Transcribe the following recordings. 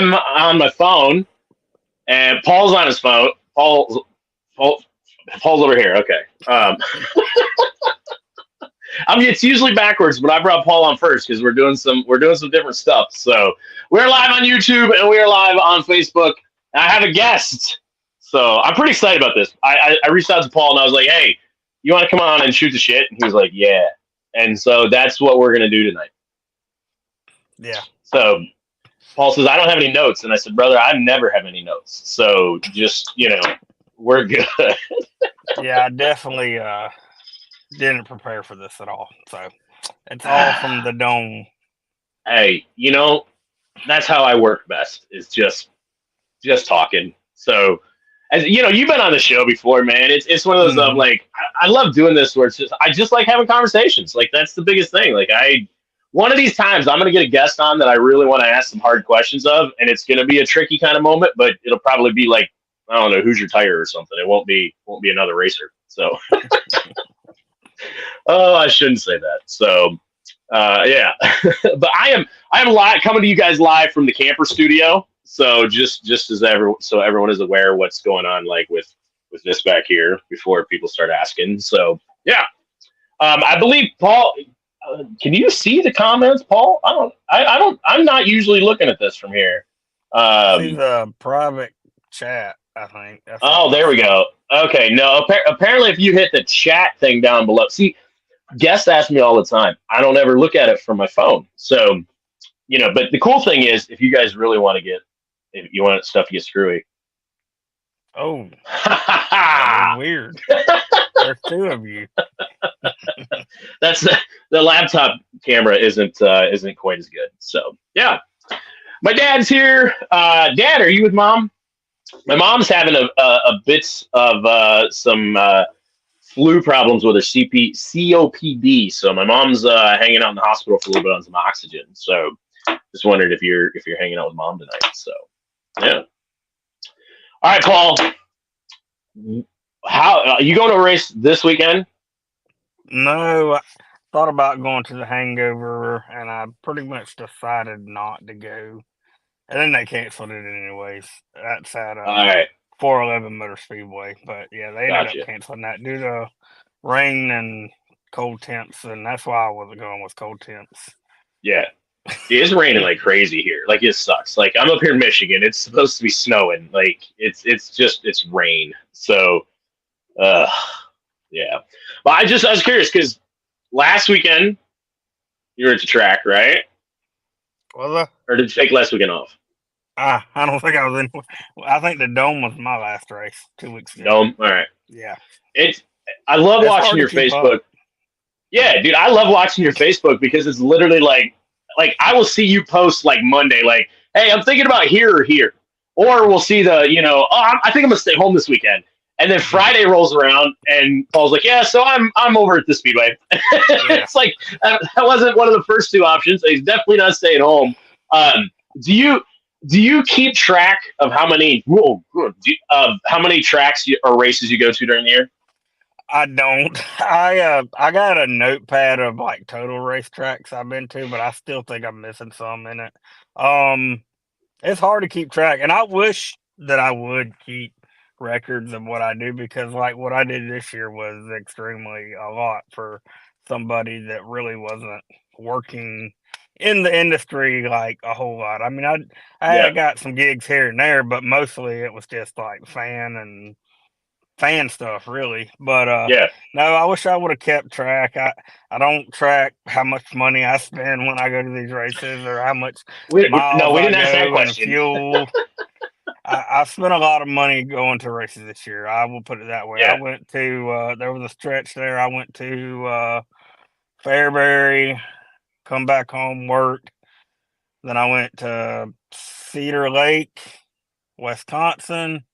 I'm on my phone, and Paul's on his phone. Paul's over here. Okay. I mean, it's usually backwards, but I brought Paul on first because we're doing some different stuff. So we're live on YouTube and we are live on Facebook. And I have a guest, so I'm pretty excited about this. I reached out to Paul and I was like, "Hey, you want to come on and shoot the shit?" And he was like, "Yeah." And so that's what we're gonna do tonight. Yeah. So Paul says, "I don't have any notes," and I said, "Brother, I never have any notes. So just we're good." Yeah, I definitely didn't prepare for this at all. So it's all from the dome. Hey, that's how I work best, is just talking. So, as you've been on the show before, man. It's one of those of like, I love doing this where I just like having conversations. Like, that's the biggest thing. Like, one of these times I'm going to get a guest on that I really want to ask some hard questions of, and it's going to be a tricky kind of moment, but it'll probably be like, I don't know, who's your tire or something. It won't be another racer. So, oh, I shouldn't say that. So, yeah, but I am live, coming to you guys live from the camper studio. So just as so everyone is aware what's going on, like with this back here before people start asking. So yeah, I believe Paul. Can you see the comments, Paul? I'm not usually looking at this from here. See the private chat, I think. There we go. Okay, no. Apparently, if you hit the chat thing down below, see, guests ask me all the time. I don't ever look at it from my phone. So, but the cool thing is, if you guys really want to if you want stuff to get screwy. Oh, weird. There's two of you. That's the laptop camera isn't quite as good. So yeah, my dad's here. Dad, are you with Mom? My mom's having a bit of some flu problems with her COPD. So my mom's hanging out in the hospital for a little bit on some oxygen. So just wondered if you're hanging out with Mom tonight. So yeah. All right, Paul. How are you going to a race this weekend? No, I thought about going to the Hangover, and I pretty much decided not to go. And then they canceled it anyways. That's at 411 Motor Speedway. But yeah, they ended up canceling that due to rain and cold temps, and that's why I wasn't going with cold temps. Yeah. It's raining like crazy here. Like, it sucks. Like, I'm up here in Michigan. It's supposed to be snowing. Like, it's rain. So, yeah. But I was curious because last weekend you were at the track, right? Was I? Or did you take last weekend off? I don't think I was in. I think the Dome was my last race 2 weeks ago. Dome? All right. Yeah. I love watching your Facebook. Yeah, dude, I love watching your Facebook because it's literally like I will see you post like Monday, like, hey, I'm thinking about here or here. Or we'll see I think I'm gonna stay home this weekend. And then Friday rolls around and Paul's like, yeah, so I'm over at the Speedway. Yeah. It's like that wasn't one of the first two options. He's definitely not staying home. Do you keep track of how many tracks or races you go to during the year? I don't. I got a notepad of like total racetracks I've been to, but I still think I'm missing some in it. It's hard to keep track, and I wish that I would keep records of what I do, because like what I did this year was extremely a lot for somebody that really wasn't working in the industry like a whole lot. I mean, I got some gigs here and there, but mostly it was just like fan stuff, really. But no, I wish I would have kept track. I don't track how much money I spend when I go to these races, or how much we didn't ask that question. Fuel. I spent a lot of money going to races this year. I will put it that way. Yeah. I went to there was a stretch there. I went to Fairbury, come back home, work. Then I went to Cedar Lake, Wisconsin,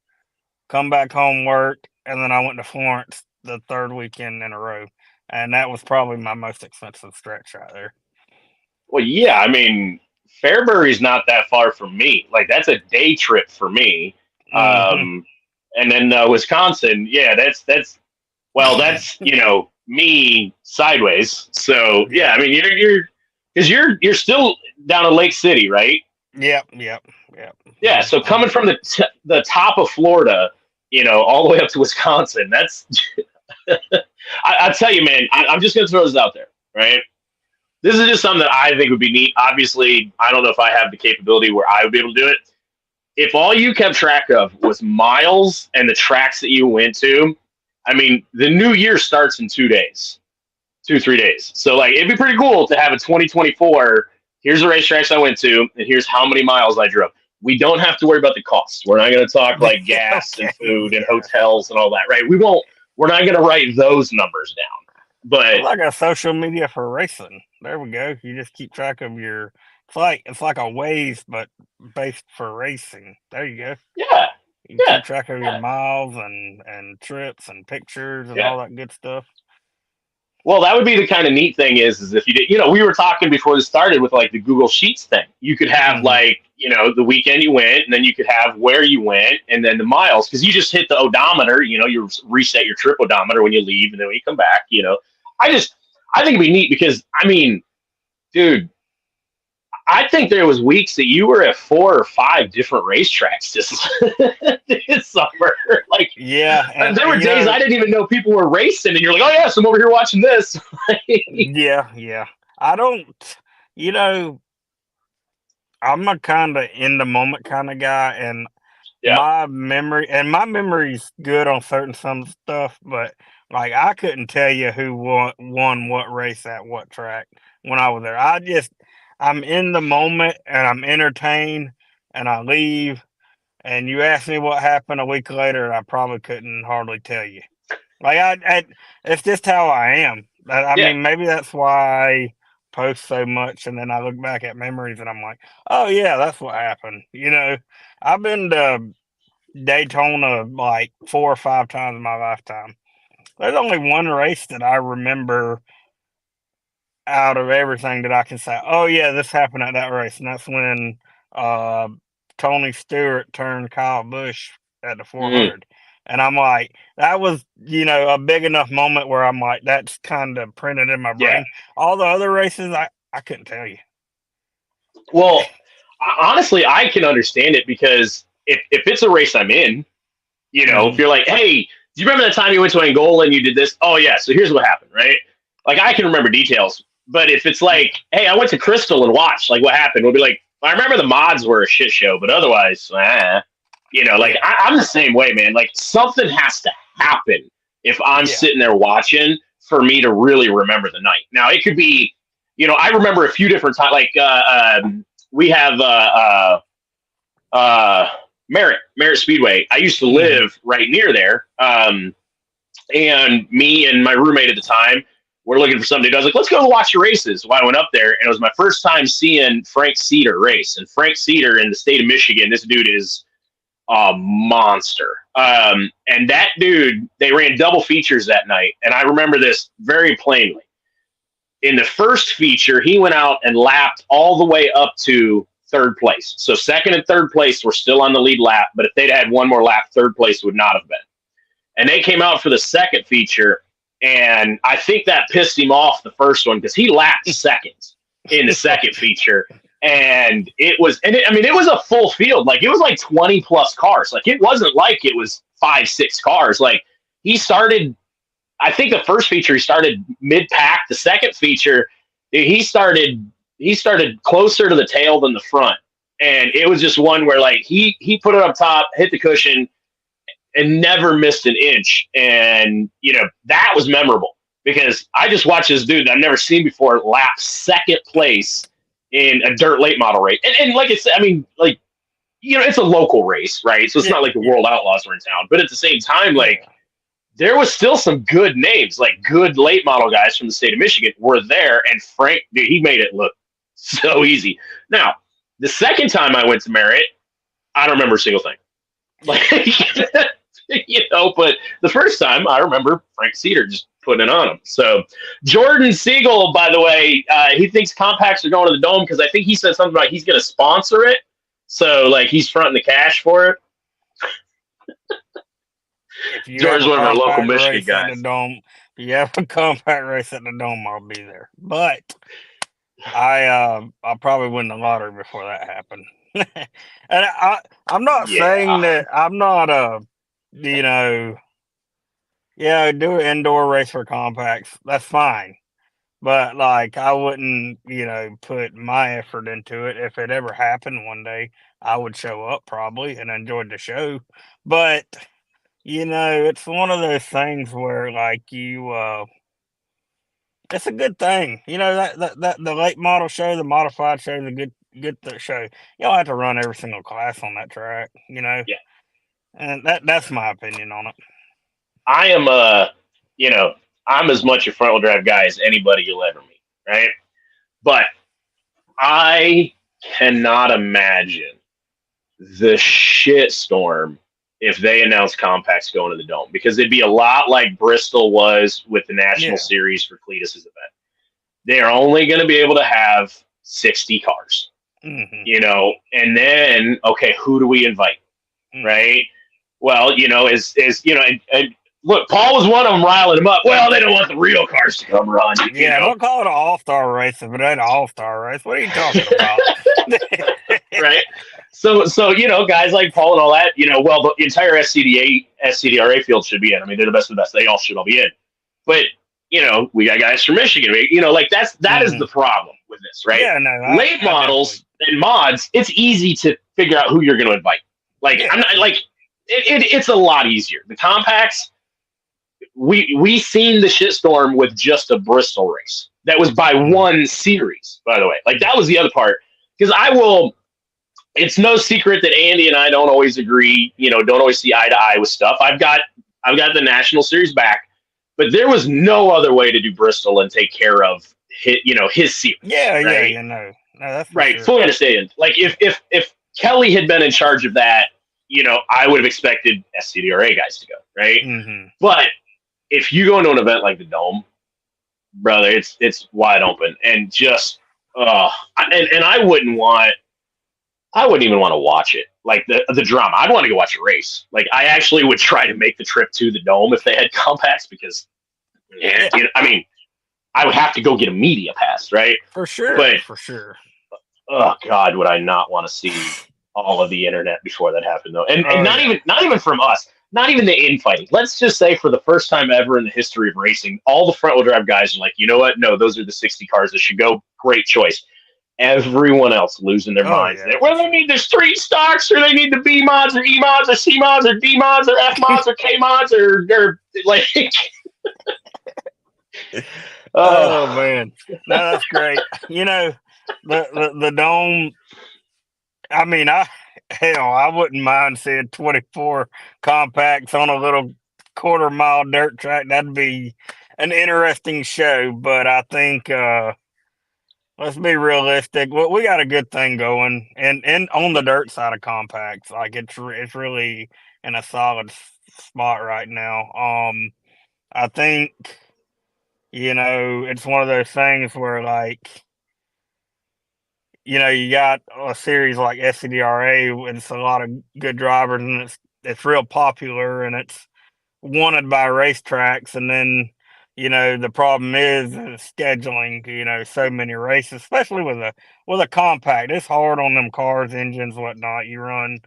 come back home, work, and then I went to Florence the third weekend in a row. And that was probably my most expensive stretch right there. Well, yeah, I mean, Fairbury's not that far from me. Like, that's a day trip for me. And then Wisconsin, yeah, that's me sideways. So yeah, I mean, you're still down in Lake City, right? Yep. Yeah, so coming from the top of Florida, all the way up to Wisconsin, that's I tell you, man, I'm just gonna throw this out there, right? This is just something that I think would be neat. Obviously, I don't know if I have the capability where I would be able to do it. If all you kept track of was miles and the tracks that you went to, I mean, the new year starts in 2 days, 3 days. So, like, it'd be pretty cool to have a 2024. Here's the racetracks I went to, and here's how many miles I drove. We don't have to worry about the costs. We're not going to talk like gas and food and hotels and all that, right? We're not going to write those numbers down. But it's like a social media for racing. There we go. You just keep track of your. It's like a Waze, but based for racing. There you go. Yeah. You keep track of your miles and trips and pictures and all that good stuff. Well, that would be the kind of neat thing is if you did, we were talking before this started with like the Google Sheets thing. You could have like, the weekend you went, and then you could have where you went, and then the miles, because you just hit the odometer, you reset your trip odometer when you leave, and then when you come back, I think it'd be neat because, I mean, dude, I think there was weeks that you were at 4 or 5 different racetracks this summer. Like, yeah, there were days I didn't even know people were racing, and you're like, oh yes, I'm over here watching this. Yeah. I don't, I'm a kind of in the moment kind of guy, and my memory's good on some stuff, but like I couldn't tell you who won what race at what track when I was there. I'm in the moment and I'm entertained, and I leave, and you ask me what happened a week later, I probably couldn't hardly tell you. Like it's just how I am. I mean, maybe that's why I post so much, and then I look back at memories and I'm like, oh yeah, that's what happened. I've been to Daytona like 4 or 5 times in my lifetime. There's only one race that I remember out of everything that I can say, oh yeah, this happened at that race, and that's when Tony Stewart turned Kyle Busch at the 400. And I'm like, that was, a big enough moment where I'm like, that's kind of printed in my brain. All the other races, I couldn't tell you. Well, honestly, I can understand it because if it's a race I'm in, if you're like, hey, do you remember that time you went to Angola and you did this? Oh yeah, so here's what happened, right? Like, I can remember details. But if it's like, hey, I went to Crystal and watched, like, what happened, we'll be like, I remember the mods were a shit show, but otherwise, I'm the same way, man. Like, something has to happen if I'm sitting there watching for me to really remember the night. Now, it could be, I remember a few different times. Like, we have Merritt Speedway. I used to live right near there, and me and my roommate at the time, we're looking for somebody. I was like, let's go watch the races. Well, I went up there, and it was my first time seeing Frank Cedar race. And Frank Cedar in the state of Michigan, this dude is a monster. And that dude, they ran double features that night. And I remember this very plainly. In the first feature, he went out and lapped all the way up to third place. So second and third place were still on the lead lap. But if they'd had one more lap, third place would not have been. And they came out for the second feature. And I think that pissed him off the first one because he lapped second in the second feature. And it was a full field. Like, it was like 20 plus cars. Like, it wasn't like it was 5-6 cars. Like, he started, I think the first feature, he started mid-pack. The second feature, he started closer to the tail than the front. And it was just one where, like, he put it up top, hit the cushion, and never missed an inch. And, that was memorable because I just watched this dude that I've never seen before lap second place in a dirt late model race. And like I said, I mean, like, it's a local race, right? So it's not like the World Outlaws were in town. But at the same time, like, there was still some good names, like good late model guys from the state of Michigan were there. And Frank, dude, he made it look so easy. Now, the second time I went to Merritt, I don't remember a single thing. Like, but the first time I remember Frank Cedar just putting it on him. So Jordan Siegel, by the way, he thinks compacts are going to the Dome because I think he said something about he's going to sponsor it. So, like, he's fronting the cash for it. George's one of our local Michigan guys. The Dome, if you have a compact race at the Dome, I'll be there. But I'll probably win the lottery before that happened. And I'm not saying that I'm not you know, yeah, do an indoor race for compacts. That's fine. But like, I wouldn't, put my effort into it. If it ever happened one day, I would show up probably and enjoy the show. But it's one of those things where like it's a good thing. That the late model show, the modified show, the good show. You don't have to run every single class on that track. Yeah. And that's my opinion on it. I am I'm as much a front wheel drive guy as anybody you'll ever meet, right? But I cannot imagine the shitstorm if they announce compacts going to the Dome, because it'd be a lot like Bristol was with the National Series for Cletus's event. They are only going to be able to have 60 cars, and then, okay, who do we invite? Right? Well, and look, Paul was one of them riling him up. Well, they don't want the real cars to come run. Don't call it an all-star race if it ain't an all-star race. What are you talking about? Right? So guys like Paul and all that, well, the entire SCDRA field should be in. I mean, they're the best of the best. They all should all be in. But, we got guys from Michigan. That is the problem with this, right? Yeah, no. Late models and mods, it's easy to figure out who you're going to invite. Like, I'm not like it's a lot easier. The compacts, we seen the shitstorm with just a Bristol race that was by one series, by the way. Like, that was the other part, because it's no secret that Andy and I don't always agree, don't always see eye to eye with stuff. I've got the National Series back, but there was no other way to do Bristol and take care of his series. Right? No, that's right. Sure. Fully understand. Like, if Kelly had been in charge of that, I would have expected SCDRA guys to go, right? But if you go into an event like the Dome, brother, it's wide open, and just and I wouldn't even want to watch it. Like, the drama. I'd want to go watch a race. Like, I actually would try to make the trip to the Dome if they had compacts, because I mean, I would have to go get a media pass, right? For sure. But, for sure. Oh God, would I not want to see all of the internet before that happened, though? And not even from us, not even the infighting. Let's just say, for the first time ever in the history of racing, all the front wheel drive guys are like, you know what? No, those are the 60 cars that should go. Great choice. Everyone else losing their minds. Yeah. Well, they need the street stocks, or they need the B mods, or E mods, or C mods, or D mods, or F mods, or K mods, or like. Oh man, no, that's great. The Dome. I mean, I wouldn't mind seeing 24 compacts on a little quarter-mile dirt track. That'd be an interesting show. But I think let's be realistic. Well, we got a good thing going, and on the dirt side of compacts, like it's really in a solid spot right now. I think it's one of those things where, like, you got a series like SCDRA, and it's a lot of good drivers, and it's real popular, and it's wanted by racetracks. And then, the problem is scheduling, so many races, especially with a compact. It's hard on them cars, engines, whatnot. You run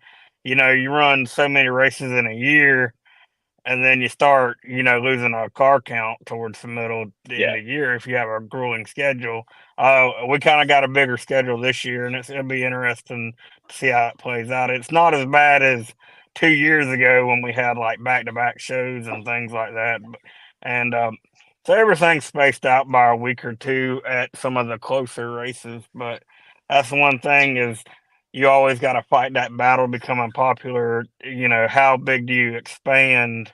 so many races in a year, and then you start, losing a car count towards the middle of the end of the year if you have a grueling schedule. We kind of got a bigger schedule this year, and it'll be interesting to see how it plays out. It's not as bad as 2 years ago when we had like back-to-back shows and things like that. And so everything's spaced out by a week or two at some of the closer races. But that's one thing, is you always got to fight that battle becoming popular. How big do you expand?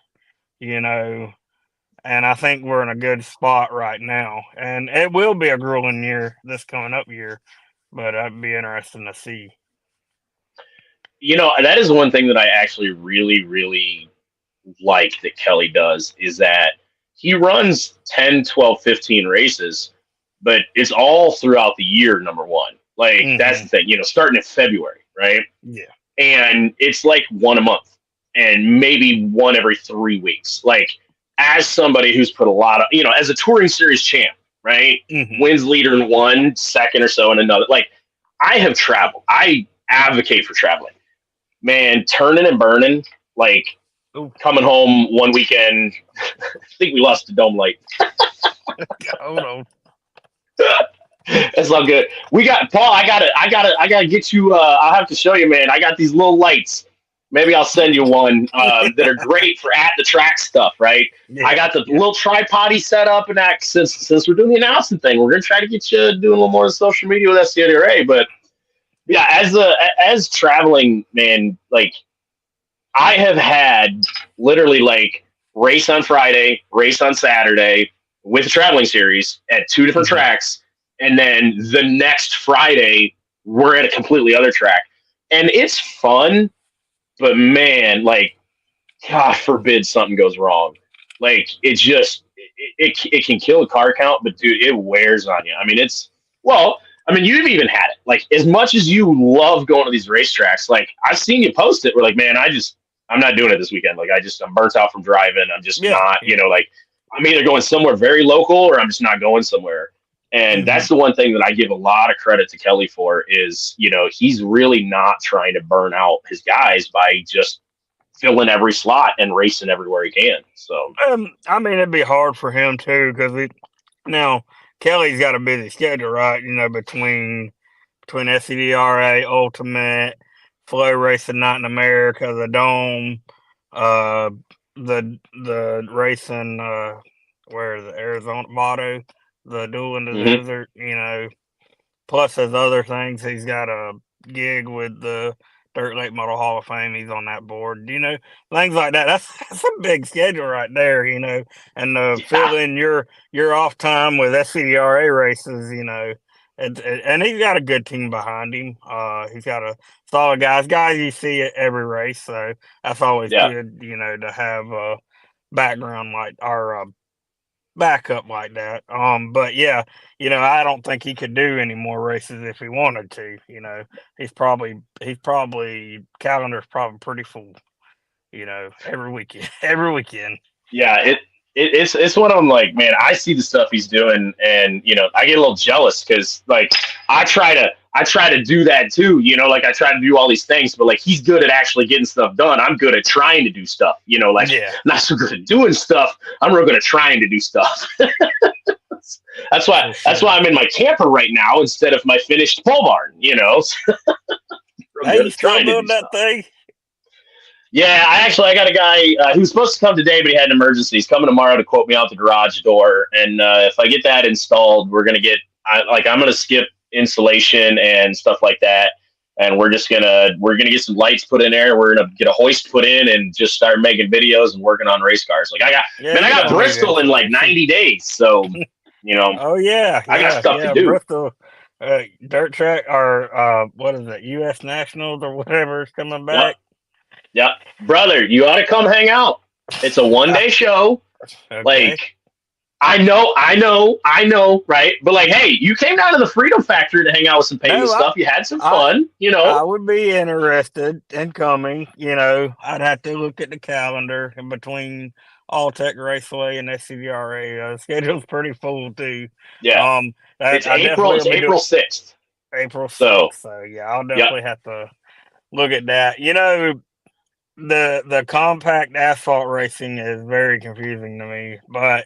And I think we're in a good spot right now. And it will be a grueling year this coming up year, but it'd be interesting to see. That is one thing that I actually really, really like that Kelly does, is that he runs 10, 12, 15 races, but it's all throughout the year, number one. Like, that's the thing, starting in February, right? Yeah. And it's like one a month, and maybe one every 3 weeks. Like, as somebody who's put a lot of, as a touring series champ, right? Wins leader in one, second or so in another. Like, I have traveled. I advocate for traveling. Man, turning and burning, like Ooh. coming home one weekend. I think we lost the dome light. Hold on. That's not good. We got Paul. I gotta get you. I'll have to show you, man. I got these little lights. Maybe I'll send you one that are great for at the track stuff, right? Yeah, I got the little tripod set up, and that since we're doing the announcing thing, we're gonna try to get you doing a little more on social media with SCDRA. But yeah, as traveling, man, like I have had literally like race on Friday, race on Saturday with a traveling series at two different tracks, and then the next Friday we're at a completely other track, and it's fun. But man, like, God forbid something goes wrong. Like, it just it can kill a car count, but dude, it wears on you. I mean, you've even had it. Like, as much as you love going to these racetracks, like I've seen you post it. We're like, man, I'm not doing it this weekend. Like, I'm burnt out from driving. I'm just not. Like I'm either going somewhere very local or I'm just not going somewhere. And that's the one thing that I give a lot of credit to Kelly for is, he's really not trying to burn out his guys by just filling every slot and racing everywhere he can. So, I mean, it'd be hard for him too, because now Kelly's got a busy schedule, right? Between SCDRA, Ultimate, Flow Racing Night in America, the Dome, the racing, where is it, Arizona Vado, the Duel in the Desert, plus his other things. He's got a gig with the Dirt Lake Motor Hall of Fame. He's on that board, things like that. That's a big schedule right there, and fill in your off time with SCDRA races, and he's got a good team behind him. He's got a solid guys you see at every race, so that's always good, to have a background like our backup like that. But yeah, I don't think he could do any more races if he wanted to. He's probably calendar's probably pretty full. Every weekend, Yeah, it's one of them. Like, man, I see the stuff he's doing, and I get a little jealous because like I try to do that too. Like I try to do all these things, but like he's good at actually getting stuff done. I'm good at trying to do stuff. Not so good at doing stuff. I'm real good at trying to do stuff. That's why I'm in my camper right now instead of my finished pole barn. Hey, you still building that thing? Yeah, I got a guy who was supposed to come today, but he had an emergency. He's coming tomorrow to quote me out the garage door. And if I get that installed, we're going to I'm going to skip insulation and stuff like that. And we're going to get some lights put in there. We're going to get a hoist put in and just start making videos and working on race cars. Like I got Bristol in like 90 days. So, Oh yeah. I got stuff to do. Bristol, dirt track or what is it? US Nationals or whatever is coming back. Yeah, brother, you ought to come hang out. It's a one-day show. Okay. Like, I know, right? But like, hey, you came down to the Freedom Factory to hang out with some painting stuff. You had some fun, I would be interested in coming. I'd have to look at the calendar in between All-Tech Raceway and SCDRA. The schedule's pretty full too. Yeah, it's April 6th. April 6th. So yeah, I'll definitely have to look at that. The compact asphalt racing is very confusing to me, but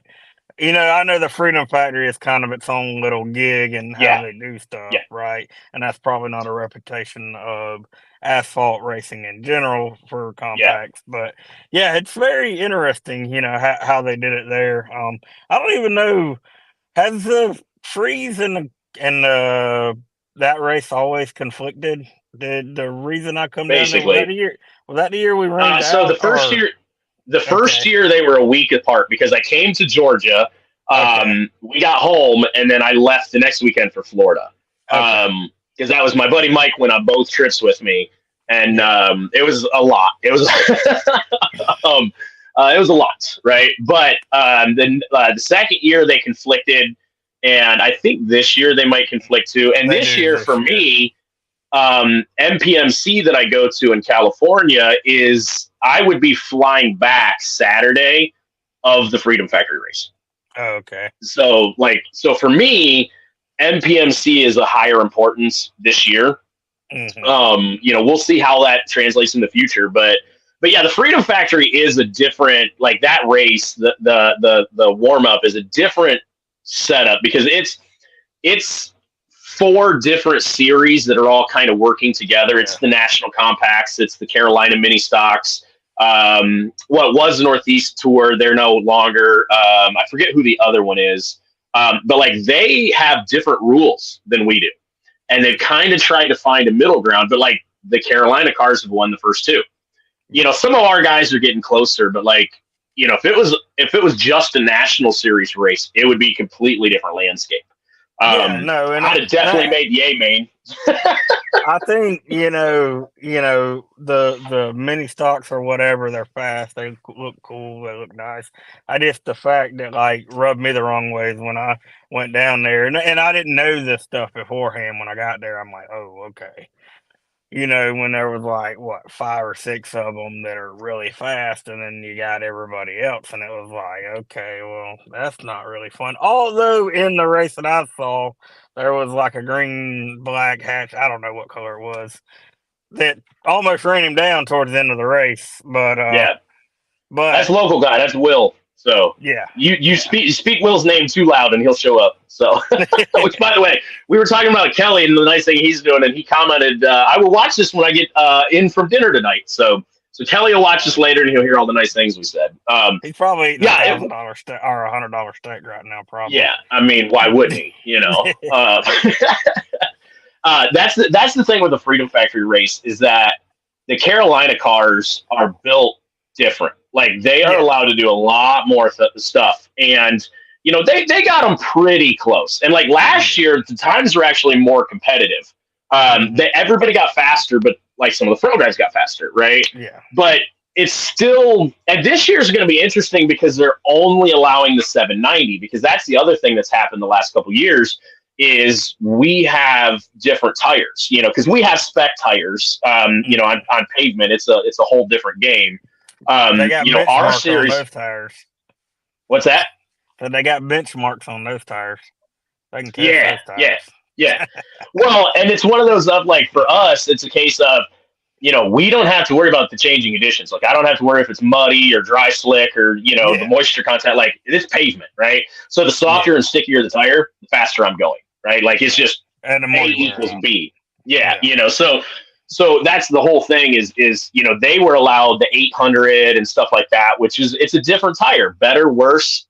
I know the Freedom Factory is kind of its own little gig and how they do stuff, right? And that's probably not a reputation of asphalt racing in general for compacts, but yeah, it's very interesting, how they did it there. I don't even know, has the freeze and that race always conflicted? Did the reason I come basically down there, was that the year we ran so the first year they were a week apart because I came to Georgia. We got home and then I left the next weekend for Florida. Because that was my buddy Mike went on both trips with me, and it was a lot. It was it was a lot, right? But then the second year they conflicted, and I think this year they might conflict too. And this year for me, MPMC that I go to in California is I would be flying back Saturday of the Freedom Factory race. Oh, okay. So for me, MPMC is a higher importance this year. We'll see how that translates in the future, but yeah, the Freedom Factory is a different, like that race, the warm up is a different setup because it's 4 different series that are all kind of working together. It's the National Compacts, it's the Carolina Mini Stocks. What was the Northeast Tour, they're no longer. I forget who the other one is, but like they have different rules than we do, and they've kind of tried to find a middle ground. But like the Carolina cars have won the first 2. Some of our guys are getting closer, but like if it was just a National Series race, it would be a completely different landscape. I'd have definitely made the A-main. I think the mini stocks or whatever, they're fast, they look cool, they look nice. The fact that like rubbed me the wrong ways when I went down there, and I didn't know this stuff beforehand. When I got there, I'm like, oh, okay. When there was like 5 or 6 of them that are really fast, and then you got everybody else, and it was like, okay, well, that's not really fun. Although in the race that I saw, there was like a green black hatch, I don't know what color it was, that almost ran him down towards the end of the race. But but that's local guy. That's Will. So you speak Will's name too loud and he'll show up. So, which by the way, we were talking about Kelly and the nice thing he's doing, and he commented, "I will watch this when I get in from dinner tonight." So Kelly will watch this later and he'll hear all the nice things we said. He's probably eating $1,000 steak or $100 steak right now, probably. Yeah, I mean, why wouldn't he? That's the thing with the Freedom Factory race is that the Carolina cars are built different. Like they are allowed to do a lot more stuff, and they got them pretty close. And like last year, the times were actually more competitive. Everybody got faster, but like some of the pro guys got faster, right? Yeah. But it's still, and this year is going to be interesting because they're only allowing the 790, because that's the other thing that's happened the last couple of years is we have different tires, because we have spec tires, on pavement. It's a whole different game. They got our series. On those tires. What's that? So they got benchmarks on those tires. They can test those tires. Yeah. Well, and it's one of those of like for us, it's a case of, we don't have to worry about the changing conditions. Like I don't have to worry if it's muddy or dry slick or the moisture content. Like it's pavement, right? So the softer and stickier the tire, the faster I'm going, right? Like it's just and the more A equals B. Yeah. So that's the whole thing is they were allowed the 800 and stuff like that, which is it's a different tire, better, worse,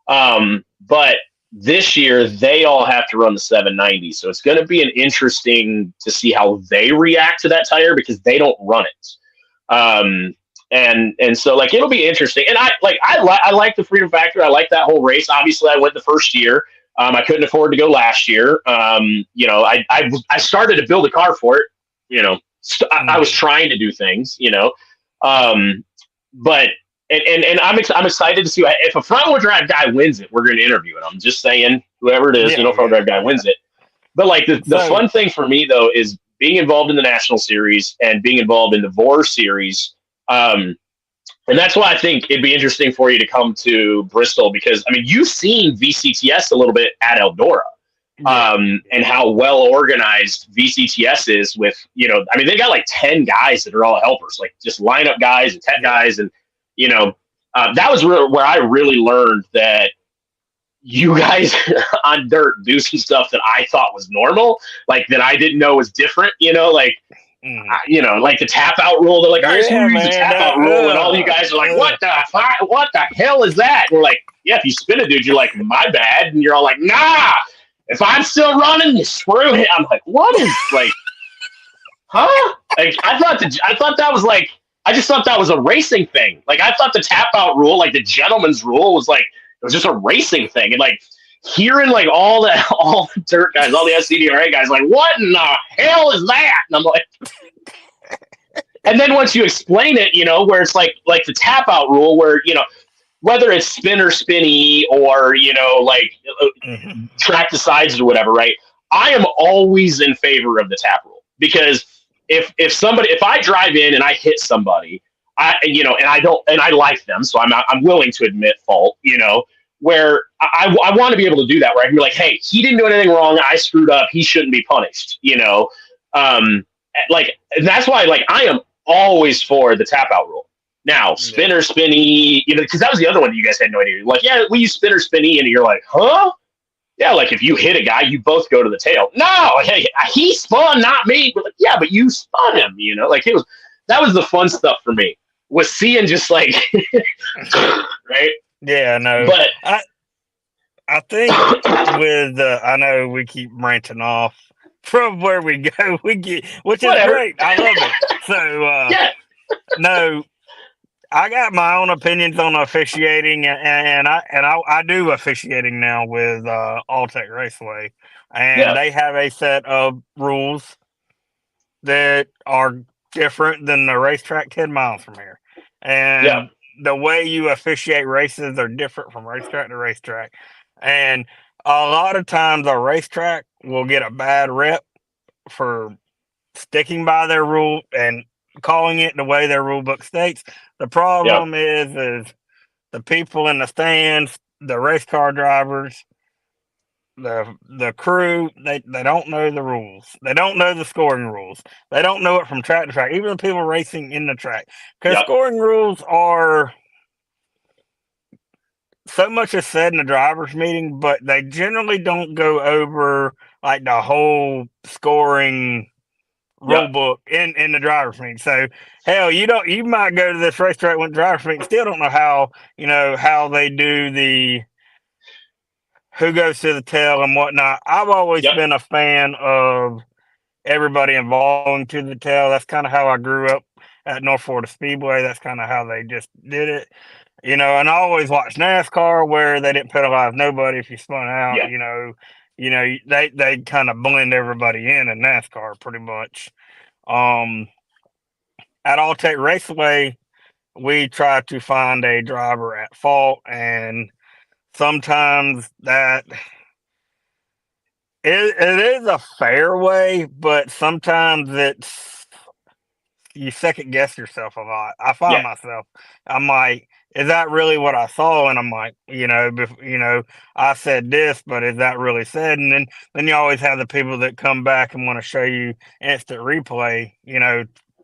but this year they all have to run the 790. So it's going to be interesting to see how they react to that tire because they don't run it. And so like it'll be interesting. And I like the Freedom Factory. I like that whole race. Obviously, I went the first year. I couldn't afford to go last year. I started to build a car for it. I was trying to do things. But I'm excited to see if a front wheel drive guy wins it. We're going to interview it. I'm just saying, whoever it is, front wheel drive guy wins it. But like the fun thing for me though is being involved in the National Series and being involved in the VOR Series. And that's why I think it'd be interesting for you to come to Bristol because, I mean, you've seen VCTS a little bit at Eldora and how well organized VCTS is with, they got like 10 guys that are all helpers, like just lineup guys and tech guys. And, that was where I really learned that you guys on dirt do some stuff that I thought was normal, like that I didn't know was different, like the tap out rule. They're like, all right, so we use the tap out rule, and all you guys are like, what the hell is that? And we're like, yeah, if you spin a dude, you're like, my bad, and you're all like, nah, if I'm still running, you screw him. I'm like, what is like, huh? Like I thought that was like, I just thought that was a racing thing. Like I thought the tap out rule, like the gentleman's rule, was like it was just a racing thing, and like. Hearing like all the dirt guys, all the SCDRA guys, like, what in the hell is that? And I'm like, and then once you explain it, where it's like the tap out rule, where whether it's spin or spinny or track the sides or whatever, right? I am always in favor of the tap rule because if I drive in and I hit somebody, and I like them, so I'm willing to admit fault, where I want to be able to do that, where I can be like, hey, he didn't do anything wrong. I screwed up. He shouldn't be punished, Like, and that's why, like, I am always for the tap out rule. Now, spinner, spinny, you know, because that was the other one that you guys had no idea. Like, yeah, we use spinner, spinny, and you're like, huh? Yeah, like if you hit a guy, you both go to the tail. No, hey, he spun, not me. But like, yeah, but you spun him, you know? Like, that was the fun stuff for me, was seeing just like, right? Yeah, no. But I think with I know we keep ranting off from where we go, which is great. I love it. So yeah. No, I got my own opinions on officiating, and I do officiating now with Alltech Raceway, and they have a set of rules that are different than the racetrack 10 miles from here, and the way you officiate races are different from racetrack to racetrack. And a lot of times a racetrack will get a bad rep for sticking by their rule and calling it the way their rule book states. The problem is the people in the stands, the race car drivers, the crew, they don't know the rules. They don't know the scoring rules. They don't know it from track to track. Even the people racing in the track. Because scoring rules are... so much is said in the drivers' meeting, but they generally don't go over like the whole scoring rule book in the drivers' meeting. So hell, you might go to this racetrack with drivers' meeting, still don't know how they do the who goes to the tail and whatnot. I've always been a fan of everybody involving to the tail. That's kind of how I grew up at North Florida Speedway. That's kind of how they just did it. You know, and I always watched NASCAR where they didn't penalize nobody if you spun out. They kind of blend everybody in NASCAR pretty much. At Alltech Raceway, we try to find a driver at fault, and sometimes that it is a fair way, but sometimes you second guess yourself a lot. I find myself, I'm like, is that really what I saw? And I'm like, I said this, but is that really said? And then you always have the people that come back and want to show you instant replay,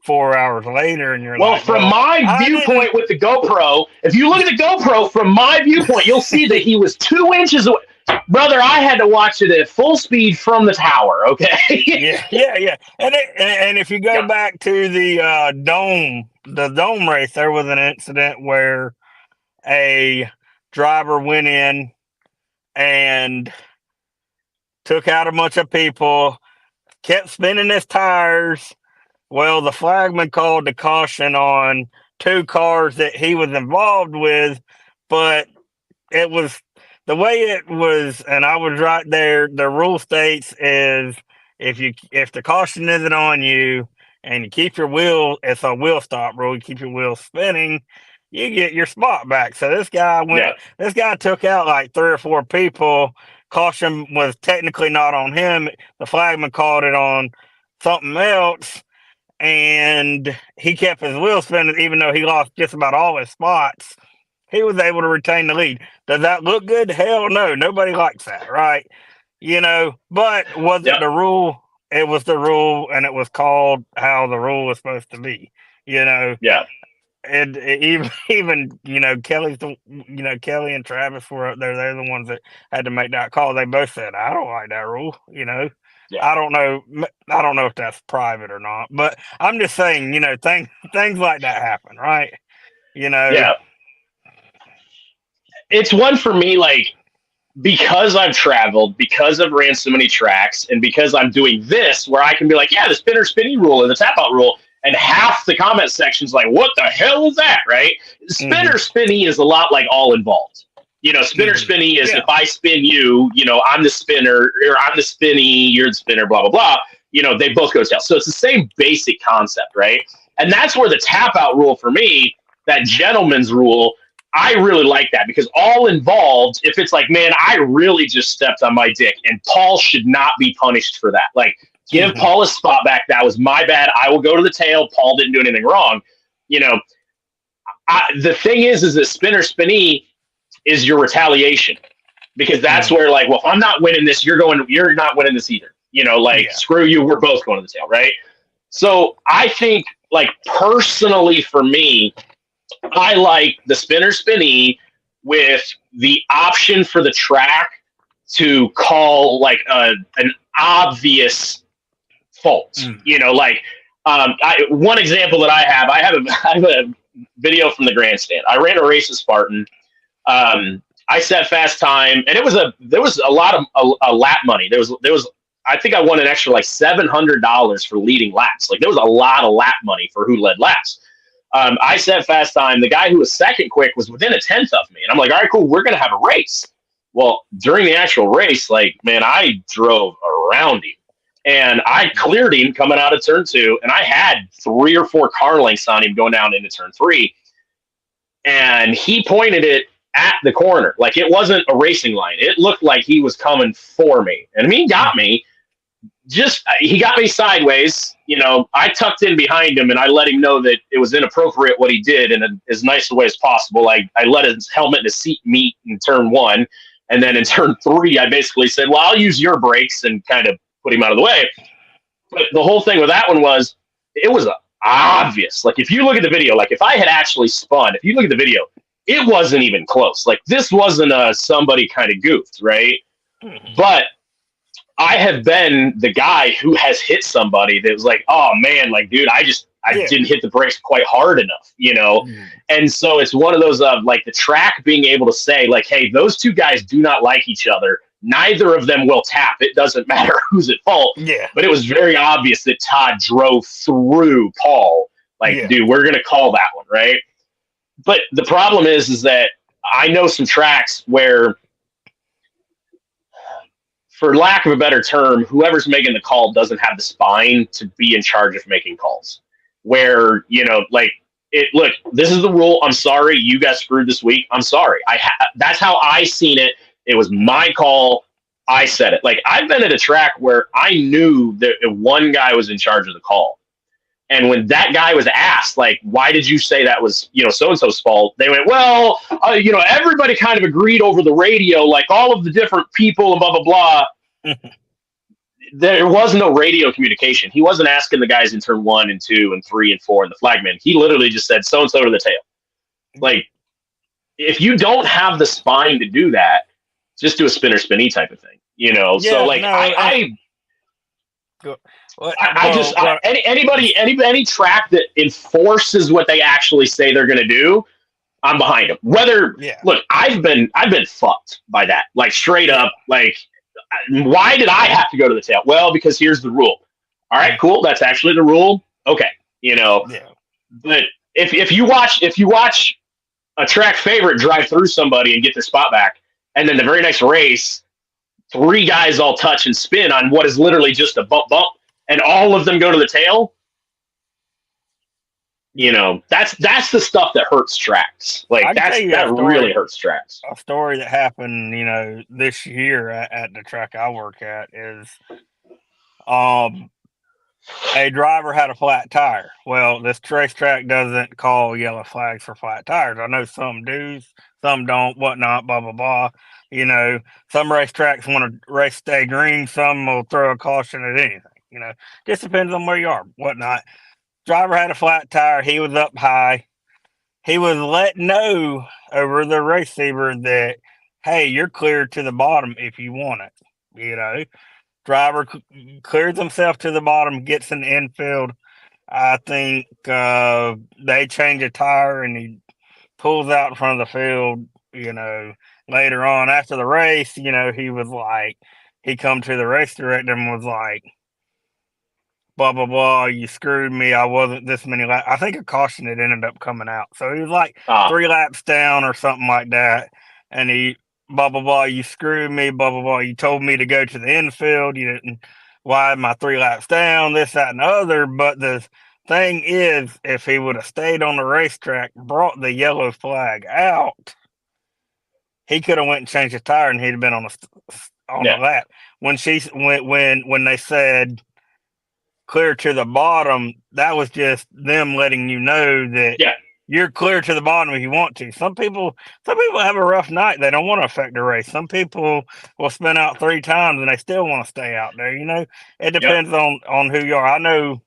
4 hours later, and you're like, from my viewpoint with the GoPro, if you look at the GoPro from my viewpoint, you'll see that he was 2 inches away. Brother, I had to watch it at full speed from the tower, okay? yeah. And if you go back to the dome race, there was an incident where a driver went in and took out a bunch of people, kept spinning his tires. Well, the flagman called the caution on 2 cars that he was involved with, but it was the way it was, and I was right there. The rule states is if the caution isn't on you and you keep your wheel, it's a wheel stop rule. You keep your wheel spinning, you get your spot back. So this guy This guy took out like 3 or 4 people. Caution was technically not on him. The flagman called it on something else, and he kept his wheel spinning, even though he lost just about all his spots. He was able to retain the lead. Does that look good? Hell no. Nobody likes that, right? But was it the rule? It was the rule, and it was called how the rule was supposed to be. And even Kelly and Travis were up there. They're the ones that had to make that call. They both said, I don't like that rule. I don't know if that's private or not, but I'm just saying, things like that happen, right? It's one for me, like, because I've traveled, because I've ran so many tracks, and because I'm doing this, where I can be like, the spinner spinny rule or the tap out rule, and half the comment section's like, what the hell is that, right? Spinner spinny is a lot like all involved. Spinner spinny is if I spin you, I'm the spinner, or I'm the spinny, you're the spinner, blah, blah, blah. They both go to tail. So it's the same basic concept, right? And that's where the tap out rule for me, that gentleman's rule, I really like that, because all involved, if it's like, man, I really just stepped on my dick, and Paul should not be punished for that. Like, give Paul a spot back. That was my bad. I will go to the tail. Paul didn't do anything wrong. The thing is that spinner spinny is your retaliation, because that's where, like, well, if I'm not winning this, you're not winning this either. Screw you, we're both going to the tail, right? So I think, like, personally for me, I like the spinner spinnee with the option for the track to call like an obvious fault. One example that I have a video from the grandstand. I ran a race at Spartan. I set fast time, and there was a lot of a lap money. There was I think I won an extra like $700 for leading laps. Like, there was a lot of lap money for who led laps. I set fast time. The guy who was second quick was within a tenth of me, and I'm like, all right, cool, we're gonna have a race. Well, during the actual race, like, man, I drove around him, and I cleared him coming out of turn 2, and I had 3 or 4 car lengths on him going down into turn 3, and he pointed it at the corner. Like, it wasn't a racing line. It looked like he was coming for me, and he got me. He got me sideways. I tucked in behind him, and I let him know that it was inappropriate what he did in as nice a way as possible. I let his helmet and his seat meet in turn 1, and then in turn 3, I basically said, well, I'll use your brakes, and kind of put him out of the way. But the whole thing with that one was, it was obvious. Like, if you look at the video, like, if I had actually spun, if you look at the video, it wasn't even close. Like, this wasn't somebody kind of goofed, right? But I have been the guy who has hit somebody that was like, oh man, like, dude, I didn't hit the brakes quite hard enough, And so it's one of those of like the track being able to say, like, hey, those two guys do not like each other. Neither of them will tap. It doesn't matter who's at fault. Yeah. But it was very obvious that Todd drove through Paul. Like, dude, we're gonna call that one, right? But the problem is that I know some tracks where, for lack of a better term, whoever's making the call doesn't have the spine to be in charge of making calls. Where, look, this is the rule. I'm sorry, you got screwed this week. I'm sorry. That's how I seen it. It was my call. I said it. Like, I've been at a track where I knew that one guy was in charge of the call. And when that guy was asked, like, why did you say that was, so-and-so's fault? They went, well, everybody kind of agreed over the radio, like all of the different people and blah, blah, blah. There was no radio communication. He wasn't asking the guys in turn 1 and 2 and 3 and 4 and the flagman. He literally just said, so-and-so to the tail. Like, if you don't have the spine to do that, just do a spinner spinney type of thing, So, like, any track that enforces what they actually say they're going to do, I'm behind them. Look, I've been fucked by that. Like, straight up, like, why did I have to go to the tail? Well, because here's the rule. All right, cool. That's actually the rule. Okay. But if you watch a track favorite drive through somebody and get their spot back, and then the very next race, 3 guys all touch and spin on what is literally just a bump, and all of them go to the tail, that's the stuff that hurts tracks. Like, that really hurts tracks. A story that happened, this year at the track I work at is, a driver had a flat tire. Well, this racetrack doesn't call yellow flags for flat tires. I know some do, some don't, whatnot, blah, blah, blah. Some racetracks want to race stay green. Some will throw a caution at anything. Just depends on where you are, whatnot. Driver had a flat tire. He was up high. He was let know over the receiver that, hey, you're clear to the bottom if you want it. Driver clears himself to the bottom, gets in the infield. I think they change a tire, and he pulls out in front of the field. Later on after the race, he was like, he come to the race director and was like, blah, blah, blah, you screwed me. I wasn't this many laps. I think a caution had ended up coming out. So he was like 3 laps down or something like that. And he, blah, blah, blah, you screwed me, blah, blah, blah. You told me to go to the infield. You didn't. Why am I 3 laps down? This, that, and the other. But the thing is, if he would have stayed on the racetrack, brought the yellow flag out, he could have went and changed his tire, and he'd have been on the lap. When they said clear to the bottom, that was just them letting you know that you're clear to the bottom if you want to. Some people have a rough night. They don't want to affect the race. Some people will spin out 3 times and they still want to stay out there. It depends on who you are. I know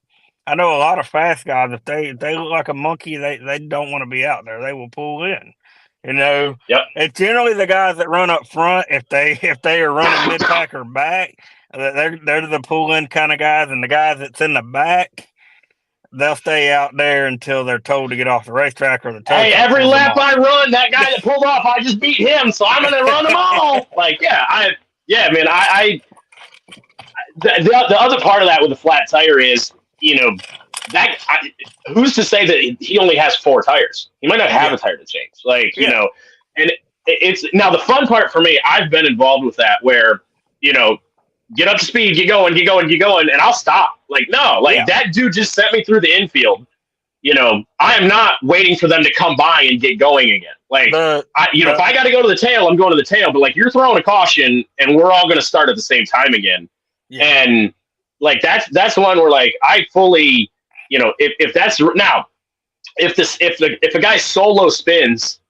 a lot of fast guys. If they look like a monkey, they don't want to be out there. They will pull in. It's generally the guys that run up front. If they are running mid pack or back, they're the pull in kind of guys. And the guys that's in the back, they'll stay out there until they're told to get off the racetrack or the tow. Hey, every lap I run, that guy that pulled off, I just beat him, so I'm gonna run them all. The other part of that with the flat tire is, who's to say that he only has 4 tires? He might not have a tire to change. And it's now the fun part for me. I've been involved with that where, get up to speed, get going, and I'll stop. That dude just sent me through the infield. I am not waiting for them to come by and get going again. If I got to go to the tail, I'm going to the tail. But you're throwing a caution, and we're all going to start at the same time again. Yeah. And that's one where I fully, if that's now, if a guy solo spins,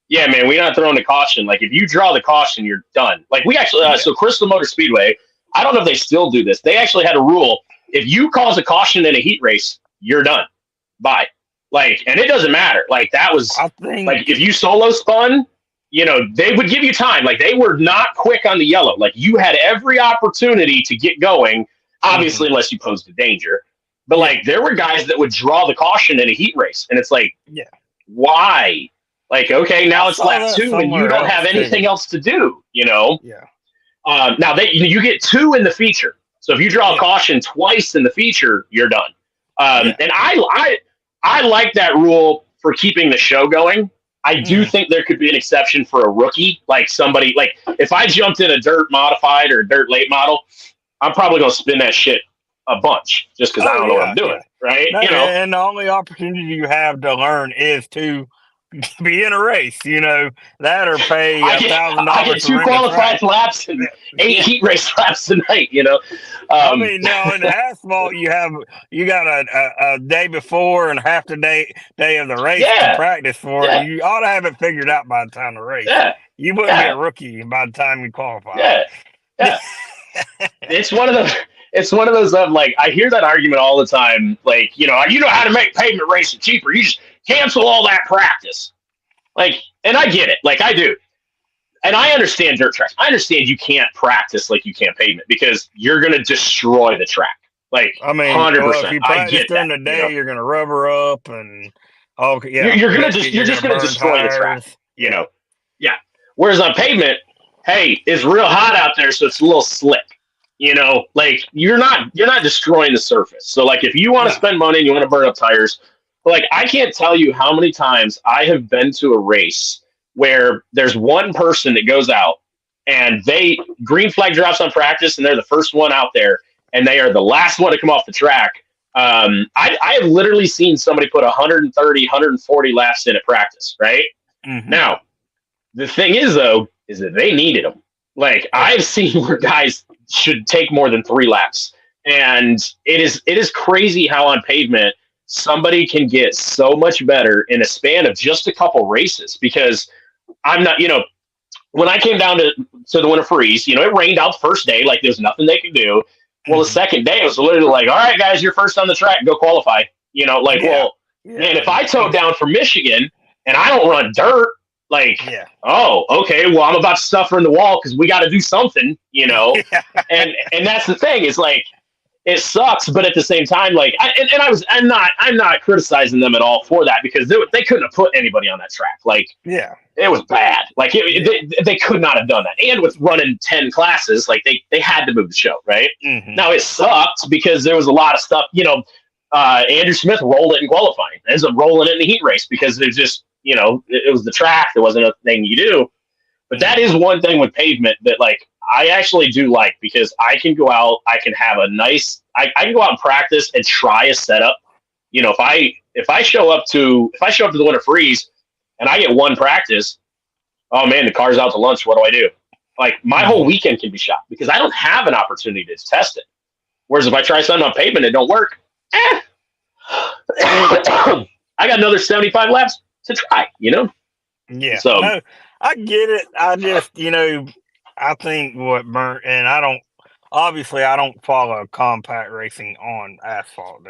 yeah, man, we're not throwing the caution. If you draw the caution, you're done. We actually, so Crystal Motor Speedway, I don't know if they still do this. They actually had a rule. If you cause a caution in a heat race, you're done. Bye. And it doesn't matter. That was, if you solo spun, they would give you time. They were not quick on the yellow. You had every opportunity to get going, obviously, unless you posed a danger. But, there were guys that would draw the caution in a heat race. And it's why? Okay, now it's lap 2 and you don't have anything else to do, Yeah. Now, you get 2 in the feature. So if you draw a caution twice in the feature, you're done. And I like that rule for keeping the show going. I do think there could be an exception for a rookie, somebody, if I jumped in a dirt modified or a dirt late model, I'm probably going to spin that shit a bunch just because I don't know what I'm doing, right? And the only opportunity you have to learn is to be in a race, that or pay $1,000. I get 2 qualified laps and 8 heat race laps tonight, now in asphalt you got a day before and half the day of the race to practice for. And you ought to have it figured out by the time of the race. You wouldn't be a rookie by the time you qualify. It's one of those of I hear that argument all the time. You know how to make pavement racing cheaper. You just cancel all that practice. And I get it. I do. And I understand dirt tracks. I understand you can't practice like you can pavement because you're going to destroy the track. 100%. If you practice during the day, you're going to rubber up and you're just going to destroy the track. Yeah. Whereas on pavement, hey, it's real hot out there, so it's a little slick. You're not destroying the surface. So if you want to spend money and you want to burn up tires, I can't tell you how many times I have been to a race where there's one person that goes out and green flag drops on practice and they're the first one out there and they are the last one to come off the track. I have literally seen somebody put 130, 140 laps in at practice, right? Mm-hmm. Now, the thing is, though, is that they needed them. I've seen where guys should take more than 3 laps. And it is crazy how on pavement somebody can get so much better in a span of just a couple races because I'm not, when I came down to the Winter Freeze, it rained out the first day, there's nothing they could do. Well, the second day it was literally all right, guys, you're first on the track, go qualify. Man, if I towed down from Michigan and I don't run dirt, oh, okay, well, I'm about to suffer in the wall because we got to do something, and that's the thing is it sucks, but at the same time, I'm not criticizing them at all for that because they couldn't have put anybody on that track. It was bad. They could not have done that. And with running 10 classes, they had to move the show, right? Mm-hmm. Now it sucked because there was a lot of stuff. Andrew Smith rolled it in qualifying, ends up rolling it in the heat race because it was just it was the track. There wasn't a thing you do. But that is one thing with pavement that I actually do because I can go out, I can have a nice, I can go out and practice and try a setup. If I show up to the Winter Freeze and I get one practice, oh man, the car's out to lunch. What do I do? My whole weekend can be shot because I don't have an opportunity to test it. Whereas if I try something on pavement, it don't work. I got another 75 laps to try, Yeah. So No, I get it. I just, I think what burnt, and I don't follow compact racing on asphalt.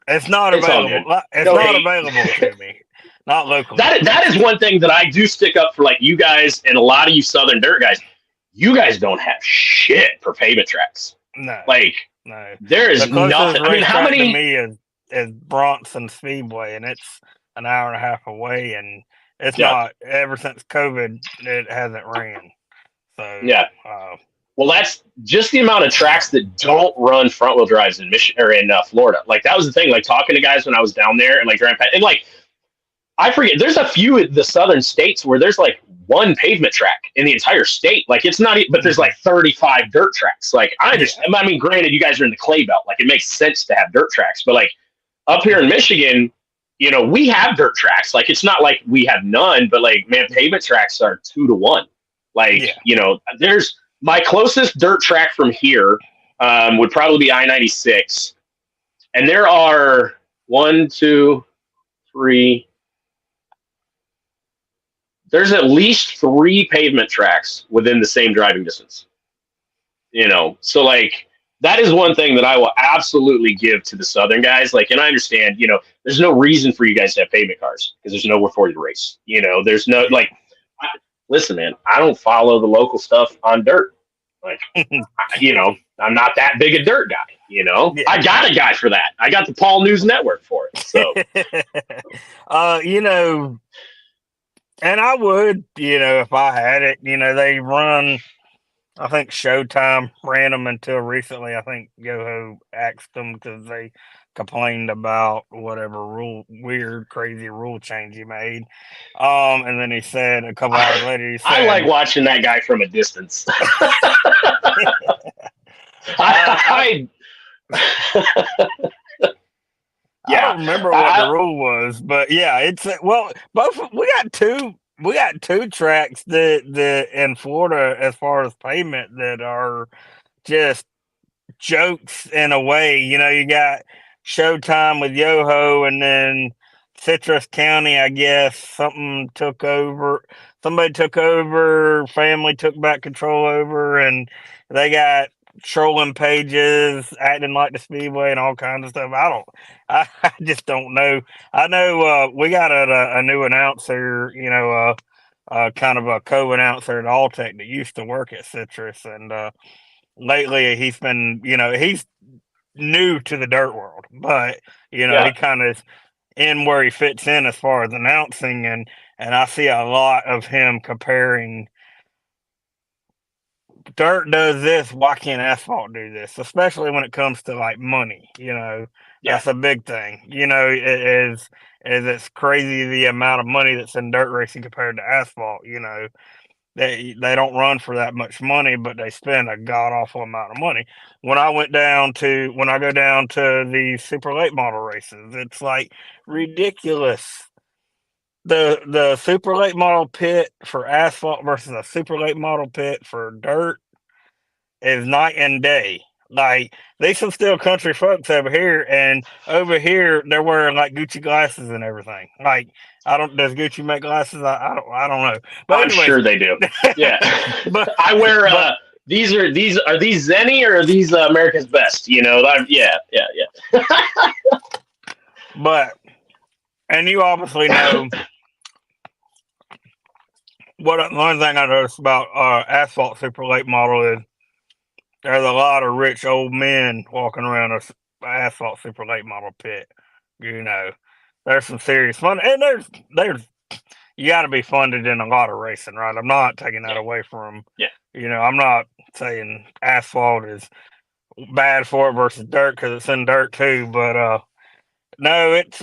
It's not it's all available. good. It's No not hate. available to me. Not locally. That is one thing that I do stick up for, like you guys and a lot of you Southern dirt guys. You guys don't have shit for pavement tracks. No. Like, no. there is The closest nothing. I mean, how racetrack many? to me is Bronson Speedway, and it's an hour and a half away, and it's not, ever since COVID, it hasn't ran. So Yeah. Well, that's just the amount of tracks that don't run front wheel drives in Michigan or in Florida. Like, that was the thing. Like, talking to guys when I was down there and like driving past, and like, I forget. There's a few of the southern states where there's like one pavement track in the entire state. Like, it's not, but there's like 35 dirt tracks. Like, I understand. I mean, granted, you guys are in the clay belt. Like, it makes sense to have dirt tracks, but like up here in Michigan, we have dirt tracks. Like, it's not like we have none, but like, man, pavement tracks are 2 to 1. Like, there's my closest dirt track from here would probably be I-96. And there are 1, 2, 3. There's at least 3 pavement tracks within the same driving distance. So like, that is one thing that I will absolutely give to the Southern guys. Like, and I understand, there's no reason for you guys to have pavement cars because there's nowhere for you to race. There's no, like, listen, man, I don't follow the local stuff on dirt. Like, I'm not that big a dirt guy. I got a guy for that. I got the Paul News Network for it. So, and I would, if I had it, they run, I think Showtime ran them until recently. I think Yoho axed them because they complained about whatever weird, crazy rule change he made. And then he said a couple hours later, he said, I like watching that guy from a distance. I don't remember what the rule was, but yeah, it's both. We got two tracks that in Florida, as far as pavement, that are just jokes in a way. You got Showtime with Yoho, and then Citrus County, I guess somebody took over, family took back control over, and they got trolling pages, acting like the Speedway and all kinds of stuff. I just don't know. I know we got a new announcer, kind of a co-announcer at Alltech that used to work at Citrus, and lately he's been, he's new to the dirt world, but he kind of in where he fits in as far as announcing, and I see a lot of him comparing dirt does this, why can't asphalt do this? Especially when it comes to like money, that's a big thing. It's crazy the amount of money that's in dirt racing compared to asphalt. They don't run for that much money, but they spend a god awful amount of money. When I go down to the super late model races, it's like ridiculous. The super late model pit for asphalt versus a super late model pit for dirt is night and day. Like, there's some still country folks over here, and over here they're wearing like Gucci glasses and everything. Like, does Gucci make glasses? I don't know. But I'm sure they do. Yeah. but I wear are these Zenny or are these America's Best? Yeah. But, and you obviously know one thing I noticed about asphalt super late model is there's a lot of rich old men walking around an asphalt super late model pit. There's some serious fun, and there's you got to be funded in a lot of racing, right? I'm not taking that away from. Yeah. I'm not saying asphalt is bad for it versus dirt because it's in dirt too, but no, it's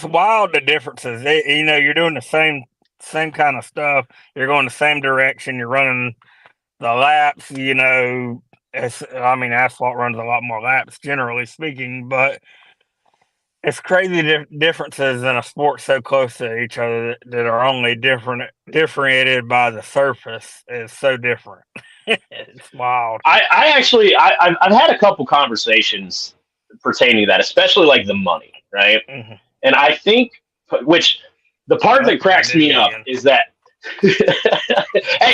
wild the differences. You're doing the same kind of stuff. You're going the same direction. You're running the laps. Asphalt runs a lot more laps, generally speaking, but it's crazy differences in a sport so close to each other that are only differentiated by the surface is so different. It's wild. I've had a couple conversations pertaining to that, especially like the money, right? Mm-hmm. And I think, which the part that cracks me up is that, hey,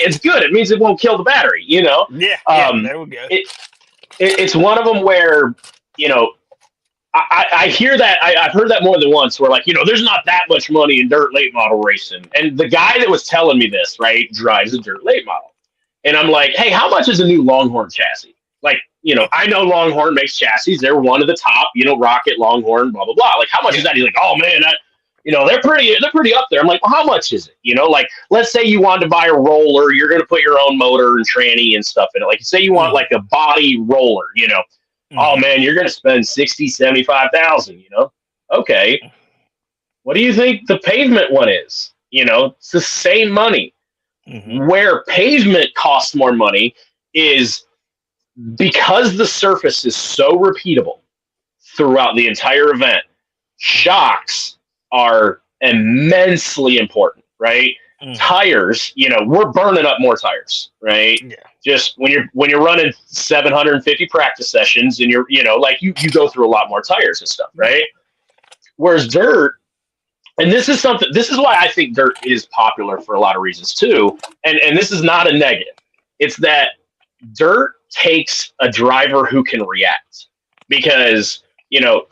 it's good. It means it won't kill the battery, you know? Yeah, there we go. It's one of them where, you know, I hear that. I've heard that more than once where, like, you know, there's not that much money in dirt late model racing. And the guy that was telling me this, right, drives a dirt late model. And I'm like, hey, how much is a new Longhorn chassis? Like, you know, I know Longhorn makes chassis. They're one of the top, you know, Rocket, Longhorn, blah, blah, blah. Like, how much is that? He's like, oh, man, you know, they're pretty up there. I'm like, well, how much is it? You know, like, let's say you wanted to buy a roller. You're going to put your own motor and tranny and stuff in it. Like, say you want, like, a body roller, you know. Oh, man, you're going to spend $60,000, $75,000, you know? Okay. What do you think the pavement one is? You know, it's the same money. Where pavement costs more money is because the surface is so repeatable throughout the entire event, shocks are immensely important, right? Tires, you know, we're burning up more tires, right? Yeah. Just when you're running 750 practice sessions and you're, you know, like you go through a lot more tires and stuff, right? Whereas dirt, and this is why I think dirt is popular for a lot of reasons too. And this is not a negative. It's that dirt takes a driver who can react, because, you know,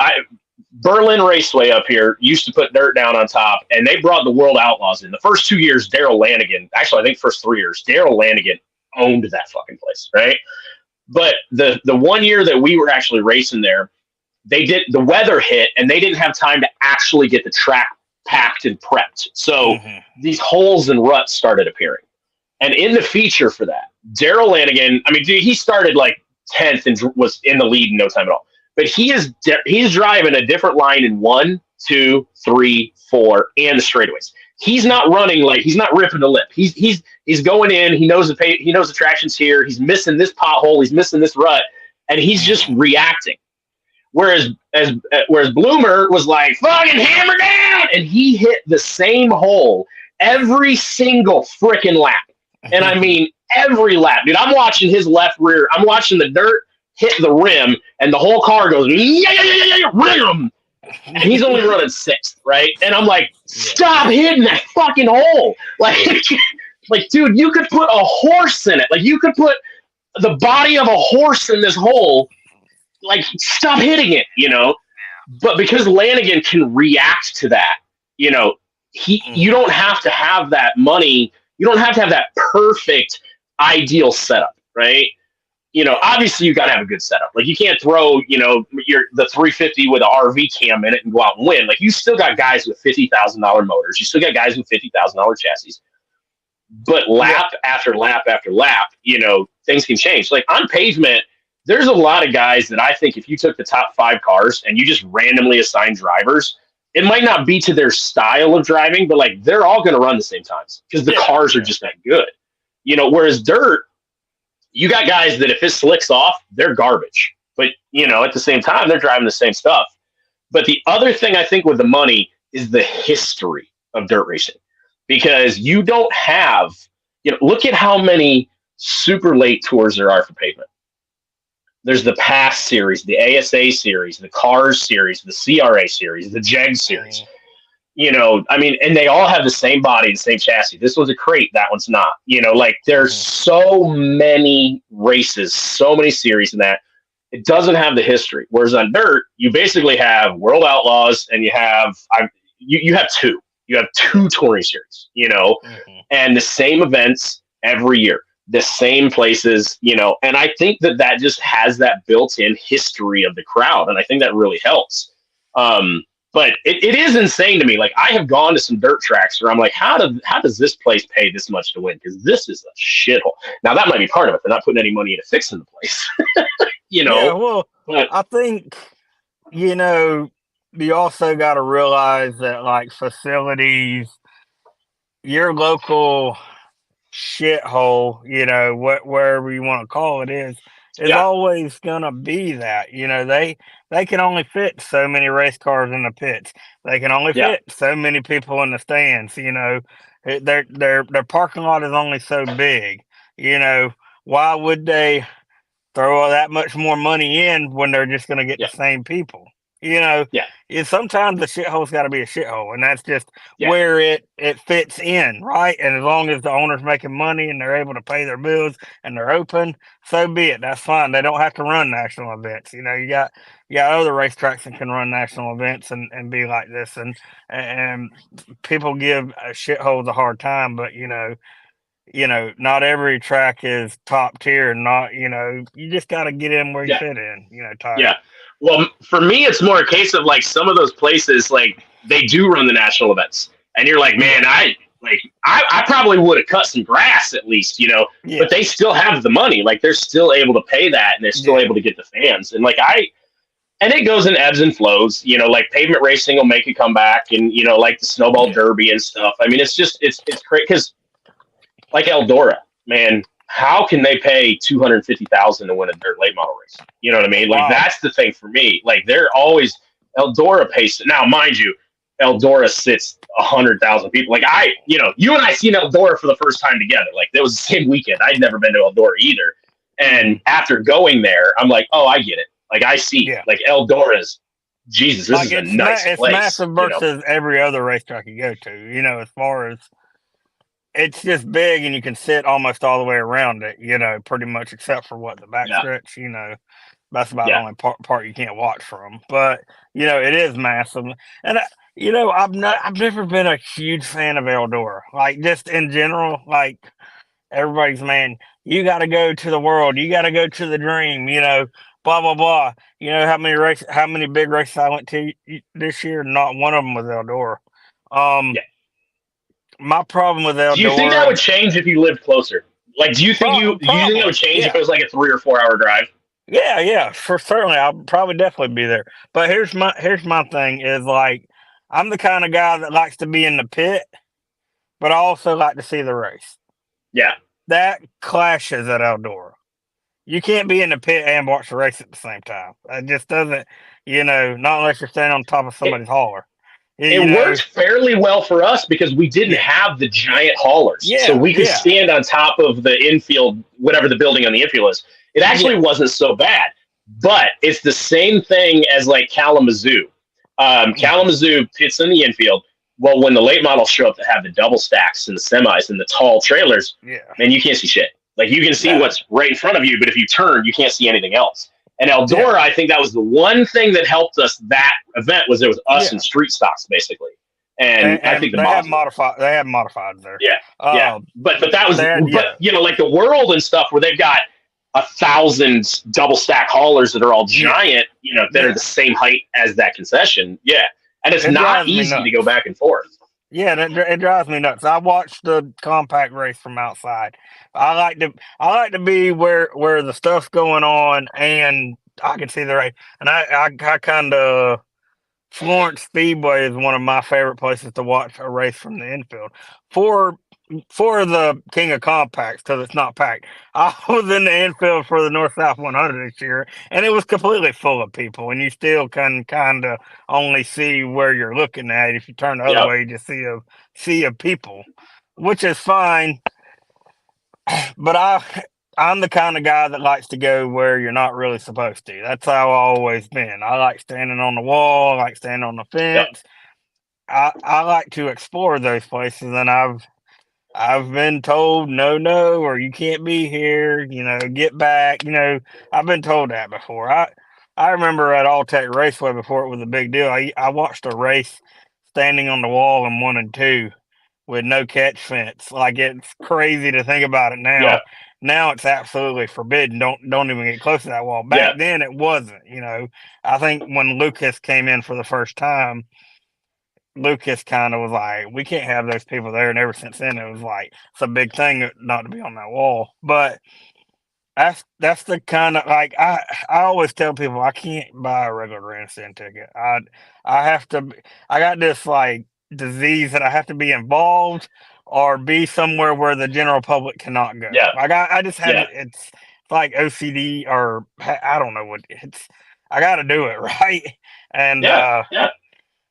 Berlin Raceway up here used to put dirt down on top, and they brought the World Outlaws in. The first 2 years, Daryl Lanigan, actually, I think first 3 years, Daryl Lanigan owned that fucking place, right? But the 1 year that we were actually racing there, the weather hit, and they didn't have time to actually get the track packed and prepped. So these holes and ruts started appearing. And in the feature for that, Daryl Lanigan, I mean, dude, he started like 10th and was in the lead in no time at all. But he's driving a different line in 1, 2, 3, 4, and the straightaways. He's not running like he's not ripping the lip. He's going in. He knows the traction's here. He's missing this pothole. He's missing this rut, and he's just reacting. Whereas Bloomer was like, fucking hammer down, and he hit the same hole every single freaking lap. And I mean every lap, dude. I'm watching his left rear. I'm watching the dirt hit the rim, and the whole car goes, rim. And he's only running 6th, right? And I'm like, stop hitting that fucking hole. Like, dude, you could put a horse in it. Like, you could put the body of a horse in this hole. Like, stop hitting it, you know? But because Lanigan can react to that, you know, you don't have to have that money. You don't have to have that perfect, ideal setup, right? You know, obviously you got to have a good setup. Like, you can't throw, you know, the 350 with an RV cam in it and go out and win. Like, you still got guys with $50,000 motors. You still got guys with $50,000 chassis. But lap after lap after lap, you know, things can change. Like, on pavement, there's a lot of guys that I think if you took the top 5 cars and you just randomly assign drivers, it might not be to their style of driving, but, like, they're all going to run the same times because the cars are just that good. You know, whereas dirt, you got guys that if it slicks off, they're garbage. But, you know, at the same time, they're driving the same stuff. But the other thing I think with the money is the history of dirt racing. Because you don't have, you know, look at how many super late tours there are for pavement. There's the Pass series, the ASA series, the Cars series, the CRA series, the JEG series. You know, I mean, and they all have the same body, the same chassis. This one's a crate, that one's not. You know, like, there's so many races, so many series in that. It doesn't have the history. Whereas on dirt, you basically have World Outlaws, and you have you have two. You have 2 touring series, you know, and the same events every year, the same places, you know. And I think that just has that built-in history of the crowd, and I think that really helps. But it is insane to me. Like, I have gone to some dirt tracks where I'm like, how does this place pay this much to win? Because this is a shithole. Now, that might be part of it. They're not putting any money into fixing the place. You know? Yeah, well, I think, you know, you also got to realize that, like, facilities, your local shithole, you know, wherever you want to call it is always going to be that. You know, they can only fit so many race cars in the pits. They can only fit so many people in the stands. You know, their parking lot is only so big. You know, why would they throw that much more money in when they're just going to get Yeah. the same people. You know, Yeah. Sometimes the shithole's got to be a shithole, and that's just Yeah. where it fits in, right? And as long as the owner's making money and they're able to pay their bills and they're open, so be it. That's fine. They don't have to run national events. You know, you got other racetracks that can run national events and be like this, and people give shitholes a hard time, but not every track is top tier, and not you just got to get in where you Yeah. fit in. Ty. Yeah. Well, for me, it's more a case of like some of those places, like they do run the national events, and you're like, man, I probably would have cut some grass at least, Yeah. but they still have the money. Like they're still able to pay that, and they're still able to get the fans. And and it goes in ebbs and flows. Like pavement racing will make a comeback, and like the snowball derby and stuff. I mean, it's great because like Eldora, man. How can they pay $250,000 to win a dirt late model race? You know what I mean? Like that's the thing for me. Like they're always Eldora pays. Now, mind you, Eldora sits 100,000 people. Like you and I seen Eldora for the first time together. Like it was the same weekend. I'd never been to Eldora either. And after going there, I'm like, oh, I get it. Like I see. Like Eldora's. Jesus, this is a nice place. It's massive versus every other racetrack you go to. As far as. It's just big, and you can sit almost all the way around it, pretty much except for the backstretch, that's about the only part you can't watch from. But, it is massive. And, I've never been a huge fan of Eldora. Like, just in general, like, everybody's, man, you got to go to the world. You got to go to the dream, blah, blah, blah. How many big races I went to this year? Not one of them was Eldora. My problem with Eldora. Do you think that would change if you lived closer? Like, do you think that would change if it was like a 3 or 4 hour drive? Yeah, for certainly. I'll probably definitely be there. But here's my thing is like, I'm the kind of guy that likes to be in the pit, but I also like to see the race. Yeah. That clashes at Eldora. You can't be in the pit and watch the race at the same time. It just doesn't, not unless you're standing on top of somebody's hauler. It worked fairly well for us because we didn't have the giant haulers. So we could stand on top of the infield, whatever the building on the infield is. It actually wasn't so bad. But it's the same thing as like Kalamazoo. Kalamazoo pits in the infield. Well, when the late models show up to have the double stacks and the semis and the tall trailers, man, you can't see shit. Like you can see what's right in front of you, but if you turn, you can't see anything else. And Eldora, I think that was the one thing that helped us that event was there was us and street stocks basically. And I think they have modified there. Yeah. But that was like the world and stuff where they've got 1,000 double stack haulers that are all giant, that are the same height as that concession. Yeah. And it's not easy to go back and forth. Yeah, it drives me nuts. I watch the compact race from outside. I like to be where the stuff's going on and I can see the race. And I kind of Florence Speedway is one of my favorite places to watch a race from the infield for the King of Compacts because it's not packed. I was in the infield for the North South 100 this year, and it was completely full of people. And you still can kind of only see where you're looking at. If you turn the other way, you just see a sea of people, which is fine. But I'm the kind of guy that likes to go where you're not really supposed to. That's how I've always been. I like standing on the wall. I like standing on the fence. I like to explore those places, and I've been told no, or you can't be here, get back. I've been told that before. I remember at All Tech Raceway before it was a big deal. I watched a race standing on the wall in 1 and 2 with no catch fence. Like it's crazy to think about it now. Yeah. Now it's absolutely forbidden. Don't even get close to that wall. Back then it wasn't. I think when Lucas came in for the first time, Lucas kind of was like, we can't have those people there. And ever since then, it was like, it's a big thing not to be on that wall. But that's the kind of, like, I always tell people I can't buy a regular grandstand ticket. I got this like disease that I have to be involved or be somewhere where the general public cannot go. Yeah. I just have it's like OCD or I don't know what it's, I got to do it. Right. And,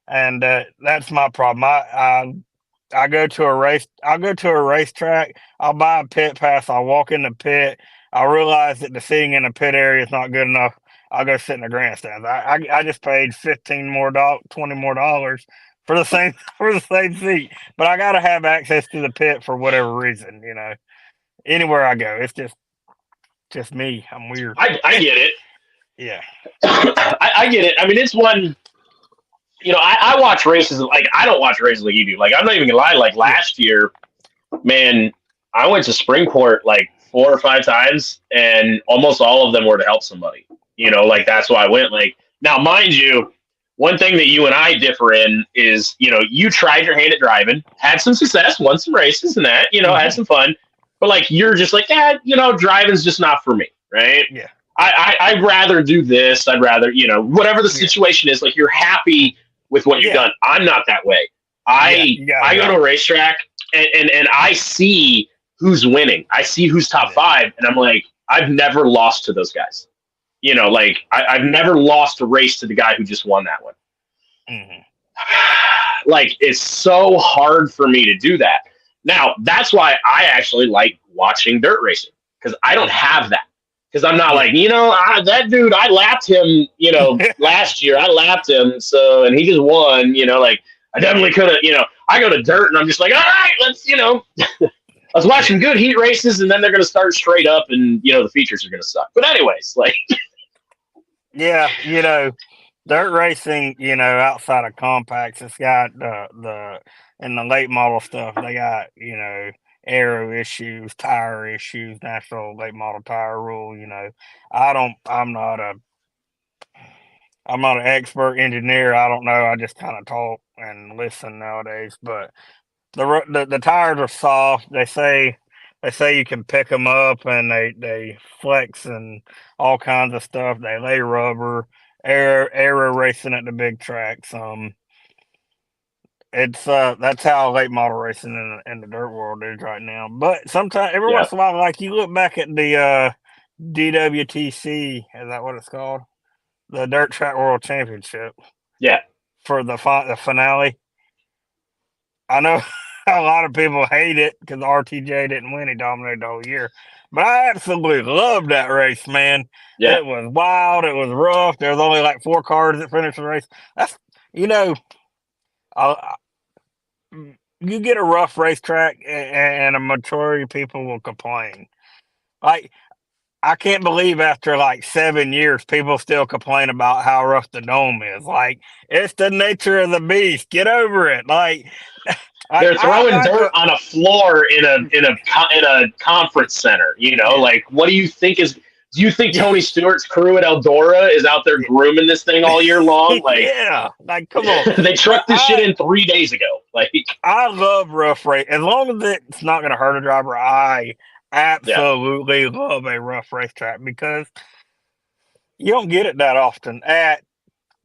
and that's my problem. I go to a race. I'll go to a racetrack. I'll buy a pit pass. I'll walk in the pit. I realize that the seating in the pit area is not good enough. I'll go sit in the grandstands. I just paid $15 more, $20 more for the same seat, but I got to have access to the pit for whatever reason. Anywhere I go, it's just me. I'm weird. I get it. Yeah, I get it. I mean, it's one. I watch races. Like, I don't watch races like you do. Like, I'm not even gonna lie. Like, last year, man, I went to Springport like 4 or 5 times, and almost all of them were to help somebody. Like, that's why I went. Like, now, mind you, one thing that you and I differ in is, you tried your hand at driving, had some success, won some races and that, had some fun. But, like, you're just like, driving's just not for me, right? yeah. I'd rather do this. I'd rather, whatever the situation is, like, you're happy with what you've done. I'm not that way. I go to a racetrack and I see who's winning. I see who's top 5, and I'm like, I've never lost to those guys. Like, I've never lost a race to the guy who just won that one. Mm-hmm. Like, it's so hard for me to do that. Now, that's why I actually like watching dirt racing, because I don't have that. Because I'm not like, that dude, I lapped him, last year. I lapped him, and he just won, like, I definitely could have, I go to dirt, and I'm just like, all right, let's, let's watch some good heat races, and then they're going to start straight up, and, the features are going to suck. But anyways, like. Yeah, dirt racing, outside of compacts, it's got in the late model stuff, they got, aero issues, tire issues, national late model tire rule. I'm not an expert engineer. I don't know. I just kind of talk and listen nowadays. But the tires are soft. They say you can pick them up, and they flex and all kinds of stuff. They lay rubber, aero racing at the big tracks. It's that's how late model racing in the dirt world is right now. But sometimes, every once in a while, like, you look back at the DWTC, is that what it's called? The Dirt Track World Championship. Yeah. For the finale. I know a lot of people hate it because RTJ didn't win. He dominated the whole year. But I absolutely loved that race, man. Yeah. It was wild. It was rough. There was only like 4 cars that finished the race. That's, you get a rough racetrack, and a majority of people will complain. Like, I can't believe after like 7 years, people still complain about how rough the dome is. Like, it's the nature of the beast. Get over it. Like, they're throwing dirt on a floor in a conference center. Like, what do you think is? Do you think Tony Stewart's crew at Eldora is out there grooming this thing all year long? Like, like, come on. They trucked this shit in 3 days ago. Like, I love rough race. As long as it's not going to hurt a driver, I absolutely love a rough racetrack, because you don't get it that often at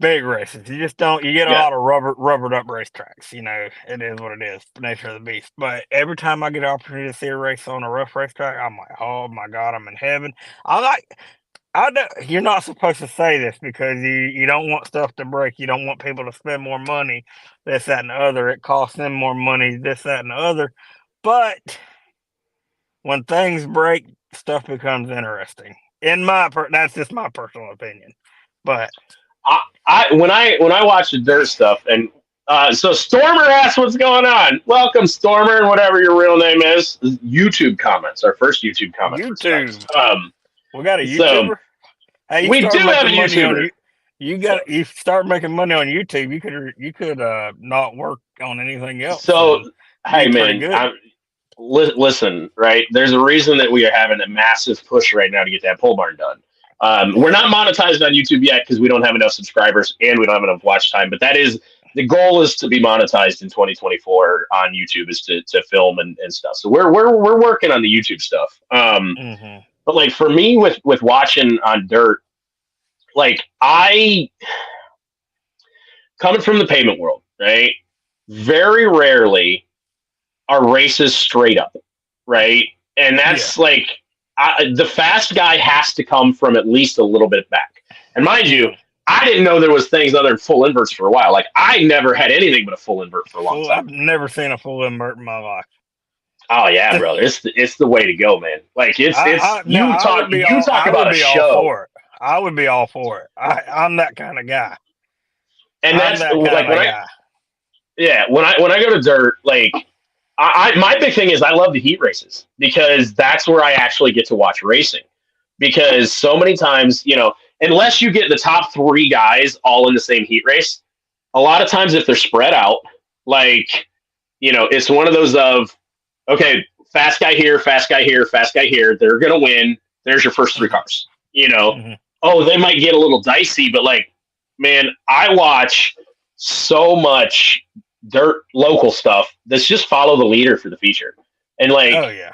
big races. You just don't. You get a lot of rubbered up racetracks. It is what it is, the nature of the beast. But every time I get an opportunity to see a race on a rough racetrack, I'm like, oh my God, I'm in heaven. You're not supposed to say this, because you don't want stuff to break. You don't want people to spend more money, this, that, and the other. It costs them more money, this, that, and the other. But when things break, stuff becomes interesting. That's just my personal opinion. But when I watch the dirt stuff, and so Stormer asks what's going on. Welcome, Stormer, and whatever your real name is. YouTube comments, our first YouTube comment. YouTube. We got a YouTuber. Hey, we do have a YouTuber. You start making money on YouTube. You could not work on anything else. So hey, man, listen, right? There's a reason that we are having a massive push right now to get that pole barn done. We're not monetized on YouTube yet because we don't have enough subscribers and we don't have enough watch time. But that is the goal, is to be monetized in 2024 on YouTube, is to film and stuff. So we're working on the YouTube stuff. But like, for me, with watching on dirt, like, coming from the pavement world, right? Very rarely are races straight up, right? And that's like, the fast guy has to come from at least a little bit back. And mind you, I didn't know there was things other than full inverts for a while. Like, I never had anything but a full invert for a long time. I've never seen a full invert in my life. Oh yeah, brother. It's the way to go, man. Like you talk about a show. All for it. I would be all for it. I'm that kind of guy. And that's like when I go to dirt, like my big thing is I love the heat races because that's where I actually get to watch racing. Because so many times, unless you get the top 3 guys all in the same heat race, a lot of times if they're spread out, like, it's one of those of, okay, fast guy here, fast guy here, fast guy here, they're going to win. There's your first 3 cars, Oh, they might get a little dicey, but like, man, I watch so much dirt local stuff that's just follow the leader for the feature. And like, oh yeah.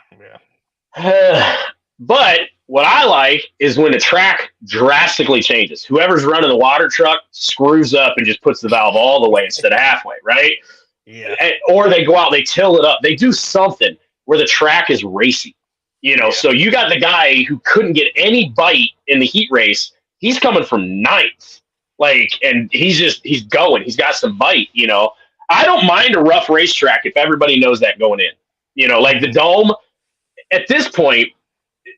But what I like is when the track drastically changes. Whoever's running the water truck screws up and just puts the valve all the way instead of halfway, right? Yeah. Or they go out, they tilt it up. They do something where the track is racy. So you got the guy who couldn't get any bite in the heat race. He's coming from 9th. Like, and he's going. He's got some bite, I don't mind a rough racetrack if everybody knows that going in. Like the Dome, at this point,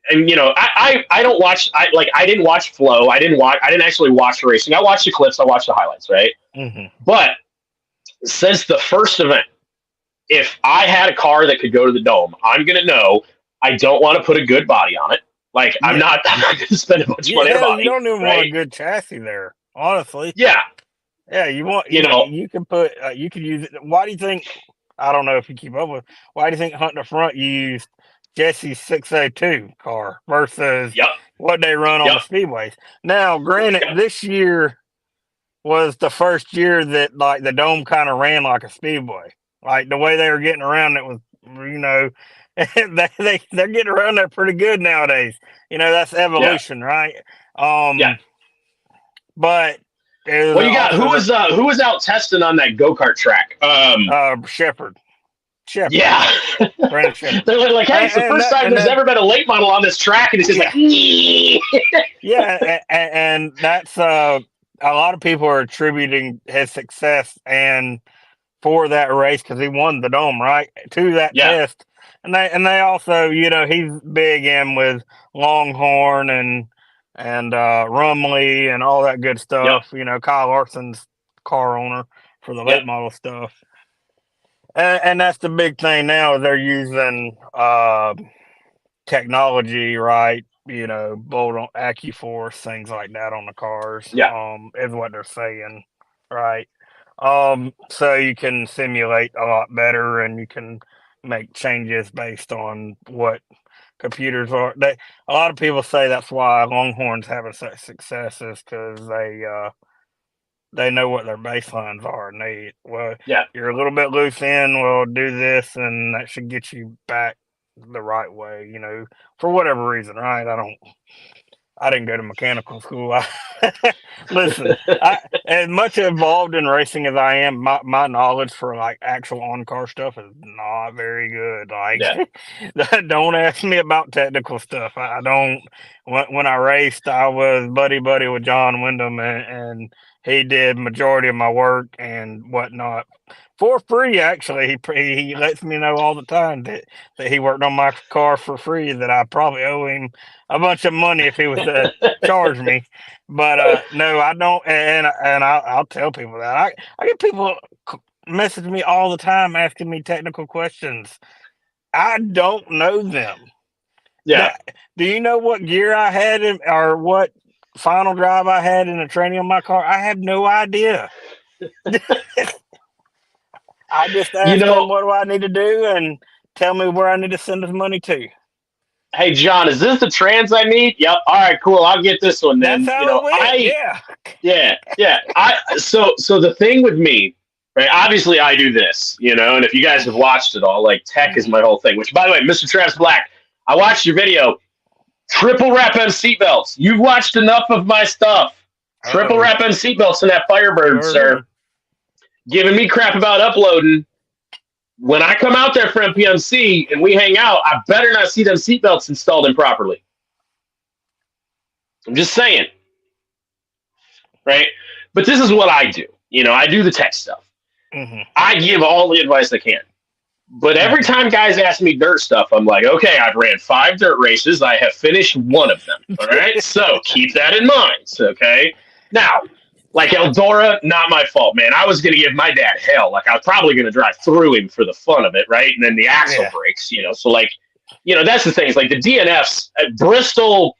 and I don't watch. I didn't watch Flow. I didn't actually watch the racing. I watched the clips. I watched the highlights. Right. Mm-hmm. But since the first event, if I had a car that could go to the Dome, I'm gonna know I don't want to put a good body on it. Like I'm not going to spend a bunch of money on a body. You don't even want a good chassis there, honestly. Yeah. Yeah, you want you can put you can use it. Why do you think? I don't know if you keep up with. Why do you think Hunt the Front used Jesse's 602 car versus what they run on the speedways? Now, granted, this year was the first year that like the Dome kind of ran like a speedway. Like the way they were getting around it was, they're getting around that pretty good nowadays. That's evolution, right? But well, you got who was out testing on that go-kart track? Shepard. Yeah. Brandon Shepard. They're like, hey, it's the first time there's ever been a late model on this track, and it's just like, yeah, and that's a lot of people are attributing his success and for that race because he won the Dome, right, to that test, and they also, he's big in with Longhorn and Rumley and all that good stuff. Kyle Larson's car owner for the late model stuff. And that's the big thing now. They're using technology, right? Bolt on AccuForce, things like that on the cars. Is what they're saying, right? So you can simulate a lot better, and you can make changes based on what computers are. A lot of people say that's why Longhorn's having such success is because they know what their baselines are, and you're a little bit loose in, well, do this, and that should get you back the right way, for whatever reason, right? I didn't go to mechanical school. Listen, as much involved in racing as I am, my knowledge for like actual on-car stuff is not very good. Like, don't ask me about technical stuff. I don't. When I raced, I was buddy with John Wyndham, and he did majority of my work and whatnot for free. Actually, he lets me know all the time that he worked on my car for free. That I probably owe him a bunch of money if he was to charge me. But no, I don't, and I'll tell people that I get people message me all the time asking me technical questions. I don't know them. Yeah. Do you know what gear I had or what final drive I had in the training of my car? I have no idea. I just ask them, what do I need to do, and tell me where I need to send this money to. Hey, John, is this the trans I need? Yep. All right, cool. I'll get this one then. That's how it went. Yeah. So the thing with me, right? Obviously, I do this, and if you guys have watched it all, like tech is my whole thing. Which, by the way, Mr. Travis Black, I watched your video. Triple wrap M seatbelts. You've watched enough of my stuff. Triple wrap M seatbelts in that Firebird, sir. Giving me crap about uploading. When I come out there for MPMC and we hang out, I better not see them seatbelts installed improperly. I'm just saying. Right? But this is what I do. I do the tech stuff. Mm-hmm. I give all the advice I can. But every time guys ask me dirt stuff, I'm like, okay, I've ran 5 dirt races. I have finished 1 of them. All right. So keep that in mind. Okay. Now, like Eldora, not my fault, man. I was going to give my dad hell. Like, I was probably going to drive through him for the fun of it, right? And then the axle breaks, So, like, that's the thing. It's like the DNFs at Bristol,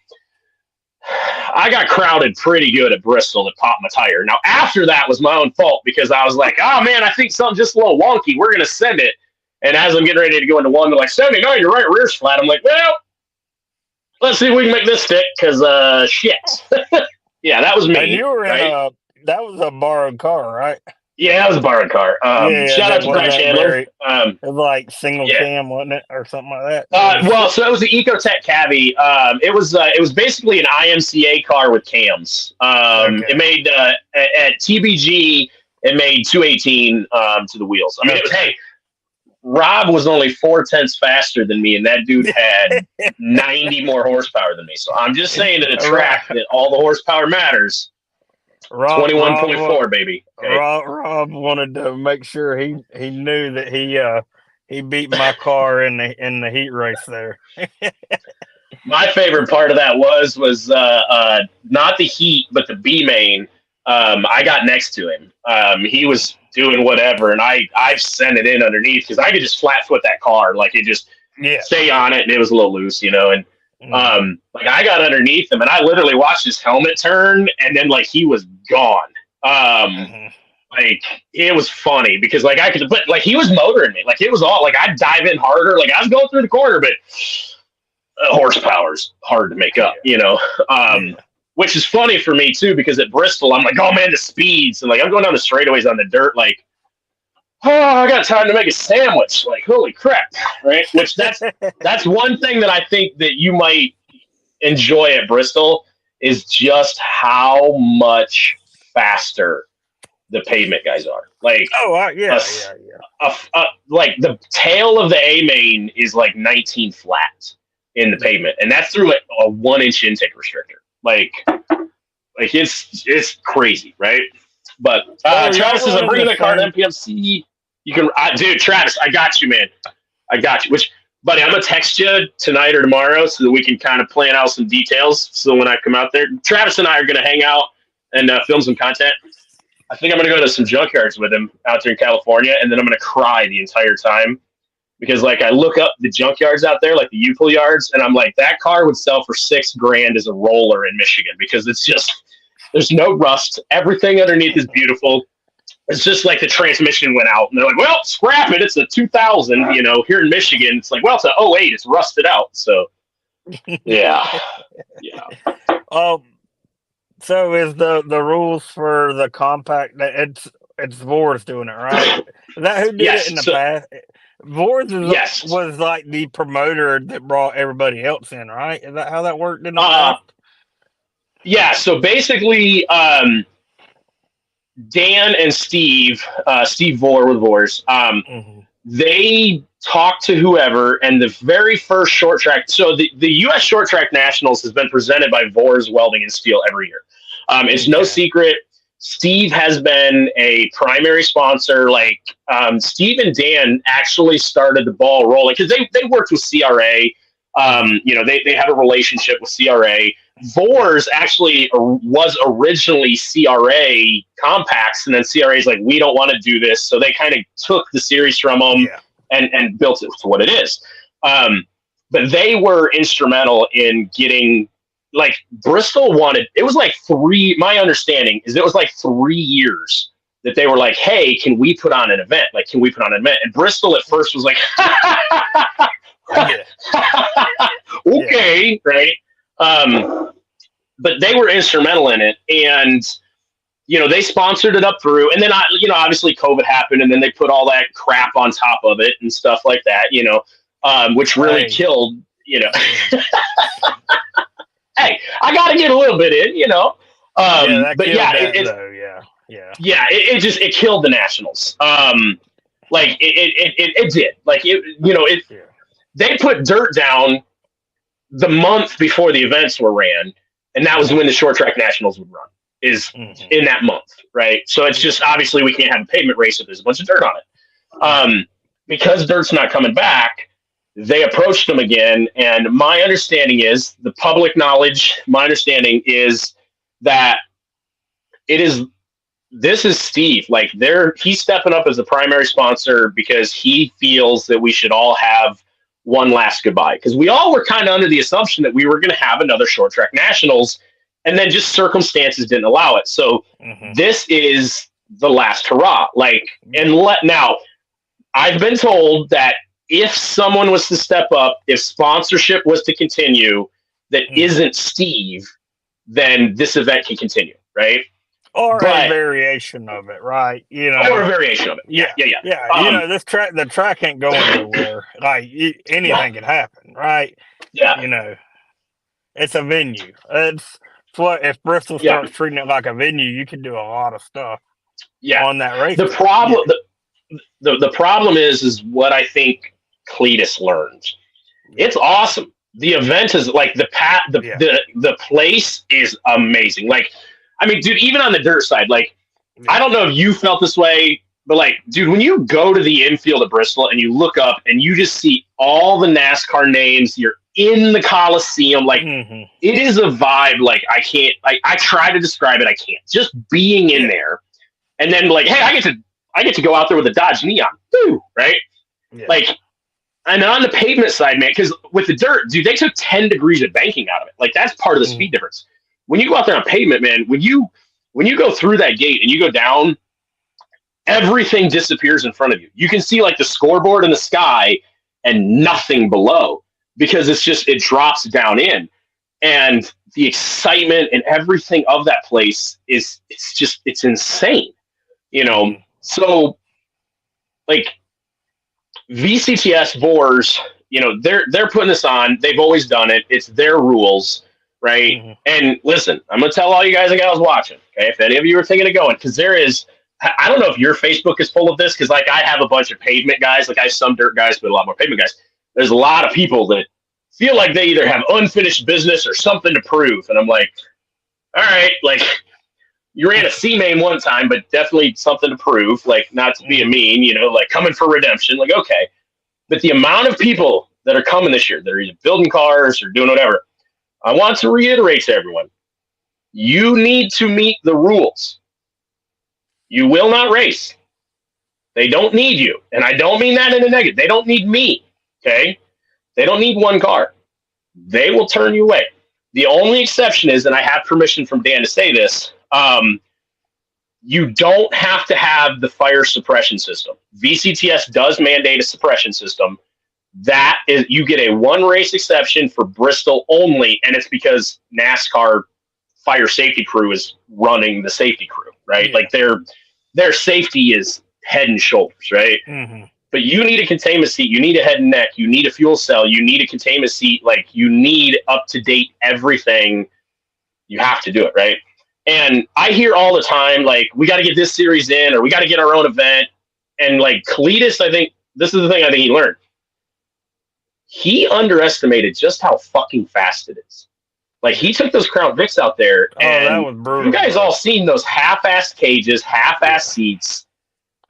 I got crowded pretty good at Bristol that popped my tire. Now, after that was my own fault because I was like, oh, man, I think something's just a little wonky. We're going to send it. And as I'm getting ready to go into one, they're like, 79, your right rear's flat. I'm like, well, let's see if we can make this stick because, shit. Yeah, that was me. And you were in that was a borrowed car, right? Yeah, that was a borrowed car. Shout out to Brad Chandler. It was like single cam, wasn't it, or something like that? Well, so it was the Ecotech Cavi. It was basically an IMCA car with cams. It made at TBG, it made 218 to the wheels. I mean, it was Rob was only 4/10 faster than me, and that dude had 90 more horsepower than me. So I'm just saying at a track that all the horsepower matters. 21.4, baby. Okay. Rob wanted to make sure he knew that he beat my car in the heat race there. My favorite part of that was not the heat, but the B main. I got next to him. He was doing whatever, and I've sent it in underneath because I could just flat foot that car, like it just stay on it, and it was a little loose, and. Like I got underneath him and I literally watched his helmet turn and then like he was gone. Like it was funny because like but like he was motoring me. Like it was all like I'd dive in harder. Like I was going through the corner, but horsepower's hard to make up, which is funny for me too, because at Bristol, I'm like, oh man, the speeds. And like I'm going down the straightaways on the dirt, like, oh, I got time to make a sandwich. Like, holy crap, right? Which that's one thing that I think that you might enjoy at Bristol is just how much faster the pavement guys are. Like, like the tail of the A main is like 19 flat in the pavement, and that's through a 1-inch intake restrictor. Like it's crazy, right? But Travis says, I'm bringing the car to MPMC. You can, dude, Travis, I got you, man. I got you. Which, buddy, I'm going to text you tonight or tomorrow so that we can kind of plan out some details. So when I come out there, Travis and I are going to hang out and film some content. I think I'm going to go to some junkyards with him out there in California, and then I'm going to cry the entire time because, like, I look up the junkyards out there, like the U-Pull yards, and I'm like, that car would sell for $6,000 as a roller in Michigan because it's just, there's no rust. Everything underneath is beautiful. It's just like the transmission went out, and they're like, well, scrap it. It's a 2000, here in Michigan. It's like, well, it's a 08. It's rusted out. So, yeah. So is the rules for the compact, it's Vors doing it, right? Is that who did it in the past? Vors was like the promoter that brought everybody else in, right? Is that how that worked in the past? Yeah, so basically, Dan and Steve Vore with Vors, they talked to whoever, and the very first short track, so the U.S. Short Track Nationals has been presented by Vors Welding and Steel every year. It's no secret. Steve has been a primary sponsor. Like Steve and Dan actually started the ball rolling because they worked with CRA. They have a relationship with CRA. Vors actually was originally CRA compacts, and then CRA is like, we don't want to do this. So they kind of took the series from them and built it to what it is. But they were instrumental in getting, like, Bristol wanted, it was like my understanding is it was like 3 years that they were like, hey, can we put on an event? Like, can we put on an event? And Bristol at first was like, okay, right? But they were instrumental in it, and they sponsored it up through, and then obviously COVID happened, and then they put all that crap on top of it and stuff like that, which really killed, Hey, I got to get a little bit in, but it killed the Nationals. Like it did, like they put dirt down the month before the events were ran, and that was when the Short Track Nationals would run, is in that month, right? So it's just, obviously we can't have a pavement race if there's a bunch of dirt on it. because dirt's not coming back, they approached him again. And my understanding is the public knowledge. My understanding is that this is Steve. Like he's stepping up as the primary sponsor because he feels that we should all have one last goodbye. Because we all were kind of under the assumption that we were going to have another short track nationals, and then just circumstances didn't allow it. So this is the last hurrah. Now I've been told that if someone was to step up, if sponsorship was to continue, that isn't Steve, then this event can continue, right? Or a variation of it, right? Or a variation of it. Yeah. The track ain't going nowhere. Like anything can happen, right? Yeah. It's a venue. It's what if Bristol starts treating it like a venue, you can do a lot of stuff. On that race. The problem, the problem is what I think Cletus learned. It's awesome. The event is like the place is amazing. Like. I mean, dude, even on the dirt side, I don't know if you felt this way, but dude, when you go to the infield at Bristol and you look up and you just see all the NASCAR names, you're in the Coliseum, it is a vibe. I try to describe it, I can't. Just being in there, and then hey, I get to go out there with a Dodge Neon, too, right? Yeah. And on the pavement side, man, because with the dirt, dude, they took 10 degrees of banking out of it. That's part of the speed difference. When you go out there on pavement, man, when you go through that gate and you go down, everything disappears in front of you. You can see the scoreboard in the sky and nothing below because it drops down in. And the excitement and everything of that place it's insane. So VCTS Vors, they're putting this on. They've always done it. It's their rules. Right. And listen, I'm going to tell all you guys and gals watching, okay, if any of you are thinking of going, because I don't know if your Facebook is full of this, because I have a bunch of pavement guys, I have some dirt guys, but a lot more pavement guys. There's a lot of people that feel like they either have unfinished business or something to prove. And I'm like, all right, you ran a C-main one time, but definitely something to prove, not to be a mean, coming for redemption, okay. But the amount of people that are coming this year, they're either building cars or doing whatever, I want to reiterate to everyone, you need to meet the rules. You will not race. They don't need you. And I don't mean that in a negative. They don't need me, okay? They don't need one car. They will turn you away. The only exception is, and I have permission from Dan to say this, you don't have to have the fire suppression system. VCTS does mandate a suppression system. That is, you get a one race exception for Bristol only, and it's because NASCAR fire safety crew is running the safety crew, right? Their safety is head and shoulders, right? But you need a containment seat, you need a head and neck, you need a fuel cell, you need a containment seat, you need up to date everything. You have to do it, right? And I hear all the time, we got to get this series in, or we got to get our own event. And Cletus, I think this is the thing I think he learned. He underestimated just how fucking fast it is. He took those Crown Vics out there, and that was brutal. You guys all seen those half-assed cages, half-assed seats.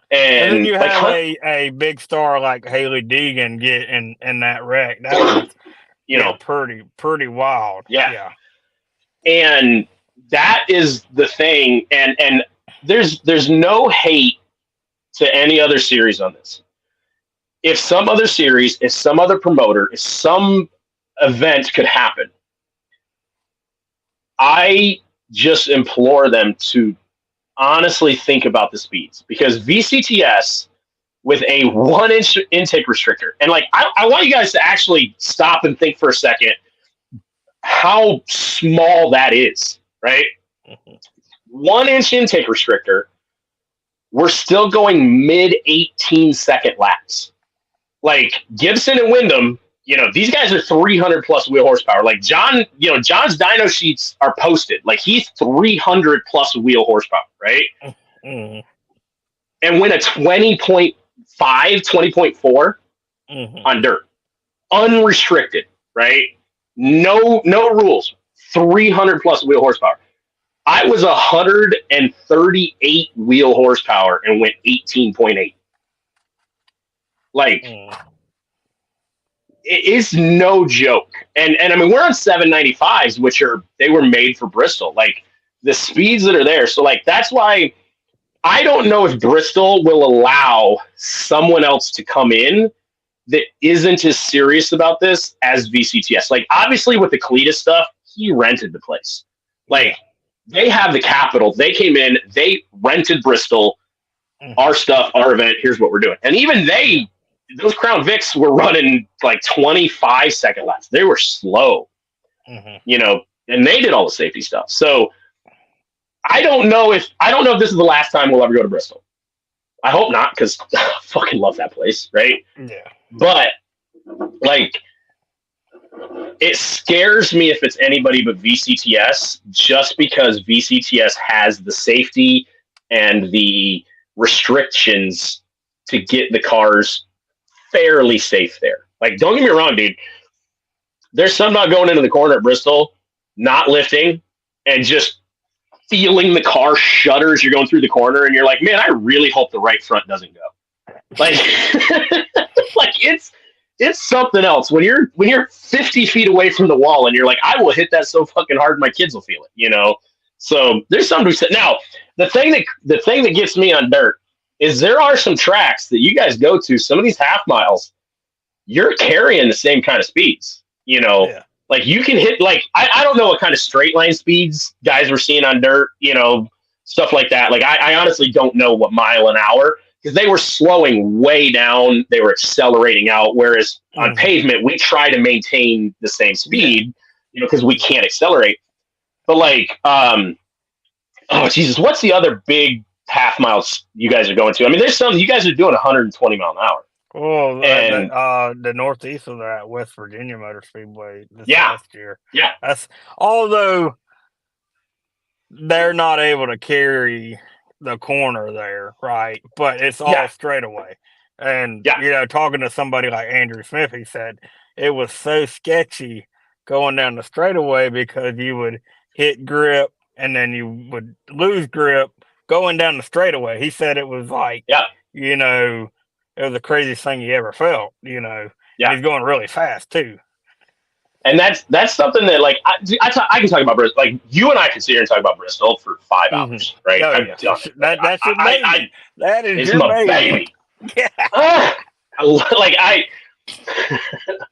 And then you have a big star like Haley Deegan get in that wreck. That was, pretty wild. Yeah. And that is the thing. And there's no hate to any other series on this. If some other series, if some other promoter, if some event could happen, I just implore them to honestly think about the speeds, because VCTS with a 1-inch intake restrictor, and I want you guys to actually stop and think for a second how small that is, right? 1-inch intake restrictor, we're still going mid 18-second laps. Gibson and Wyndham, these guys are 300 plus wheel horsepower. John, John's dyno sheets are posted. He's 300 plus wheel horsepower, right? And win a 20.5, 20.4 on dirt. Unrestricted, right? No rules. 300 plus wheel horsepower. I was 138 wheel horsepower and went 18.8. Like, it's no joke. And I mean, we're on 795s, which they were made for Bristol. Like, the speeds that are there. So, like, that's why I don't know if Bristol will allow someone else to come in that isn't as serious about this as VCTS. Like, obviously, with the Cletus stuff, he rented the place. Like, they have the capital. They came in, they rented Bristol, our stuff, our event, here's what we're doing. And even those Crown Vics were running like 25-second laps. They were slow, you know, and they did all the safety stuff. So I don't know if this is the last time we'll ever go to Bristol. I hope not, because I fucking love that place, right? Yeah. But, like, it scares me if it's anybody but VCTS, just because VCTS has the safety and the restrictions to get the cars fairly safe there. Like, don't get me wrong, dude. There's something about going into the corner at Bristol, not lifting, and just feeling the car shudder as you're going through the corner, and you're like, man, I really hope the right front doesn't go. Like, like it's something else when you're 50 feet away from the wall and you're like, I will hit that so fucking hard my kids will feel it, you know. So there's something to say. Now, the thing that gets me on dirt is there are some tracks that you guys go to, some of these half miles, you're carrying the same kind of speeds, you know. Yeah. Like, you can hit, like, I don't know what kind of straight line speeds guys were seeing on dirt, you know, stuff like that. Like, I honestly don't know what mile an hour, because they were slowing way down. They were accelerating out. Whereas on pavement, we try to maintain the same speed, you know, because we can't accelerate. But, like, oh, Jesus, what's the other big half miles you guys are going to? I mean, there's some, you guys are doing 120 mile an hour. Well, and the northeast of that, West Virginia Motor Speedway this last year. Yeah. That's, although they're not able to carry the corner there, right? But it's all straightaway. And, you know, talking to somebody like Andrew Smith, he said it was so sketchy going down the straightaway because you would hit grip and then you would lose grip going down the straightaway. He said it was like, you know, it was the craziest thing he ever felt, you know. Yeah. And he's going really fast, too. And that's something that, like, I can talk about Bristol. Like, you and I can sit here and talk about Bristol for 5 hours, right? Oh, yeah. That's your baby. That is your baby. Yeah. I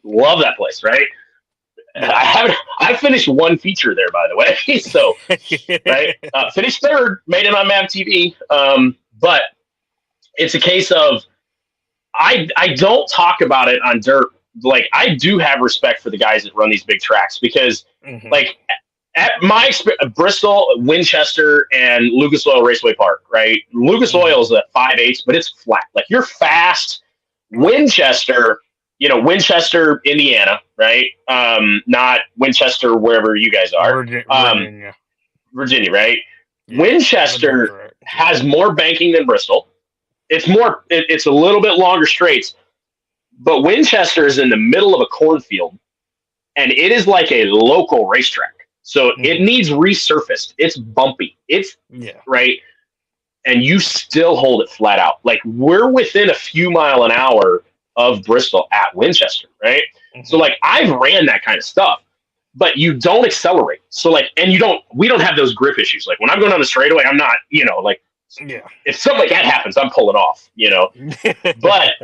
love that place, right? I finished one feature there, by the way. So, right, finished third, made it on MAV TV. But it's a case of I don't talk about it on dirt. Like, I do have respect for the guys that run these big tracks because, like, at my experience, Bristol, Winchester, and Lucas Oil Raceway Park, right? Lucas Oil is at 5/8, but it's flat. Like, you're fast. Winchester, you know, Winchester, Indiana, right? Not Winchester, wherever you guys are. Virginia, right? Yeah, Winchester has more banking than Bristol. It's a little bit longer straights, but Winchester is in the middle of a cornfield, and it is like a local racetrack. So it needs resurfaced. It's bumpy. It's right. And you still hold it flat out. Like, we're within a few mile an hour of Bristol at Winchester, right? So, like, I've ran that kind of stuff, but you don't accelerate. So, like, and we don't have those grip issues. Like, when I'm going on the straightaway, I'm not, you know, like, if something like that happens, I'm pulling off, you know. But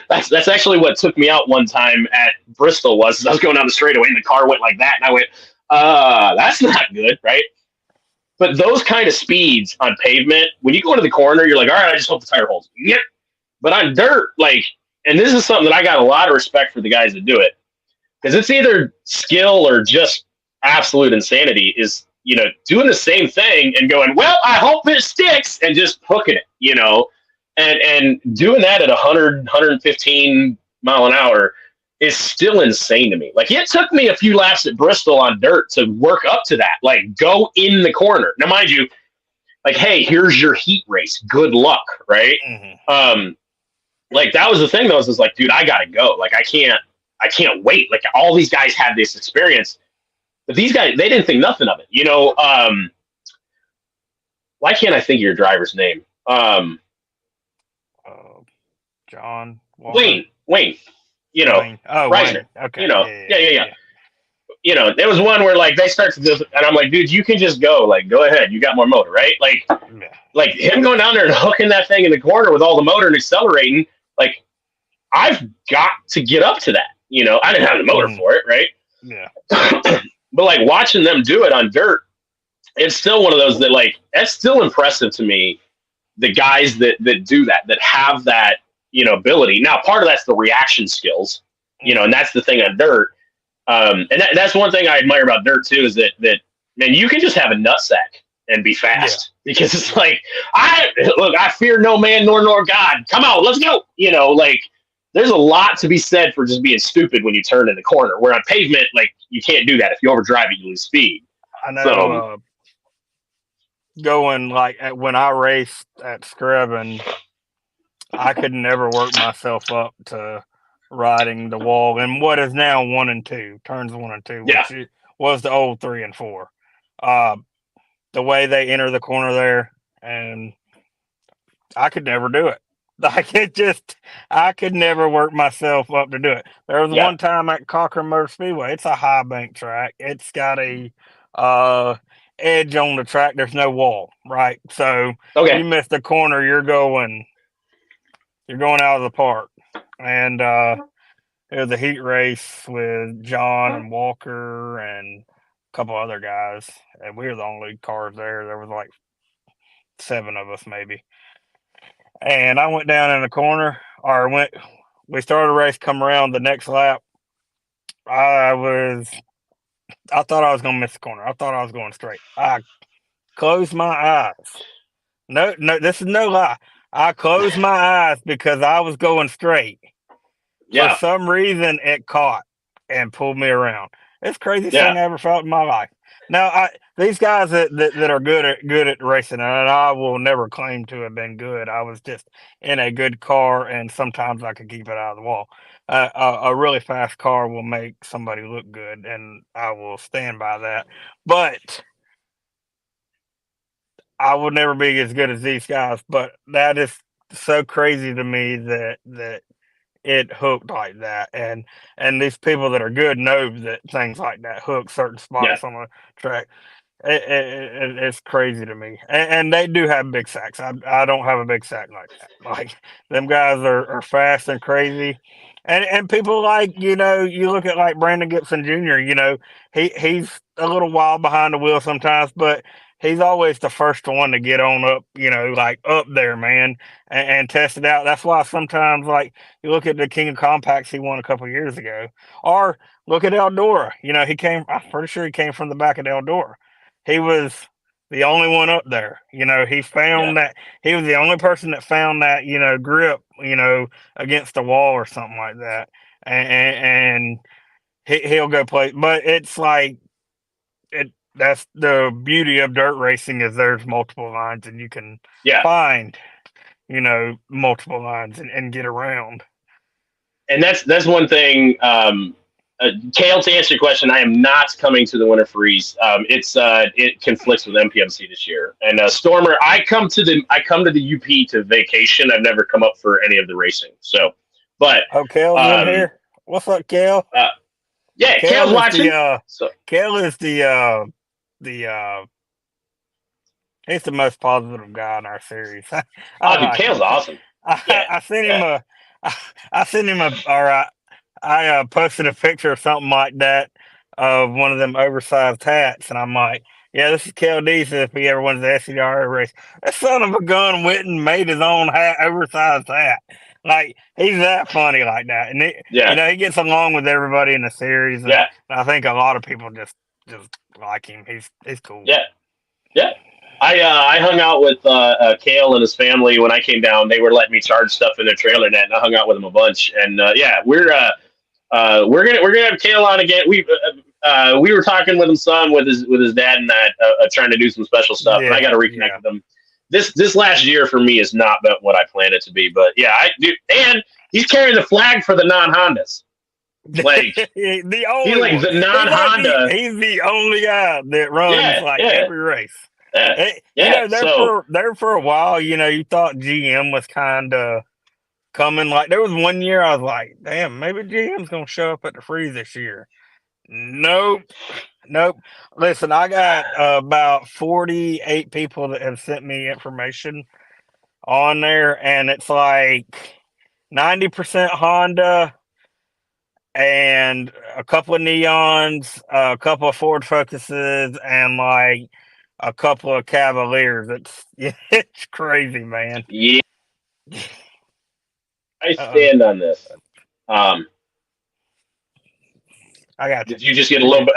that's actually what took me out one time at Bristol was I was going down the straightaway and the car went like that, and I went, that's not good, right? But those kind of speeds on pavement, when you go into the corner, you're like, all right, I just hope the tire holds. Yep. But on dirt, like, and this is something that I got a lot of respect for the guys that do it, because it's either skill or just absolute insanity, is, you know, doing the same thing and going, well, I hope it sticks, and just hooking it, you know, and doing that at 100, 115 mile an hour is still insane to me. Like, it took me a few laps at Bristol on dirt to work up to that, like, go in the corner. Now, mind you, like, hey, here's your heat race. Good luck, right? Like, that was the thing, though, is like, dude, I gotta go. Like, I can't wait. Like, all these guys had this experience, but these guys, they didn't think nothing of it. You know, why can't I think of your driver's name? John Walker. Wayne. Wayne. Oh, Riser. Wayne. Okay. Yeah. There was one where like they start to do, and I'm like, dude, you can just go. Like, go ahead. You got more motor, right? Like him going down there and hooking that thing in the corner with all the motor and accelerating. Like, I've got to get up to that. I didn't have the motor for it, right? Yeah. But like watching them do it on dirt, it's still one of those that like that's still impressive to me. The guys that do that have that ability. Now, part of that's the reaction skills, and that's the thing on dirt. And that's one thing I admire about dirt too is that man, you can just have a nutsack and be fast because it's like I fear no man nor God. Come on, let's go. Like there's a lot to be said for just being stupid when you turn in the corner. Where on pavement, like you can't do that. If you overdrive it, you lose speed. I know. Going like when I raced at Scrubbin, I could never work myself up to riding the wall in what is now 1 and 2, turns 1 and 2, which was the old 3 and 4. The way they enter the corner there, and I could never do it. Like I could never work myself up to do it. There was one time at Cochran Motor Speedway. It's a high bank track. It's got a edge on the track. There's no wall, right? So you miss the corner, you're going out of the park. And it was a heat race with John and Walker and a couple other guys, and we were the only cars there. There was like 7 of us maybe. And I went down in the corner, we started a race, come around the next lap. I thought I was going to miss the corner. I thought I was going straight. I closed my eyes. No, this is no lie. I closed my eyes because I was going straight. For some reason, it caught and pulled me around. It's the craziest thing I ever felt in my life. Now, these guys that are good at racing, and I will never claim to have been good. I was just in a good car, and sometimes I could keep it out of the wall. A really fast car will make somebody look good, and I will stand by that. But I will never be as good as these guys. But that is so crazy to me that it hooked like that, and these people that are good know that things like that hook certain spots on the track. It's crazy to me, and they do have big sacks. I don't have a big sack like that. Like them guys are fast and crazy, and people like you look at like Brandon Gibson Jr. He's a little while behind the wheel sometimes, but he's always the first one to get on up, like up there, man, and test it out. That's why sometimes, like, you look at the King of Compacts he won a couple of years ago, or look at Eldora. I'm pretty sure he came from the back of Eldora. He was the only one up there. He found that he was the only person that found that, grip, against the wall or something like that. And he'll go play. But it's like, that's the beauty of dirt racing is there's multiple lines and you can find, multiple lines and get around. And that's one thing. Kale, to answer your question, I am not coming to the Winter Freeze. It conflicts with MPMC this year. And Stormer, I come to the UP to vacation. I've never come up for any of the racing. So, but Kale's in here. What's up, Kale? Kale's watching. Kale is he's the most positive guy in our series. Dude, Kale's awesome. I sent him I posted a picture of something like that of one of them oversized hats, and I'm like, yeah, this is Kale Deese if he ever wins the SCDRA race. That son of a gun went and made his own oversized hat. Like, he's that funny like that. And he gets along with everybody in the series. And I think a lot of people just like him. He's cool. Yeah. I hung out with Kale and his family when I came down. They were letting me charge stuff in their trailer net, and I hung out with them a bunch. And we're gonna have Kale on again. We were talking with his son, with his dad, and that trying to do some special stuff. And I got to reconnect with them. This last year for me has not been what I planned it to be, but I do. And he's carrying the flag for the non-Hondas. Like the only the non-Honda. He's the only guy that runs every race. There for a while, you thought GM was kind of coming. Like there was one year I was like, damn, maybe GM's gonna show up at the Free this year. Nope. Listen, I got about 48 people that have sent me information on there, and it's like 90% Honda and a couple of Neons, a couple of Ford Focuses, and like a couple of Cavaliers. It's crazy, man. Yeah, I stand on this. I got you. Did you just get a little bit?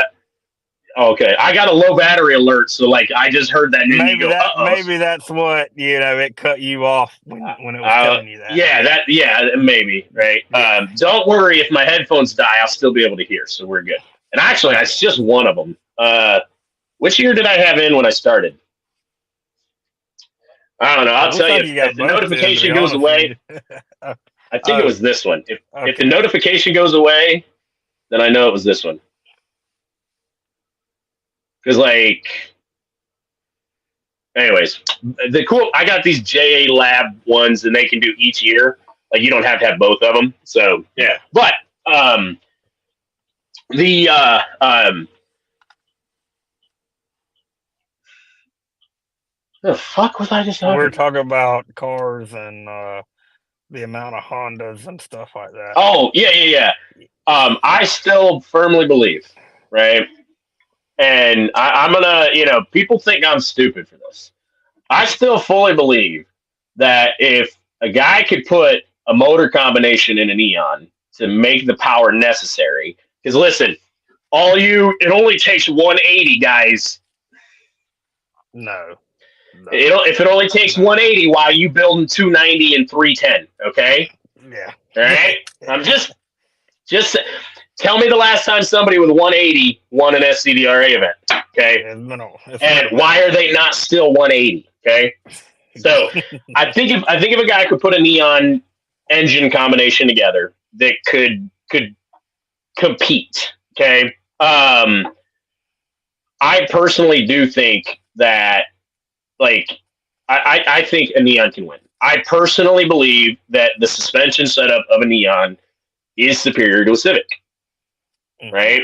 Okay, I got a low battery alert, so like I just heard that. Maybe that's what it cut you off when it was telling you that. Yeah, maybe right. Yeah. Don't worry, if my headphones die, I'll still be able to hear, so we're good. And actually, it's just one of them. Which year did I have in when I started? I don't know. I'll tell you. If the notification goes away, I think it was this one. If the notification goes away, then I know it was this one. Because, anyways, I got these JA Lab ones, and they can do each year. Like, you don't have to have both of them. So, yeah. But, the fuck was I just talking? We're talking about cars and the amount of Hondas and stuff like that. Oh, yeah. I still firmly believe, right? And I'm going to, people think I'm stupid for this. I still fully believe that if a guy could put a motor combination in a Neon to make the power necessary, because listen, it only takes 180, guys. No. If it only takes 180, why are you building 290 and 310? Okay? Yeah. All right? I'm just tell me the last time somebody with 180 won an SCDRA event. Okay? And why are they not still 180? Okay? So I think if a guy could put a Neon engine combination together that could compete, okay? I personally do think that, I think a Neon can win. I personally believe that the suspension setup of a Neon is superior to a Civic, right?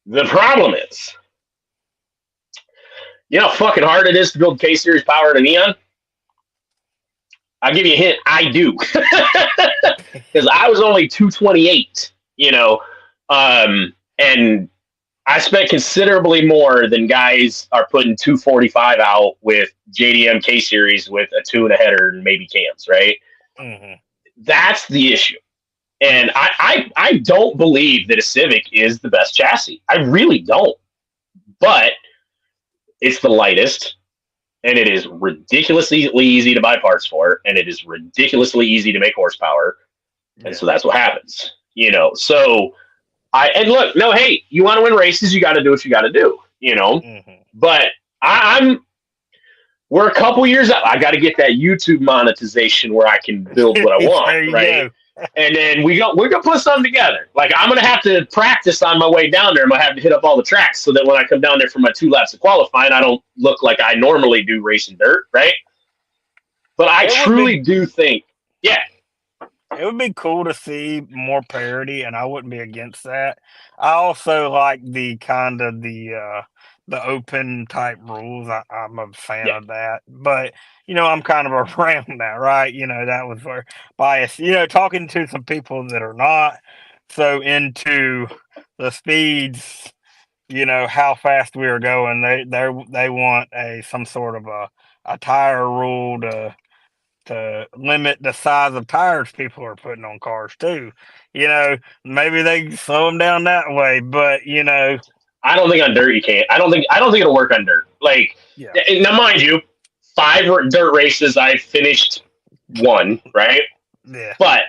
The problem is, you know how fucking hard it is to build K-Series power in a Neon? I'll give you a hint. I do. Because I was only 228, and I spent considerably more than guys are putting 245 out with JDM K-Series with a 2 and a header and maybe cams, right? Mm-hmm. That's the issue. And I don't believe that a Civic is the best chassis. I really don't. But it's the lightest, and it is ridiculously easy to buy parts for, and it is ridiculously easy to make horsepower. And so that's what happens, So and look, no, hey, you want to win races, you got to do what you got to do, Mm-hmm. But we're a couple years out. I got to get that YouTube monetization where I can build what I want, right? Go. And then we're gonna put something together. Like, I'm gonna have to practice on my way down there. I'm gonna have to hit up all the tracks so that when I come down there for my 2 laps of qualifying, I don't look like I normally do racing dirt, right? But I truly do think, yeah. It would be cool to see more parity, and I wouldn't be against that. I also like the kind of the open type rules. I'm a fan of that, but I'm kind of around that, right? That was where bias. Talking to some people that are not so into the speeds, how fast we are going. They want some sort of a tire rule to limit the size of tires people are putting on cars too. Maybe they slow them down that way, but I don't think on dirt you can't. I don't think it'll work on dirt. Now mind you, 5 dirt races I've finished 1, right? Yeah. But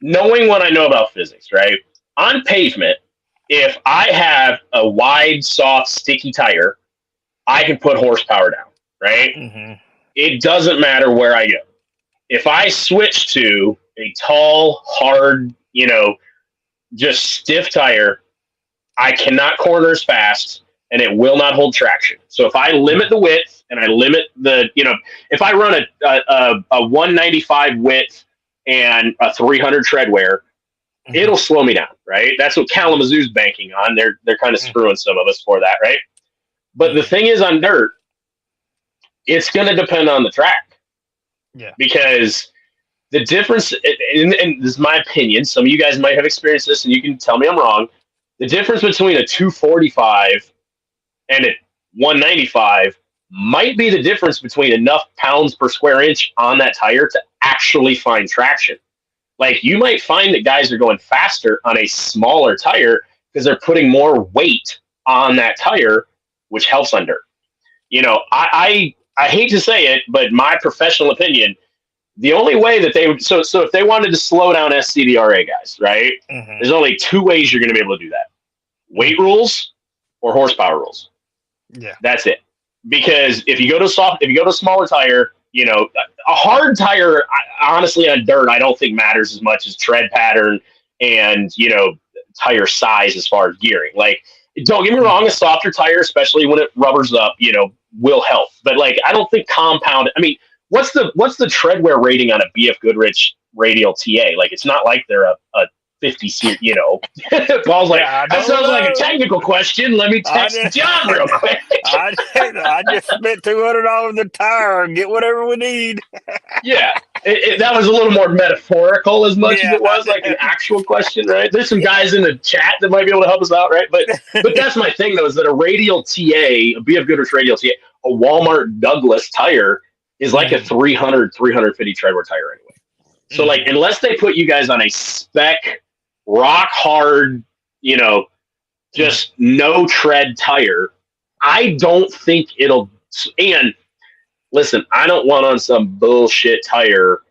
knowing what I know about physics, right? On pavement, if I have a wide, soft, sticky tire, I can put horsepower down, right? Mm-hmm. It doesn't matter where I go. If I switch to a tall, hard, just stiff tire, I cannot corner as fast, and it will not hold traction. So if I limit the width and I limit the, if I run a 195 width and a 300 tread wear, it'll slow me down, right? That's what Kalamazoo's banking on. They're kind of screwing some of us for that, right? But the thing is, on dirt, it's going to depend on the track. Yeah. Because the difference, and this is my opinion, some of you guys might have experienced this, and you can tell me I'm wrong. The difference between a 245 and a 195 might be the difference between enough pounds per square inch on that tire to actually find traction. Like, you might find that guys are going faster on a smaller tire because they're putting more weight on that tire, which helps on dirt. You know, I hate to say it, but my professional opinion, the only way that they would, so if they wanted to slow down SCDRA guys, right? There's only two ways you're going to be able to do that: weight rules or horsepower rules. Yeah, that's it. Because if you go to a smaller tire, you know, a hard tire, honestly, on dirt, I don't think matters as much as tread pattern and, you know, tire size as far as gearing. Like, don't get me wrong, a softer tire, especially when it rubbers up, you know, will help. But like, I don't think compound. I mean, what's the tread wear rating on a BF Goodrich radial TA? Like, it's not like they're a 50 seat, you know. Paul's like, that sounds like a technical question. Let me text John real quick. I just spent $200 on the tire and get whatever we need. Yeah, that was a little more metaphorical as much as it was like an actual question, right? There's some guys in the chat that might be able to help us out, right? But that's my thing, though, is that a radial TA, a BF Goodrich radial TA, a Walmart Douglas tire is like a 300, 350 treadwear tire anyway. So, like, unless they put you guys on a spec, rock hard, you know, just no tread tire, I don't think it'll. And listen, I don't want on some bullshit tire.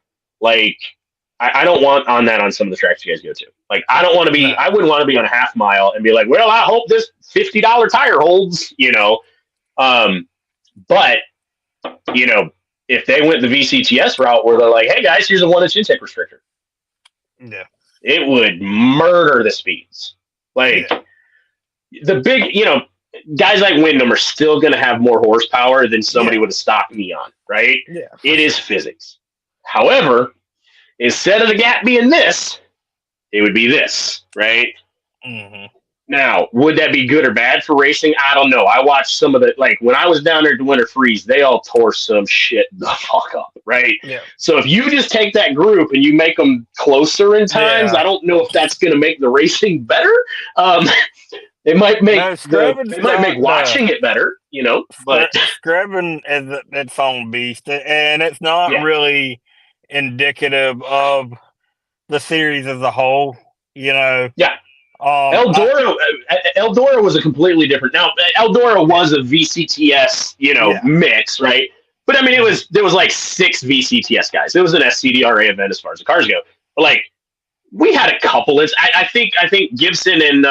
Like, I don't want on that on some of the tracks you guys go to. Like, I don't want to be. I wouldn't want to be on a half mile and be like, well, I hope this $50 tire holds. You know, but you know, if they went the VCTS route where they're like, hey guys, here's a 1-inch intake restrictor. Yeah. It would murder the speeds. Like, the big, you know, guys like Wyndham are still going to have more horsepower than somebody with a stock Neon, right? Yeah. It is physics. However, instead of the gap being this, it would be this, right? Now, would that be good or bad for racing? I don't know. I watched some of the, like, when I was down there at the Winter Freeze, they all tore some shit the fuck up, right? Yeah. So if you just take that group and you make them closer in times, I don't know if that's going to make the racing better. It might make watching it better, you know. But Scrubbing is its own beast, and it's not really indicative of the series as a whole, you know. Yeah. Eldora was a completely different. Now, Eldora was a VCTS, you know, mix, right? But I mean, there was like 6 VCTS guys. It was an SCDRA event as far as the cars go. But like, we had a couple. I think Gibson and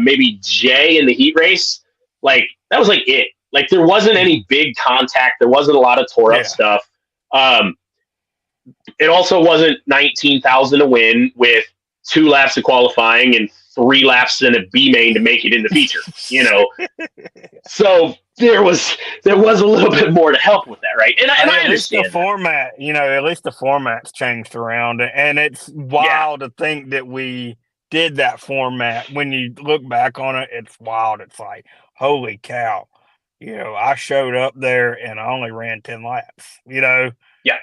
maybe Jay in the heat race. Like, that was like it. Like, there wasn't any big contact. There wasn't a lot of tore up stuff. It also wasn't 19,000 to win with 2 laps of qualifying and 3 laps in a B main to make it in the feature, you know. So there was a little bit more to help with that, right? And I understand the format, you know, at least the format's changed around, and it's wild to think that we did that format. When you look back on it, it's wild. It's like, holy cow, you know, I showed up there and I only ran 10 laps, you know. Yeah.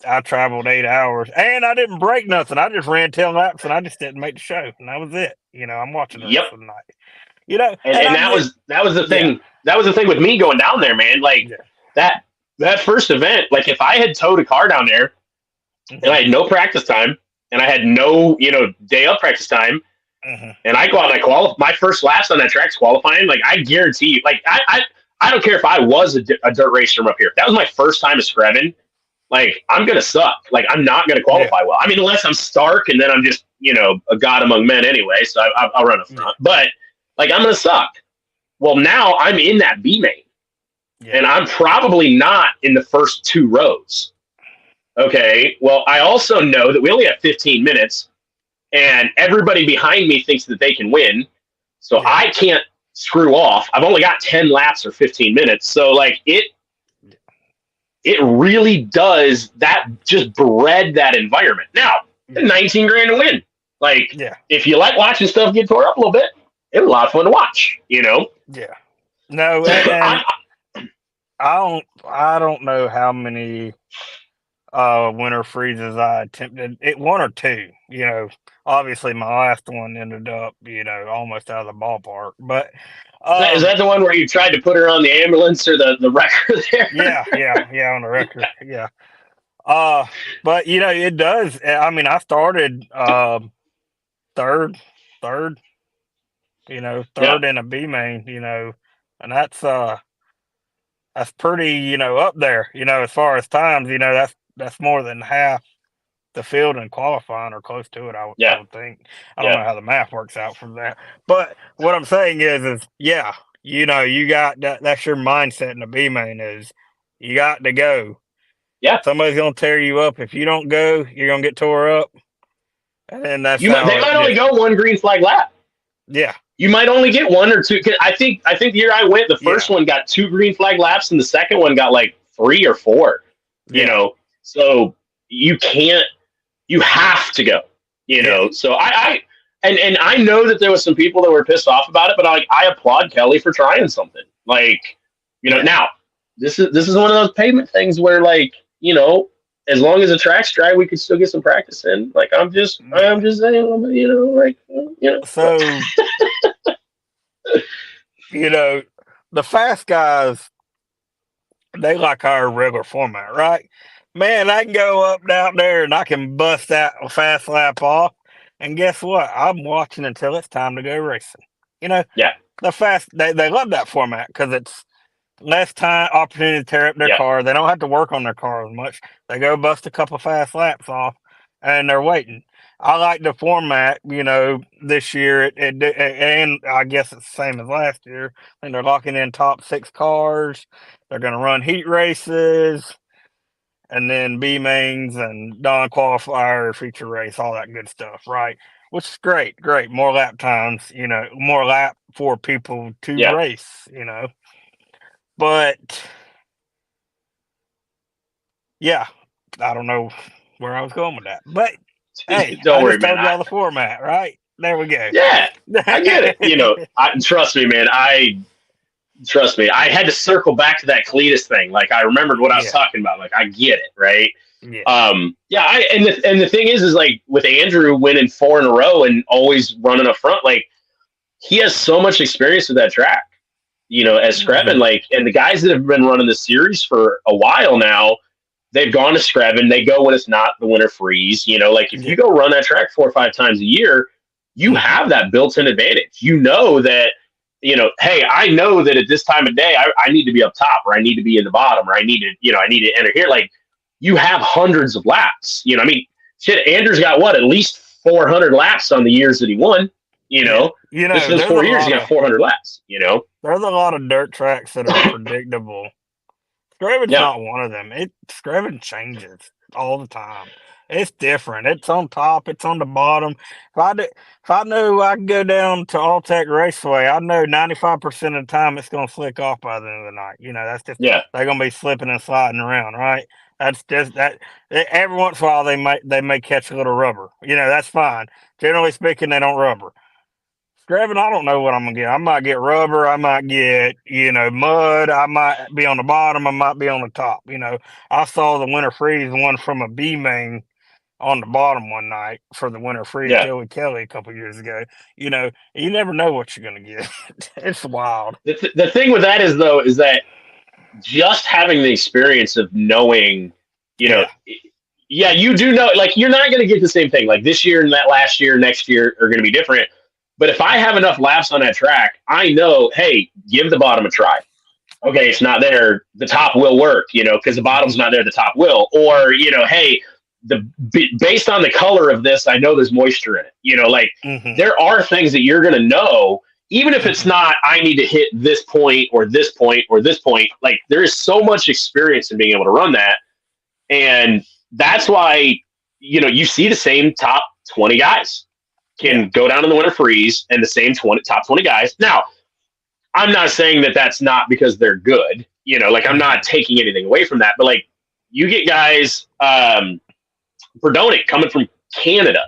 I traveled 8 hours and I didn't break nothing. I just ran 10 laps and I just didn't make the show, and that was it. You know, I'm watching the rest of the night. You know, and that was the thing. Yeah. That was the thing with me going down there, man. Like that first event. Like, if I had towed a car down there and I had no practice time and I had no, you know, day of practice time, and I go out and my first laps on that track's qualifying. Like, I guarantee you, like, I don't care if I was a dirt racer from up here. If that was my first time of scrubbing, like, I'm going to suck. Like, I'm not going to qualify well. I mean, unless I'm Stark and then I'm just, you know, a god among men anyway. So I'll run up front. But, like, I'm going to suck. Well, now I'm in that B main. And I'm probably not in the first 2 rows. Okay. Well, I also know that we only have 15 minutes and everybody behind me thinks that they can win. So I can't screw off. I've only got 10 laps or 15 minutes. So, like, it really does, that just bred that environment. Now, 19 grand to win. Like, if you like watching stuff get tore up a little bit, it was a lot of fun to watch, you know? Yeah. No, and I don't know how many winter freezes I attempted. One or two, you know. Obviously my last one ended up, you know, almost out of the ballpark. But is that the one where you tried to put her on the ambulance or the wrecker there? Yeah, on the wrecker. Yeah. But you know, it does. I mean, I started third, you know, third in a B main, you know, and that's pretty, you know, up there, you know, as far as times, you know, that's more than half the field in qualifying or close to it, I would think. I don't know how the math works out from that. But what I'm saying is yeah, you know, you got that's your mindset in the B main is you got to go. Yeah. Somebody's gonna tear you up. If you don't go, you're gonna get tore up. And then they might only go one green flag lap. Yeah. You might only get one or two. I think the year I went, the first one got 2 green flag laps, and the second one got like 3 or 4. You know, so you have to go. You know, so I know that there was some people that were pissed off about it, but I applaud Kelly for trying something. Like, you know, now this is one of those pavement things where, like, you know, as long as the track's dry, we could still get some practice in. Like, I'm just saying, you know, like, you know. So, you know, the fast guys, they like our regular format, right? Man, I can go up down there and I can bust that fast lap off. And guess what? I'm watching until it's time to go racing. You know, the fast, they love that format because it's less time, opportunity to tear up their car. They don't have to work on their car as much. They go bust a couple fast laps off, and they're waiting. I like the format, you know, this year, and I guess it's the same as last year. I think they're locking in top 6 cars. They're going to run heat races, and then B mains and non-qualifier, feature race, all that good stuff, right? Which is great. More lap times, you know, more lap for people to race, you know. But yeah, I don't know where I was going with that. But hey, don't worry, just told y'all the format, right? There we go. Yeah, I get it. You know, trust me, man. I had to circle back to that Cletus thing. Like, I remembered what I was talking about. Like, I get it, right? Yeah. And the thing is like with Andrew winning 4 in a row and always running up front, like, he has so much experience with that track. You know, as Screven, like, and the guys that have been running the series for a while now, they've gone to Screven. They go when it's not the winter freeze. You know, like, if you go run that track 4 or 5 times a year, you have that built-in advantage. You know that, you know, hey, I know that at this time of day, I need to be up top, or I need to be in the bottom, or I need to enter here. Like, you have hundreds of laps. You know, I mean, shit, Andrew's got at least 400 laps on the years that he won. You know, those 4 years, he got 400 laps. You know, there's a lot of dirt tracks that are predictable. Screven's not one of them. Screven changes all the time. It's different. It's on top. It's on the bottom. If I knew I could go down to Alltech Raceway, I know 95% of the time it's going to slick off by the end of the night. You know, that's just they're going to be slipping and sliding around, right? That's just that. Every once in a while they may catch a little rubber. You know, that's fine. Generally speaking, they don't rubber. Screven, I don't know what I'm gonna get. I might get rubber. I might get, you know, mud. I might be on the bottom. I might be on the top. You know, I saw the winter freeze one from a B main on the bottom one night for the winter freeze, Joey Kelly, a couple years ago. You know, you never know what you're gonna get. It's wild. The thing with that is that just having the experience of knowing, you know, you do know, like, you're not gonna get the same thing. Like, this year and that last year, next year are gonna be different. But if I have enough laps on that track, I know, hey, give the bottom a try. Okay, it's not there. The top will work, you know, because the bottom's not there. The top will. Or, you know, hey, based on the color of this, I know there's moisture in it. You know, like, there are things that you're going to know, even if it's not, I need to hit this point or this point or this point. Like, there is so much experience in being able to run that. And that's why, you know, you see the same top 20 guys can go down in the winter freeze, and the same top 20 guys. Now, I'm not saying that that's not because they're good. You know, like I'm not taking anything away from that, but like you get guys, Berdonic coming from Canada,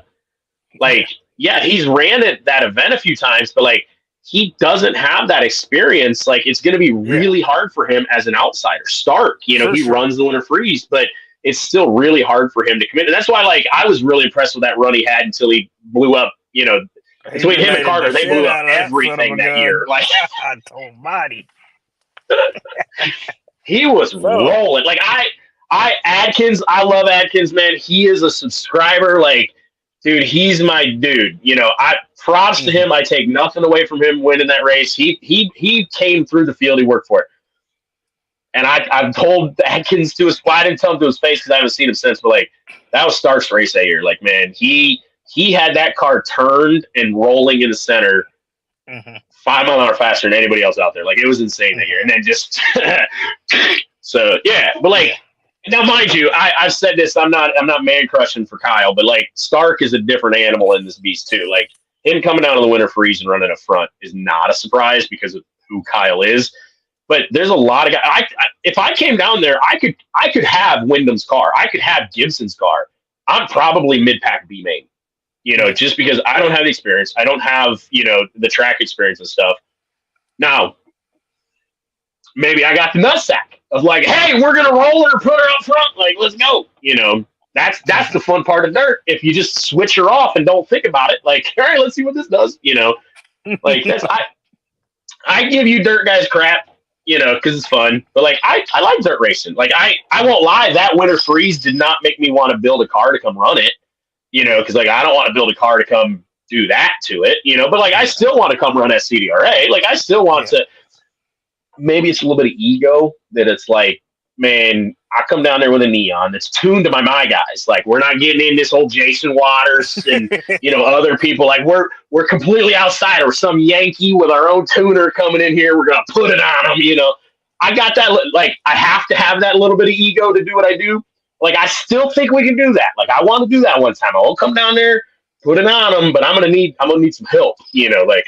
like, yeah, he's ran at that event a few times, but like he doesn't have that experience. Like it's going to be really hard for him as an outsider. Stark, you know, he runs the Winter Freeze, but it's still really hard for him to commit. And that's why, like, I was really impressed with that run he had until he blew up, you know, between him and Carter, they blew up everything that year. Like, almighty. He was rolling. Like, Adkins, I love Adkins, man. He is a subscriber. Like, dude, he's my dude. You know, props to him. I take nothing away from him winning that race. He came through the field. He worked for it. And I've told Adkins to his, well, I didn't tell him to his face because I haven't seen him since, but like that was Stark's race that year. Like, man, he had that car turned and rolling in the center 5 miles an hour faster than anybody else out there. Like it was insane that year. And then just so yeah, but like now mind you, I've said this, I'm not man crushing for Kyle, but like Stark is a different animal in this beast too. Like him coming down on the Winter Freeze and running up front is not a surprise because of who Kyle is. But there's a lot of guys. If I came down there, I could have Wyndham's car. I could have Gibson's car. I'm probably mid-pack B main, you know, just because I don't have the experience. I don't have, you know, the track experience and stuff. Now, maybe I got the nutsack of like, hey, we're gonna roll her, put her up front, like let's go. You know, that's the fun part of dirt. If you just switch her off and don't think about it, like, all right, let's see what this does. You know, like that's I give you dirt guys crap. You know, because it's fun. But, like, I like dirt racing. Like, I won't lie, that Winter Freeze did not make me want to build a car to come run it, you know, because, like, I don't want to build a car to come do that to it, you know. But, like, I still want to come run SCDRA. Like, I still want to – maybe it's a little bit of ego that it's like, man, I come down there with a neon that's tuned to my guys. Like, we're not getting in this old Jason Waters and, you know, other people. Like, we're completely outside, or some Yankee with our own tuner coming in here. We're going to put it on them, you know. I got that. Like, I have to have that little bit of ego to do what I do. Like, I still think we can do that. Like, I want to do that one time. I won't come down there, put it on them, but I'm gonna need some help. You know, like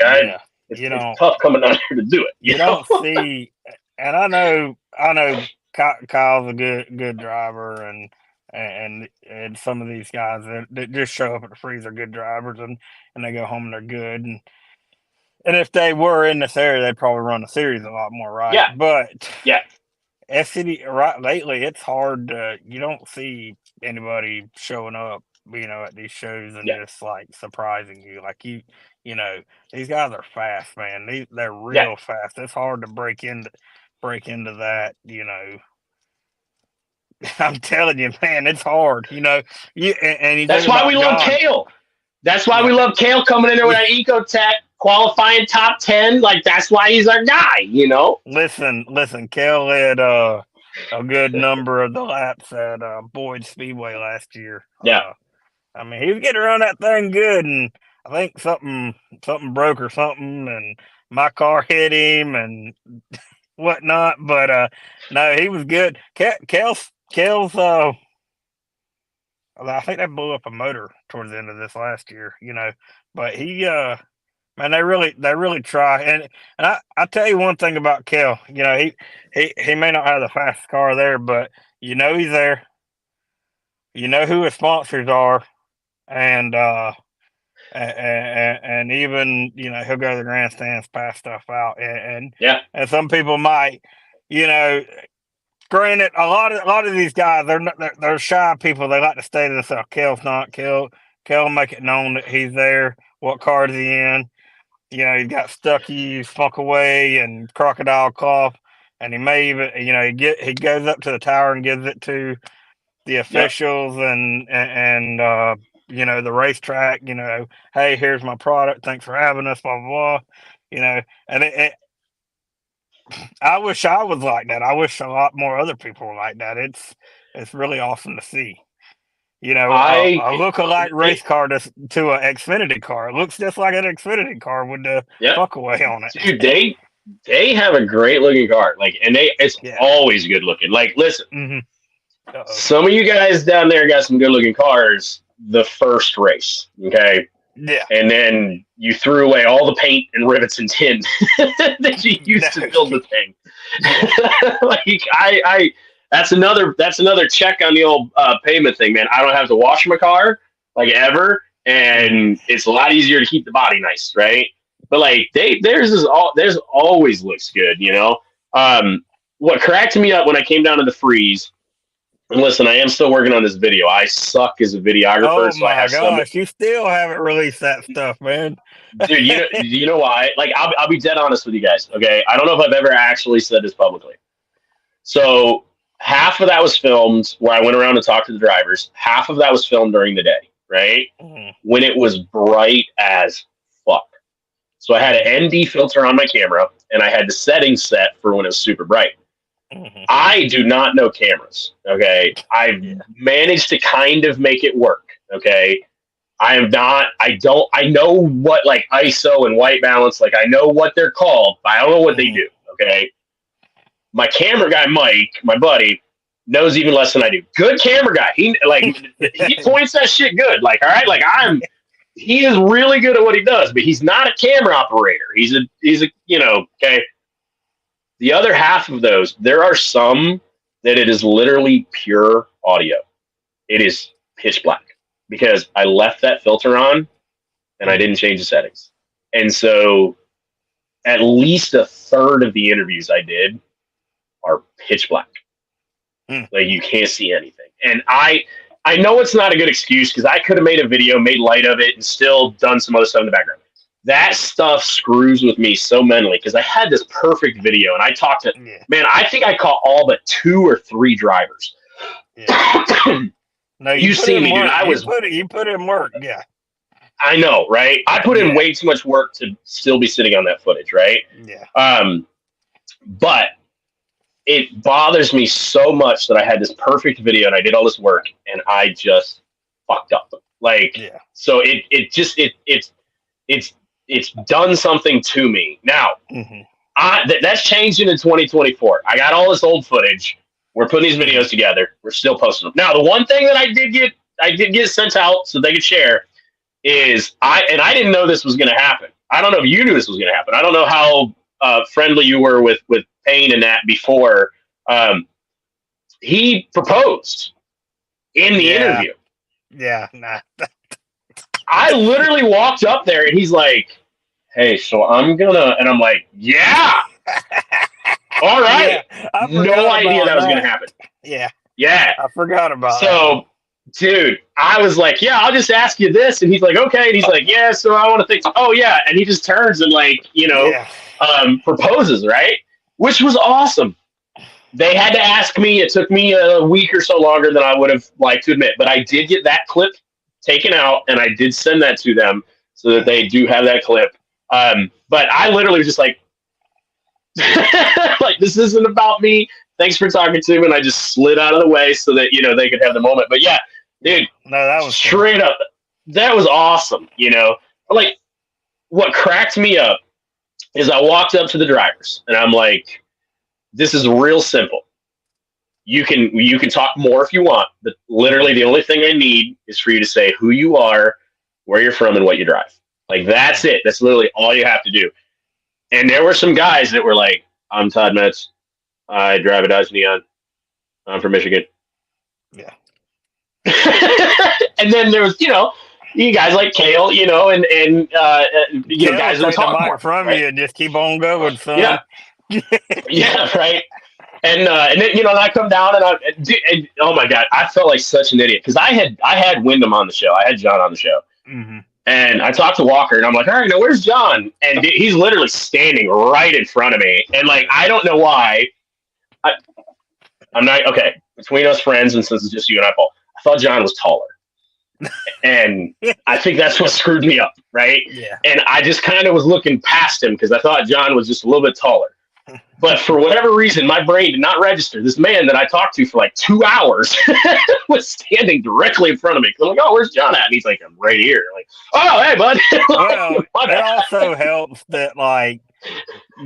it's tough coming down here to do it. You don't see, and I know Kyle's a good driver, and some of these guys that just show up at the freeze are good drivers, and they go home and they're good, and if they were in this area, they'd probably run the series a lot more, right? Yeah. But yeah, SCD right lately, it's hard to, you don't see anybody showing up, you know, at these shows and just like surprising you. Like you know, these guys are fast, man. They're real fast. It's hard to break into that, you know. I'm telling you, man, it's hard. You know, that's why we love Kale. That's why we love Kale coming in there with that Ecotech, qualifying top 10. Like, that's why he's our guy, you know? Listen, Kale led a good number of the laps at Boyd Speedway last year. Yeah. I mean, he was getting around that thing good, and I think something broke or something, and my car hit him and whatnot. But no, he was good. Kale's I think they blew up a motor towards the end of this last year, you know. But he, man, they really try. And I tell you one thing about Kale, you know, he may not have the fastest car there, but you know he's there. You know who his sponsors are, and even, you know, he'll go to the grandstands, pass stuff out, and some people might, you know. Granted, a lot of these guys, they're shy people. They like to stay to themselves. Kale's not. Kale make it known that he's there. What car is he in? You know, he's got Stuckey, Funk Away, and Crocodile Cough, and he may even, you know, he goes up to the tower and gives it to the officials and you know, the racetrack. You know, hey, here's my product. Thanks for having us. Blah blah blah. You know, and I wish I was like that. I wish a lot more other people were like that. It's really awesome to see. You know, a look-alike race car to an Xfinity car. It looks just like an Xfinity car with the fuck away on it. Dude, they have a great looking car. Like, and it's always good looking. Like, listen, some of you guys down there got some good looking cars the first race, okay? Yeah. And then you threw away all the paint and rivets and tin that you used to build the thing. Like that's another check on the old payment thing, man. I don't have to wash my car like ever, and it's a lot easier to keep the body nice, right? But like theirs always looks good, you know. What cracked me up when I came down to the freeze. And listen, I am still working on this video. I suck as a videographer. Oh so I have gosh, you still haven't released that stuff, man. Dude, you know why? Like, I'll be dead honest with you guys. Okay, I don't know if I've ever actually said this publicly. So half of that was filmed where I went around and talked to the drivers. Half of that was filmed during the day, right? When it was bright as fuck. So I had an ND filter on my camera, and I had the settings set for when it was super bright. I do not know cameras. Okay, I've managed to kind of make it work. Okay. I know what like ISO and white balance, like I know what they're called, but I don't know what they do. Okay. My camera guy, Mike, my buddy, knows even less than I do. Good camera guy. He points that shit good. Like, all right, like he is really good at what he does, but he's not a camera operator. He's a, okay. The other half of those, there are some that it is literally pure audio. It is pitch black. Because I left that filter on and I didn't change the settings. And so at least a third of the interviews I did are pitch black. Like you can't see anything. And I know it's not a good excuse because I could have made a video, made light of it, and still done some other stuff in the background. That stuff screws with me so mentally because I had this perfect video and I talked to, man, I think I caught all but 2 or 3 drivers. Yeah. No, you see me, dude. You put in work, yeah. I know, right? I put in way too much work to still be sitting on that footage, right? Yeah. But it bothers me so much that I had this perfect video and I did all this work and I just fucked up. Like, so it's done something to me. Now, that's changing in 2024. I got all this old footage. We're putting these videos together. We're still posting them. Now, the one thing that I did get sent out so they could share is I didn't know this was going to happen. I don't know if you knew this was going to happen. I don't know how friendly you were with Payne and that before. He proposed in the interview. Yeah, nah. I literally walked up there and he's like, "Hey, so I'm gonna," and I'm like, "Yeah." All right. No idea that was going to happen. Yeah. I forgot about that. So, dude, I was like, "Yeah, I'll just ask you this." And he's like, "Okay." And he's like, "Yeah, so I want to think." Oh, yeah. And he just turns and proposes, right? Which was awesome. They had to ask me. It took me a week or so longer than I would have liked to admit. But I did get that clip taken out, and I did send that to them so that they do have that clip. But I literally was just like, like, this isn't about me. Thanks for talking to him. And I just slid out of the way so that, they could have the moment. But yeah, dude, no, that was straight up. That was awesome. Like what cracked me up is I walked up to the drivers and I'm like, this is real simple. You can talk more if you want, but literally the only thing I need is for you to say who you are, where you're from, and what you drive. Like, that's it. That's literally all you have to do. And there were some guys that were like, "I'm Todd Metz. I drive a Dodge Neon. I'm from Michigan." Yeah. And then there was, you guys like Kale, and guys that would talk more from right? you and just keep on going, son. Yeah. Yeah, right. And then I come down and oh my God, I felt like such an idiot because I had Wyndham on the show. I had John on the show. Mm-hmm. And I talked to Walker, and I'm like, "All right, now where's John?" And he's literally standing right in front of me. And, like, I don't know why. I'm not, okay, between us friends, and since it's just you and I, Paul, I thought John was taller. And I think that's what screwed me up, right? Yeah. And I just kind of was looking past him because I thought John was just a little bit taller. But for whatever reason, my brain did not register. This man that I talked to for like 2 hours was standing directly in front of me. I'm like, "Oh, where's John at?" And he's like, "I'm right here." I'm like, "Oh, hey, bud." Well, it also helps that, like,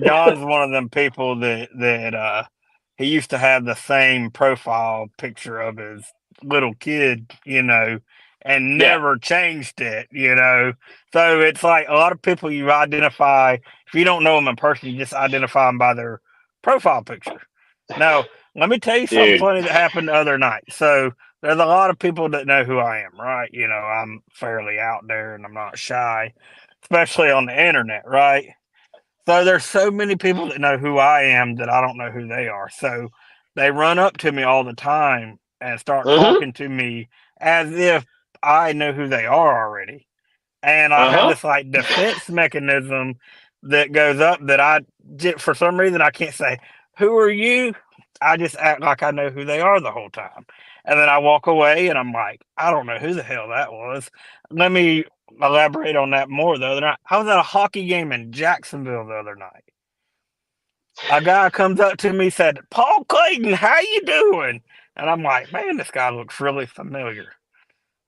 John's one of them people that he used to have the same profile picture of his little kid, and never changed it, So it's like a lot of people you identify, if you don't know them in person, you just identify them by their profile picture. Now, let me tell you something funny that happened the other night. So there's a lot of people that know who I am, right? You know, I'm fairly out there and I'm not shy, especially on the internet, right? So there's so many people that know who I am that I don't know who they are. So they run up to me all the time and start talking to me as if I know who they are already. And I have this like defense mechanism that goes up that for some reason, I can't say, who are you? I just act like I know who they are the whole time. And then I walk away and I'm like, I don't know who the hell that was. Let me elaborate on that more the other night. I was at a hockey game in Jacksonville the other night. A guy comes up to me, said, Paul Clayton, how you doing? And I'm like, man, this guy looks really familiar.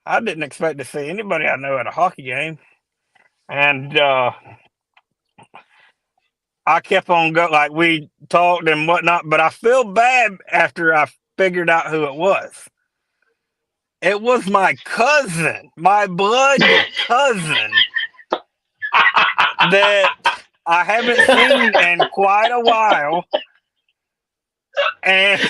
I didn't expect to see anybody I know at a hockey game. And I kept on going, like we talked and whatnot, but I feel bad after I figured out who it was. It was my cousin, my blood cousin, that I haven't seen in quite a while. And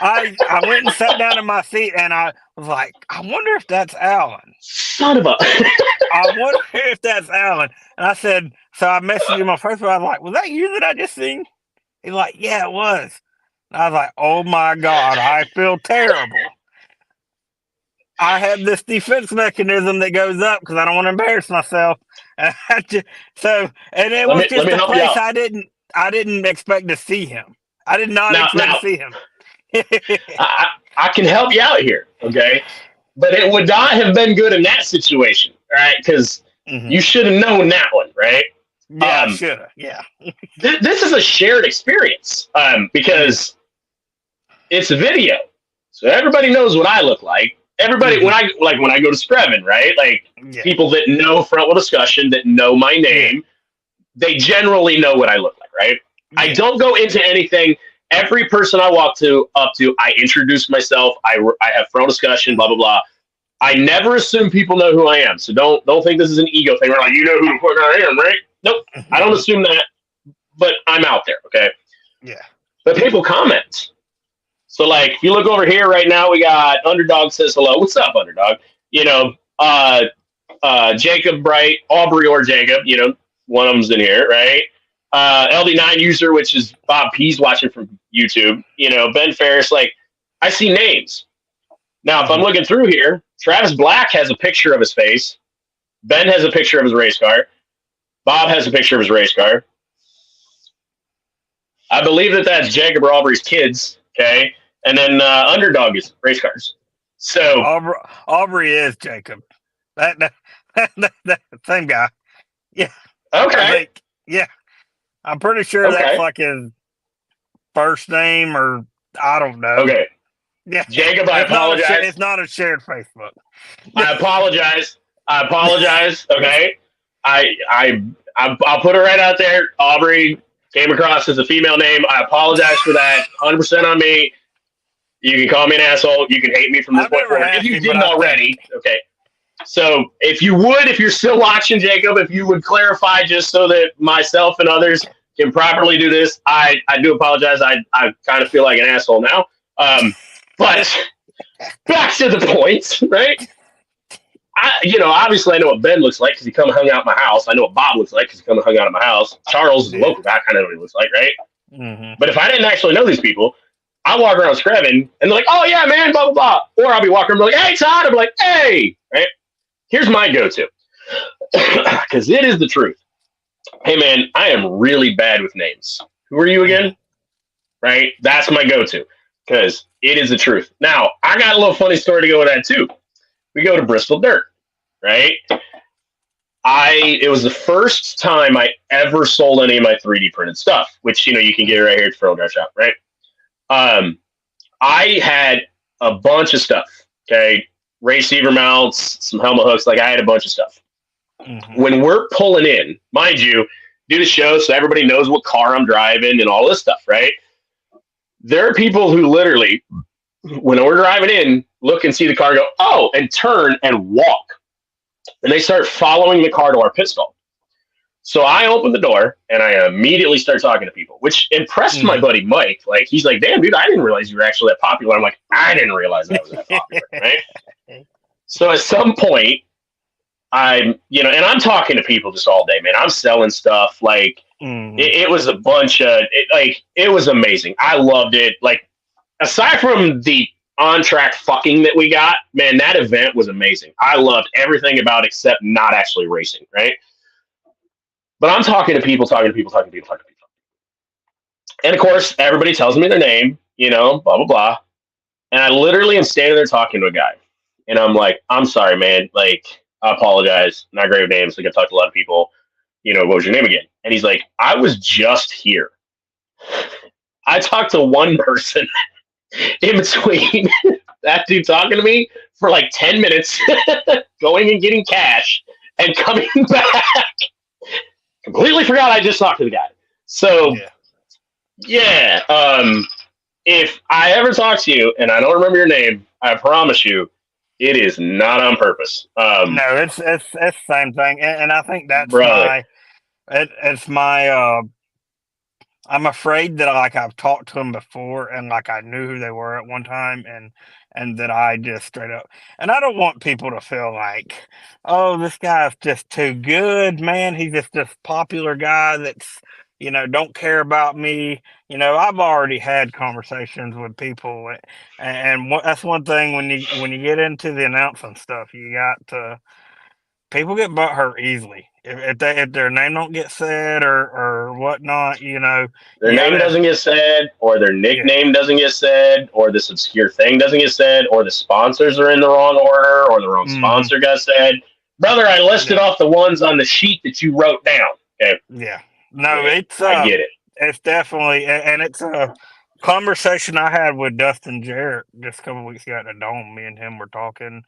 I went and sat down in my seat and I was like, I wonder if that's Alan. Son of a... I wonder if that's Alan. And I said, so I messaged him on Facebook. I was like, was that you that I just seen? He's like, yeah, it was. And I was like, oh my God, I feel terrible. I have this defense mechanism that goes up because I don't want to embarrass myself. And it was just a place I didn't expect to see him. I did not expect to see him. I can help you out here, okay? But it would not have been good in that situation, right? Because you should have known that one, right? Yeah, I should have. Yeah. This is a shared experience because it's a video, so everybody knows what I look like. Everybody, when I go to Spreven, right? Like people that know Frontwheel Discussion, that know my name, they generally know what I look like, right? Yeah. I don't go into anything. Every person I walk up to, I introduce myself. I have Frontwheel Discussion, blah blah blah. I never assume people know who I am, so don't think this is an ego thing. We're like, you know who the fuck I am, right? Nope, I don't assume that, but I'm out there, okay? Yeah. But people comment. So, like, if you look over here right now, we got Underdog says hello. What's up, Underdog? You know, Jacob Bright, Aubrey or Jacob, you know, one of them's in here, right? LD9 user, which is Bob P's watching from YouTube. You know, Ben Ferris, like, I see names. Now, if I'm looking through here, Travis Black has a picture of his face. Ben has a picture of his race car. Bob has a picture of his race car. I believe that that's Jacob or Aubrey's kids, okay? And then Underdog is race cars. So Aubrey is Jacob. That same guy. Yeah. Okay. Yeah. I'm pretty sure that's like his first name, or I don't know. Okay. Yeah. Jacob, I apologize. It's not a shared Facebook. I apologize. Okay. I'll put it right out there. Aubrey came across as a female name. I apologize for that. 100% on me. You can call me an asshole. You can hate me from this point forward if you didn't already. Okay. So if you're still watching, Jacob, if you would clarify just so that myself and others can properly do this, I do apologize. I kind of feel like an asshole now. But back to the point, right? Obviously I know what Ben looks like because he come and hung out at my house. I know what Bob looks like because he come and hung out at my house. Charles is a local guy. I kind of know what he looks like, right? Mm-hmm. But if I didn't actually know these people, I walk around Spreven and they're like, oh yeah, man, blah, blah, blah. Or I'll be walking around and be like, hey, Todd. I'm like, hey, right? Here's my go-to because it is the truth. Hey, man, I am really bad with names. Who are you again? Right? That's my go-to because it is the truth. Now, I got a little funny story to go with that too. We go to Bristol Dirt, right? It was the first time I ever sold any of my 3D printed stuff, which, you can get right here at the Furl Drive Shop, right? I had a bunch of stuff, okay? Receiver mounts, some helmet hooks, like I had a bunch of stuff. Mm-hmm. When we're pulling in, mind you, do the show so everybody knows what car I'm driving and all this stuff, right? There are people who literally, when we're driving in, look and see the car, go, oh, and turn and walk. And they start following the car to our pit stall. So I opened the door and I immediately start talking to people, which impressed my buddy Mike. Like, he's like, damn, dude, I didn't realize you were actually that popular. I'm like, I didn't realize I was that popular, right? So at some point, and I'm talking to people just all day, man. I'm selling stuff. Like, it was a bunch of, it was amazing. I loved it. Like, aside from the on-track fucking that we got, man, that event was amazing. I loved everything about it except not actually racing, right? But I'm talking to people. And of course, everybody tells me their name, blah, blah, blah. And I literally am standing there talking to a guy. And I'm like, I'm sorry, man. Like, I apologize. Not great with names. Like, I've talked to a lot of people. What was your name again? And he's like, I was just here. I talked to one person in between that dude talking to me for like 10 minutes, going and getting cash and coming back. Completely forgot I just talked to the guy. So, yeah. If I ever talk to you and I don't remember your name, I promise you, it is not on purpose. No, it's the same thing, and I think that's it's my. I'm afraid that I've talked to them before and like I knew who they were at one time and that I just straight up, and I don't want people to feel like, oh, this guy's just too good, man. He's just this popular guy that's don't care about me. I've already had conversations with people, and that's one thing when you get into the announcing stuff, you got to. People get butthurt easily if their name don't get said or whatnot. Their name doesn't get said, or their nickname doesn't get said, or this obscure thing doesn't get said, or the sponsors are in the wrong order, or the wrong sponsor got said. Brother, I listed off the ones on the sheet that you wrote down. Okay. Yeah. No, it's I get it. It's definitely, and it's a conversation I had with Dustin Jarrett just a couple weeks ago at the Dome. Me and him were talking.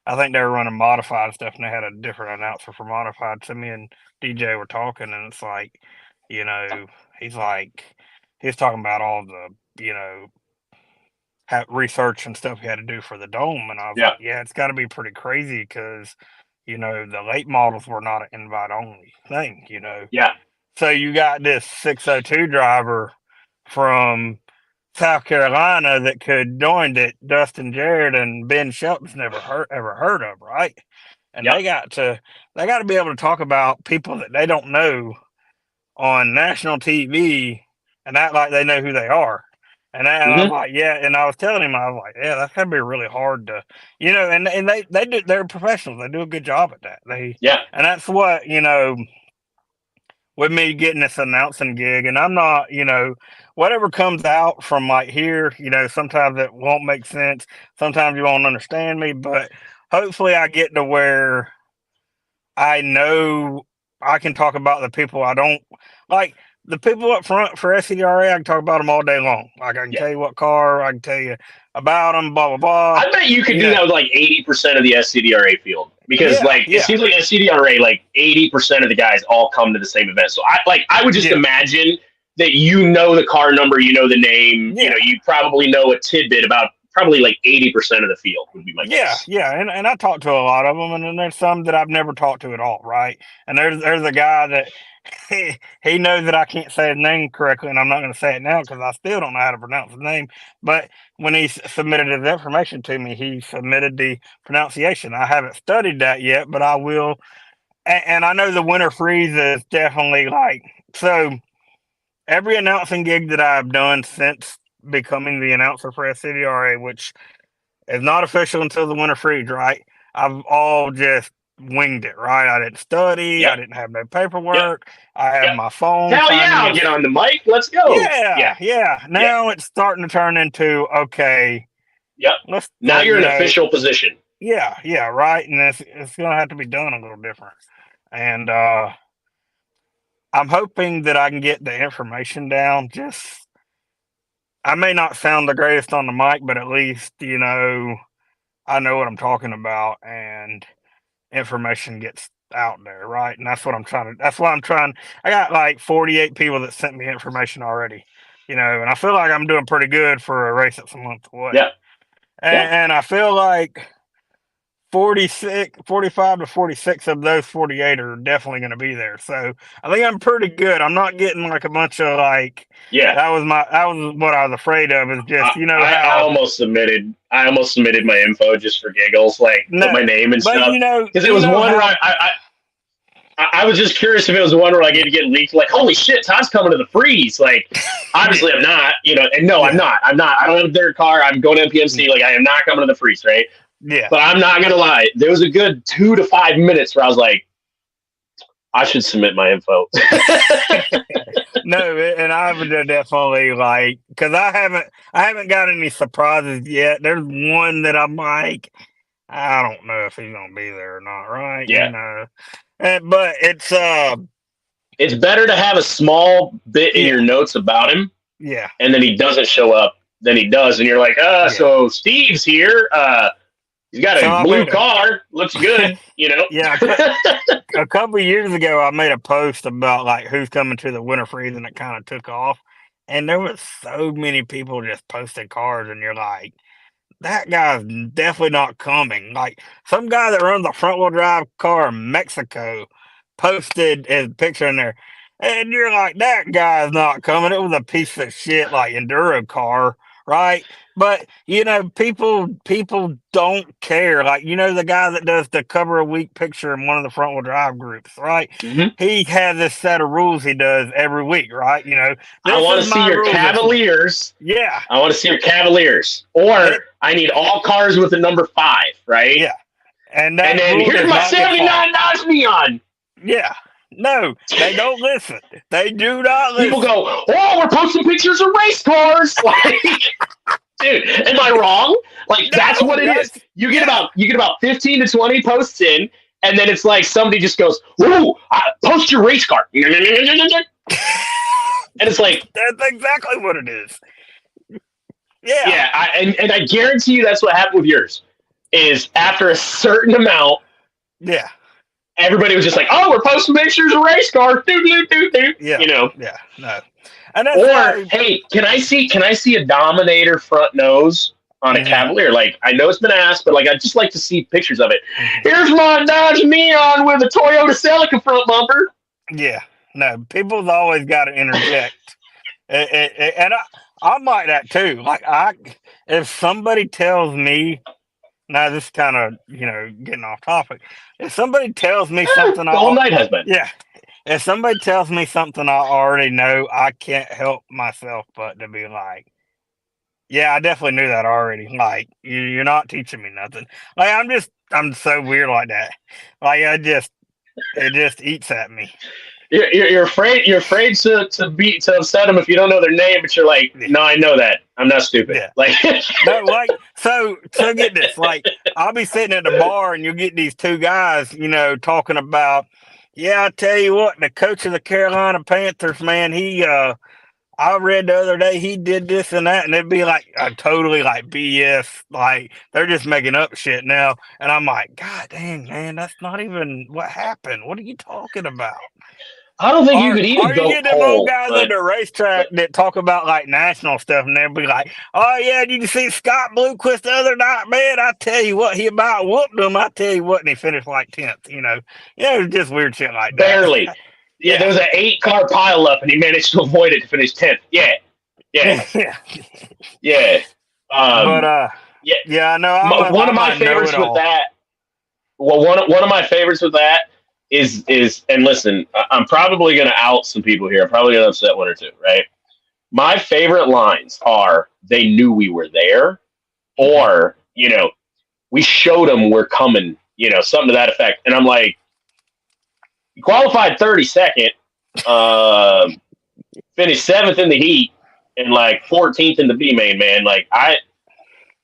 I think they were running modified stuff, and they had a different announcer for modified. So me and DJ were talking, and it's like, he's talking about all the, research and stuff he had to do for the Dome, and I was like, yeah, it's got to be pretty crazy because, the late models were not an invite only thing, Yeah. So you got this 602 driver from South Carolina that could join that Dustin Jarrett and Ben Shelton's never ever heard of, right? And they got to be able to talk about people that they don't know on national TV and act like they know who they are. And I was like, yeah. And I was telling him, I was like, yeah, that's gonna be really hard to, And they're professionals. They do a good job at that. And that's what with me getting this announcing gig, and I'm not, whatever comes out from like here, sometimes it won't make sense. Sometimes you won't understand me, but hopefully I get to where I know I can talk about the people I don't like. The people up front for SCDRA, I can talk about them all day long. Like, I can tell you what car, I can tell you about them, blah, blah, blah. I bet you could do that with like 80% of the SCDRA field. Because it seems like SCDRA, like 80% of the guys all come to the same event. So I would just imagine that the car number, the name, you probably know a tidbit about probably like 80% of the field would be my guess. Yeah. And I talked to a lot of them, and then there's some that I've never talked to at all, right? And there's a guy that he knows that I can't say his name correctly, and I'm not going to say it now because I still don't know how to pronounce his name. But when he submitted his information to me, he submitted the pronunciation. I haven't studied that yet, but I will. And I know the winter freeze is definitely so. Every announcing gig that I've done since becoming the announcer for SCDRA, which is not official until the winter freeze, right? I've all just winged it, right? I didn't study. I didn't have no paperwork. I have my phone. Hell yeah, I'll get on the mic. Let's go. Yeah. Now it's starting to turn into, okay. Yep. Now you're in an official position. Yeah, right. And it's going to have to be done a little different. And I'm hoping that I can get the information down. I may not sound the greatest on the mic, but at least, I know what I'm talking about, and information gets out there, right? And that's what I'm trying to. I got like 48 people that sent me information already, and I feel like I'm doing pretty good for a race that's a month away. Yeah. And I feel like 45 to 46 of those 48 are definitely going to be there. So I think I'm pretty good. I'm not getting like a bunch of like, that was what I was afraid of, is just, I almost submitted my info just for giggles, like put my name and stuff. Because it was one where I was just curious if it was one where like it'd get leaked, like, holy shit, Todd's coming to the freeze. Like, obviously I'm not, and no, I'm not. I don't have a third car. I'm going to MPMC. Like, I am not coming to the freeze, right? Yeah. But I'm not going to lie. There was a good 2 to 5 minutes where I was like, I should submit my info. No, and I would definitely like, because I haven't got any surprises yet. There's one that I'm like, I don't know if he's going to be there or not, right? Yeah. But it's better to have a small bit in your notes about him. Yeah. And then he doesn't show up than he does. And you're like, so Steve's here. He's got a blue car. Looks good, Yeah. A couple of years ago, I made a post about like who's coming to the winter freeze, and it kind of took off. And there was so many people just posting cars, and you're like, that guy's definitely not coming. Like, some guy that runs a front-wheel drive car in Mexico posted his picture in there, and you're like, that guy's not coming. It was a piece of shit, like, enduro car, right? But, people don't care. Like, the guy that does the cover a week picture in one of the front-wheel drive groups, right? Mm-hmm. He has this set of rules he does every week, right? I want to see your Cavaliers. Yeah. I want to see your Cavaliers. Or I need all cars with the number 5, right? Yeah. And then here's my 79 Dodge Neon. Yeah. No, they don't listen. They do not listen. People go, we're posting pictures of race cars. Like, dude, am I wrong? Like, that's what it is. You get about 15 to 20 posts in, and then it's like somebody just goes, post your race car. And it's like, that's exactly what it is. Yeah. Yeah, and I guarantee you that's what happened with yours. Is after a certain amount, everybody was just like, we're posting pictures of race cars. Yeah. Yeah. No. And hey, can I see a Dominator front nose on a Cavalier? Like, I know it's been asked, but like, I'd just like to see pictures of it. Here's my Dodge Neon with a Toyota Celica front bumper. Yeah. No, people's always got to interject. And I'm like that too. Like, if somebody tells me, now this is kind of, getting off topic. If somebody tells me something, the whole night has been. Yeah. If somebody tells me something I already know, I can't help myself but to be like, yeah, I definitely knew that already. Like, you're not teaching me nothing. Like, I'm so weird like that. Like, it just eats at me. You're afraid to upset them if you don't know their name, but you're like, no, I know that. I'm not stupid. Yeah. Like, no, like, so get this. Like, I'll be sitting at the bar and you'll get these two guys, talking about, I tell you what, the coach of the Carolina Panthers, man, I read the other day he did this and that, and it'd be like totally like BS. Like, they're just making up shit now. And I'm like, God dang, man, that's not even what happened. What are you talking about? I don't think you could even go you get them old guys at the racetrack that talk about like national stuff, and they'll be like, "Oh yeah, did you see Scott Bluequist the other night, man? I tell you what, he about whooped him. I tell you what, and he finished like 10th. It was just weird shit like that. Barely. Yeah, there was an 8-car pileup, and he managed to avoid it to finish 10th. Yeah. But I know. One of my favorites with that. Well, one of my favorites with that is and listen, I'm probably going to out some people here. I'm probably going to upset one or two, right? My favorite lines are, they knew we were there, or, we showed them we're coming, something to that effect. And I'm like, you qualified 32nd, finished 7th in the heat, and like 14th in the B main, man. Like, I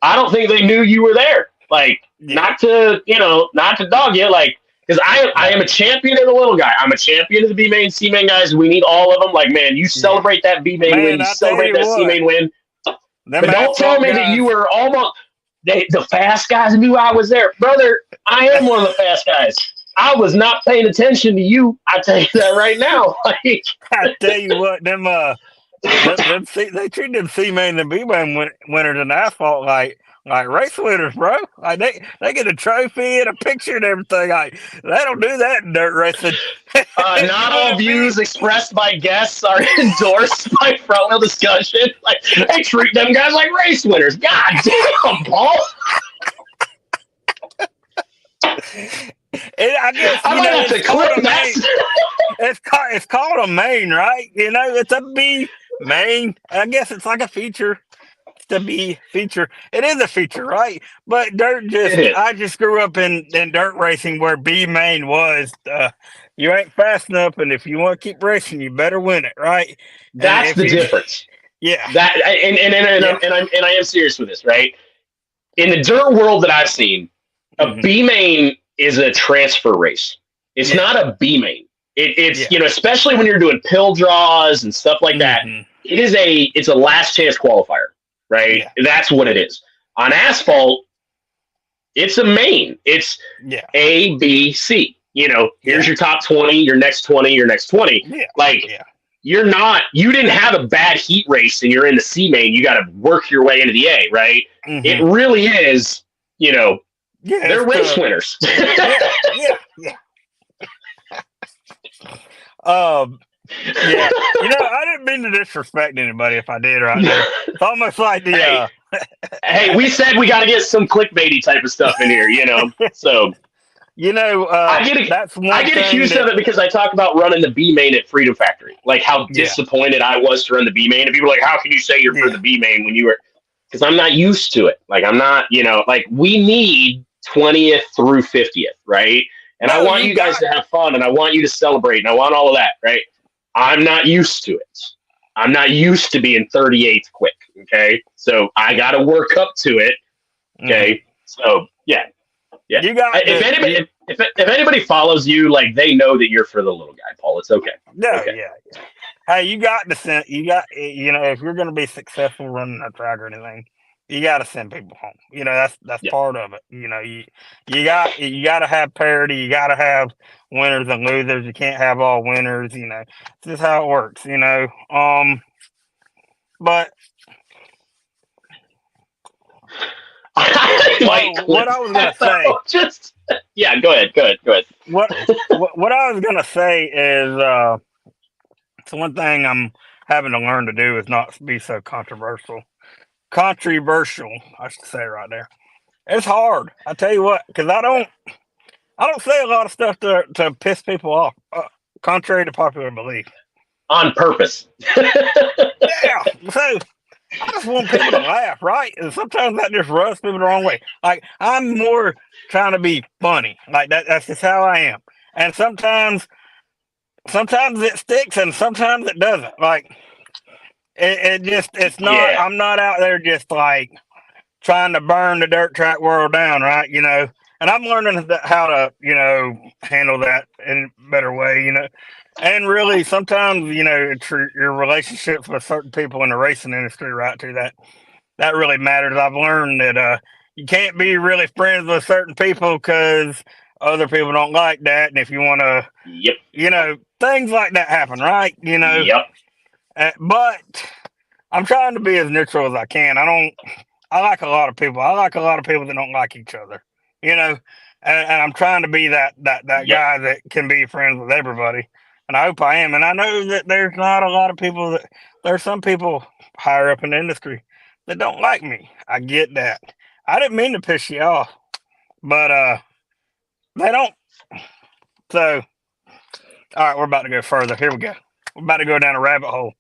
don't think they knew you were there. Like, not to dog you, like, because I am a champion of the little guy. I'm a champion of the B main, C main guys. We need all of them. Like, man, you celebrate that B main win. You celebrate that C main win. But don't tell me that you were almost the fast guys knew I was there, brother. I am one of the fast guys. I was not paying attention to you. I tell you that right now. Like, I tell you what, them They treat them C main and B main winners in asphalt like race winners, bro. Like they get a trophy and a picture and everything. Like they don't do that in dirt racing. Not all views expressed by guests are endorsed by Front Wheel Discussion. Like they treat them guys like race winners. God damn, Paul. I guess I might have to clip that. It's called a main, right? You know, it's a B main. I guess it's like a feature. It's a B feature. It is a feature, right? But I just grew up in dirt racing where B main was. You ain't fast enough, and if you want to keep racing, you better win it, right? That's the difference. Yeah. That and I am serious with this, right? In the dirt world that I've seen, a B main is a transfer race. It's not a B main. It's you know, especially when you're doing pill draws and stuff like that. It's a last chance qualifier, right? Yeah. That's what it is. On asphalt, it's a main. It's A, B, C. You know, here's your top 20, your next 20, your next 20. Yeah. You didn't have a bad heat race and you're in the C main. You got to work your way into the A, right? It really is, you know, they're race winners. Yeah. You know, I didn't mean to disrespect anybody if I did right there. It's almost like the hey, we said we got to get some clickbaity type of stuff in here, you know. So you know, I get accused of it because I talk about running the B main at Freedom Factory, like how disappointed I was to run the B main, and people are like, "How can you say you're for the B main when you were?" Because I'm not used to it. Like I'm not, you know, like we need 20th through 50th, right? And I want you guys to have fun, and I want you to celebrate, and I want all of that, right? I'm not used to it. I'm not used to being 38th quick, okay? So I got to work up to it, okay? So, yeah. If anybody follows you, like, they know that you're for the little guy, Paul. It's okay. Yeah. Hey, you know, if you're going to be successful running a track or anything, you got to send people home. You know, that's part of it. You know, you got to have parity. You got to have winners and losers. You can't have all winners. You know, it's just how it works. You know, but what I was gonna say, go ahead. What I was gonna say is, it's one thing I'm having to learn to do is not be so controversial, I should say right there. It's hard. I tell you what, because I don't say a lot of stuff to piss people off, contrary to popular belief. On purpose. Yeah. So I just want people to laugh, right? And sometimes that just rubs people the wrong way. Like I'm more trying to be funny. Like that's just how I am. And sometimes it sticks and sometimes it doesn't. Like it's not. Yeah. I'm not out there just like trying to burn the dirt track world down, right? You know, and I'm learning how to, you know, handle that in a better way, you know. And really, sometimes, you know, it's your relationships with certain people in the racing industry, right? Too that really matters. I've learned that you can't be really friends with certain people because other people don't like that, and if you want to, you know, things like that happen, right? You know, but I'm trying to be as neutral as I can. I like a lot of people. I like a lot of people that don't like each other, you know, and I'm trying to be that guy that can be friends with everybody. And I hope I am. And I know that there's not a lot of people there's some people higher up in the industry that don't like me. I get that. I didn't mean to piss you off, but they don't. So, all right, we're about to go further. Here we go. We're about to go down a rabbit hole.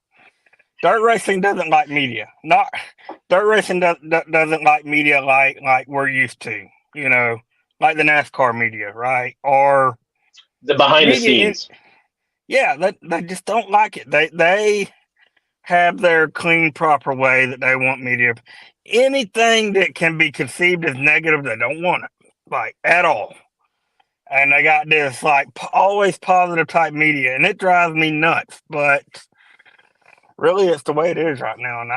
Dirt racing doesn't like media. Dirt racing doesn't like media like we're used to. You know, like the NASCAR media, right? Or the behind the scenes. They just don't like it. They have their clean, proper way that they want media. Anything that can be conceived as negative, they don't want it, like at all. And they got this like always positive type media, and it drives me nuts. But really, it's the way it is right now, and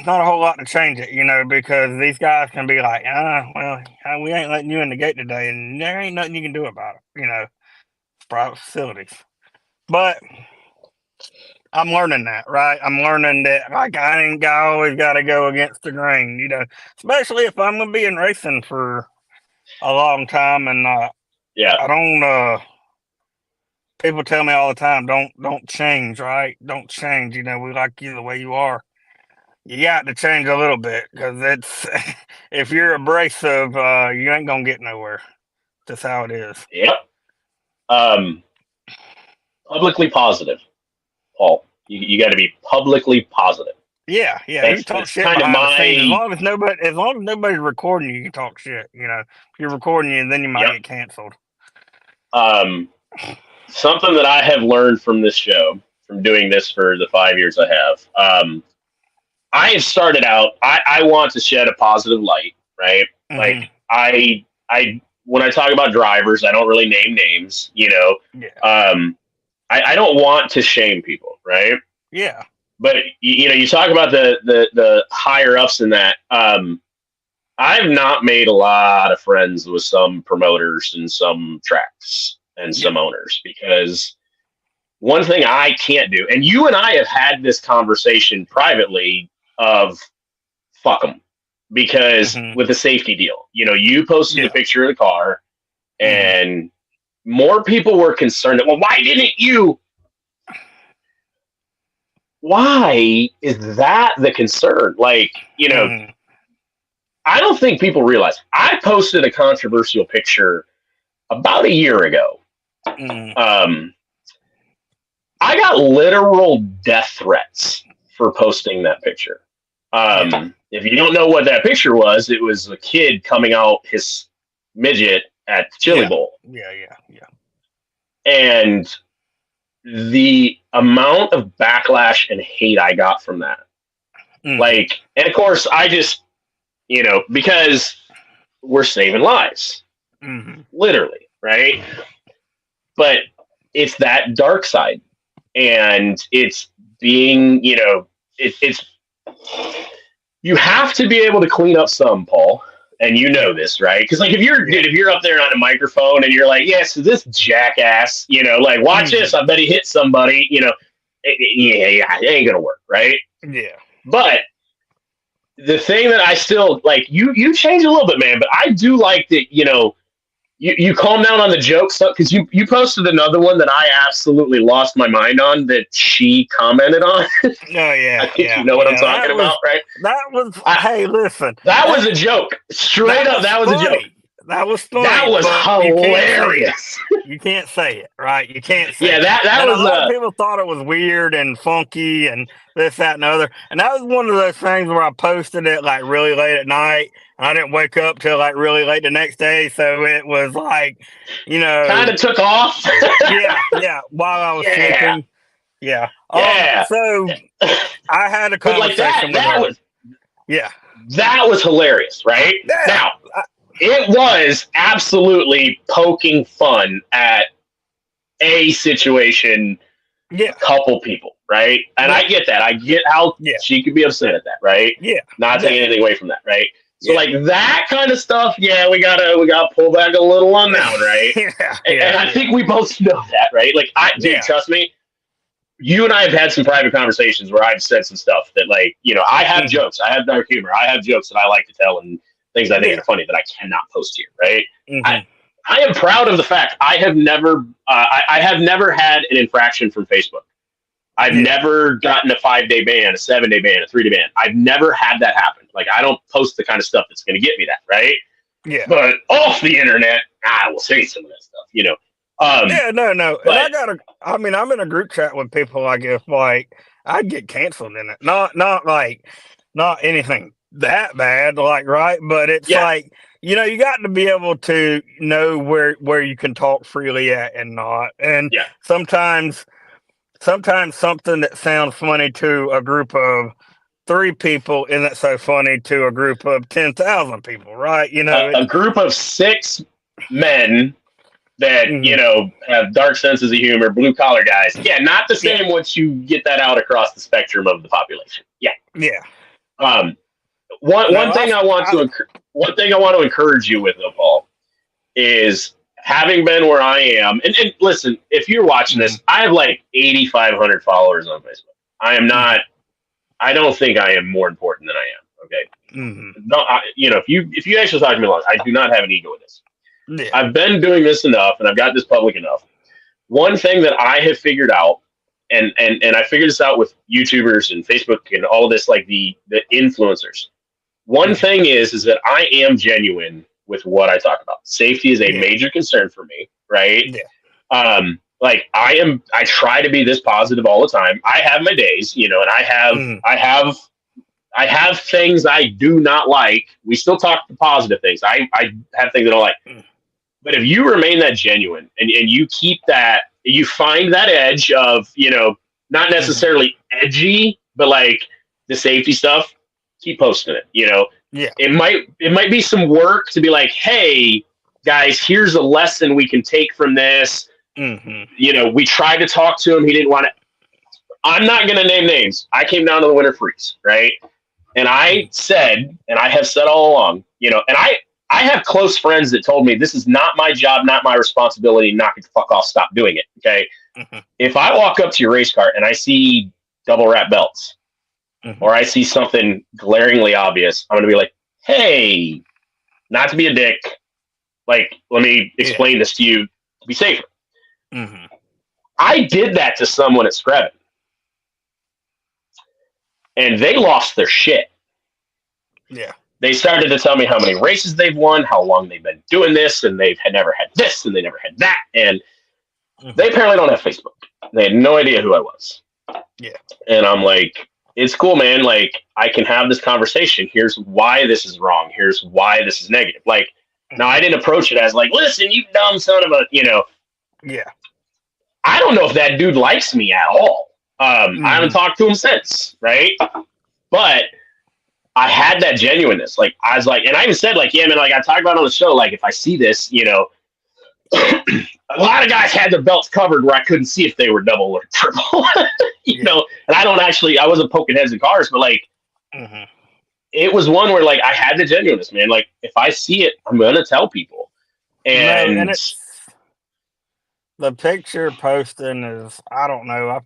not a whole lot to change it, you know, because these guys can be like, we ain't letting you in the gate today, and there ain't nothing you can do about it, you know, private facilities. But I'm learning that, right? I'm learning that like I ain't always got to go against the grain, especially if I'm gonna be in racing for a long time, and Yeah. I don't. People tell me all the time, don't change, right? Don't change. We like you the way you are. You got to change a little bit because it's if you're abrasive, you ain't gonna get nowhere. That's how it is. Yep. Publicly positive, Paul. You got to be publicly positive. Yeah. You talk shit kind of behind the scenes. my. As long as nobody's recording you, you can talk shit. If you're recording you, then you might get canceled. Something that I have learned from this show, from doing this for the 5 years I have, I have started out. I want to shed a positive light, right? Mm-hmm. Like I when I talk about drivers, I don't really name names, Yeah. I don't want to shame people, right? Yeah. But you talk about the higher ups in that. I've not made a lot of friends with some promoters and some tracks and some owners, because one thing I can't do, and you and I have had this conversation privately of fuck them, because with the safety deal, you posted a picture of the car, and more people were concerned that, well, why didn't you? Why is that the concern? Like, I don't think people realize I posted a controversial picture about a year ago. I got literal death threats for posting that picture. If you don't know what that picture was, it was a kid coming out his midget at the Chili Bowl. Yeah. And the amount of backlash and hate I got from that. Like, and of course, I just, because we're saving lives. Literally, right? But it's that dark side. And it's being, it's you have to be able to clean up some, Paul, and this, right? Because like if you're up there on a microphone and you're like, yes, this jackass, like watch this, I bet he hit somebody, it ain't gonna work, right? Yeah. But the thing that I still like, you change a little bit, man, but I do like that, you calm down on the jokes, because you posted another one that I absolutely lost my mind on that she commented on. Oh, yeah. I think you know what I'm talking about, right? That was, hey, listen. That was a joke. Straight up, that was a joke. That was funny. That was hilarious. You can't say it, right? You can't say it. Yeah, that was... a lot of people thought it was weird and funky and this, that, and the other. And that was one of those things where I posted it like really late at night. I didn't wake up till like really late the next day, so it was like, kind of took off. yeah. While I was sleeping, yeah. So I had a conversation with her. That was hilarious, right? Yeah. Now, it was absolutely poking fun at a situation, a couple people, right? And I get that. I get how she could be upset at that, right? Yeah. Not taking anything away from that, right? So like that kind of stuff, we gotta pull back a little on that one, right? And I think we both know that, right? Like dude, trust me, you and I have had some private conversations where I've said some stuff that like, I have jokes, I have dark humor, I have jokes that I like to tell and things I think are funny that I cannot post here, right? I am proud of the fact I have never had an infraction from Facebook. I've never gotten a 5-day ban, a 7-day ban, a 3-day ban. I've never had that happen. Like, I don't post the kind of stuff that's going to get me that, right? Yeah. But off the internet, I will say some of that stuff, no. But, and I'm in a group chat with people like if like I'd get canceled in it. Not anything that bad, like, right? But it's like, you got to be able to know where you can talk freely at and not. And sometimes something that sounds funny to a group of 3 people isn't so funny to a group of 10,000 people, right? A group of 6 men that, have dark senses of humor, blue collar guys. Yeah, not the same once you get that out across the spectrum of the population. Yeah. Yeah. One thing I want to encourage you with, though, Paul, is having been where I am, and listen, if you're watching this, I have like 8,500 followers on Facebook. I am not. I don't think I am more important than I am. Okay. No, if you actually talk to me long, I do not have an ego in this. Yeah. I've been doing this enough, and I've got this public enough. One thing that I have figured out, and I figured this out with YouTubers and Facebook and all this, like the influencers. One thing is that I am genuine with what I talk about. Safety is a major concern for me, right? Yeah. Like I try to be this positive all the time. I have my days, and I have things I do not like. We still talk the positive things. I have things that I like. But if you remain that genuine and you keep that, you find that edge of, not necessarily edgy, but like the safety stuff, keep posting it, Yeah. It might be some work to be like, hey, guys, here's a lesson we can take from this. We tried to talk to him. He didn't want to. I'm not going to name names. I came down to the winter freeze, right? And I said, and I have said all along, and I have close friends that told me this is not my job, not my responsibility, knock it the fuck off, stop doing it, okay? If I walk up to your race car and I see double wrap belts, or I see something glaringly obvious, I'm going to be like, hey, not to be a dick, like, let me explain this to you to be safer. I did that to someone at Screven, and they lost their shit. Yeah. They started to tell me how many races they've won, how long they've been doing this, and they've never had this, and they never had that, and they apparently don't have Facebook. They had no idea who I was. Yeah. And I'm like, it's cool, man. Like, I can have this conversation. Here's why this is wrong. Here's why this is negative. Like, now I didn't approach it as like, listen, you dumb son of a, Yeah. I don't know if that dude likes me at all. I haven't talked to him since, right? But I had that genuineness. Like, I was like, and I even said, like, yeah, man, like I talked about on the show, like, if I see this, a lot of guys had their belts covered where I couldn't see if they were double or triple, and I wasn't poking heads in cars, but like, it was one where like I had the genuineness, man. Like, if I see it, I'm going to tell people. And the picture posting is, I don't know,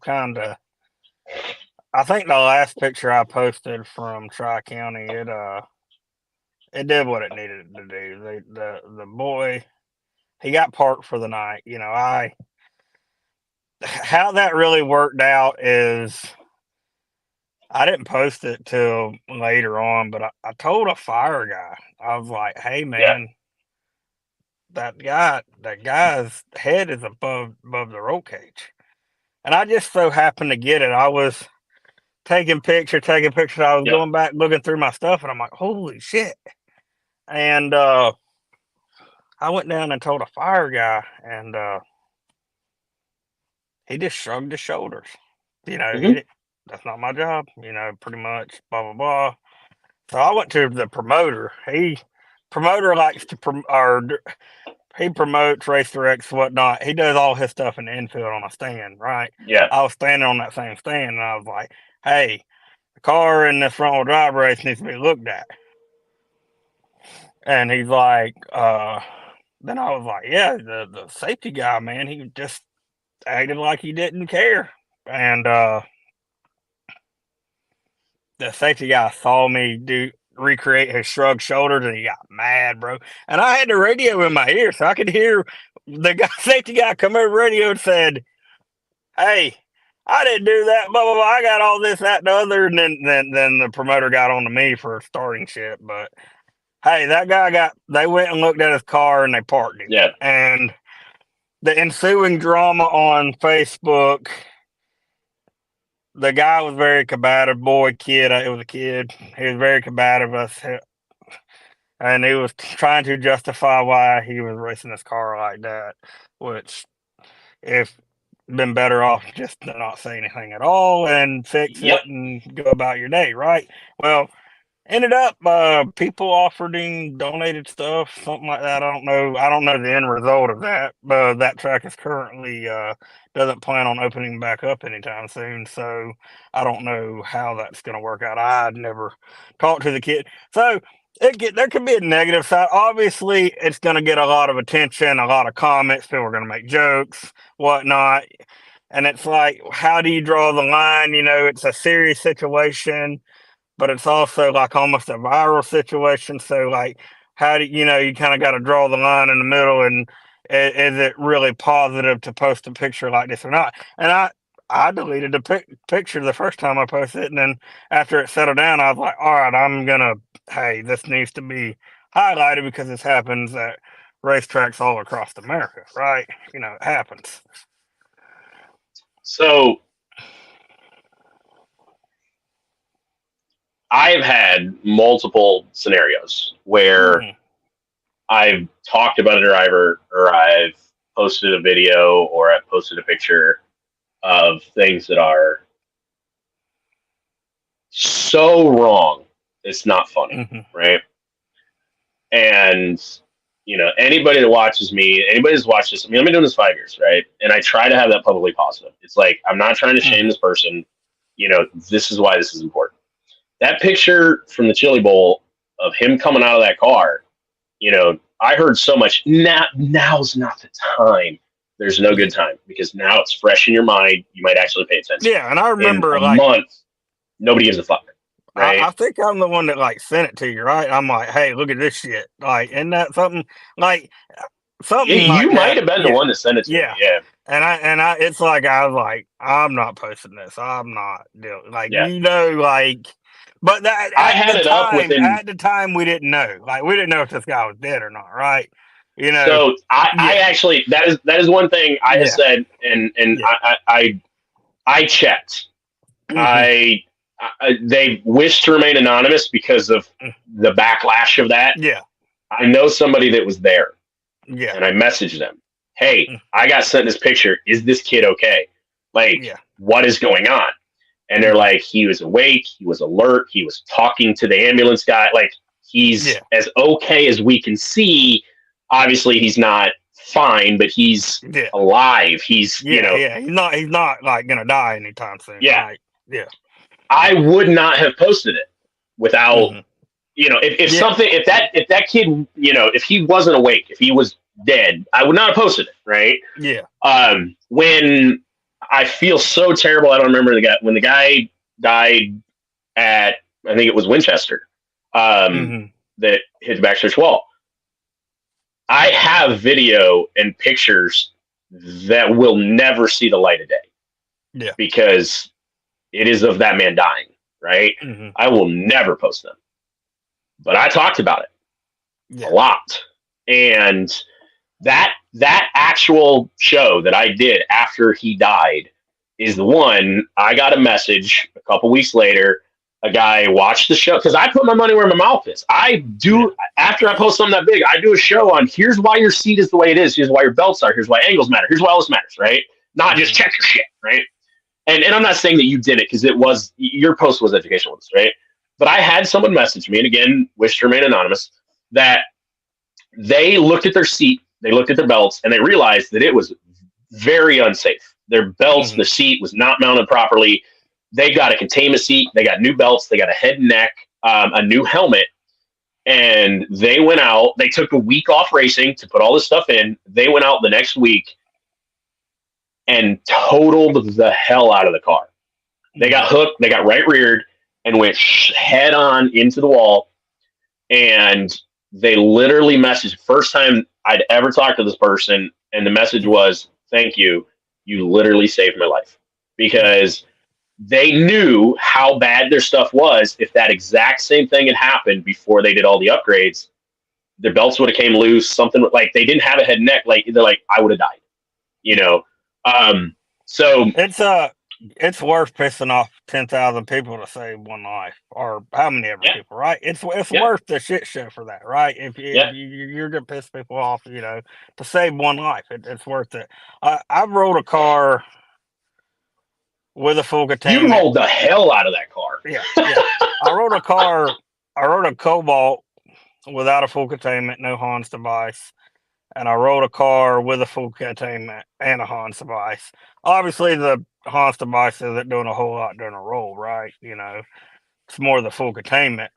I think the last picture I posted from Tri-County, it did what it needed to do. The boy, he got parked for the night. How that really worked out is I didn't post it till later on, but I told a fire guy, I was like, hey man, that guy's head is above the roll cage. And I just so happened to get it. I was taking pictures. I was going back, looking through my stuff, and I'm like, holy shit. And I went down and told a fire guy, and he just shrugged his shoulders. That's not my job, pretty much, blah, blah, blah. So I went to the promoter. Promoter likes to he promotes race directs, whatnot. He does all his stuff in the infield on a stand, right? Yeah. I was standing on that same stand, and I was like, hey, the car in this front wheel drive race needs to be looked at. And he's like, then I was like, yeah, the safety guy, man, he just acted like he didn't care. And the safety guy saw me recreate his shrugged shoulders, and he got mad, bro. And I had the radio in my ear, so I could hear the safety guy come over the radio and said, hey, I didn't do that, blah, blah, blah. I got all this, that, and the other. And then the promoter got on to me for starting shit. But hey, that guy they went and looked at his car and they parked him. Yeah. And the ensuing drama on Facebook, the guy was very combative. It was a kid. He was very combative. And he was trying to justify why he was racing his car like that, which, if been better off just to not say anything at all and fix it and go about your day, right? Well, ended up people offered him donated stuff, something like that. I don't know the end result of that, but that track is currently doesn't plan on opening back up anytime soon, so I don't know how that's going to work out. I'd never talked to the kid, so there could be a negative side. Obviously, it's going to get a lot of attention, a lot of comments. People are going to make jokes, whatnot. And it's like, how do you draw the line? It's a serious situation, but it's also like almost a viral situation. So, like, how do you kind of got to draw the line in the middle? And is it really positive to post a picture like this or not? And I deleted the picture the first time I posted it, and then after it settled down, I was like, all right, hey, this needs to be highlighted because this happens at racetracks all across America, right? It happens. So I've had multiple scenarios where I've talked about a driver, or I've posted a video, or I've posted a picture of things that are so wrong, it's not funny, right? And anybody that watches me, anybody that's watched this, I've been doing this 5 years, right? And I try to have that publicly positive. It's like, I'm not trying to shame this person. This is why this is important. That picture from the Chili Bowl of him coming out of that car, I heard so much. Now's not the time. There's no good time, because now it's fresh in your mind. You might actually pay attention. Yeah, and I remember in a month, nobody gives a fuck. Right? I think I'm the one that sent it to you, right? I'm like, hey, look at this shit. Isn't that something something? You might have been the one that sent it to me. Yeah. And I it's like I was like, I'm not posting this. I'm not doing but that I had it up within at the time we didn't know. We didn't know if this guy was dead or not, right? So I actually that is one thing I have said, and I checked. They wish to remain anonymous because of the backlash of that. Yeah. I know somebody that was there. Yeah. And I messaged them, hey, I got sent this picture. Is this kid okay? What is going on? And they're like, he was awake. He was alert. He was talking to the ambulance guy. He's as okay as we can see. Obviously, he's not fine, but he's alive. He's, he's not going to die anytime soon. Yeah. Right? Yeah. I would not have posted it without, if that kid, if he wasn't awake, if he was dead, I would not have posted it. Right. Yeah. When I feel so terrible, I don't remember when the guy died at, I think it was Winchester, that hit the backstretch wall. I have video and pictures that will never see the light of day. Yeah. Because it is of that man dying, right? I will never post them. But I talked about it a lot. And that actual show that I did after he died is the one I got a message a couple weeks later. A guy watched the show, because I put my money where my mouth is. I do, after I post something that big, I do a show on here's why your seat is the way it is. Here's why your belts are. Here's why angles matter. Here's why all this matters, right? Not just check your shit, right? And I'm not saying that you did it, because your post was educational, right? But I had someone message me, and again, wish to remain anonymous, that they looked at their seat, they looked at their belts, and they realized that it was very unsafe. Their belts, the seat was not mounted properly. They got a containment seat, they got new belts, they got a head and neck, a new helmet, and they went out. They took a week off racing to put all this stuff in. They went out the next week and totaled the hell out of the car. They got hooked, they got right reared, and went head on into the wall. And they literally messaged, first time I'd ever talked to this person, and the message was, thank you. You literally saved my life. Because they knew how bad their stuff was. If that exact same thing had happened before they did all the upgrades, their belts would have came loose, something they didn't have a head and neck. They're like, I would have died, so it's worth pissing off 10,000 people to save one life, or how many ever people, right? It's worth the shit show for that, right? If you're gonna piss people off, to save one life, it's worth it. I've rolled a car with a full containment. You rolled the hell out of that car. Yeah. I rode a Cobalt without a full containment, no Hans device. And I rode a car with a full containment and a Hans device. Obviously, the Hans device isn't doing a whole lot during a roll, right? It's more the full containment.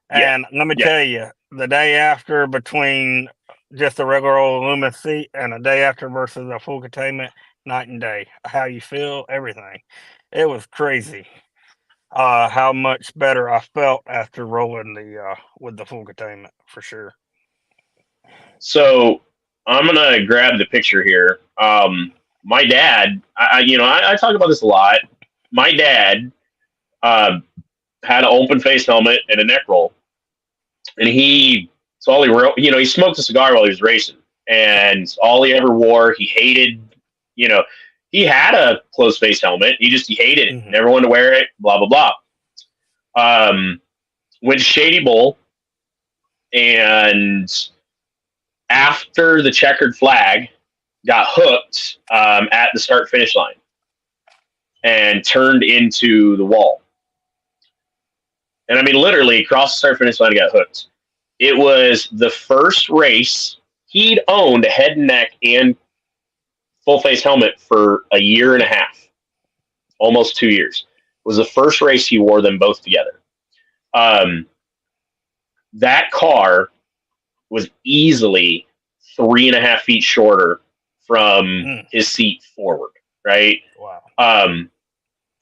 And let me tell you, the day after, between just a regular old aluminum seat and a day after versus a full containment, night and day. How you feel, everything. It was crazy. How much better I felt after rolling the with the full containment, for sure. So I'm gonna grab the picture here. My dad, I talk about this a lot. My dad had an open face helmet and a neck roll, and he smoked a cigar while he was racing, and all he ever wore, he hated. He had a closed face helmet. He hated it. Mm-hmm. Never wanted to wear it. Blah blah blah. Went to Shady Bull, and after the checkered flag, got hooked at the start finish line and turned into the wall. And I mean, literally across the start finish line, got hooked. It was the first race he'd owned a head and neck and full face helmet for a year and a half, almost 2 years. It was the first race he wore them both together. That car was easily 3.5 feet shorter from his seat forward, right? Wow.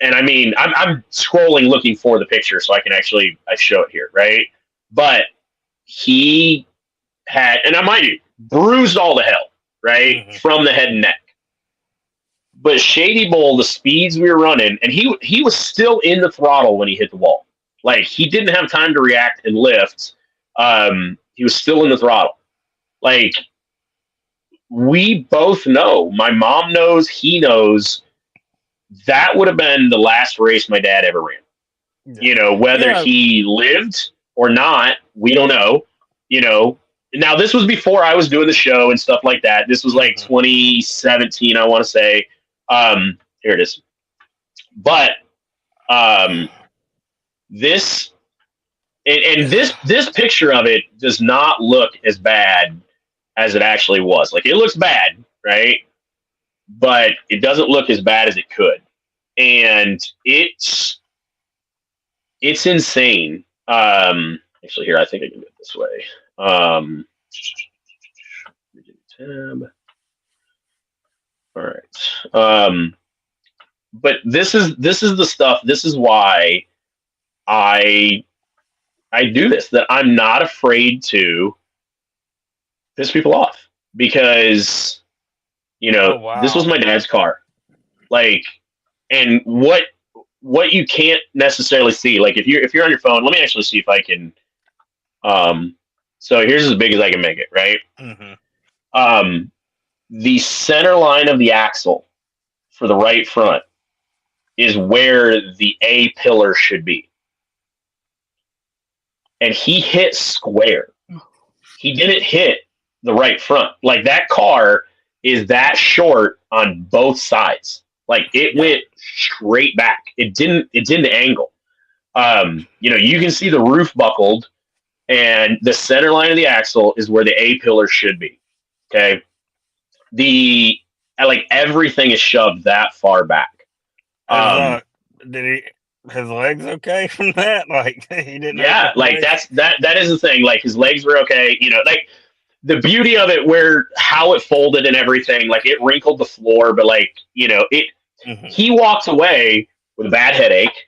And I mean, I'm scrolling looking for the picture so I can actually show it here, right? But he had, and I mind you, bruised all the hell, right, from the head and neck. But Shady Bull, the speeds we were running, and he was still in the throttle when he hit the wall. Like, he didn't have time to react and lift. He was still in the throttle. Like, we both know, my mom knows, he knows, that would have been the last race my dad ever ran. Yeah. Whether he lived or not, we don't know. Now this was before I was doing the show and stuff like that. This was like 2017, I want to say. Here it is. But this picture of it does not look as bad as it actually was. Like, it looks bad, right? But it doesn't look as bad as it could. And it's insane. Actually, here, I think I can do it this way. Tab. All right. But this is the stuff. This is why I do this, that I'm not afraid to piss people off, because this was my dad's car. Like, and what you can't necessarily see, like, if you're on your phone, let me actually see if I can. So here's as big as I can make it, right? The center line of the axle for the right front is where the A pillar should be. And he hit square. He didn't hit the right front. Like, that car is that short on both sides. Like, it went straight back. It didn't angle. You can see the roof buckled, and the center line of the axle is where the A pillar should be. Okay. Everything is shoved that far back. Did his legs okay from that? Like, he didn't. Yeah, like that is the thing. Like, his legs were okay. Like, the beauty of it, how it folded and everything, like, it wrinkled the floor, but he walked away with a bad headache,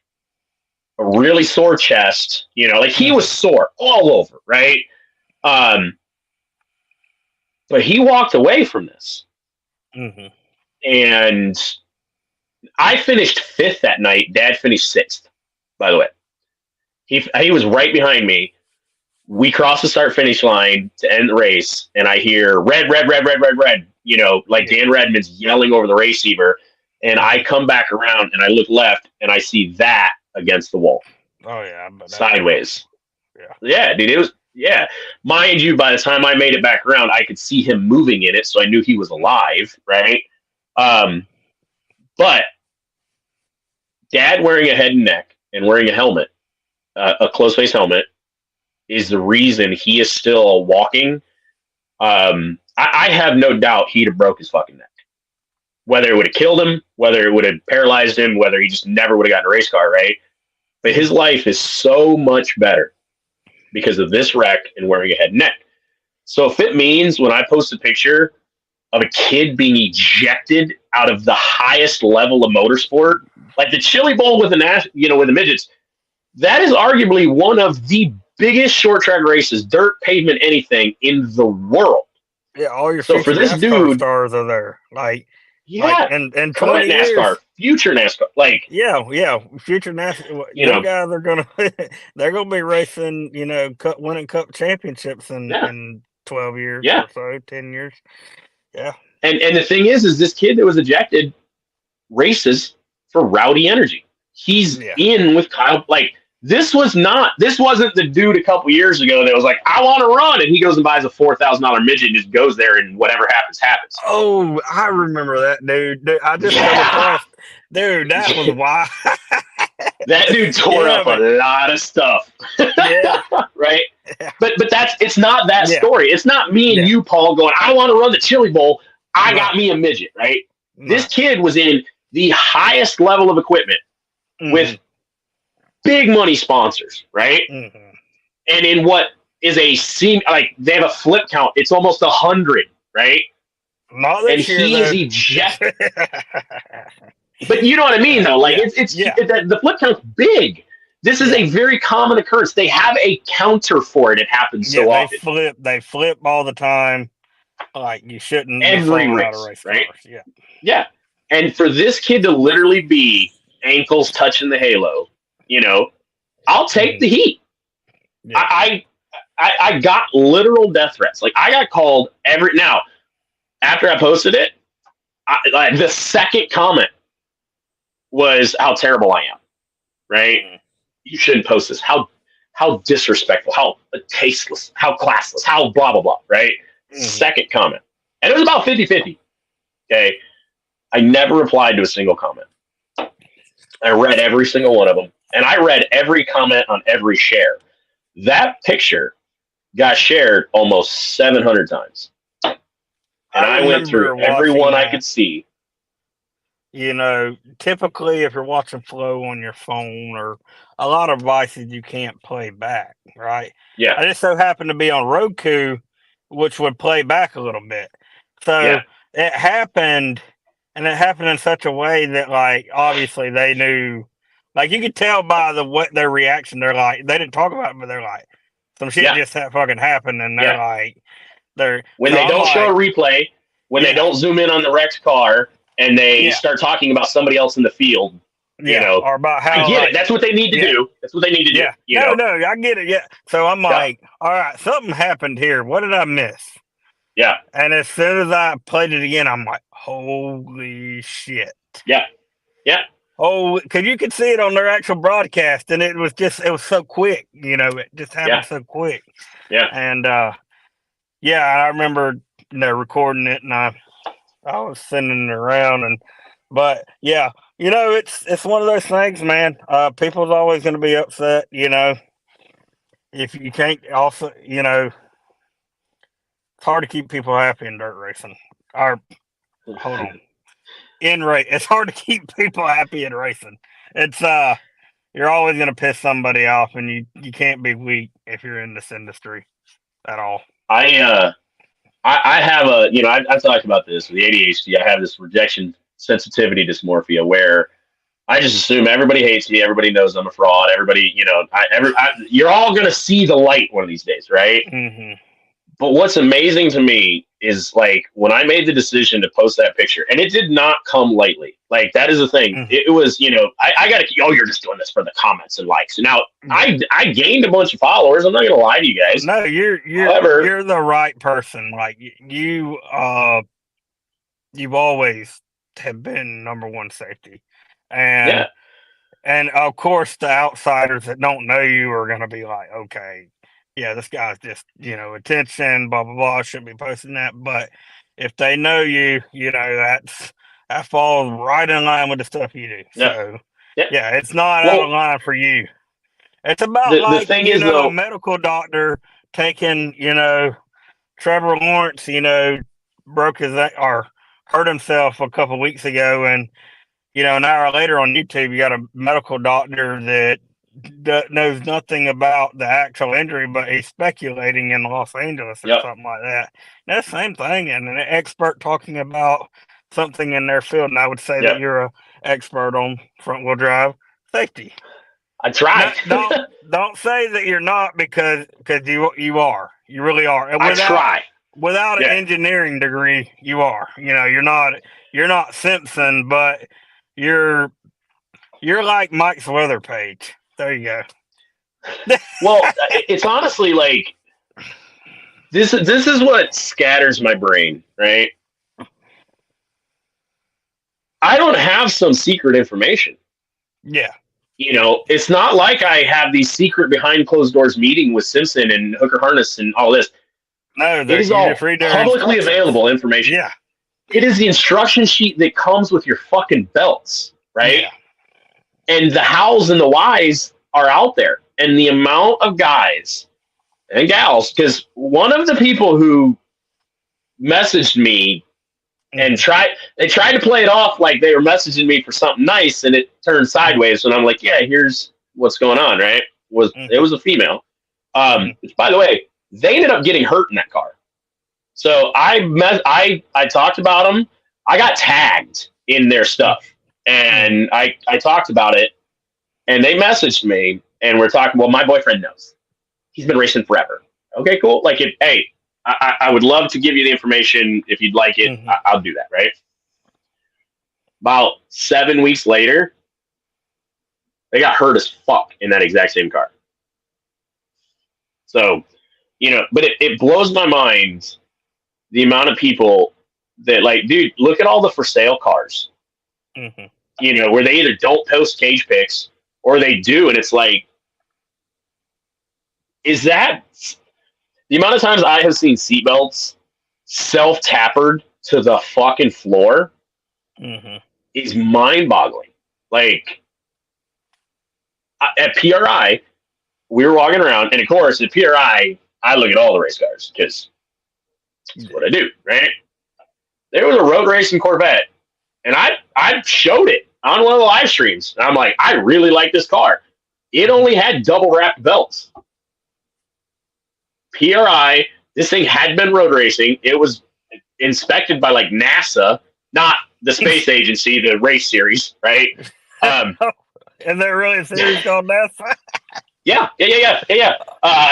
a really sore chest, like, he was sore all over, right? But he walked away from this. And I finished 5th that night. Dad finished 6th, by the way. He was right behind me. We crossed the start-finish line to end the race, and I hear red, red, red, red, red, red, Dan Redmond's yelling over the receiver, and I come back around, and I look left, and I see that against the wall. Oh, yeah. Sideways. Yeah, dude, it was, mind you, by the time I made it back around, I could see him moving in it, so I knew he was alive, right? But Dad wearing a head and neck and wearing a helmet, a closed-face helmet, is the reason he is still walking. I have no doubt he'd have broke his fucking neck. Whether it would have killed him, whether it would have paralyzed him, whether he just never would have gotten a race car, right? But his life is so much better because of this wreck and wearing a head and neck. So if it means when I post a picture of a kid being ejected out of the highest level of motorsport, like the Chili Bowl with with the midgets, that is arguably one of the biggest short track races, dirt, pavement, anything in the world. Yeah, all your so for this NASCAR dude, stars are there. and 20 current years, NASCAR, future NASCAR, future NASCAR. Those guys are gonna be racing, winning cup championships in 12 years or so, 10 years. Yeah. And the thing is this kid that was ejected races for Rowdy Energy. He's in with Kyle. Like, this wasn't the dude a couple years ago that was like, I want to run, and he goes and buys a $4,000 midget and just goes there, and whatever happens. Oh, I remember that dude. I just dude, that was wild. That dude tore up a lot of stuff. Yeah. Right? But it's not that story. It's not me and you, Paul, going, I want to run the Chili Bowl. I got me a midget, right? This kid was in the highest level of equipment with big money sponsors, right? And in what is they have a flip count. It's almost 100, right? Not this year, he is ejected. But you know what I mean, though. Like, the flip count's big. This is a very common occurrence. They have a counter for it. It happens so often. They flip all the time. Like, you shouldn't. Every race, right? Yeah. And for this kid to literally be ankles touching the halo, I'll take the heat. Yeah. I got literal death threats. Like, I got called now. After I posted it, the second comment was how terrible I am. Right? You shouldn't post this. How disrespectful, how tasteless, how classless, how blah, blah, blah, right? Second comment. And it was about 50-50. Okay. I never replied to a single comment. I read every single one of them. And I read every comment on every share. That picture got shared almost 700 times. And I went through every one I could see. Typically if you're watching Flow on your phone or a lot of devices, you can't play back, right? Yeah. I just so happened to be on Roku, which would play back a little bit. So it happened, and it happened in such a way that, like, obviously they knew, like, you could tell by their reaction. They're like, they didn't talk about it, but they're like, some shit just fucking happened, and they're like, when they don't show a replay, when they don't zoom in on the wrecked car, and they start talking about somebody else in the field. Or about how I get it. That's what they need to do. That's what they need to do. No, I get it. Yeah. So I'm like, all right, something happened here. What did I miss? Yeah. And as soon as I played it again, I'm like, holy shit. Yeah. Yeah. Oh, because you could see it on their actual broadcast, and it was so quick. It just happened so quick. Yeah. And I remember recording it, and I was sending it around, but it's one of those things, man. People's always going to be upset, if you can't also, it's hard to keep people happy in dirt racing. Hold on. It's hard to keep people happy in racing. It's, you're always going to piss somebody off, and you can't be weak if you're in this industry at all. I have I've talked about this with the ADHD. I have this rejection sensitivity dysmorphia where I just assume everybody hates me. Everybody knows I'm a fraud. Everybody, you're all going to see the light one of these days, right? Mm-hmm. But what's amazing to me is, like, when I made the decision to post that picture, and it did not come lightly. Like, that is the thing. Mm-hmm. It was, I got to, you're just doing this for the comments and likes. And now I gained a bunch of followers. I'm not going to lie to you guys. No, you're the right person. Like, you've always have been number one safety. And of course the outsiders that don't know you are going to be like, okay, yeah, this guy's just, attention, blah, blah, blah, shouldn't be posting that. But if they know you, that falls right in line with the stuff you do. So, it's not out of line for you. It's about the thing is, a medical doctor taking, Trevor Lawrence, broke his or hurt himself a couple of weeks ago. And, an hour later on YouTube, you got a medical doctor that knows nothing about the actual injury, but he's speculating in Los Angeles or something like that. That's the same thing. And an expert talking about something in their field, and I would say that you're an expert on front wheel drive safety. I try. Don't say that you're not, because you are. You really are. And I try. Without an engineering degree, you are. You're not Simpson, but you're like Mike's weather page. There you go. Well, it's honestly like this is what scatters my brain, right? I don't have some secret information. Yeah. It's not like I have these secret behind closed doors meeting with Simpson and Hooker Harness and all this. No, it is all publicly available information. Yeah. It is the instruction sheet that comes with your fucking belts, right? Yeah. And the hows and the whys are out there. And the amount of guys and gals, because one of the people who messaged me and tried to play it off like they were messaging me for something nice, and it turned sideways. And I'm like, yeah, here's what's going on, right? It was a female. Which, by the way, they ended up getting hurt in that car. So I talked about them. I got tagged in their stuff, and I talked about it, and they messaged me, and we're talking. Well, my boyfriend knows. He's been racing forever. Okay, cool. Like, I would love to give you the information if you'd like it. I'll do that, right? About 7 weeks later, they got hurt as fuck in that exact same car. So, but it blows my mind the amount of people that, like, dude, look at all the for sale cars. Where they either don't post cage pics or they do, and it's like, is that the amount of times I have seen seatbelts self-tappered to the fucking floor is mind-boggling. Like, at PRI, we were walking around, and of course, at PRI, I look at all the race cars, because that's what I do, right? There was a road racing Corvette, and I showed it on one of the live streams. And I'm like, I really like this car. It only had double-wrapped belts. PRI, this thing had been road racing. It was inspected by, like, NASA, not the space agency, the race series, right? Is there really a series called NASA? Yeah.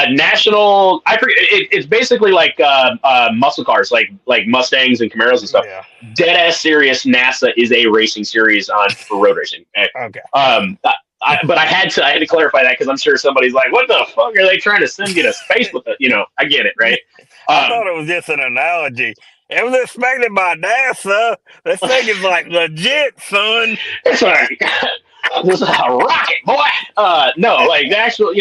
National. I forget. It's basically like muscle cars, like Mustangs and Camaros and stuff. Yeah. Dead ass serious. NASA is a racing series for road racing. Okay. But I had to clarify that, because I'm sure somebody's like, "What the fuck are they trying to send you to space with it?" I get it, right? I thought it was just an analogy. It was inspected by NASA. This thing is like legit, son. It's like, this is a rocket, boy. No, like the actual,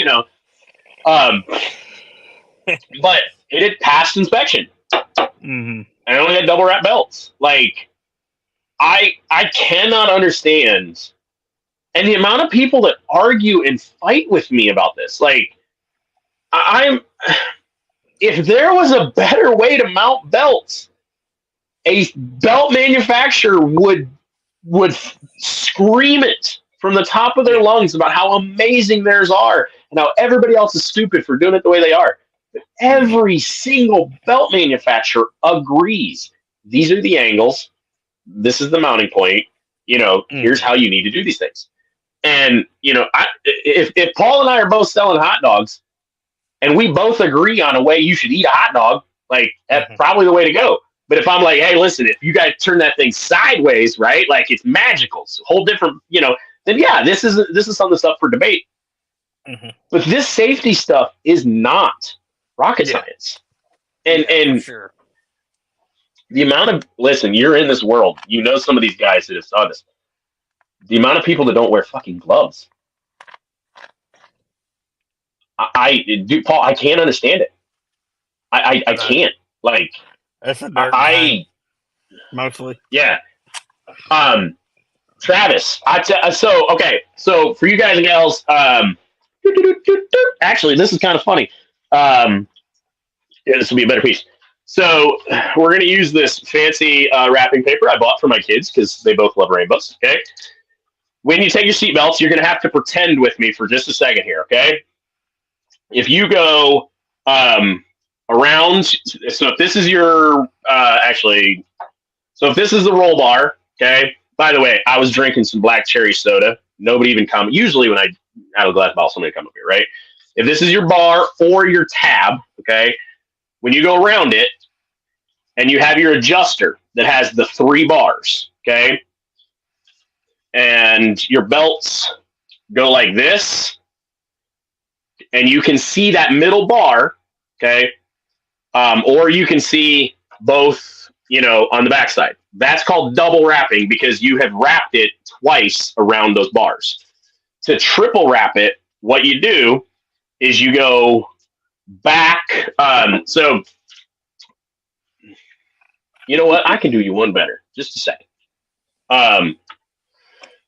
but it had passed inspection. And it only had double wrap belts. Like, I cannot understand. And the amount of people that argue and fight with me about this, like, if there was a better way to mount belts, a belt manufacturer would scream it from the top of their lungs about how amazing theirs are and how everybody else is stupid for doing it the way they are. But every single belt manufacturer agrees. These are the angles. This is the mounting point. Here's how you need to do these things. And, if Paul and I are both selling hot dogs and we both agree on a way you should eat a hot dog, like, that's probably the way to go. But if I'm like, hey, listen, if you guys turn that thing sideways, right, like, it's magical, it's a whole different, then yeah, this is some of the stuff for debate. But this safety stuff is not rocket science. And sure. The amount of, listen, you're in this world, some of these guys that have saw this. The amount of people that don't wear fucking gloves. Paul, I can't understand it. I can't. Like, that's a dark time, mostly. Yeah. Travis, so for you guys and gals, actually, this is kind of funny. This will be a better piece. So we're going to use this fancy wrapping paper I bought for my kids because they both love rainbows. Okay. when you take your seatbelts, you're going to have to pretend with me for just a second here, okay? If you go around, so if this is your, so if this is the roll bar, okay? By the way, I was drinking some black cherry soda. Nobody even come. Usually when I have a glass bottle, somebody come up here, right? If this is your bar or your tab, okay? When you go around it and you have your adjuster that has the 3 bars, okay? And your belts go like this, and you can see that middle bar, okay? Or you can see both, on the backside. That's called double wrapping because you have wrapped it twice around those bars. To triple wrap it, what you do is you go back. So, you know what? I can do you one better. Just a second.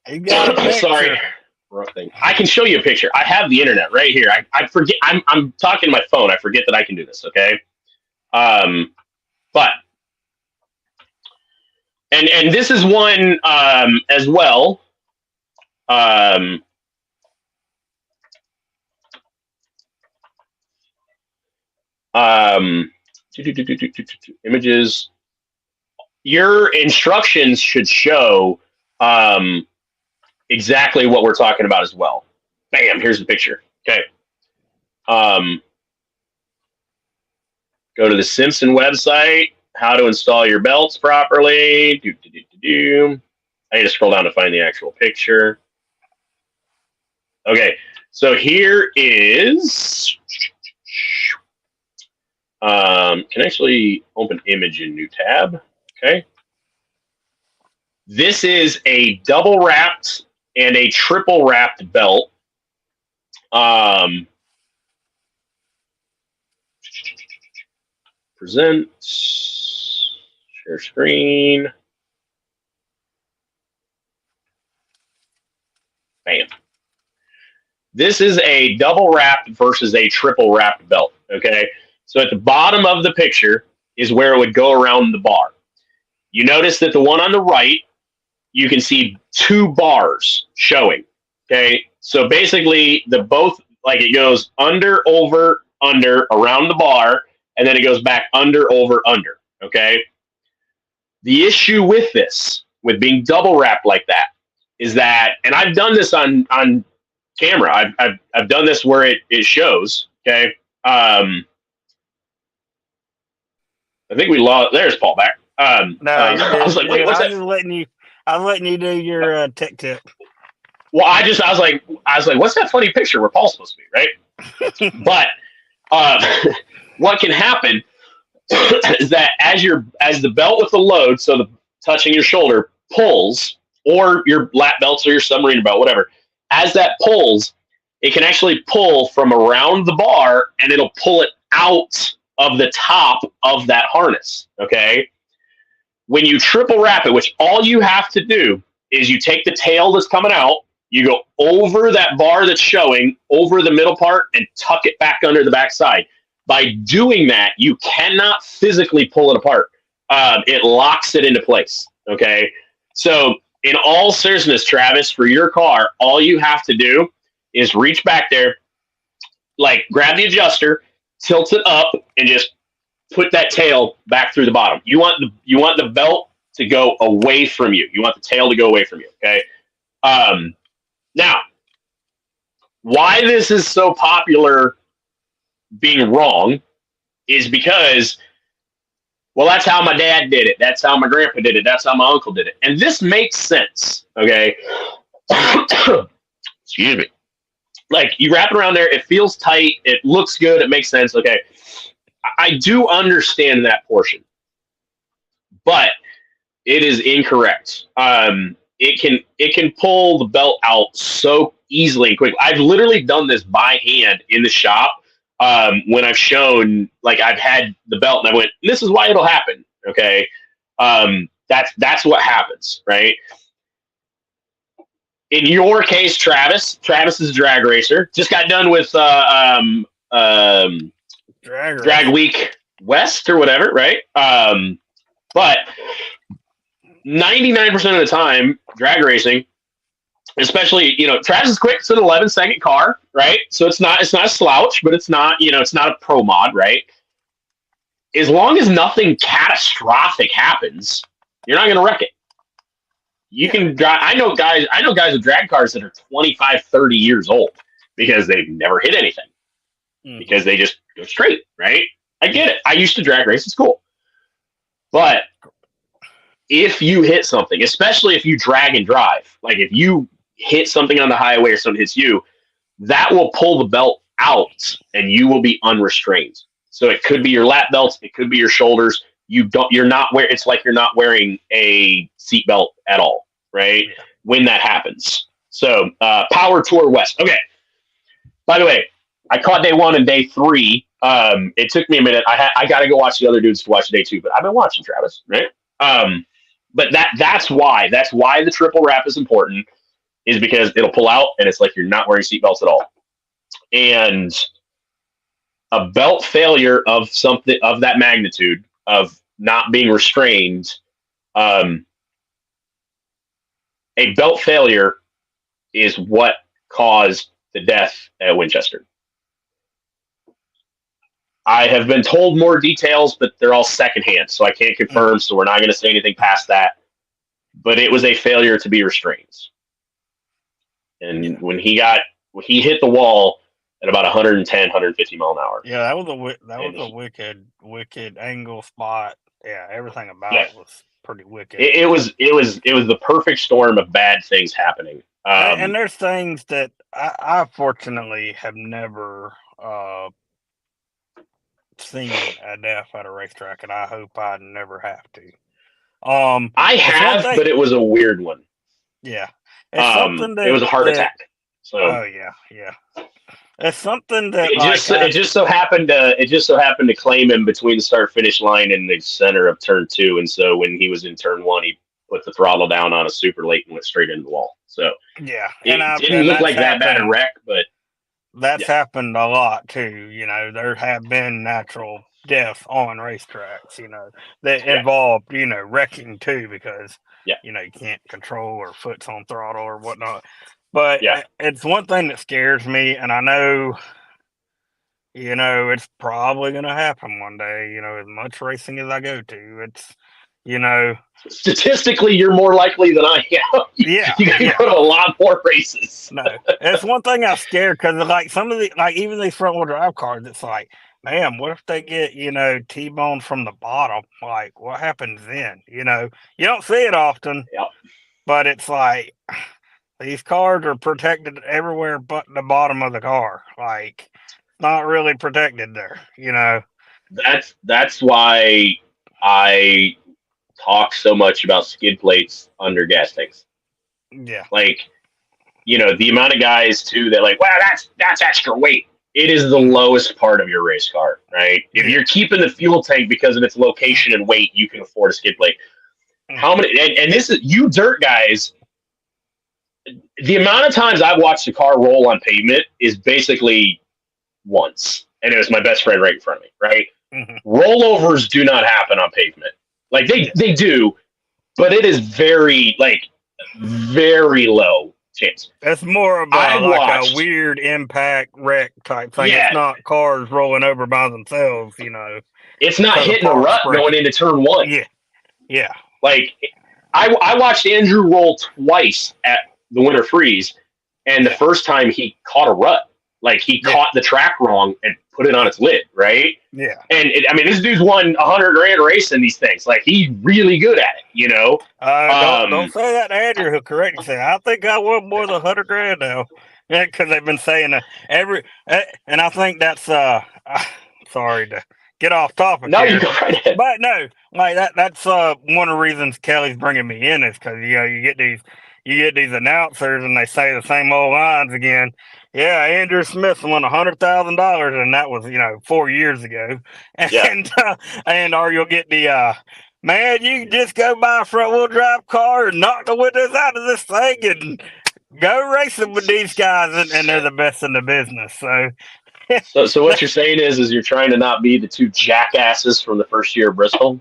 You got a sorry. I can show you a picture. I have the internet right here. I forget. I'm talking to my phone. I forget that I can do this. Okay. But and this is one as well. Images. Your instructions should show exactly what we're talking about as well. Bam, here's the picture. Okay. Go to the Simpson website, how to install your belts properly. I need to scroll down to find the actual picture. Okay, so here is, can actually open image in new tab. Okay. This is a double wrapped and a triple wrapped belt. Present, share screen. Bam. This is a double wrapped versus a triple wrapped belt. Okay. So at the bottom of the picture is where it would go around the bar. You notice that the one on the right, you can see 2 bars showing. Okay. So basically it goes under, over, under, around the bar, and then it goes back under, over, under. Okay. The issue with this, with being double wrapped like that, is that, and I've done this on camera. I've done this where it shows. Okay. I think we lost. There's Paul back. No, I was like, wait, what's that? I'm letting you do your tech tip. Well, I was like, what's that funny picture where Paul's supposed to be, right? But what can happen is that as the belt with the load, so the touching your shoulder pulls, or your lap belts or your submarine belt, whatever, as that pulls, it can actually pull from around the bar and it'll pull it out of the top of that harness. Okay. When you triple wrap it, which all you have to do is you take the tail that's coming out, you go over that bar that's showing, over the middle part, and tuck it back under the backside. By doing that, you cannot physically pull it apart. It locks it into place. Okay. So in all seriousness, Travis, for your car, all you have to do is reach back there, like grab the adjuster, tilt it up, and just put that tail back through the bottom. You want the belt to go away from you. You want the tail to go away from you. Okay. Now, why this is so popular being wrong is because, well, that's how my dad did it. That's how my grandpa did it. That's how my uncle did it. And this makes sense. Okay. Excuse me. Like, you wrap it around there. It feels tight. It looks good. It makes sense. Okay. I do understand that portion, but it is incorrect. It can pull the belt out so easily and quickly. I've literally done this by hand in the shop when I've shown, like, I've had the belt and I went, this is why it'll happen. Okay. That's what happens, right? In your case, Travis is a drag racer. Just got done with Drag Week West or whatever, right? But 99% of the time, drag racing, Especially, Travis is quick. It's an 11-second car, right? So it's not a slouch, but it's not a pro mod, right? As long as nothing catastrophic happens, you're not going to wreck it. You can drive. I know guys with drag cars that are 25, 30 years old because they've never hit anything because they just go straight, right? I get it. I used to drag race. It's cool. But if you hit something, especially if you drag and drive, like if you hit something on the highway or someone hits you, that will pull the belt out and you will be unrestrained. So it could be your lap belts, it could be your shoulders. It's like you're not wearing a seatbelt at all, right? Yeah. When that happens. So Power Tour West. Okay. By the way, I caught day 1 and day 3. It took me a minute. I got to go watch the other dudes to watch day 2, but I've been watching Travis, right? But that's why the triple wrap is important, is because it'll pull out and it's like you're not wearing seatbelts at all. And a belt failure of something of that magnitude, of not being restrained, a belt failure is what caused the death at Winchester. I have been told more details, but they're all secondhand, so I can't confirm, so we're not going to say anything past that. But it was a failure to be restrained. And when he hit the wall at about 110, 150 mile an hour. Yeah, that was a wicked angle spot. Yeah, everything about it was pretty wicked. It was the perfect storm of bad things happening. And there's things that I fortunately have never seen a death at a racetrack, and I hope I never have to. I have, but it was a weird one. Yeah, it's something that it was a heart attack. So. Oh yeah. It's something that it just so happened to claim him between the start finish line and the center of turn 2, and so when he was in turn 1, he put the throttle down on a super late and went straight into the wall. So yeah, it didn't look like that bad a wreck, but that's happened a lot too. There have been natural deaths on racetracks, that involve wrecking too, because you can't control or foot's on throttle or whatnot. But it's one thing that scares me, and I know, it's probably going to happen one day. As much racing as I go to, it's, statistically, you're more likely than I am. You go to a lot more races. No, it's one thing I'm scared, because like some of even these front wheel drive cars, it's like, man, what if they get T-boned from the bottom? Like, what happens then? You don't see it often, but it's like, these cars are protected everywhere but the bottom of the car. Like, not really protected there, That's why I talk so much about skid plates under gas tanks. Yeah. Like, the amount of guys too that like, wow, that's extra weight. It is the lowest part of your race car, right? If you're keeping the fuel tank because of its location and weight, you can afford a skid plate. How many? And this is you dirt guys. The amount of times I've watched a car roll on pavement is basically once, and it was my best friend right in front of me, right? Mm-hmm. Rollovers do not happen on pavement. Like they do, but it is very low chance. That's more of a weird impact wreck type thing. Yeah. It's not cars rolling over by themselves, It's not hitting a rut going into turn 1. Yeah. Yeah. Like I watched Andrew roll twice at the Winter Freeze, and the first time he caught a rut. Like he caught the track wrong and put it on its lid, right? Yeah. And this dude's won $100,000 racing these things. Like he's really good at it, Don't say that to Andrew. He'll correct you. Say, I think I won more than $100,000 now. Yeah, because they've been saying and I think that's sorry to get off topic. No, here, you go right ahead. But no, like that's one of the reasons Kelly's bringing me in, is because you get these announcers and they say the same old lines again. Yeah, Andrew Smith won $100,000, and that was 4 years ago. And or you'll get the man, you can just go buy a front wheel drive car and knock the windows out of this thing and go racing with these guys, and they're the best in the business. So what you're saying is you're trying to not be the two jackasses from the first year of Bristol?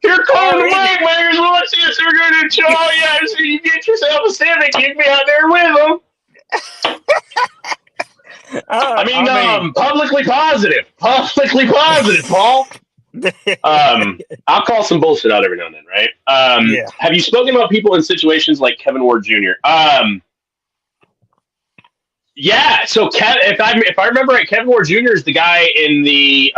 You're calling the Waymakers. What's this? We're going to yeah, so you get yourself a Civic. You can be out there with them. I mean, publicly positive, Paul. I'll call some bullshit out every now and then, right? Have you spoken about people in situations like Kevin Ward Jr.? Yeah. So if I remember right, Kevin Ward Jr. is the guy in the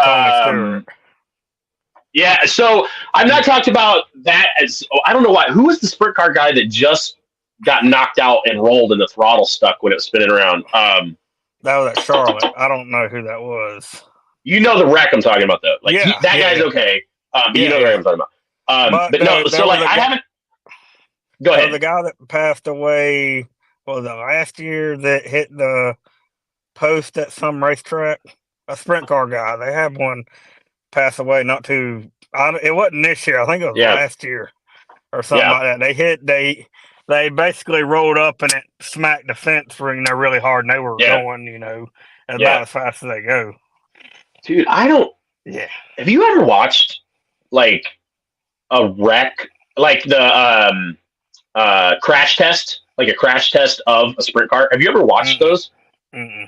yeah. So I've not talked about that as I don't know why. Who was the sprint car guy that just got knocked out and rolled and the throttle stuck when it was spinning around? That was at Charlotte. I don't know who that was. You know the wreck I'm talking about, though. Like that guy's okay. You know the wreck I'm talking about. But no, so like I haven't. Go ahead. The guy that passed away was the last year that hit the post at some racetrack. A sprint car guy. They had one pass away. Not too. It wasn't this year. I think it was last year or something like that. They basically rolled up and it smacked the fence for really hard, and they were going about as fast as they go. Dude, I don't. Yeah. Have you ever watched like a wreck, like the crash test, like a crash test of a sprint car? Have you ever watched those? Mm-mm.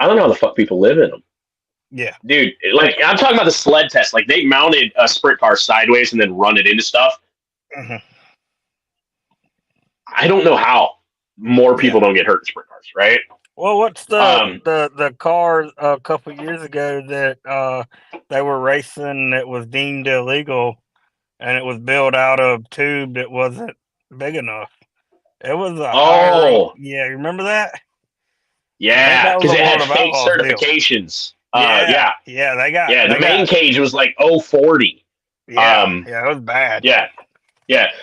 I don't know how the fuck people live in them. Yeah, dude. Like I'm talking about the sled test. Like they mounted a sprint car sideways and then run it into stuff. Mm-hmm. I don't know how more people don't get hurt in sprint cars, right? Well, what's the car a couple years ago that they were racing that was deemed illegal, and it was built out of tube that wasn't big enough? It was you remember that? Yeah, because it had fake certifications. They got the main cage was like 040. It was bad. Yeah.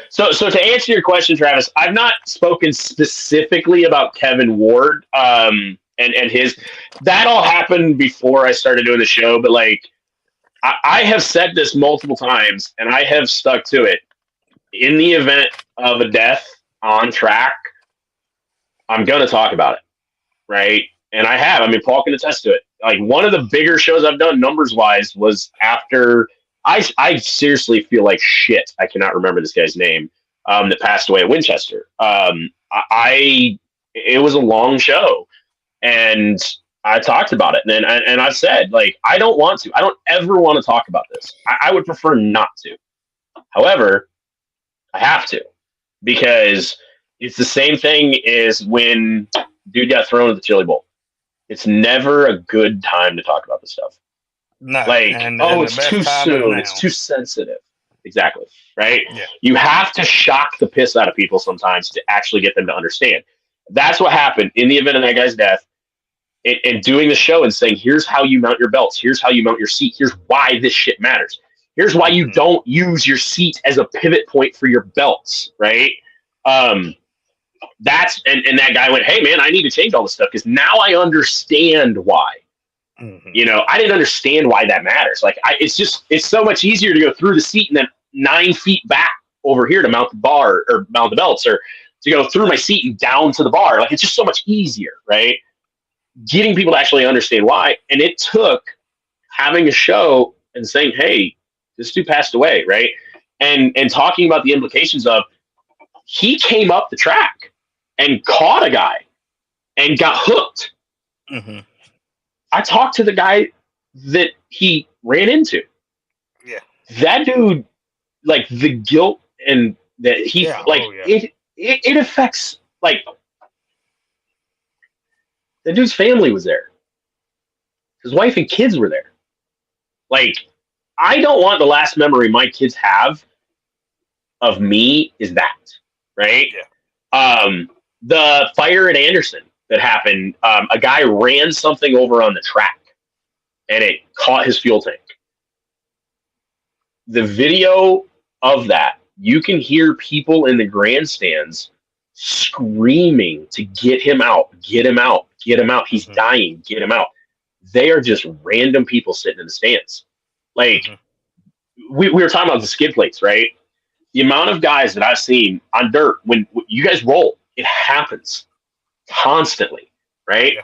So to answer your question, Travis, I've not spoken specifically about Kevin Ward and his. That all happened before I started doing the show, but like I have said this multiple times, and I have stuck to it. In the event of a death on track, I'm going to talk about it, right? And I have. I mean, Paul can attest to it. Like one of the bigger shows I've done numbers-wise was after. I seriously feel like shit. I cannot remember this guy's name that passed away at Winchester. It was a long show, and I talked about it. And I've said, like, I don't want to. I don't ever want to talk about this. I would prefer not to. However, I have to because it's the same thing as when dude got thrown at the Chili Bowl. It's never a good time to talk about this stuff. No, like, it's too soon. It's too sensitive. Exactly. Right? Yeah. You have to shock the piss out of people sometimes to actually get them to understand. That's what happened in the event of that guy's death. And doing the show and saying, here's how you mount your belts. Here's how you mount your seat. Here's why this shit matters. Here's why you don't use your seat as a pivot point for your belts. Right? That's and that guy went, hey, man, I need to change all this stuff because now I understand why. Mm-hmm. I didn't understand why that matters. Like, it's so much easier to go through the seat and then 9 feet back over here to mount the bar or mount the belts, or to go through my seat and down to the bar. Like, it's just so much easier, right? Getting people to actually understand why. And it took having a show and saying, hey, this dude passed away, right? And talking about the implications of he came up the track and caught a guy and got hooked. Mm-hmm. I talked to the guy that he ran into. Yeah. That dude, like the guilt and that he it affects, like, the dude's family was there. His wife and kids were there. Like, I don't want the last memory my kids have of me is that, right? Yeah. The fire at Anderson that happened, a guy ran something over on the track and it caught his fuel tank. The video of that, you can hear people in the grandstands screaming to get him out, get him out, get him out. He's dying, get him out. They are just random people sitting in the stands. Like, we were talking about the skid plates, right? The amount of guys that I've seen on dirt, when you guys roll, it happens constantly, right? Yeah.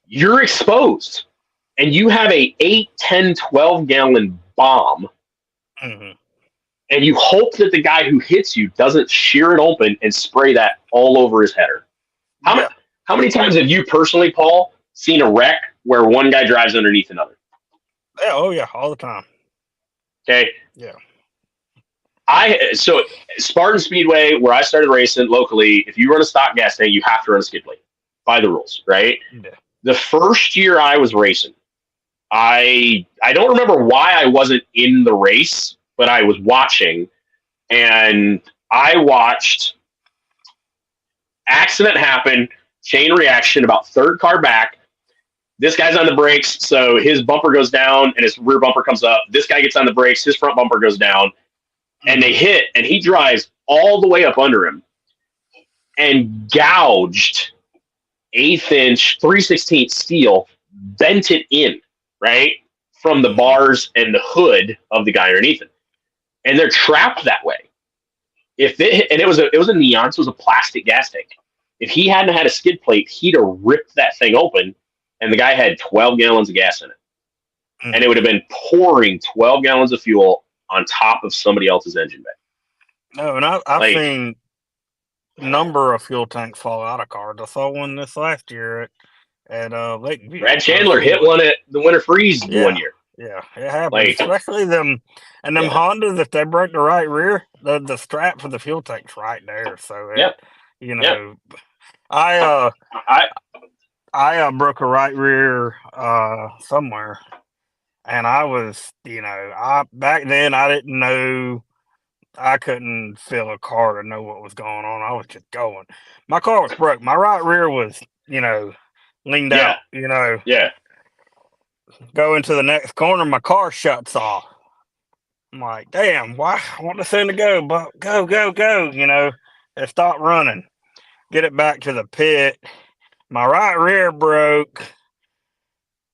You're exposed. and you have a 8, 10, 12 gallon bomb, Mm-hmm. and you hope that the guy who hits you doesn't shear it open and spray that all over his header. How many times have you personally, Paul, seen a wreck where one guy drives underneath another? Yeah, oh yeah, all the time. Okay. Yeah. So Spartan Speedway, where I started racing locally, if you run a stock gas tank, you have to run a skid plate by the rules, right? Yeah. The first year I was racing, I don't remember why I wasn't in the race, but I was watching, and I watched accident happen, chain reaction, about third car back. This guy's on the brakes, so his bumper goes down and his rear bumper comes up. This guy gets on the brakes, his front bumper goes down, and they hit, and he drives all the way up under him and gouged 1/8 inch, 3/16 steel, bent it in, right, from the bars and the hood of the guy underneath it. And they're trapped that way. It was a neon, so it was a plastic gas tank. If he hadn't had a skid plate, he'd have ripped that thing open, and the guy had 12 gallons of gas in it. Mm-hmm. And it would have been pouring 12 gallons of fuel on top of somebody else's engine bay. No, and I've seen a number of fuel tanks fall out of cars. I saw one this last year at Lakeview. Brad Chandler hit one at the Winter Freeze 1 year. Yeah, it happens. Especially them Hondas, if they break the right rear, the strap for the fuel tank's right there. So I broke a right rear somewhere, and I was, back then I didn't know, I couldn't feel a car to know what was going on. I was just going. My car was broke. My right rear was, leaned out, Yeah. Go into the next corner, my car shuts off. I'm like, damn, why? I want this thing to go, but go. It stopped running. Get it back to the pit. My right rear broke,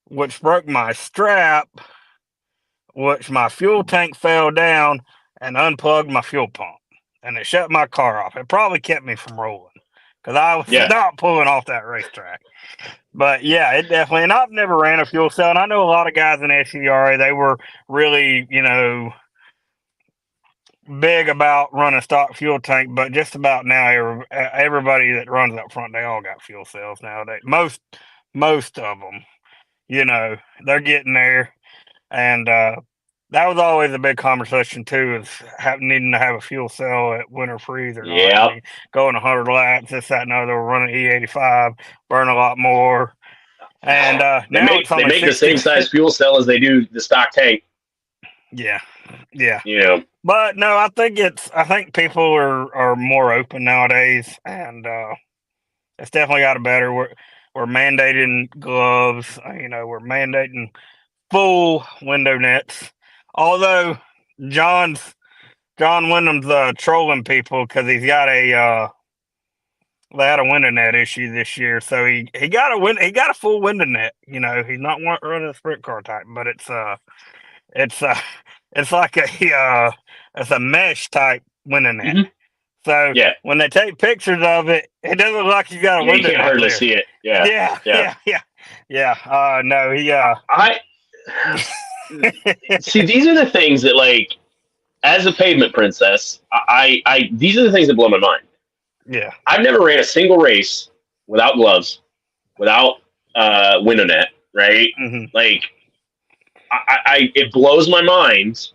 which broke my strap, which my fuel tank fell down and unplugged my fuel pump. And it shut my car off. It probably kept me from rolling because I was not pulling off that racetrack. But yeah, it definitely, and I've never ran a fuel cell, and I know a lot of guys in SCDRA, they were really, big about running stock fuel tank, but just about now, everybody that runs up front, they all got fuel cells nowadays. Most of them, they're getting there, and that was always a big conversation too, is needing to have a fuel cell at Winter Freeze or not. I mean, going 100 laps, this, that, and the other, running E85, burn a lot more. And they make the same size fuel cell as they do the stock tank. Yeah. But no, I think people are more open nowadays, and it's definitely got better. We're mandating gloves. We're mandating full window nets. Although John Wyndham's trolling people because he's got they had a window net issue this year, so he got a full window net. He's not running a sprint car type, but it's like it's a mesh type window net. Mm-hmm. So when they take pictures of it, it doesn't look like you got a window net. You can hardly see it. Yeah. No, I see. These are the things that, like, as a pavement princess, these are the things that blow my mind. Yeah, I've never ran a single race without gloves, without window net. Right? Mm-hmm. Like, it blows my mind.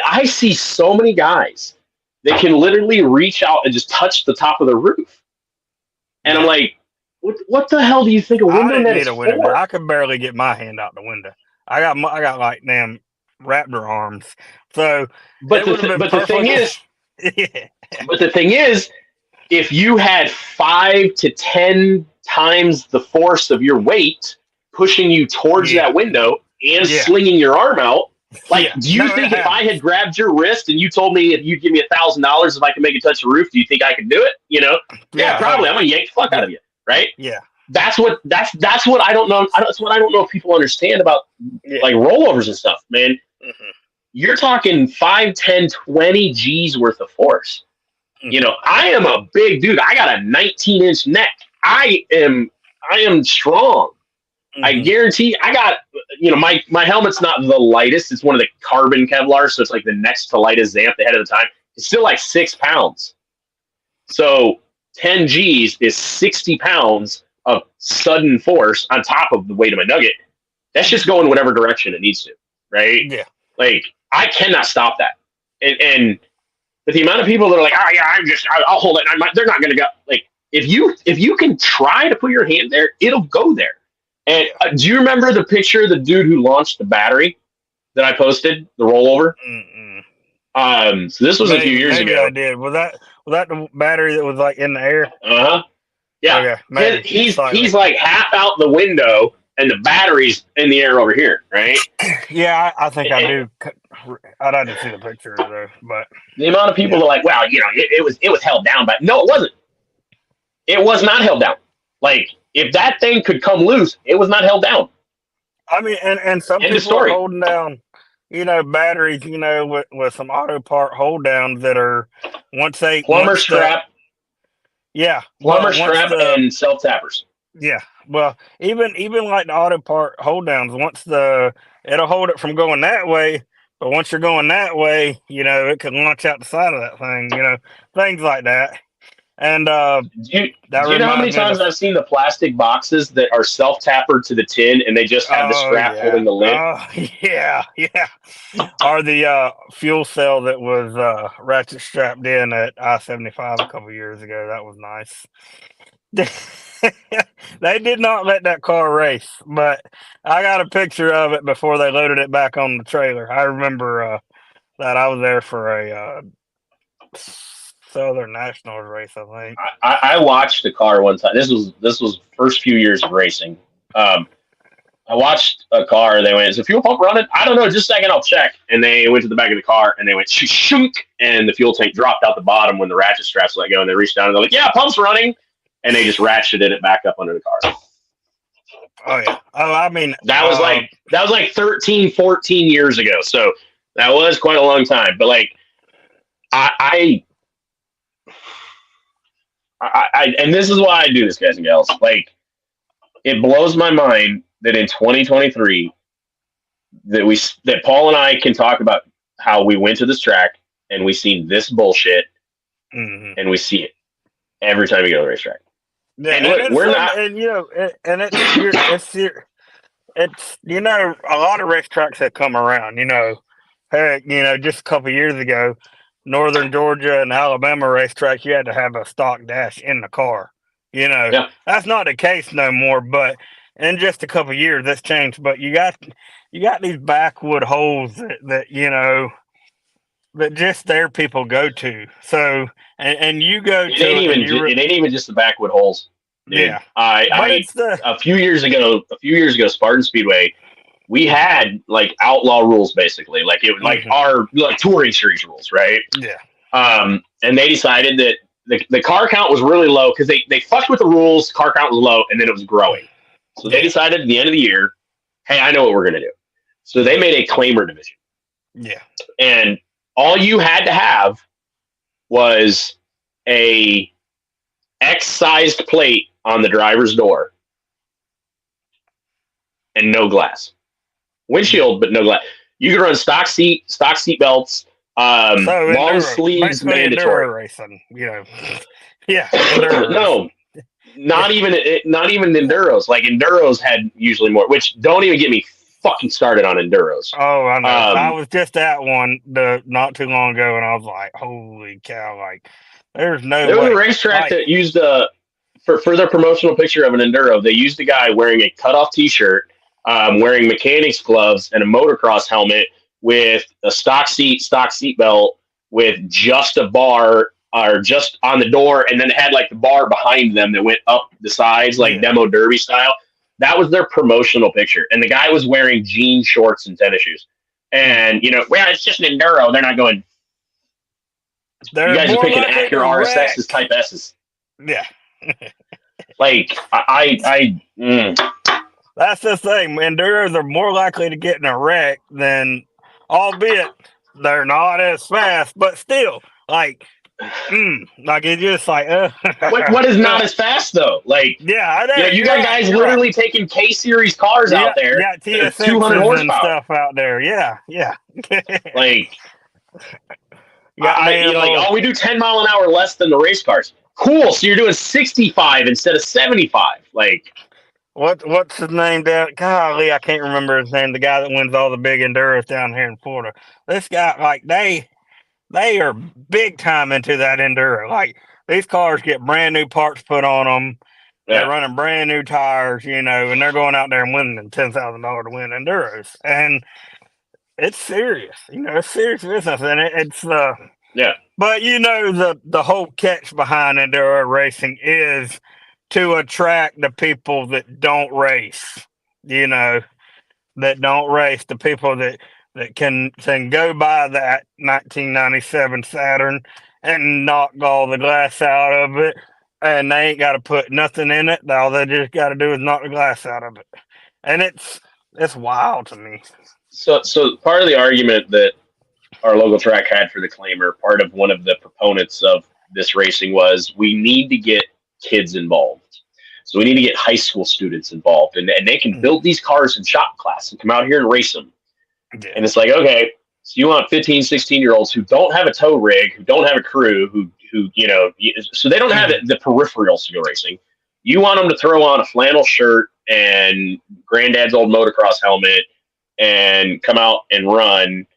I see so many guys that can literally reach out and just touch the top of the roof, and I'm like, what the hell do you think a window net is for? I could barely get my hand out the window. I got like damn raptor arms. So, but the thing is, if you had 5 to 10 times the force of your weight pushing you towards that window and slinging your arm out, do you think if I had grabbed your wrist and you told me if you'd give me $1,000 if I could make it touch the roof, do you think I could do it? Yeah, probably. I'm gonna yank the fuck out of you. Right? Yeah. That's what I don't know. That's what I don't know if people understand about like rollovers and stuff, man. Mm-hmm. You're talking 5, 10, 20 G's worth of force. Mm-hmm. I am a big dude. I got a 19-inch neck. I am strong. I guarantee I got, my helmet's not the lightest. It's one of the carbon Kevlar, so it's like the next to lightest Zamp they had at the time. It's still like 6 pounds. So 10 G's is 60 pounds of sudden force on top of the weight of my nugget. That's just going whatever direction it needs to, right? Yeah. Like, I cannot stop that. And but the amount of people that are like, oh yeah, I'll hold it. They're not going to go. Like, if you can try to put your hand there, it'll go there. And do you remember the picture of the dude who launched the battery that I posted, the rollover? So this was a few years ago. I did. Was that the battery that was like in the air? Yeah. Okay, he's like half out the window, and the battery's in the air over here, right? Yeah, I think I do. I'd have to see the picture though, but the amount of people are like, "Wow, it was held down," but no, it wasn't. It was not held down. Like, if that thing could come loose, it was not held down. I mean, and some people are holding down, batteries, with some auto part hold downs that are once plumber strap. Plumber strap and self tappers. Yeah. Well, even like the auto part hold downs, it'll hold it from going that way, but once you're going that way, it can launch out the side of that thing, things like that. And do you know how many times I've seen the plastic boxes that are self-tappered to the tin, and they just have the strap holding the lid? Yeah. Or the fuel cell that was ratchet strapped in at I-75 a couple years ago. That was nice. They did not let that car race, but I got a picture of it before they loaded it back on the trailer. I remember that I was there for a Southern Nationals race, I think. I watched the car one time. This was first few years of racing. I watched a car. They went, "Is the fuel pump running?" "I don't know. Just a second, I'll check." And they went to the back of the car and they went shunk, and the fuel tank dropped out the bottom when the ratchet straps let go. And they reached down and they're like, "Yeah, pump's running," and they just ratcheted it back up under the car. Oh yeah. Oh, I mean, that was like 13, 14 years ago. So that was quite a long time. But like, I and this is why I do this, guys and gals. Like, it blows my mind that in 2023 that Paul and I can talk about how we went to this track and we seen this bullshit, and we see it every time we go to the racetrack. Yeah, and look, we're not, and it's a lot of racetracks that come around. Heck, just a couple years ago, Northern Georgia and Alabama racetrack, you had to have a stock dash in the car. That's not the case no more. But in just a couple of years, that's changed. But you got these backwood holes that that just their people go to. So and you go to it ain't even just the backwood holes. Dude. Yeah, a few years ago, Spartan Speedway, we had like outlaw rules basically, like it was like our touring series rules, right? Yeah. And they decided that the car count was really low because they fucked with the rules. Car count was low, and then it was growing. So they decided at the end of the year, hey, I know what we're gonna do. So they made a claimer division. Yeah. And all you had to have was a X-sized plate on the driver's door and no glass. Windshield, but no glass. You could run stock seat belts, long sleeves, mandatory racing. Yeah. No, not even enduros. Like, enduros had usually more. Which, don't even get me fucking started on enduros. Oh, I know. I was just at one not too long ago, and I was like, "Holy cow!" Like, there's no. There was a racetrack that used for their promotional picture of an enduro. They used a guy wearing a cutoff T-shirt, wearing mechanics gloves and a motocross helmet with a stock seat belt with just a bar or just on the door, and then it had like the bar behind them that went up the sides like demo derby style. That was their promotional picture, and the guy was wearing jean shorts and tennis shoes. And well, it's just an enduro. They're not going. You guys are picking Acura RSXs, Type S's. Yeah. Like That's the thing. Enduros are more likely to get in a wreck than, albeit they're not as fast, but still, like, Like it's just like what is not as fast though? Like yeah, you got guys literally taking K series cars out there. You got TSXs 200 horsepower and stuff out there. Yeah. Like we do 10 mile an hour less than the race cars. Cool. So you're doing 65 instead of 75. Like what's his name down? Golly, I can't remember his name. The guy that wins all the big enduros down here in Florida. This guy, like they are big time into that enduro. Like these cars get brand new parts put on them. Yeah. They're running brand new tires, and they're going out there and winning $10,000 to win enduros. And it's serious, it's serious business, and it's yeah. But the whole catch behind enduro racing is to attract the people that don't race, the people that can go buy that 1997 Saturn and knock all the glass out of it, and they ain't got to put nothing in it. All they just got to do is knock the glass out of it, and it's wild to me. So part of the argument that our local track had for the claimer, part of one of the proponents of this racing was we need to get kids involved. So we need to get high school students involved, and they can build these cars in shop class and come out here and race them. Yeah. And it's like, okay, so you want 15, 16-year-olds who don't have a tow rig, who don't have a crew, who so they don't have the peripherals to go racing. You want them to throw on a flannel shirt and granddad's old motocross helmet and come out and run.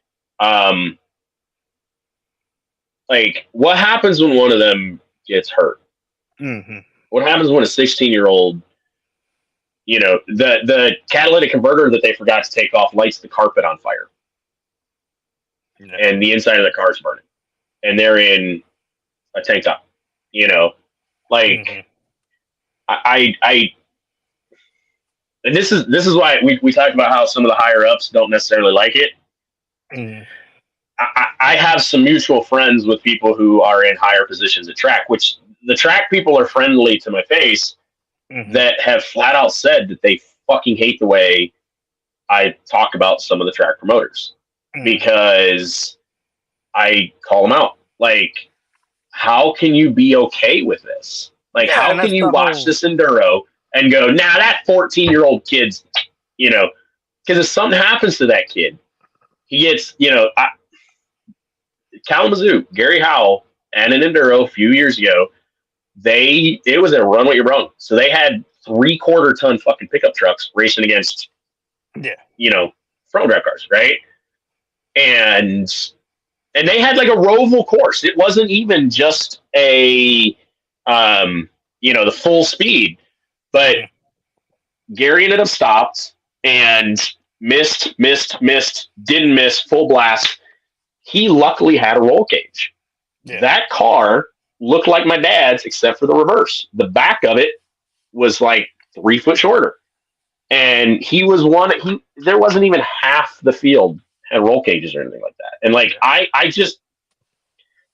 Like, what happens when one of them gets hurt? Mm-hmm. What happens when a 16-year-old, the catalytic converter that they forgot to take off lights the carpet on fire, and the inside of the car is burning, and they're in a tank top, like I and this is why we talked about how some of the higher ups don't necessarily like it. Mm. I have some mutual friends with people who are in higher positions at track, which the track people are friendly to my face, that have flat out said that they fucking hate the way I talk about some of the track promoters because I call them out. Like, how can you be okay with this? Like, how can you watch this enduro and go, nah, that 14-year-old kid's, because if something happens to that kid, he gets, Kalamazoo, Gary Howell, and an enduro a few years ago, it was a run what you run. So they had 3/4 ton fucking pickup trucks racing against, front drive cars, right? And they had like a roval course. It wasn't even just a, the full speed, but Gary ended up stopped and missed, didn't miss, full blast. He luckily had a roll cage. Yeah. That car looked like my dad's, except for the reverse. The back of it was like 3 foot shorter. And he was there wasn't even half the field had roll cages or anything like that. And like, I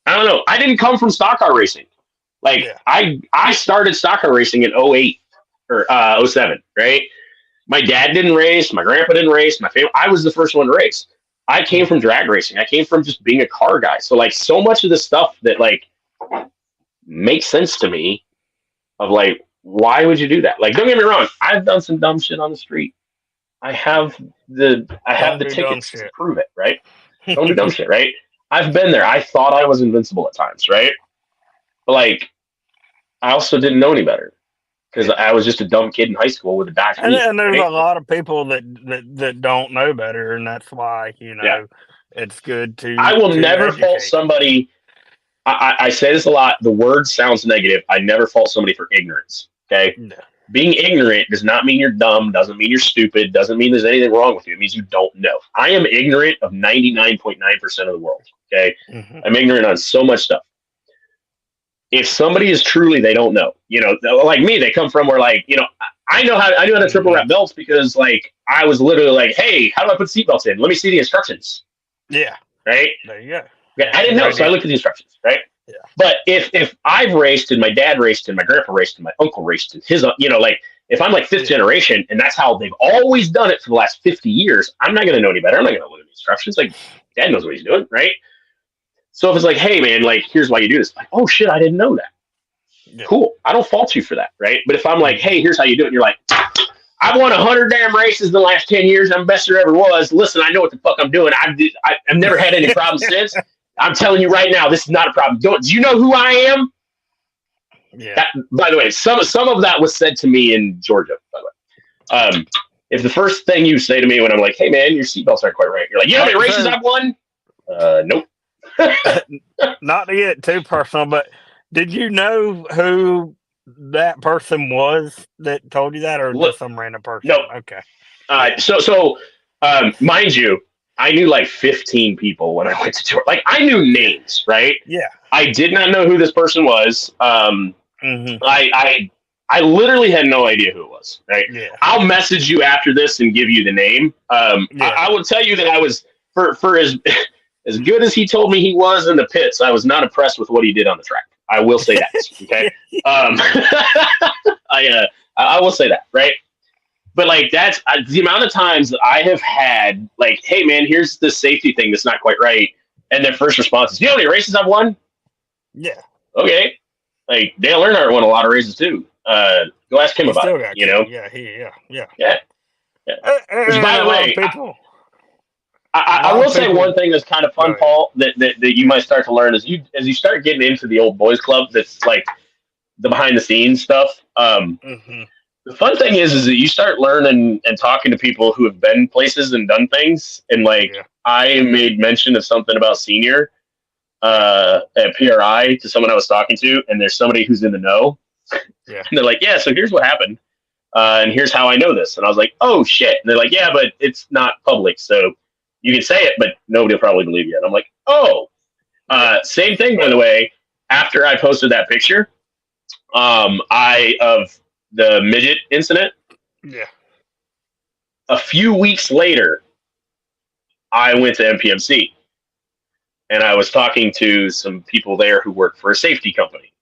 don't know. I didn't come from stock car racing. Like I started stock car racing in 08 or 07, right? My dad didn't race. My grandpa didn't race. My family, I was the first one to race. I came from drag racing. I came from just being a car guy. So like so much of the stuff that like makes sense to me of like, why would you do that? Like, don't get me wrong. I've done some dumb shit on the street. I have the tickets to prove it, right? Don't do dumb shit, right? I've been there. I thought I was invincible at times, right? But like, I also didn't know any better because I was just a dumb kid in high school with a back. And there's a lot of people that don't know better, and that's why it's good to. I will never fault somebody. I say this a lot. The word sounds negative. I never fault somebody for ignorance. Okay, no. Being ignorant does not mean you're dumb. Doesn't mean you're stupid. Doesn't mean there's anything wrong with you. It means you don't know. I am ignorant of 99.9% of the world. Okay, I'm ignorant on so much stuff. If somebody is truly, they don't know, like me, they come from where like, I knew how to triple wrap belts because like, I was literally like, hey, how do I put seatbelts in? Let me see the instructions. Yeah. Right. There you go. Yeah, I didn't know. So I looked at the instructions. Right. Yeah. But if I've raced and my dad raced and my grandpa raced and my uncle raced and his, like if I'm like fifth generation and that's how they've always done it for the last 50 years, I'm not going to know any better. I'm not going to look at the instructions. Like dad knows what he's doing. Right. So if it's like, hey man, like here's why you do this, like, oh shit, I didn't know that. Yeah. Cool. I don't fault you for that, right? But if I'm like, hey, here's how you do it, and you're like, I've won 100 damn races in the last 10 years. I'm the best there ever was. Listen, I know what the fuck I'm doing. I've never had any problems since. I'm telling you right now, this is not a problem. Do you know who I am? Yeah. That, by the way, some of that was said to me in Georgia, by the way. If the first thing you say to me when I'm like, hey man, your seatbelts aren't quite right, you're like, you know how many races I've won? Nope. Not to get too personal, but did you know who that person was that told you that, or just some random person? No. Okay. So, mind you, I knew like 15 people when I went to tour. Like I knew names, right? Yeah. I did not know who this person was. I literally had no idea who it was. Right. Yeah. I'll message you after this and give you the name. I will tell you that I was for as good as he told me he was in the pits, I was not impressed with what he did on the track. I will say that. Okay. I will say that. Right. But like that's the amount of times that I have had like, hey man, here's the safety thing that's not quite right, and their first response is, you know how many races I've won? Yeah. Okay. Like Dale Earnhardt won a lot of races too. Go ask him about it. You know? Yeah. Yeah. Which, by the way, people. I will say one thing that's kind of fun, Paul, that you might start to learn as you start getting into the old boys club. That's like the behind the scenes stuff. The fun thing is that you start learning and talking to people who have been places and done things. And like I made mention of something about senior at PRI to someone I was talking to, and there's somebody who's in the know. Yeah. And they're like, yeah, so here's what happened. And here's how I know this. And I was like, oh shit. And they're like, yeah, but it's not public. So you can say it, but nobody will probably believe you. And I'm like, oh, same thing, by the way. After I posted that picture, of the midget incident. Yeah. A few weeks later, I went to MPMC and I was talking to some people there who work for a safety company.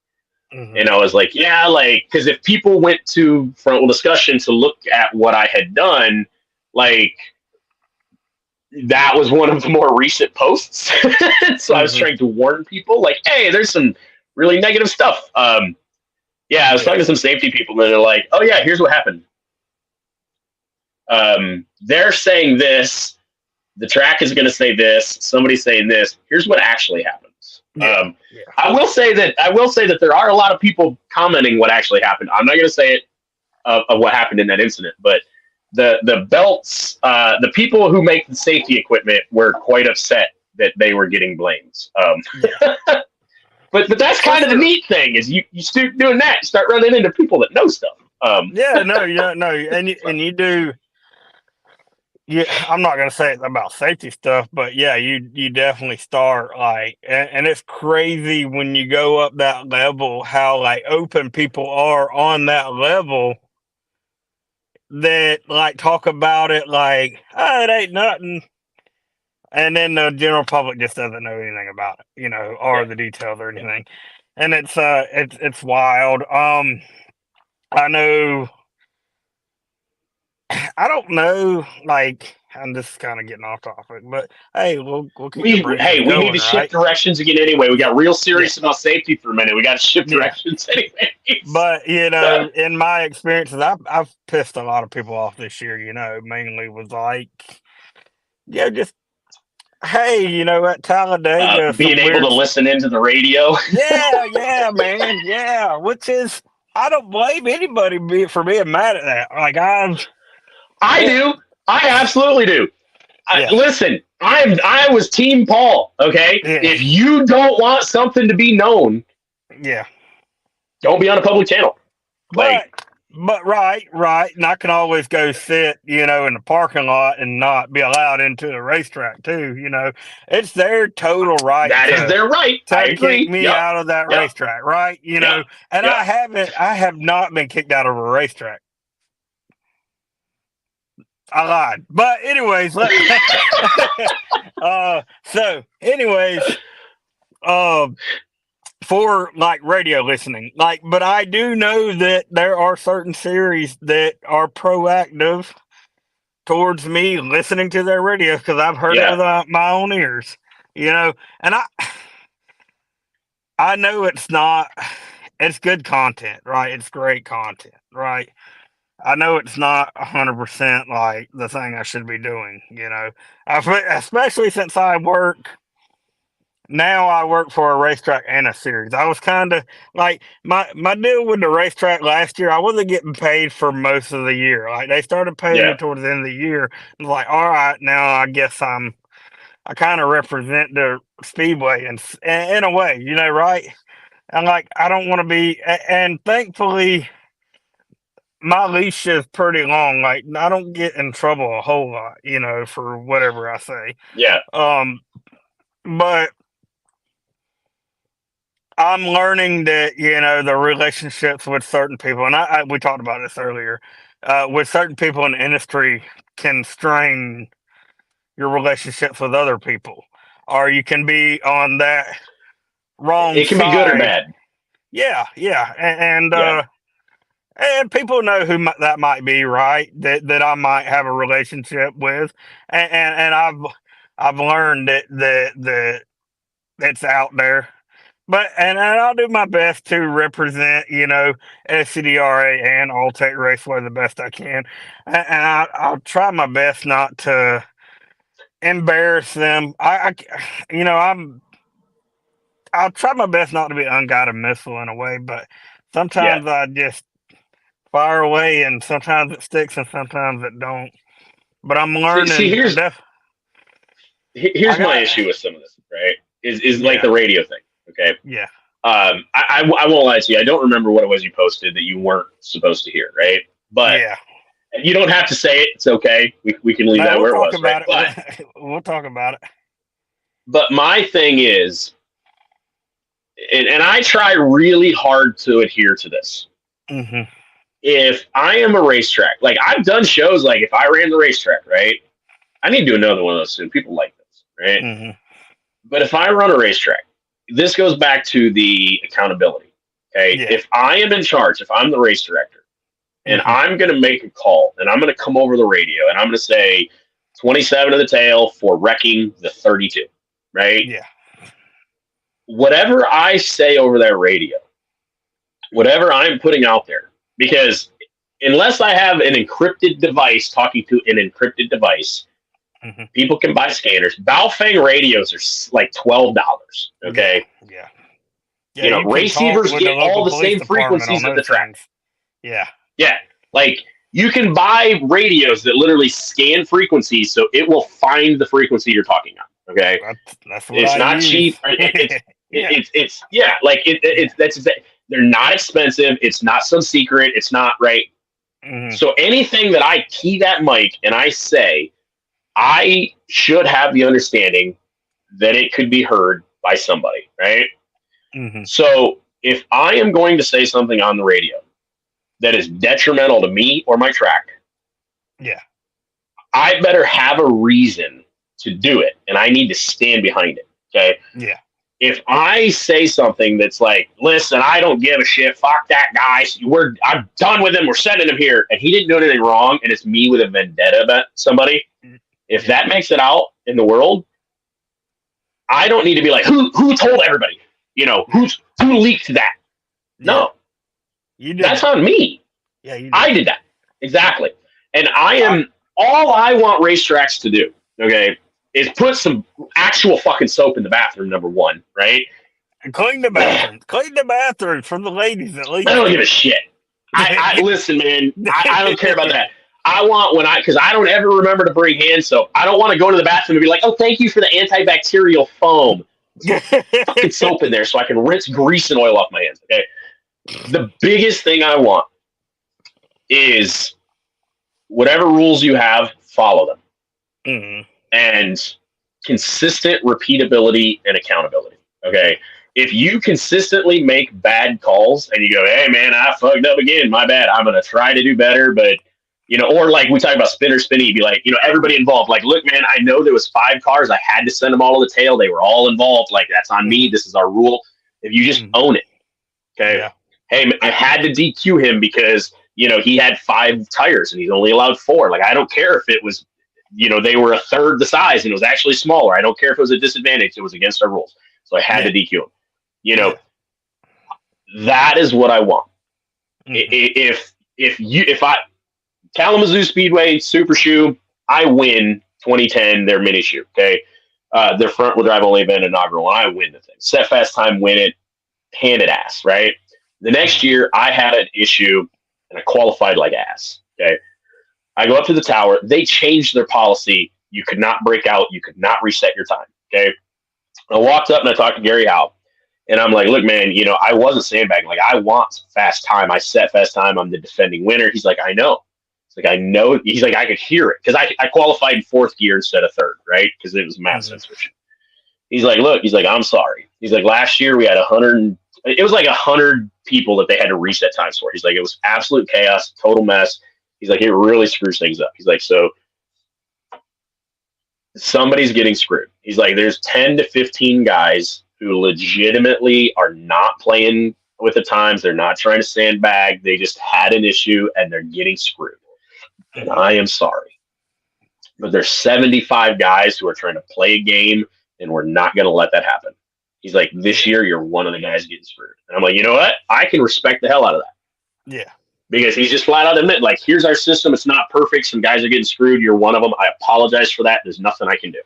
And I was like, yeah, like, because if people went to frontal discussion to look at what I had done, like, that was one of the more recent posts. So I was trying to warn people, like, hey, there's some really negative stuff. Yeah, I was talking to some safety people, and they're like, oh, yeah, here's what happened. They're saying this. The track is going to say this. Somebody's saying this. Here's what actually happens. I will say that there are a lot of people commenting what actually happened. I'm not going to say it of what happened in that incident, but the belts, the people who make the safety equipment were quite upset that they were getting blames. But that's kind of the neat thing is you start doing that, you start running into people that know stuff. And you do. Yeah, I'm not gonna say it about safety stuff, but yeah, you definitely start like, and it's crazy when you go up that level how like open people are on that level that like talk about it like, oh, it ain't nothing. And then the general public just doesn't know anything about it, you know, or the details or anything. And it's wild. I know. I don't know. Like, I'm just kind of getting off topic, but hey, we'll keep we need to shift directions again anyway. We got real serious about safety for a minute. We got to shift directions anyway. But you know, in my experiences, I've pissed a lot of people off this year. You know, mainly was like, just. Hey, you know, at Talladega, being able to listen into the radio. Yeah, man. Yeah, which is, I don't blame anybody for being mad at that. Like, I do. I absolutely do. Listen, I was Team Paul, okay? Yeah. If you don't want something to be known, don't be on a public channel. But right, and I can always go sit, you know, in the parking lot and not be allowed into the racetrack too. You know, it's their total right. That is their right. To kick me out of that racetrack, right? You know, and I have not been kicked out of a racetrack. I lied, but anyways, for like radio listening, like, but I do know that there are certain series that are proactive towards me listening to their radio because I've heard it with my own ears, you know, and I know it's not. It's good content, right? It's great content, right? I know it's not 100% like the thing I should be doing, especially since I work for a racetrack and a series. I was kind of like my deal with the racetrack last year. I wasn't getting paid for most of the year. Like they started paying me towards the end of the year. I was like, all right, now I guess I kind of represent the speedway in a way, right? And like I don't want to be. And thankfully, my leash is pretty long. Like I don't get in trouble a whole lot, for whatever I say. Yeah. But I'm learning that the relationships with certain people, and we talked about this earlier, with certain people in the industry can strain your relationships with other people, or you can be on that wrong It can side. be good or bad. Yeah, and people know who that might be, right? That I might have a relationship with, and I've learned that it's out there. But and I'll do my best to represent, SCDRA and All Tech Raceway the best I can, and I'll try my best not to embarrass them. I'll try my best not to be unguided missile in a way, but sometimes I just fire away, and sometimes it sticks, and sometimes it don't. But I'm learning. See here's my issue with some of this, right? Is like the radio thing. Okay. Yeah. I won't lie to you. I don't remember what it was you posted that you weren't supposed to hear, right? But you don't have to say it. It's okay. We can leave that where it was. Right? We'll talk about it. But my thing is, and I try really hard to adhere to this. Mm-hmm. If I am a racetrack, like I've done shows, like if I ran the racetrack, right? I need to do another one of those soon. People like this, right? Mm-hmm. But if I run a racetrack, this goes back to the accountability. Okay. Yeah. If I am in charge, if I'm the race director, and I'm going to make a call, and I'm going to come over the radio, and I'm going to say 27 to the tail for wrecking the 32, right? Yeah. Whatever I say over that radio, whatever I'm putting out there, because unless I have an encrypted device talking to an encrypted device, people can buy scanners. Baofeng radios are like $12. Okay. Yeah. Receivers get all the same frequencies at the track. Yeah. Yeah. Like you can buy radios that literally scan frequencies, so it will find the frequency you're talking on. Okay. That's what it's not cheap. They're not expensive. It's not some secret. It's not right. So anything that I key that mic and I say, I should have the understanding that it could be heard by somebody, right? So if I am going to say something on the radio that is detrimental to me or my track, I better have a reason to do it, and I need to stand behind it, okay? Yeah. If I say something that's like, listen, I don't give a shit, fuck that guy, I'm done with him, we're sending him here, and he didn't do anything wrong, and it's me with a vendetta about somebody, if that makes it out in the world, I don't need to be like, who told everybody? Who leaked that? No. That's on me. Yeah, you did. I did that. Exactly. And all I want racetracks to do, okay, is put some actual fucking soap in the bathroom, number one, right? And clean the bathroom. Clean the bathroom from the ladies, at least. I don't give a shit. I listen, man, I don't care about that. I want because I don't ever remember to bring hand soap. I don't want to go to the bathroom and be like, oh, thank you for the antibacterial foam. Fucking soap in there so I can rinse grease and oil off my hands. Okay. The biggest thing I want is whatever rules you have, follow them. And consistent repeatability and accountability. Okay. If you consistently make bad calls and you go, hey man, I fucked up again, my bad, I'm going to try to do better, but or like we talk about spinner spinny, be like, everybody involved. Like, look, man, I know there was 5 cars. I had to send them all to the tail. They were all involved. Like, that's on me. This is our rule. If you just own it. Okay. Yeah. Hey, I had to DQ him because, he had 5 tires and he's only allowed 4. Like, I don't care if it was, they were a third the size and it was actually smaller. I don't care if it was a disadvantage. It was against our rules. So I had to DQ him. That is what I want. If I Kalamazoo Speedway Super Shoe, I win 2010 their mini shoe. Okay, their front wheel drive only event inaugural, and I win the thing. Set fast time, win it, handed ass. Right. The next year, I had an issue, and I qualified like ass. Okay, I go up to the tower. They changed their policy. You could not break out. You could not reset your time. Okay, I walked up and I talked to Gary Howe. And I'm like, look, man, I wasn't sandbagging. Like, I want fast time. I set fast time. I'm the defending winner. He's like, I know. He's like, I know. He's like, I could hear it. Because I qualified in fourth gear instead of third, right? Because it was mass censorship. He's like, look, he's like, I'm sorry. He's like, last year we had 100. It was like 100 people that they had to reset times for. He's like, it was absolute chaos, total mess. He's like, it really screws things up. He's like, so somebody's getting screwed. He's like, there's 10 to 15 guys who legitimately are not playing with the times. They're not trying to sandbag. They just had an issue and they're getting screwed. And I am sorry. But there's 75 guys who are trying to play a game, and we're not going to let that happen. He's like, this year, you're one of the guys getting screwed. And I'm like, you know what? I can respect the hell out of that. Yeah. Because he's just flat out admit, like, here's our system. It's not perfect. Some guys are getting screwed. You're one of them. I apologize for that. There's nothing I can do.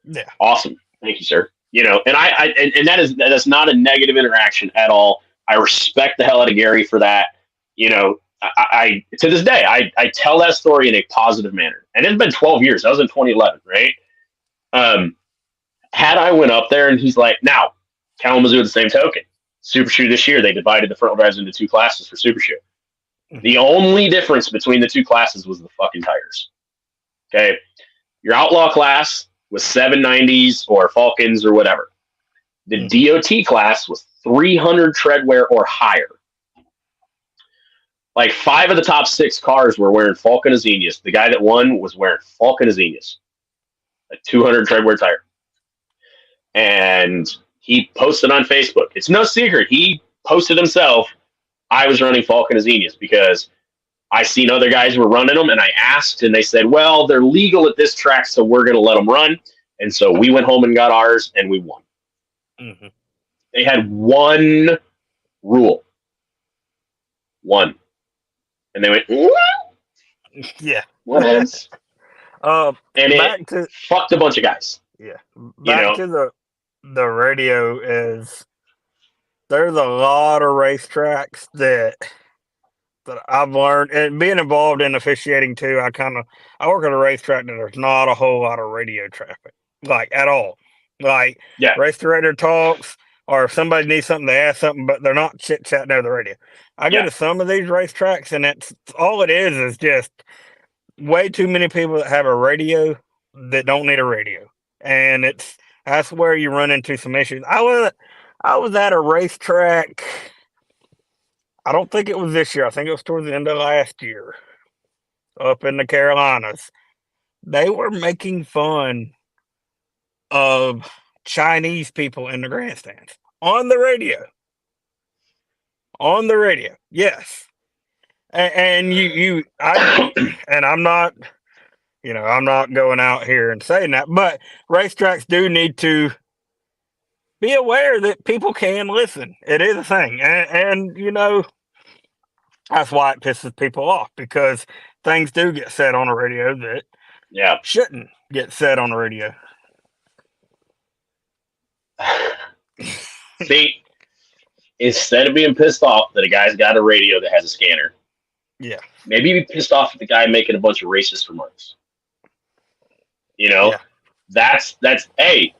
Yeah. Awesome. Thank you, sir. And that's not a negative interaction at all. I respect the hell out of Gary for that. I to this day, I tell that story in a positive manner. And it's been 12 years. That was in 2011, right? Had I went up there and he's like, now, Kalamazoo at the same token, Super Shoe this year, they divided the front wheel drives into two classes for Super Shoe. The only difference between the two classes was the fucking tires. Okay? Your Outlaw class was 790s or Falcons or whatever. The DOT class was 300 tread wear or higher. Like 5 of the top 6 cars were wearing Falcon Azenius. The guy that won was wearing Falcon Azenius, a 200 tread wear tire. And he posted on Facebook. It's no secret. He posted himself, I was running Falcon Azenius because I seen other guys were running them, and I asked, and they said, well, they're legal at this track, so we're going to let them run. And so we went home and got ours, and we won. Mm-hmm. They had one rule. One. And they went, what? Yeah. What else? And it fucked a bunch of guys. Yeah. Back to the radio is, there's a lot of racetracks that I've learned, and being involved in officiating too, I work at a racetrack and there's not a whole lot of radio traffic, like at all. Like, race director talks, or if somebody needs something, they ask something, but they're not chit-chatting over the radio. I go to some of these racetracks, and that's all it is just way too many people that have a radio that don't need a radio. And that's where you run into some issues. I was at a racetrack, I don't think it was this year. I think it was towards the end of last year, up in the Carolinas. They were making fun of Chinese people in the grandstands on the radio. On the radio, yes. And I'm not, I'm not going out here and saying that, but racetracks do need to be aware that people can listen. It is a thing. And that's why it pisses people off, because things do get said on the radio that shouldn't get said on the radio. See, instead of being pissed off that a guy's got a radio that has a scanner, maybe be pissed off at the guy making a bunch of racist remarks. That's hey,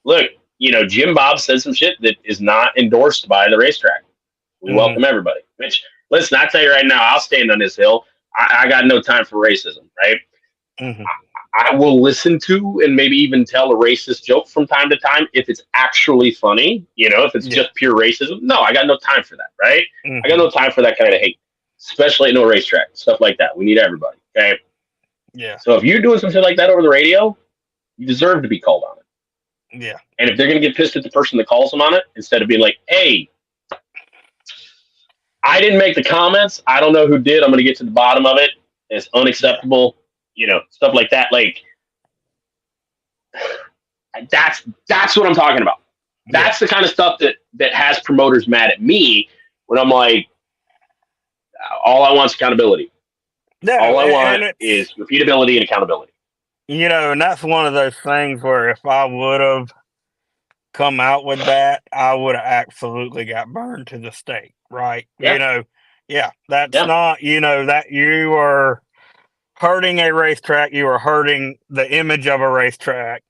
look, Jim Bob said some shit that is not endorsed by the racetrack. We welcome everybody. Which, listen, I tell you right now, I'll stand on this hill. I got no time for racism, right? Mm-hmm. I will listen to and maybe even tell a racist joke from time to time if it's actually funny, if it's just pure racism. No, I got no time for that, right? Mm-hmm. I got no time for that kind of hate, especially at no racetrack, stuff like that. We need everybody, okay? Yeah. So if you're doing some shit like that over the radio, you deserve to be called on it. Yeah. And if they're going to get pissed at the person that calls them on it, instead of being like, hey, I didn't make the comments. I don't know who did. I'm going to get to the bottom of it. It's unacceptable. Stuff like that. Like, that's what I'm talking about. That's the kind of stuff that has promoters mad at me when I'm like, all I want is accountability. No, all I want is repeatability and accountability. And that's one of those things where if I would have come out with that, I would have absolutely got burned to the stake, right? Yeah. That's Yeah. not, that you are hurting a racetrack, you are hurting the image of a racetrack,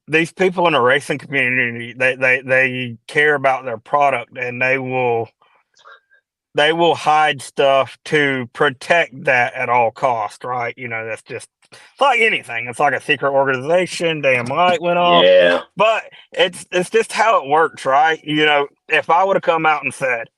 These people in the racing community, they care about their product, and they will hide stuff to protect that at all cost, right? That's just, it's like anything. It's like a secret organization. Damn light went off. Yeah. But it's just how it works, right? If I would have come out and said,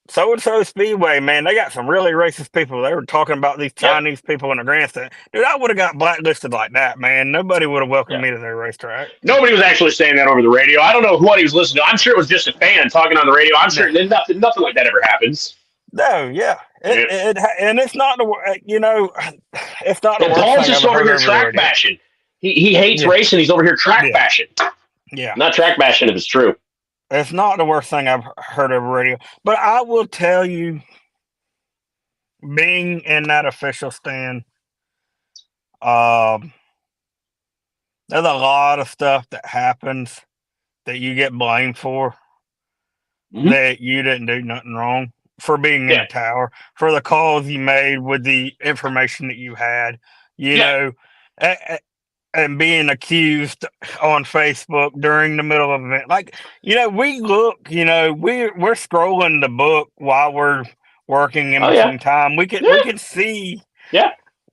so-and-so Speedway, man, they got some really racist people. They were talking about these Chinese people in the grandstand. Dude, I would have got blacklisted like that, man. Nobody would have welcomed me to their racetrack. Nobody was actually saying that over the radio. I don't know what he was listening to. I'm sure it was just a fan talking on the radio. I'm sure nothing like that ever happens. No, yeah. And it's not it's not the worst. Paul's just over here track bashing. He hates racing. He's over here track bashing. Yeah. Not track bashing if it's true. It's not the worst thing I've heard over radio. But I will tell you, being in that official stand, there's a lot of stuff that happens that you get blamed for, that you didn't do nothing wrong for being in a tower, for the calls you made with the information that you had, know, and being accused on Facebook during the middle of an event. Like, we look, we're scrolling the book while we're working in between time. We can see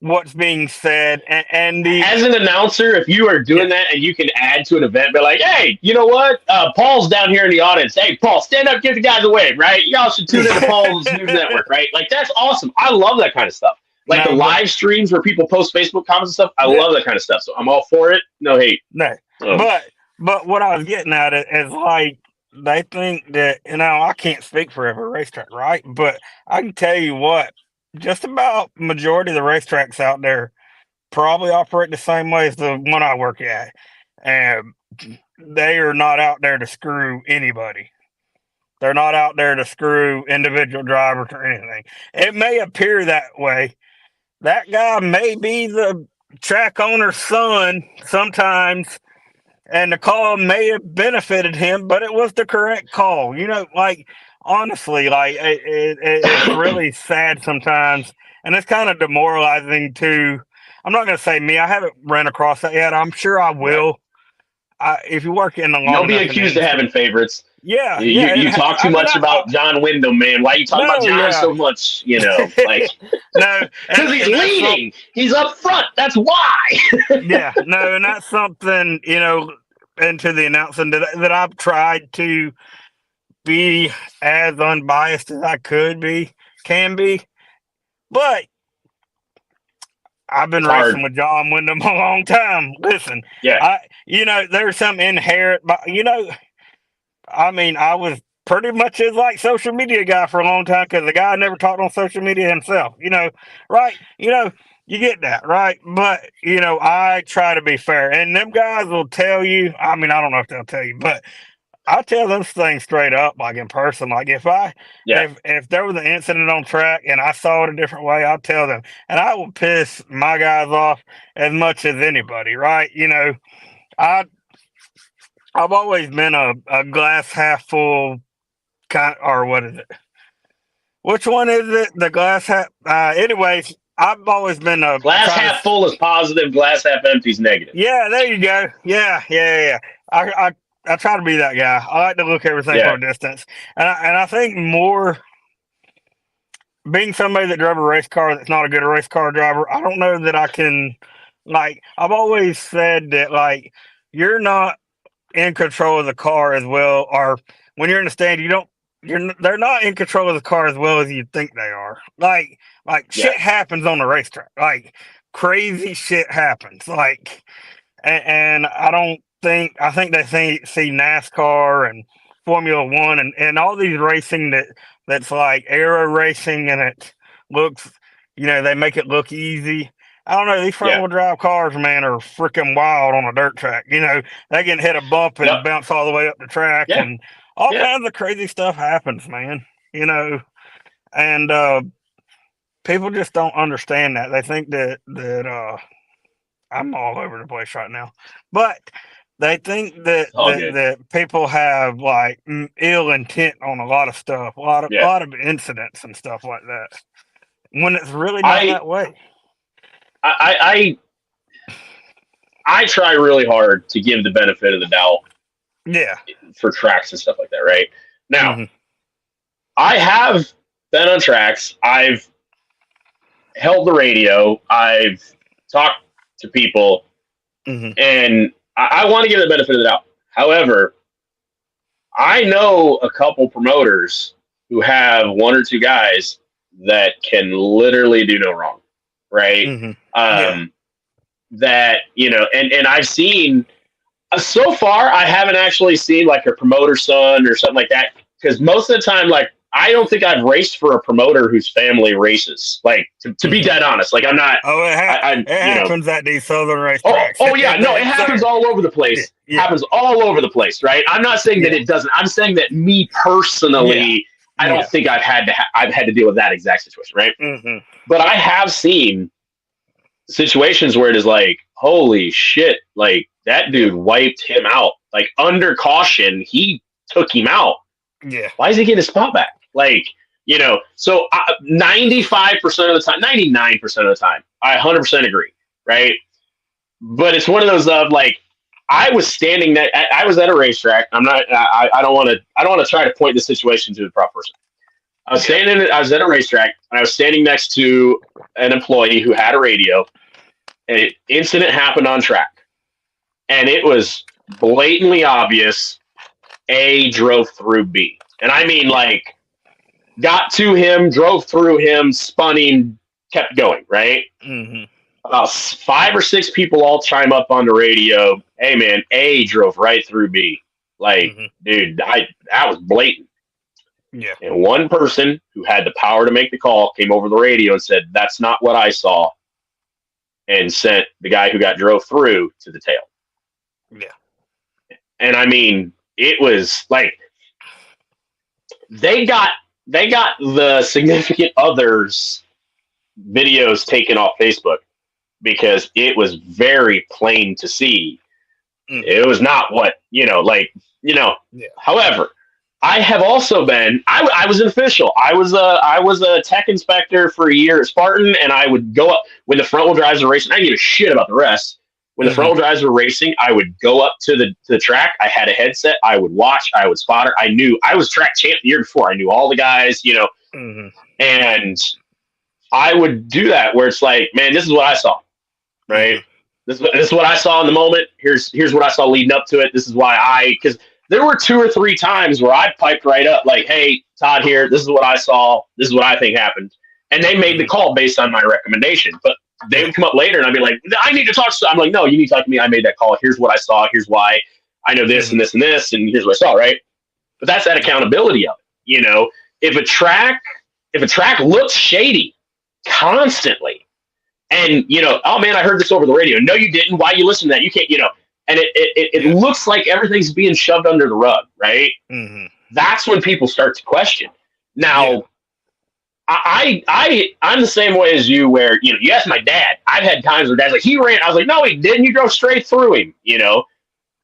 what's being said. And as an announcer, if you are doing that and you can add to an event, be like, hey, you know what? Paul's down here in the audience. Hey, Paul, stand up, give the guys a wave, right? Y'all should tune into Paul's News Network, right? Like, that's awesome. I love that kind of stuff. Like the live streams where people post Facebook comments and stuff. I love that kind of stuff. So I'm all for it. No hate. No. But what I was getting at is like, they think that, I can't speak for every racetrack, right? But I can tell you what, just about majority of the racetracks out there probably operate the same way as the one I work at. And they are not out there to screw anybody. They're not out there to screw individual drivers or anything. It may appear that way. That guy may be the track owner's son sometimes, and the call may have benefited him, but it was the correct call. Like, honestly, like, it's really sad sometimes, and it's kind of demoralizing to, I'm not going to say me, I haven't ran across that yet. I'm sure I will. If you work in the long, don't be accused of having favorites. Yeah, you talk too much about John Wyndham, man. Why are you talking about John so much? Like, no, because he's leading. He's up front. That's why. No, and that's something into the announcing that I've tried to be as unbiased as I can be, but I've been racing with John Wyndham a long time. Listen, there's some inherent, but I was pretty much his like social media guy for a long time because the guy never talked on social media himself, right? You get that, right? But, I try to be fair, and them guys will tell you, I don't know if they'll tell you, but I tell them things straight up, like in person. Like if there was an incident on track and I saw it a different way, I'll tell them, and I will piss my guys off as much as anybody, right? I've always been a glass half full kind, or what is it? Which one is it? The glass half. Anyways, I've always been a glass half full is positive, glass half empty is negative. Yeah, there you go. Yeah. I try to be that guy. I like to look everything from a distance, and I think more being somebody that drove a race car that's not a good race car driver. I don't know that I can. Like, I've always said that, like, you're not in control of the car as well, or when you're in the stand, they're not in control of the car as well as you think they are. Like shit happens on the racetrack. Like, crazy shit happens. Like, and I think they see NASCAR and Formula One and all these racing that's like aero racing, and it looks, they make it look easy. I don't know. These front wheel drive cars, man, are freaking wild on a dirt track. You know, they can hit a bump and bounce all the way up the track, and all kinds of crazy stuff happens, man. You know, and people just don't understand that. They think that I'm all over the place right now, but they think that people have like ill intent on a lot of stuff, a lot of incidents and stuff like that, when it's really not that way. I try really hard to give the benefit of the doubt. Yeah. For tracks and stuff like that, right? Now, I have been on tracks. I've held the radio. I've talked to people, and I want to give the benefit of the doubt. However, I know a couple promoters who have one or two guys that can literally do no wrong, right? That, you know, and I've seen, so far, I haven't actually seen like a promoter son or something like that, because most of the time, like, I don't think I've raced for a promoter whose family races. Like, to be dead honest, like, I'm not. Oh, it happens at these southern racetracks. Oh, yeah, no, it happens all over the place. Happens all over the place, right? I'm not saying that it doesn't. I'm saying that me personally, I don't think I've had to deal with that exact situation, right? But I have seen situations where it is like, holy shit, like, that dude wiped him out. Like, under caution, he took him out. Yeah. Why is he getting his spot back? Like, you know, so 95% of the time, 99% of the time, I 100% agree, right? But it's one of those of like, I was standing there, I was at a racetrack. I don't want to try to point the situation to the proper person. I was at a racetrack, and I was standing next to an employee who had a radio, and an incident happened on track. And it was blatantly obvious A drove through B. And I mean, like, got to him, drove through him, spun him, kept going, right? About 5 or 6 people all chime up on the radio. Hey, man, A drove right through B. Like, dude, that was blatant. Yeah. And one person who had the power to make the call came over the radio and said, that's not what I saw, and sent the guy who got drove through to the tail. Yeah. And I mean, it was like they got the significant others videos taken off Facebook because it was very plain to see. It was not what, you know, like, you know. However, I have also been, I was an official. I was a tech inspector for a year at Spartan, and I would go up when the front wheel drives were racing. I didn't give a shit about the rest. When the front wheel drives were racing, I would go up to the track. I had a headset. I would watch. I would spot her. I knew I was track champ the year before. I knew all the guys, you know, and I would do that where it's like, man, this is what I saw, right? This is what I saw in the moment. Here's what I saw leading up to it. This is why because there were 2 or 3 times where I piped right up like, hey, Todd here. This is what I saw. This is what I think happened. And they made the call based on my recommendation. But they would come up later and I'd be like, I need to talk to you. I'm like, no, you need to talk to me. I made that call. Here's what I saw. Here's why. I know this and this and this. And here's what I saw, right? But that's that accountability of it. You know, if a track looks shady constantly, and, you know, oh, man, I heard this over the radio. No, you didn't. Why you listen to that? You can't, you know. And it looks like everything's being shoved under the rug, right? That's when people start to question. Now, I'm the same way as you where, you know, you ask my dad. I've had times where dad's like, he ran. I was like, no, he didn't. You drove straight through him, you know.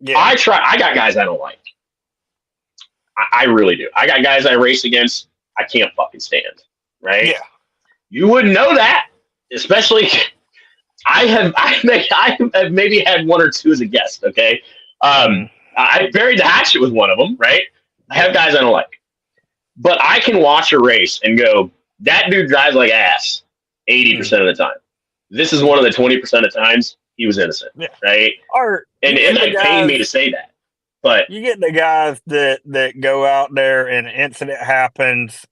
I got guys I don't like. I really do. I got guys I race against I can't fucking stand, right? Yeah. You wouldn't know that, especially I have maybe had 1 or 2 as a guest, okay? I buried the hatchet with one of them, right? I have guys I don't like. But I can watch a race and go, that dude drives like ass 80% of the time. This is one of the 20% of times he was innocent, right? And it might pain me to say that. But you get the guys that go out there and an incident happens.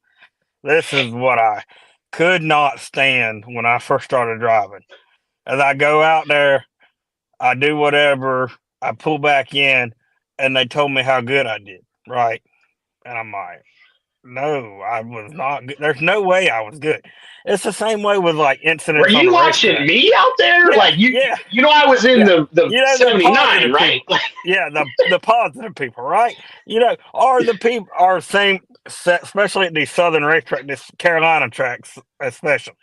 This is what I could not stand when I first started driving. As I go out there, I do whatever, I pull back in, and they told me how good I did, right? And I'm like, No, I was not good. There's no way I was good. It's the same way with like Were incidents on you the watching racetrack. me out there? Yeah, Like yeah, I was in yeah. the You know, the 79, positive right? people. Yeah, the positive people, right? You know, are the people are same, especially at these southern racetracks, these Carolina tracks, especially.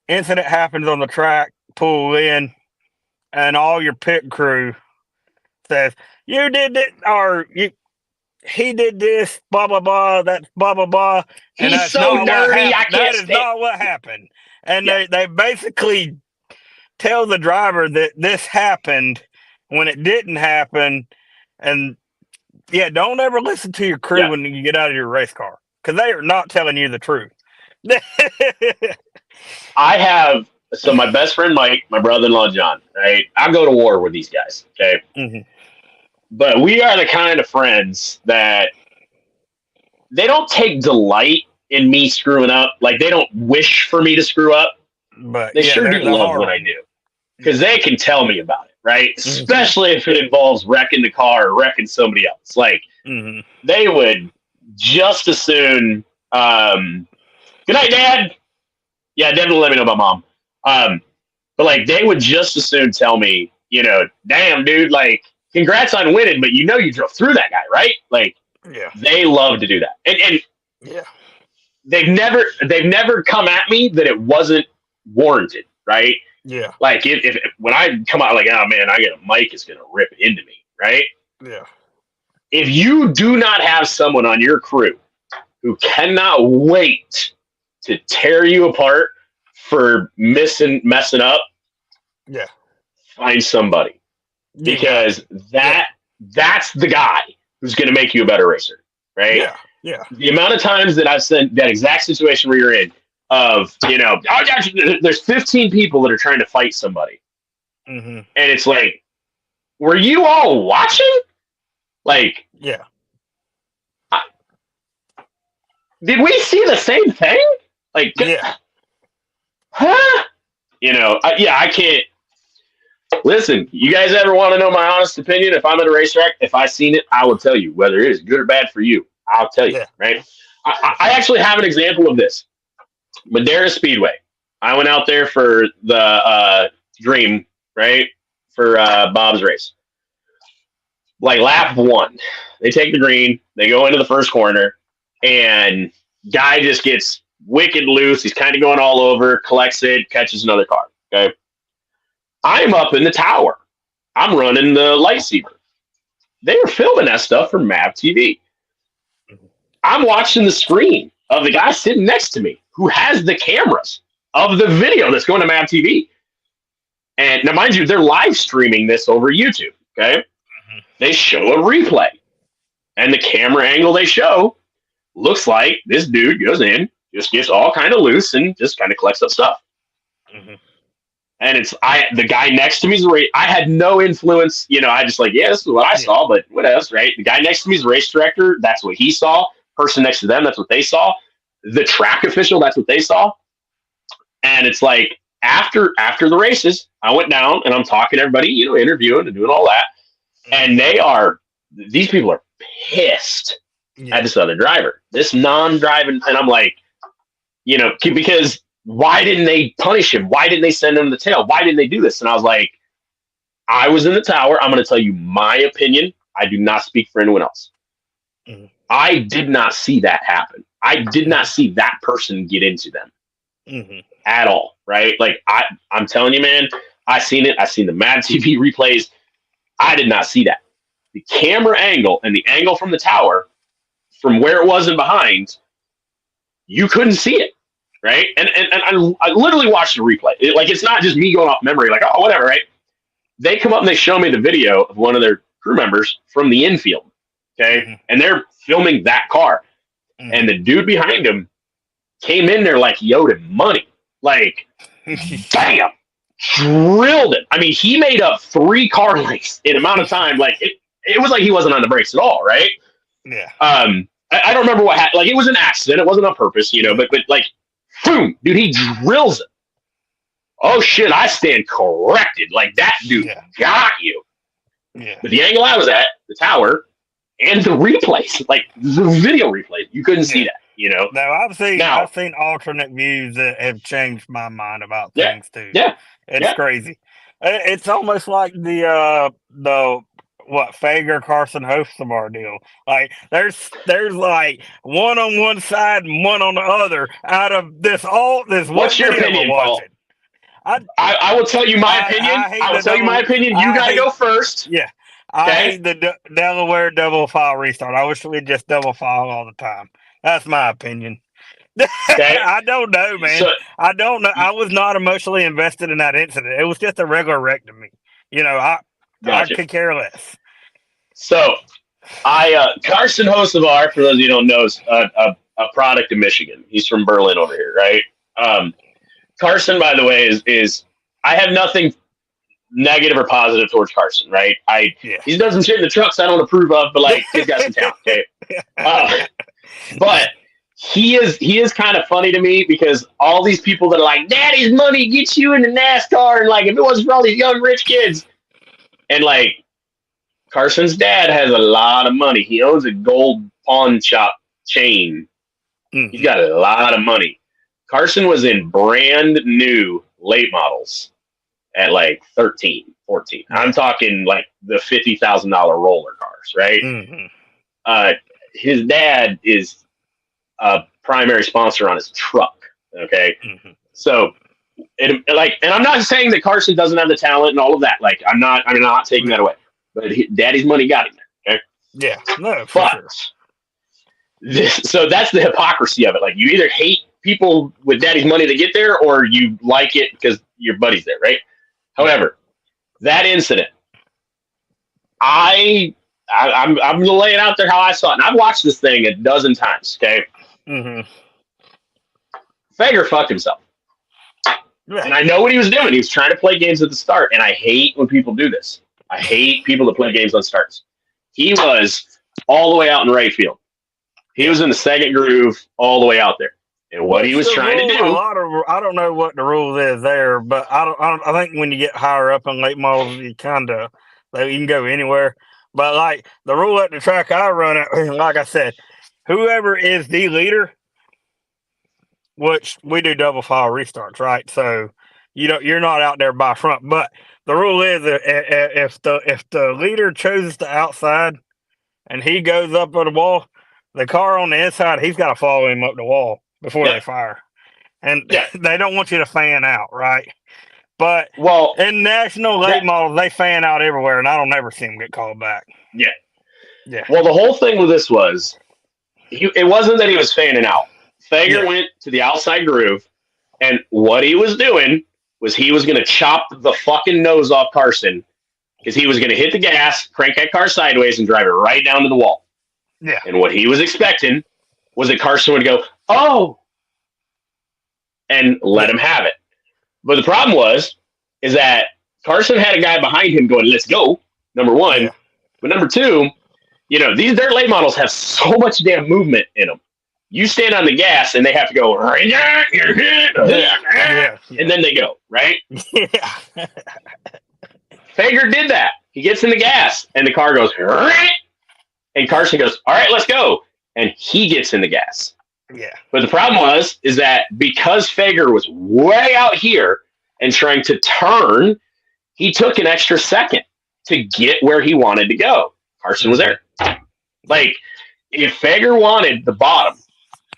Incident happens on the track, pull in, and all your pit crew says, "You did it," or he did this, blah blah blah. That's blah blah blah, and He's that's so not what nerdy, I happened. That can't is stand. not what happened. And Yeah, they basically tell the driver that this happened when it didn't happen. And yeah, don't ever listen to your crew yeah. when you get out of your race car, because they are not telling you the truth. I have my best friend Mike, my brother-in-law John. Right, I go to war with these guys. Okay, Mm-hmm. but we are the kind of friends that they don't take delight in me screwing up. Like they don't wish for me to screw up. But They yeah, sure do they're love hard when on I you. do because they can tell me about it, right? Mm-hmm. Especially if it involves wrecking the car or wrecking somebody else. Like Mm-hmm. they would just as soon. Good night, Dad. Yeah, definitely let me know about Mom. But like they would just as soon tell me, damn, dude, like congrats on winning, but you drove through that guy, right? Like Yeah. they love to do that, and Yeah. they've never come at me that it wasn't warranted, right? Yeah. Like if when I come out like, oh man, I get a mic is gonna rip into me, right? Yeah. If you do not have someone on your crew who cannot wait to tear you apart for messing up, Yeah. find somebody, because that's the guy who's going to make you a better racer, right? Yeah. Yeah. The amount of times that I've sent that exact situation where you're in of, there's 15 people that are trying to fight somebody. Mm-hmm. And it's like, were you all watching? Like, yeah. Did we see the same thing? Like, yeah. Huh? I can't. Listen, you guys ever want to know my honest opinion? If I'm at a racetrack, if I seen it, I will tell you. Whether it is good or bad for you, I'll tell you, right? I actually have an example of this. Madera Speedway. I went out there for the Dream, right? For Bob's race. Like lap one, they take the green, they go into the first corner, and guy just gets wicked loose. He's kind of going all over, collects it, catches another car. Okay. I'm up in the tower. I'm running the lightsaber. They were filming that stuff for MAV TV. I'm watching the screen of the guy sitting next to me who has the cameras of the video that's going to MAV TV. And now, mind you, they're live streaming this over YouTube. Okay. Mm-hmm. They show a replay. And the camera angle they show looks like this dude goes in, just gets all kind of loose and just kind of collects up stuff. Mm-hmm. And the guy next to me is I had no influence, I just like, yeah, this is what I saw, but what else, right? The guy next to me is a race director. That's what he saw. Person next to them, that's what they saw. The track official, that's what they saw. And it's like, after the races, I went down and I'm talking to everybody, interviewing and doing all that. And these people are pissed at this other driver, this non-driving. And I'm like, because why didn't they punish him? Why didn't they send him the tail? Why didn't they do this? And I was like, I was in the tower. I'm going to tell you my opinion. I do not speak for anyone else. Mm-hmm. I did not see that happen. I did not see that person get into them at all. Right. Like I'm telling you, man, I seen it. I seen the MAV TV replays. I did not see that. The camera angle and the angle from the tower, from where it was and behind, you couldn't see it, right? And I literally watched the replay. It's not just me going off memory, like, oh, whatever, right? They come up and they show me the video of one of their crew members from the infield, okay? Mm-hmm. And they're filming that car. Mm-hmm. And the dude behind him came in there like he owed him money. Like, bam! Drilled it. I mean, he made up 3 car lengths in amount of time. Like it was like he wasn't on the brakes at all, right? Yeah. I don't remember what happened. Like it was an accident. It wasn't on purpose, but like, boom, dude, he drills it. Oh shit, I stand corrected. Like that dude got you. Yeah. But the angle I was at, the tower, and the replays, like the video replays, you couldn't see that. No, I've seen alternate views that have changed my mind about things too. Yeah, it's crazy. It's almost like the what Fager Carson Hocevar deal. Like there's like one on one side and one on the other. Out of this what's your opinion, Paul? I will tell you my opinion. I will tell you my opinion. You got to go first. Yeah. I hate the Delaware double file restart. I wish we'd just double file all the time. That's my opinion. Okay. I don't know, man. I don't know. I was not emotionally invested in that incident. It was just a regular wreck to me. I could care less. So, Carson Hocevar, for those of you who don't know, is a product of Michigan. He's from Berlin over here, right? Carson, by the way, is I have nothing negative or positive towards Carson, right? He's done some shit in the trucks I don't approve of, but like he's got some talent. Okay? But he is kind of funny to me because all these people that are like, "Daddy's money gets you into NASCAR," and like if it wasn't for all these young rich kids, and like Carson's dad has a lot of money. He owns a gold pawn shop chain. He's got a lot of money. Carson was in brand new late models at like 13, 14. I'm talking like the $50,000 roller cars, right? His dad is a primary sponsor on his truck. Okay. So and I'm not saying that Carson doesn't have the talent and all of that. Like I'm not taking that away, but daddy's money got him there. Okay. Yeah. No, for sure. So that's the hypocrisy of it. Like you either hate people with daddy's money to get there or you like it because your buddy's there. Right. However, that incident, I'm going to lay it out there how I saw it. And I've watched this thing a dozen times, okay? Fager fucked himself. And I know what he was doing. He was trying to play games at the start. And I hate when people do this. I hate people that play games on starts. He was all the way out in right field. He was in the second groove all the way out there. And what he was trying to do. I don't know what the rule is there, but I think when you get higher up in late models, you kind of you can go anywhere. But like the rule at the track I run at, like I said, whoever is the leader, which we do double file restarts, right? So you're not out there by front. But the rule is if the leader chooses the outside and he goes up on the wall, the car on the inside, he's got to follow him up the wall before they fire. And they don't want you to fan out, right? But in national late models, they fan out everywhere, and I don't ever see them get called back. Yeah. Well, the whole thing with this was, it wasn't that he was fanning out. Fager went to the outside groove, and what he was doing was he was going to chop the fucking nose off Carson because he was going to hit the gas, crank that car sideways, and drive it right down to the wall. Yeah. And what he was expecting was that Carson would go, "Oh," and let him have it. But the problem is that Carson had a guy behind him going, "Let's go," number one. Yeah. But number two, these dirt late models have so much damn movement in them. You stand on the gas and they have to go, and then they go, right? Yeah. Fager did that. He gets in the gas and the car goes, and Carson goes, "All right, let's go." And he gets in the gas. Yeah. But the problem is that because Fager was way out here and trying to turn, he took an extra second to get where he wanted to go. Carson was there. Like, if Fager wanted the bottom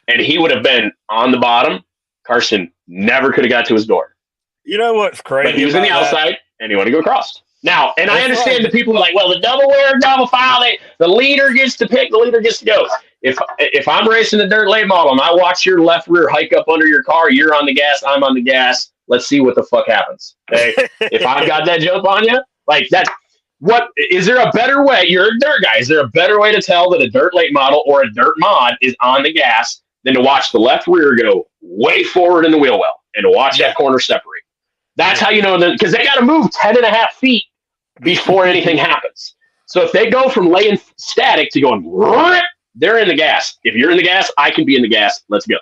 and he would have been on the bottom, Carson never could have got to his door. You know what's crazy? But he was in the outside and he wanted to go across. Now, and I understand the people are like, well, the double file, the leader gets to pick, the leader gets to go. If I'm racing a dirt late model and I watch your left rear hike up under your car, you're on the gas, I'm on the gas. Let's see what the fuck happens. Okay? If I've got that jump on you, like that, what is there a better way? You're a dirt guy. Is there a better way to tell that a dirt late model or a dirt mod is on the gas than to watch the left rear go way forward in the wheel well and to watch that corner separate? That's how you know that, because they got to move 10.5 feet before anything happens. So if they go from laying static to going, they're in the gas. If you're in the gas, I can be in the gas. Let's go.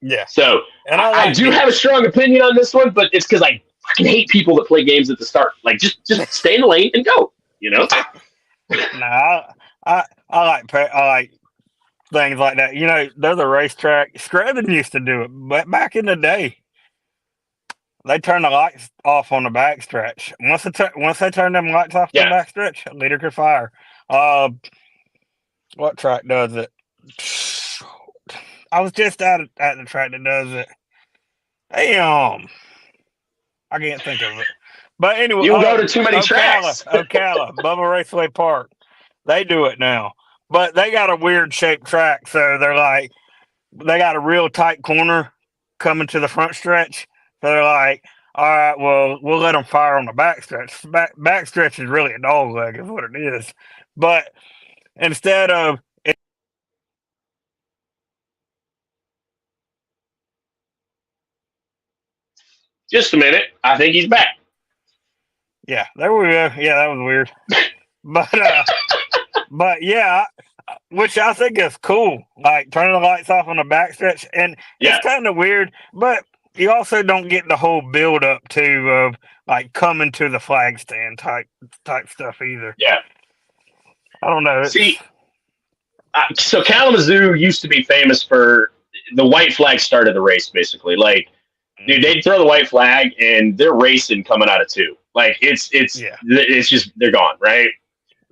Yeah. So and I do have a strong opinion on this one, but it's because I fucking hate people that play games at the start. Like just stay in the lane and go. Nah, I like things like that. You know, they're the racetrack. Scrubbing used to do it, but back in the day, they turn the lights off on the backstretch. Once they turn them lights off on the backstretch, a leader could fire. What track does it? I was just at the track that does it. Damn, I can't think of it. But anyway, you go to too many tracks. Ocala, Bubba Raceway Park. They do it now, but they got a weird shaped track, so they got a real tight corner coming to the front stretch. So they're like, all right, well, we'll let them fire on the backstretch. Backstretch is really a dog leg, is what it is. But instead of just a minute, I think he's back. Yeah, there we go. Yeah, that was weird. But yeah, which I think is cool. Like turning the lights off on the backstretch, and it's kind of weird, but you also don't get the whole build up to of like coming to the flag stand type stuff either. Yeah, I don't know. See, so Kalamazoo used to be famous for the white flag started the race basically. Like, dude, they'd throw the white flag and they're racing coming out of 2. Like it's just they're gone, right?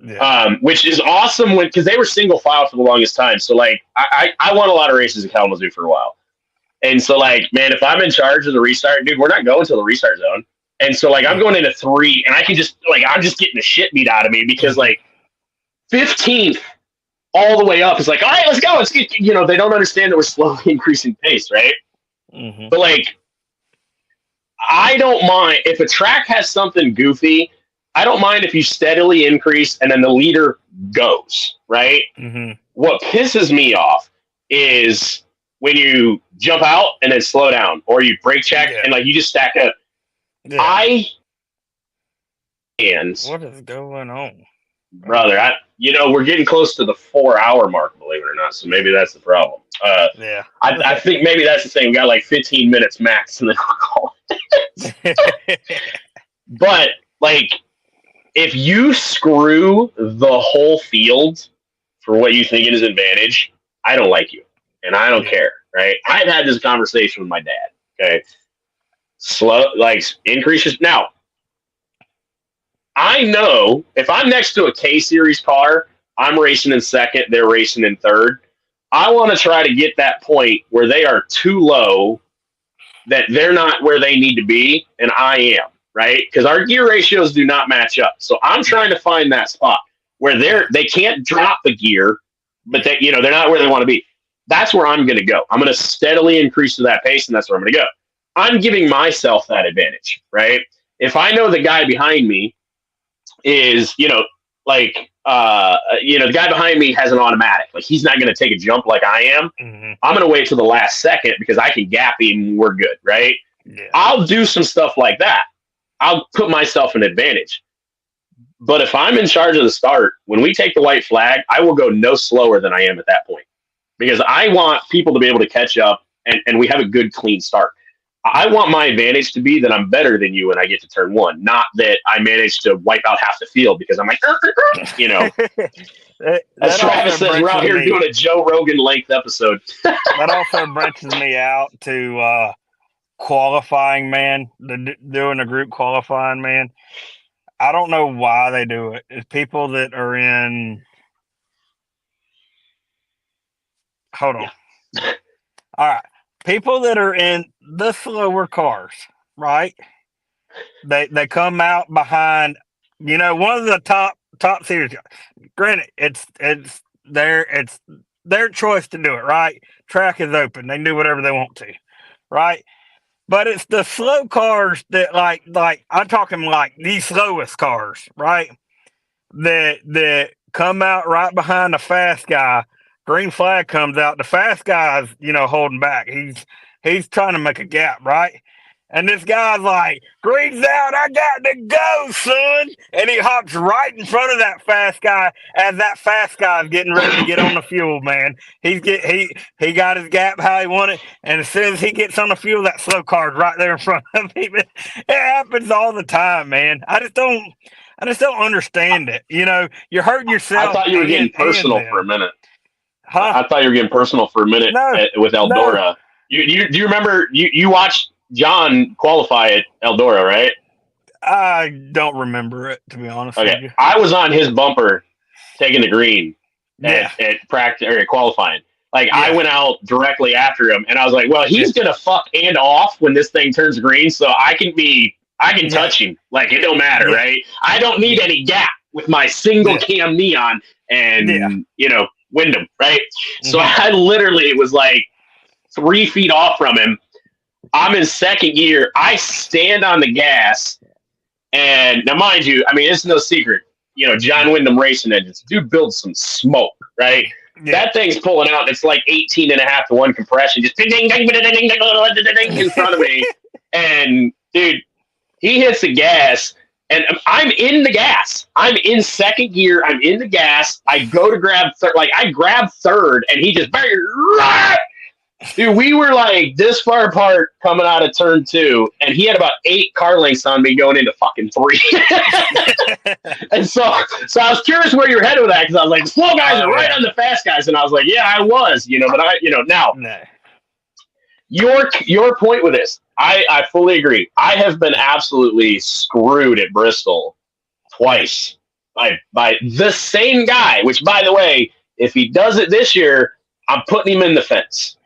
Yeah. Which is awesome because they were single file for the longest time. So like I won a lot of races in Kalamazoo for a while. And so like, man, if I'm in charge of the restart, dude, we're not going to the restart zone. And so like I'm going into 3 and I can just like I'm just getting the shit beat out of me because like 15th all the way up is like, all right, let's go. Let's get, they don't understand that we're slowly increasing pace, right? Mm-hmm. But like I don't mind if a track has something goofy. I don't mind if you steadily increase and then the leader goes, right? Mm-hmm. What pisses me off is when you jump out and then slow down, or you brake check and like you just stack up. Yeah. What is going on, brother? We're getting close to the 4-hour mark, believe it or not. So maybe that's the problem. I think maybe that's the thing. We got like 15 minutes max, and then we'll call it. But like, if you screw the whole field for what you think is advantage, I don't like you, and I don't care. Right? I've had this conversation with my dad. Okay, increases now. I know if I'm next to a K Series car, I'm racing in second, they're racing in third. I want to try to get that point where they are too low, that they're not where they need to be, and I am, right? Because our gear ratios do not match up. So I'm trying to find that spot where they can't drop the gear, but they're not where they want to be. That's where I'm going to go. I'm going to steadily increase to that pace, and that's where I'm going to go. I'm giving myself that advantage, right? If I know the guy behind me is, the guy behind me has an automatic. Like, he's not going to take a jump like I am. Mm-hmm. I'm going to wait till the last second because I can gap him. We're good, right? Yeah. I'll do some stuff like that. I'll put myself an advantage. But if I'm in charge of the start, when we take the white flag, I will go no slower than I am at that point because I want people to be able to catch up and we have a good, clean start. I want my advantage to be that I'm better than you when I get to turn 1, not that I managed to wipe out half the field because I'm like, As Travis says, we're out here doing a Joe Rogan length episode. That also branches me out to qualifying, man. Doing a group qualifying, man. I don't know why they do it. It's people that are in. Hold on. Yeah. All right. People that are in the slower cars, right? They come out behind, one of the top series. Granted, it's their choice to do it, right? Track is open; they can do whatever they want to, right? But it's the slow cars that like I'm talking like the slowest cars, right? That come out right behind the fast guy. Green flag comes out. The fast guy's, holding back. He's trying to make a gap, right? And this guy's like, green's out, I got to go, son. And he hops right in front of that fast guy as that fast guy's getting ready to get on the fuel, man. He got his gap how he wanted, and as soon as he gets on the fuel, that slow car's right there in front of him. It happens all the time, man. I just don't. I just don't understand it. You know, you're hurting yourself. I thought you were getting personal for a minute. Huh? I thought you were getting personal for a minute with Eldora. No. Do you remember you watched John qualify at Eldora, right? I don't remember it, to be honest with you. I was on his bumper taking the green at practice or at qualifying. Like I went out directly after him, and I was like, "Well, he's gonna fuck and off when this thing turns green, so I can touch him. Like it don't matter, right? I don't need any gap with my single cam neon and Wyndham, right? So I literally was like 3 feet off from him. I'm in second gear. I stand on the gas, and now mind you, I mean it's no secret. John Wyndham racing engines. Dude builds some smoke, right? That thing's pulling out. And it's like 18.5 to 1 compression, just ding, ding, ding, ding, ding, ding, in front of me. And dude, he hits the gas, and I'm in the gas. I'm in second gear. I'm in the gas. I go to grab third. Like I grab third, and he just dude, we were like this far apart coming out of turn 2, and he had about 8 car lengths on me going into fucking 3. And so I was curious where you're headed with that, because I was like, the slow guys are right on the fast guys, and I was like, yeah, I was, but now your point with this, I fully agree. I have been absolutely screwed at Bristol twice by the same guy, which, by the way, if he does it this year, I'm putting him in the fence.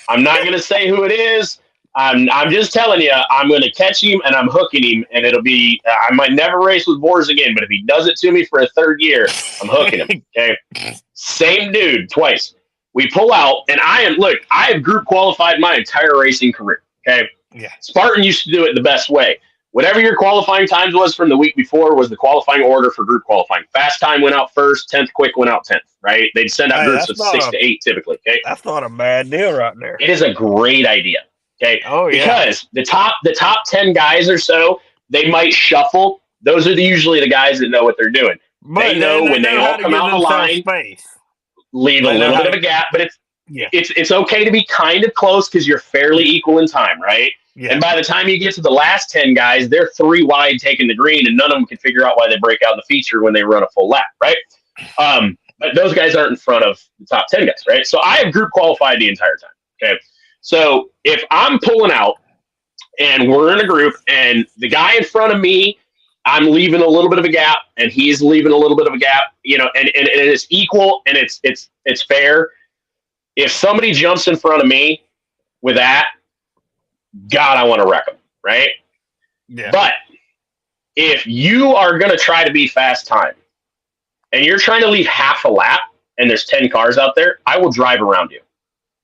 I'm not going to say who it is. I'm just telling you, I'm going to catch him and I'm hooking him, and it'll be, I might never race with Boars again, but if he does it to me for a third year, I'm hooking him. Okay. Same dude twice. We pull out, and I have group qualified my entire racing career. Okay. Yeah. Spartan used to do it the best way. Whatever your qualifying times was from the week before was the qualifying order for group qualifying. Fast time went out first, 10th quick went out 10th, right? They'd send out groups of 6 to 8 typically, okay? That's not a bad deal right there. It is a great idea, okay? Oh, yeah. Because the top 10 guys or so, they might shuffle. Those are usually the guys that know what they're doing. But they know when they all come out the line, leave a little bit of a gap, but it's okay to be kind of close because you're fairly equal in time, right? Yeah. And by the time you get to the last 10 guys, they're 3 wide taking the green, and none of them can figure out why they break out in the feature when they run a full lap, right? But those guys aren't in front of the top 10 guys, right? So I have group qualified the entire time, okay? So if I'm pulling out and we're in a group and the guy in front of me, I'm leaving a little bit of a gap and he's leaving a little bit of a gap, and it's equal and it's fair. If somebody jumps in front of me with that, God, I want to wreck them, right? Yeah. But if you are going to try to be fast time and you're trying to leave half a lap and there's 10 cars out there, I will drive around you.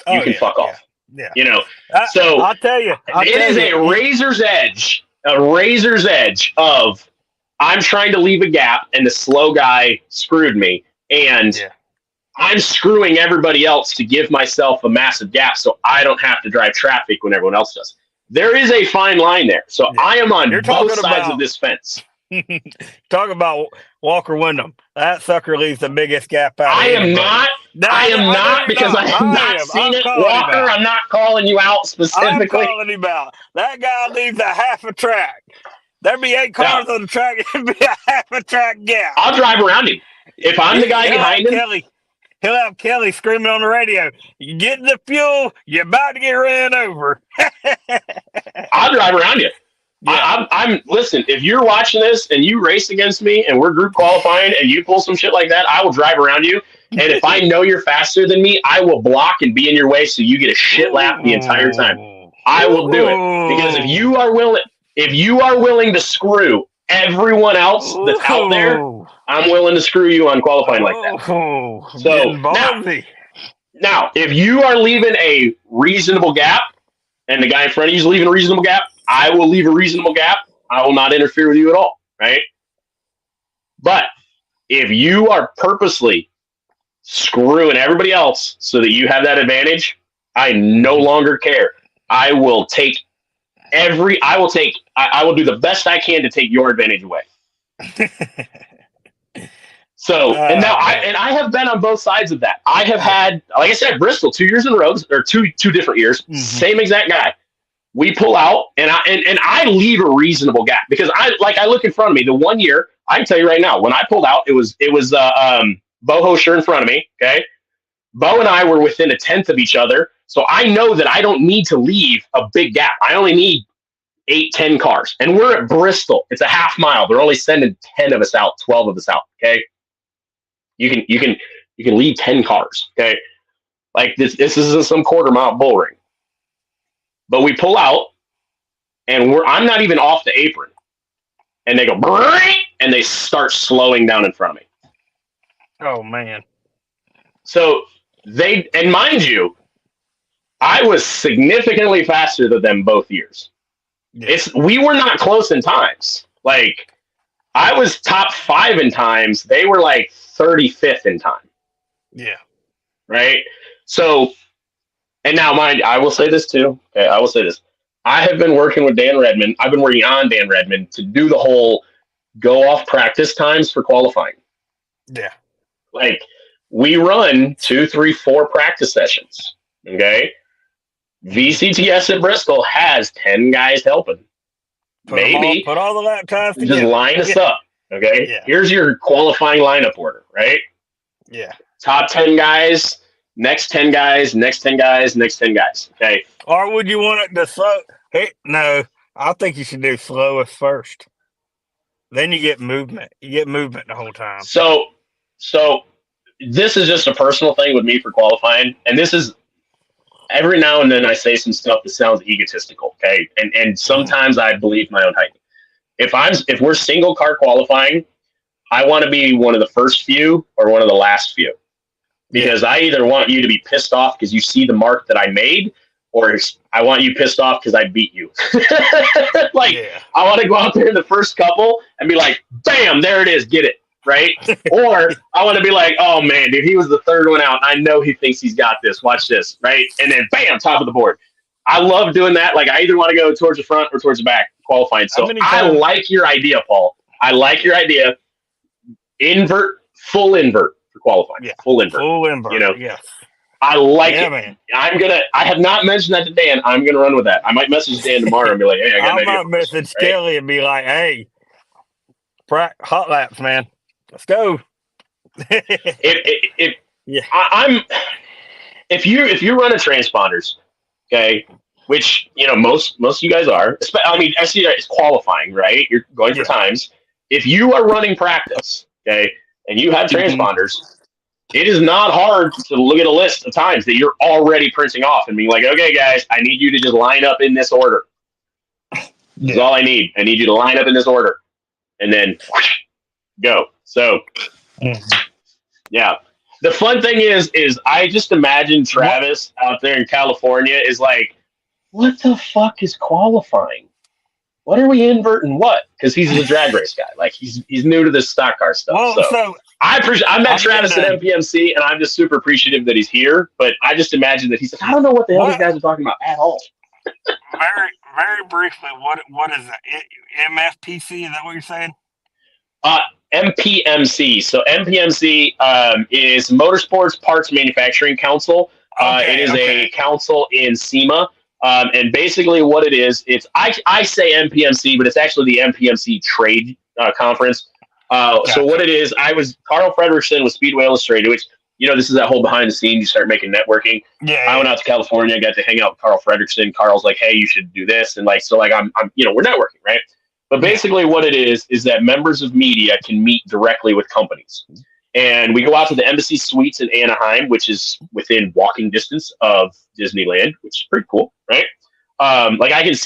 You can fuck off. Yeah. So I'll tell you. It is a razor's edge of I'm trying to leave a gap and the slow guy screwed me. And I'm screwing everybody else to give myself a massive gap so I don't have to drive traffic when everyone else does. There is a fine line there. So I am on both sides of this fence. Talk about Walker Wyndham. That sucker leaves the biggest gap out. I am not because I have not seen it. Walker, I'm not calling you out specifically. I'm calling him out. That guy leaves a half a track. There'd be 8 cars on the track. It'd be a half a track gap. I'll drive around him. If I'm the guy behind him. He'll have Kelly screaming on the radio, "You get the fuel, you're about to get ran over." I'll drive around you. Yeah. Listen, if you're watching this and you race against me and we're group qualifying and you pull some shit like that, I will drive around you. And if I know you're faster than me, I will block and be in your way so you get a shit lap the entire time. I will do it. Because if you are willing to screw everyone else that's out there, I'm willing to screw you on qualifying like that. So now, if you are leaving a reasonable gap and the guy in front of you is leaving a reasonable gap, I will leave a reasonable gap. I will not interfere with you at all, right? But if you are purposely screwing everybody else so that you have that advantage, I no longer care. I will do the best I can to take your advantage away. So, and now I have been on both sides of that. I have had, like I said, Bristol 2 years in a row, or two different years, same exact guy. We pull out, and I leave a reasonable gap because I look in front of me. The 1 year I can tell you right now, when I pulled out, it was Boho sure in front of me. Okay. Bo and I were within a tenth of each other. So I know that I don't need to leave a big gap. I only need 8-10 cars. And we're at Bristol. It's a half mile. They're only sending 10 of us out, 12 of us out. Okay. You can leave 10 cars. Okay. Like this isn't some quarter mile bull ring. But we pull out and I'm not even off the apron. And they go, and they start slowing down in front of me. Oh man. So and mind you, I was significantly faster than them both years. Yeah. We were not close in times. Like I was top 5 in times. They were like 35th in time. Yeah. Right. So, and now I will say this too. Okay, I will say this. I have been working with Dan Redmond. I've been working on Dan Redmond to do the whole go off practice times for qualifying. Yeah. Like we run 2, 3, 4 practice sessions. Okay. VCTS at Bristol has 10 guys helping. Put all the lap times together. Just line us up. Okay. Yeah. Here's your qualifying lineup order, right? Yeah. Top 10 guys, next 10 guys, next 10 guys, next 10 guys. Okay. Or would you want it to slow? Hey, no, I think you should do slowest first. Then you get movement. You get movement the whole time. So this is just a personal thing with me for qualifying. And this is every now and then I say some stuff that sounds egotistical. Okay. And sometimes I believe my own hype. If we're single car qualifying, I want to be one of the first few or one of the last few. Because I either want you to be pissed off because you see the mark that I made, or I want you pissed off because I beat you. I want to go out there in the first couple and be like, bam, there it is, get it, right? Or I want to be like, oh, man, dude, he was the third one out. I know he thinks he's got this. Watch this, right? And then, bam, top of the board. I love doing that. Like, I either want to go towards the front or towards the back qualifying. So I like your idea, Paul. I like your idea. Full invert. For qualifying, full invert. You know, I like it. Man. I have not mentioned that to Dan. I'm gonna run with that. I might message Dan tomorrow and be like, hey, I might message Kelly and be like, hey, hot laps, man. Let's go. If you run a transponders, okay, which most of you guys are. I mean, SCDRA is qualifying, right? You're going for times. If you are running practice, okay, and you have transponders, it is not hard to look at a list of times that you're already printing off and being like, okay, guys, I need you to just line up in this order. That's all I need. I need you to line up in this order. And then go. So, yeah. The fun thing is I just imagine Travis out there in California is like, what the fuck is qualifying? What are we inverting? What? Because he's a drag race guy. Like he's new to this stock car stuff. Well, so I met Travis at MPMC, and I'm just super appreciative that he's here. But I just imagine that he's like, I don't know what the hell these guys are talking about at all. Very, very briefly, what is that? MFPC? Is that what you're saying? MPMC. So MPMC is Motorsports Parts Manufacturing Council. It is a council in SEMA. And basically what it is, I say MPMC, but it's actually the MPMC trade conference. So what it is, Carl Fredrickson with Speedway Illustrated, which, this is that whole behind the scenes, you start making networking. I went out to California, got to hang out with Carl Fredrickson. Carl's like, hey, you should do this. And I'm we're networking, right? But basically what it is that members of media can meet directly with companies. And we go out to the Embassy Suites in Anaheim, which is within walking distance of Disneyland, which is pretty cool, right? I could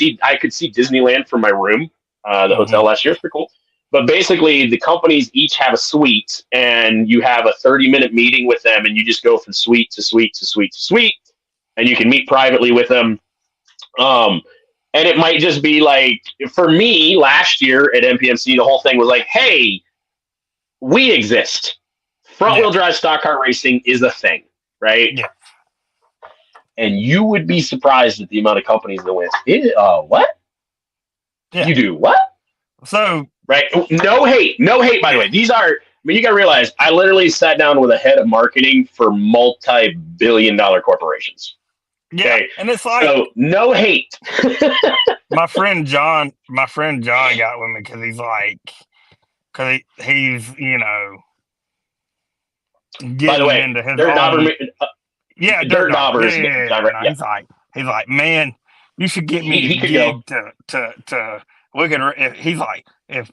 see Disneyland from my room, the hotel last year. It's pretty cool. But basically, the companies each have a suite, and you have a 30-minute meeting with them, and you just go from suite to suite to suite to suite, and you can meet privately with them. And it might just be like, for me, last year at MPMC, the whole thing was like, hey, we exist. Front-wheel drive stock car racing is a thing, right? Yeah. And you would be surprised at the amount of companies that went, what? Yeah. You do what? So, right? No hate, by the way. These are, you got to realize, I literally sat down with a head of marketing for multi-billion-dollar corporations. Yeah, okay? And it's like, so no hate. my friend John got with me because he's like, because he's By the way, into his Dirt own. Dauber, Dirt Dauber. Yeah. He's like, man, you should get me a gig to we can. He's like, if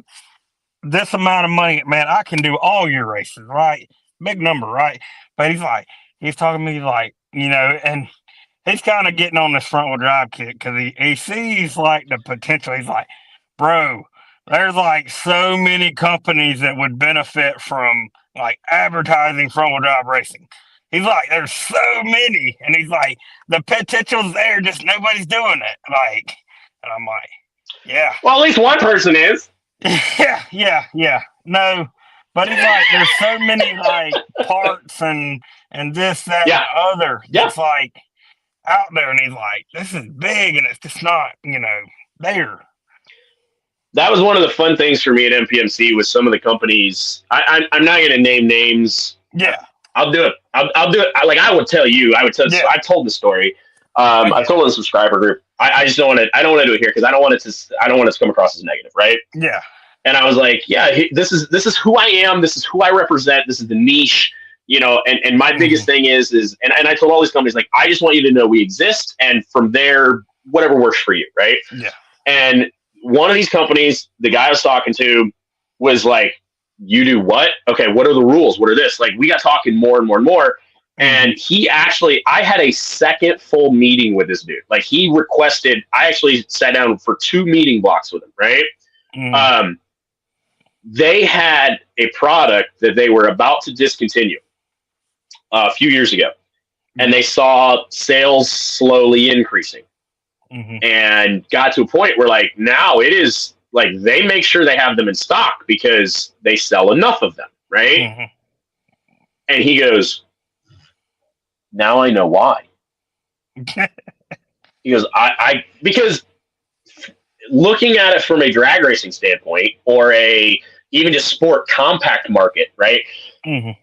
this amount of money, man, I can do all your races, right? Big number, right? But he's talking to me like, and he's kind of getting on this front wheel drive kick because he sees like the potential. He's like, bro, there's like so many companies that would benefit from like advertising front wheel drive racing. He's like, there's so many, and he's like, the potential's there, just nobody's doing it. Like, and I'm like, yeah. Well, at least one person is. Yeah. No, but he's like, there's so many like parts and this, that, and other. It's like out there, and he's like, this is big, and it's just not, there. That was one of the fun things for me at MPMC with some of the companies. I'm not going to name names. Yeah. I'll do it. I'll do it. Like I would tell you. I told the story. I told in the subscriber group. I just don't want to. I don't want to do it here because I don't want it to come across as negative, right? Yeah. And I was like, yeah, this is who I am. This is who I represent. This is the niche, And my biggest thing is and I told all these companies, like, I just want you to know we exist, and from there, whatever works for you, right? Yeah. And one of these companies, the guy I was talking to, was like, you do what? Okay, what are the rules? What are this? Like, we got talking more and more and more. And I had a second full meeting with this dude. Like, he requested, I actually sat down for 2 meeting blocks with him, right? They had a product that they were about to discontinue a few years ago. And they saw sales slowly increasing. And got to a point where, like, now it is, like, they make sure they have them in stock because they sell enough of them, right? And he goes, now I know why. He goes, because looking at it from a drag racing standpoint or even just sport compact market, right?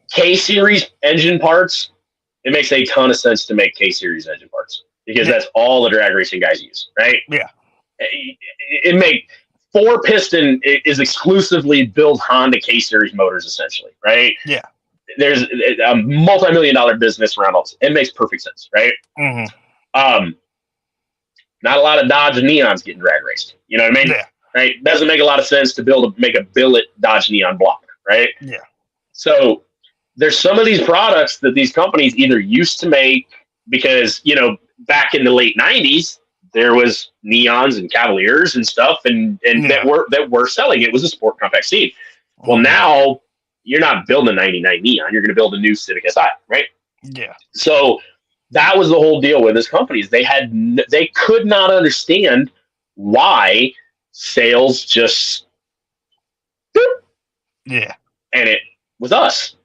K-Series engine parts, it makes a ton of sense to make K-Series engine parts because that's all the drag racing guys use, right? Yeah. It make 4-piston is exclusively build Honda K-Series motors, essentially, right? Yeah. There's a multi-million-dollar business around all this. It makes perfect sense, right? Not a lot of Dodge Neons getting drag raced. You know what I mean? Yeah. Make a lot of sense to make a billet Dodge Neon block, right? Yeah. So there's some of these products that these companies either used to make because, back in the late 90s, there was Neons and Cavaliers and stuff and that were selling. It was a sport compact scene. Well, now you're not building a 99 Neon. You're going to build a new Civic Si, right? Yeah. So that was the whole deal with this company. They could not understand why sales just yeah. And it was us.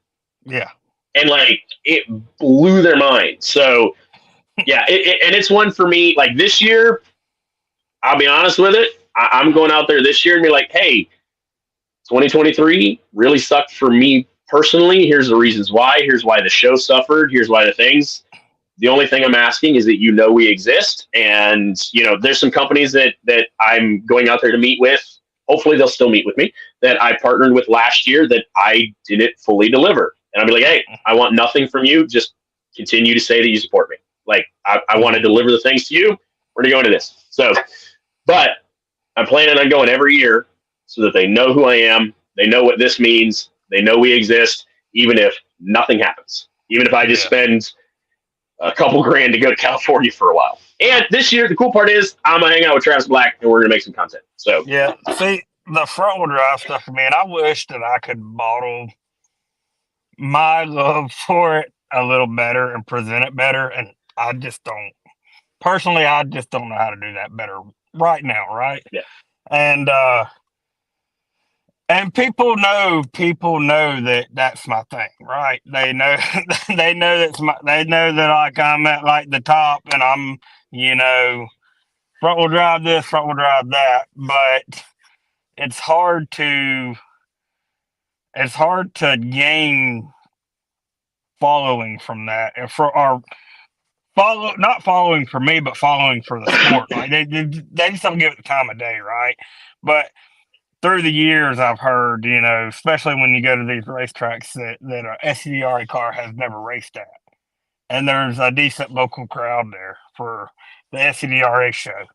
Yeah. And like it blew their mind. So yeah, and it's one for me. Like this year, I'll be honest with it. I'm going out there this year and be like, hey, 2023 really sucked for me personally. Here's the reasons why. Here's why the show suffered. Here's why the things. The only thing I'm asking is that we exist. And, there's some companies that I'm going out there to meet with. Hopefully they'll still meet with me that I partnered with last year that I didn't fully deliver. And I'll be like, hey, I want nothing from you. Just continue to say that you support me. Like, I want to deliver the things to you. We're going to go into this. So, but I'm planning on going every year so that they know who I am. They know what this means. They know we exist, even if nothing happens. Even if I just spend a couple grand to go to California for a while. And this year, the cool part is I'm going to hang out with Travis Black and we're going to make some content. So, yeah. See, the front wheel drive stuff, man, I wish that I could bottle my love for it a little better and present it better. And I just don't. Personally, I just don't know how to do that better right now, right? Yeah. And people know that that's my thing, right? They know they know that like I'm at like the top and I'm, front wheel drive this, front wheel drive that, but it's hard to gain following from that and not following for me, but following for the sport. Like they just don't give it the time of day, right? But through the years, I've heard, especially when you go to these racetracks that an SCDRA car has never raced at, and there's a decent local crowd there for the SCDRA show.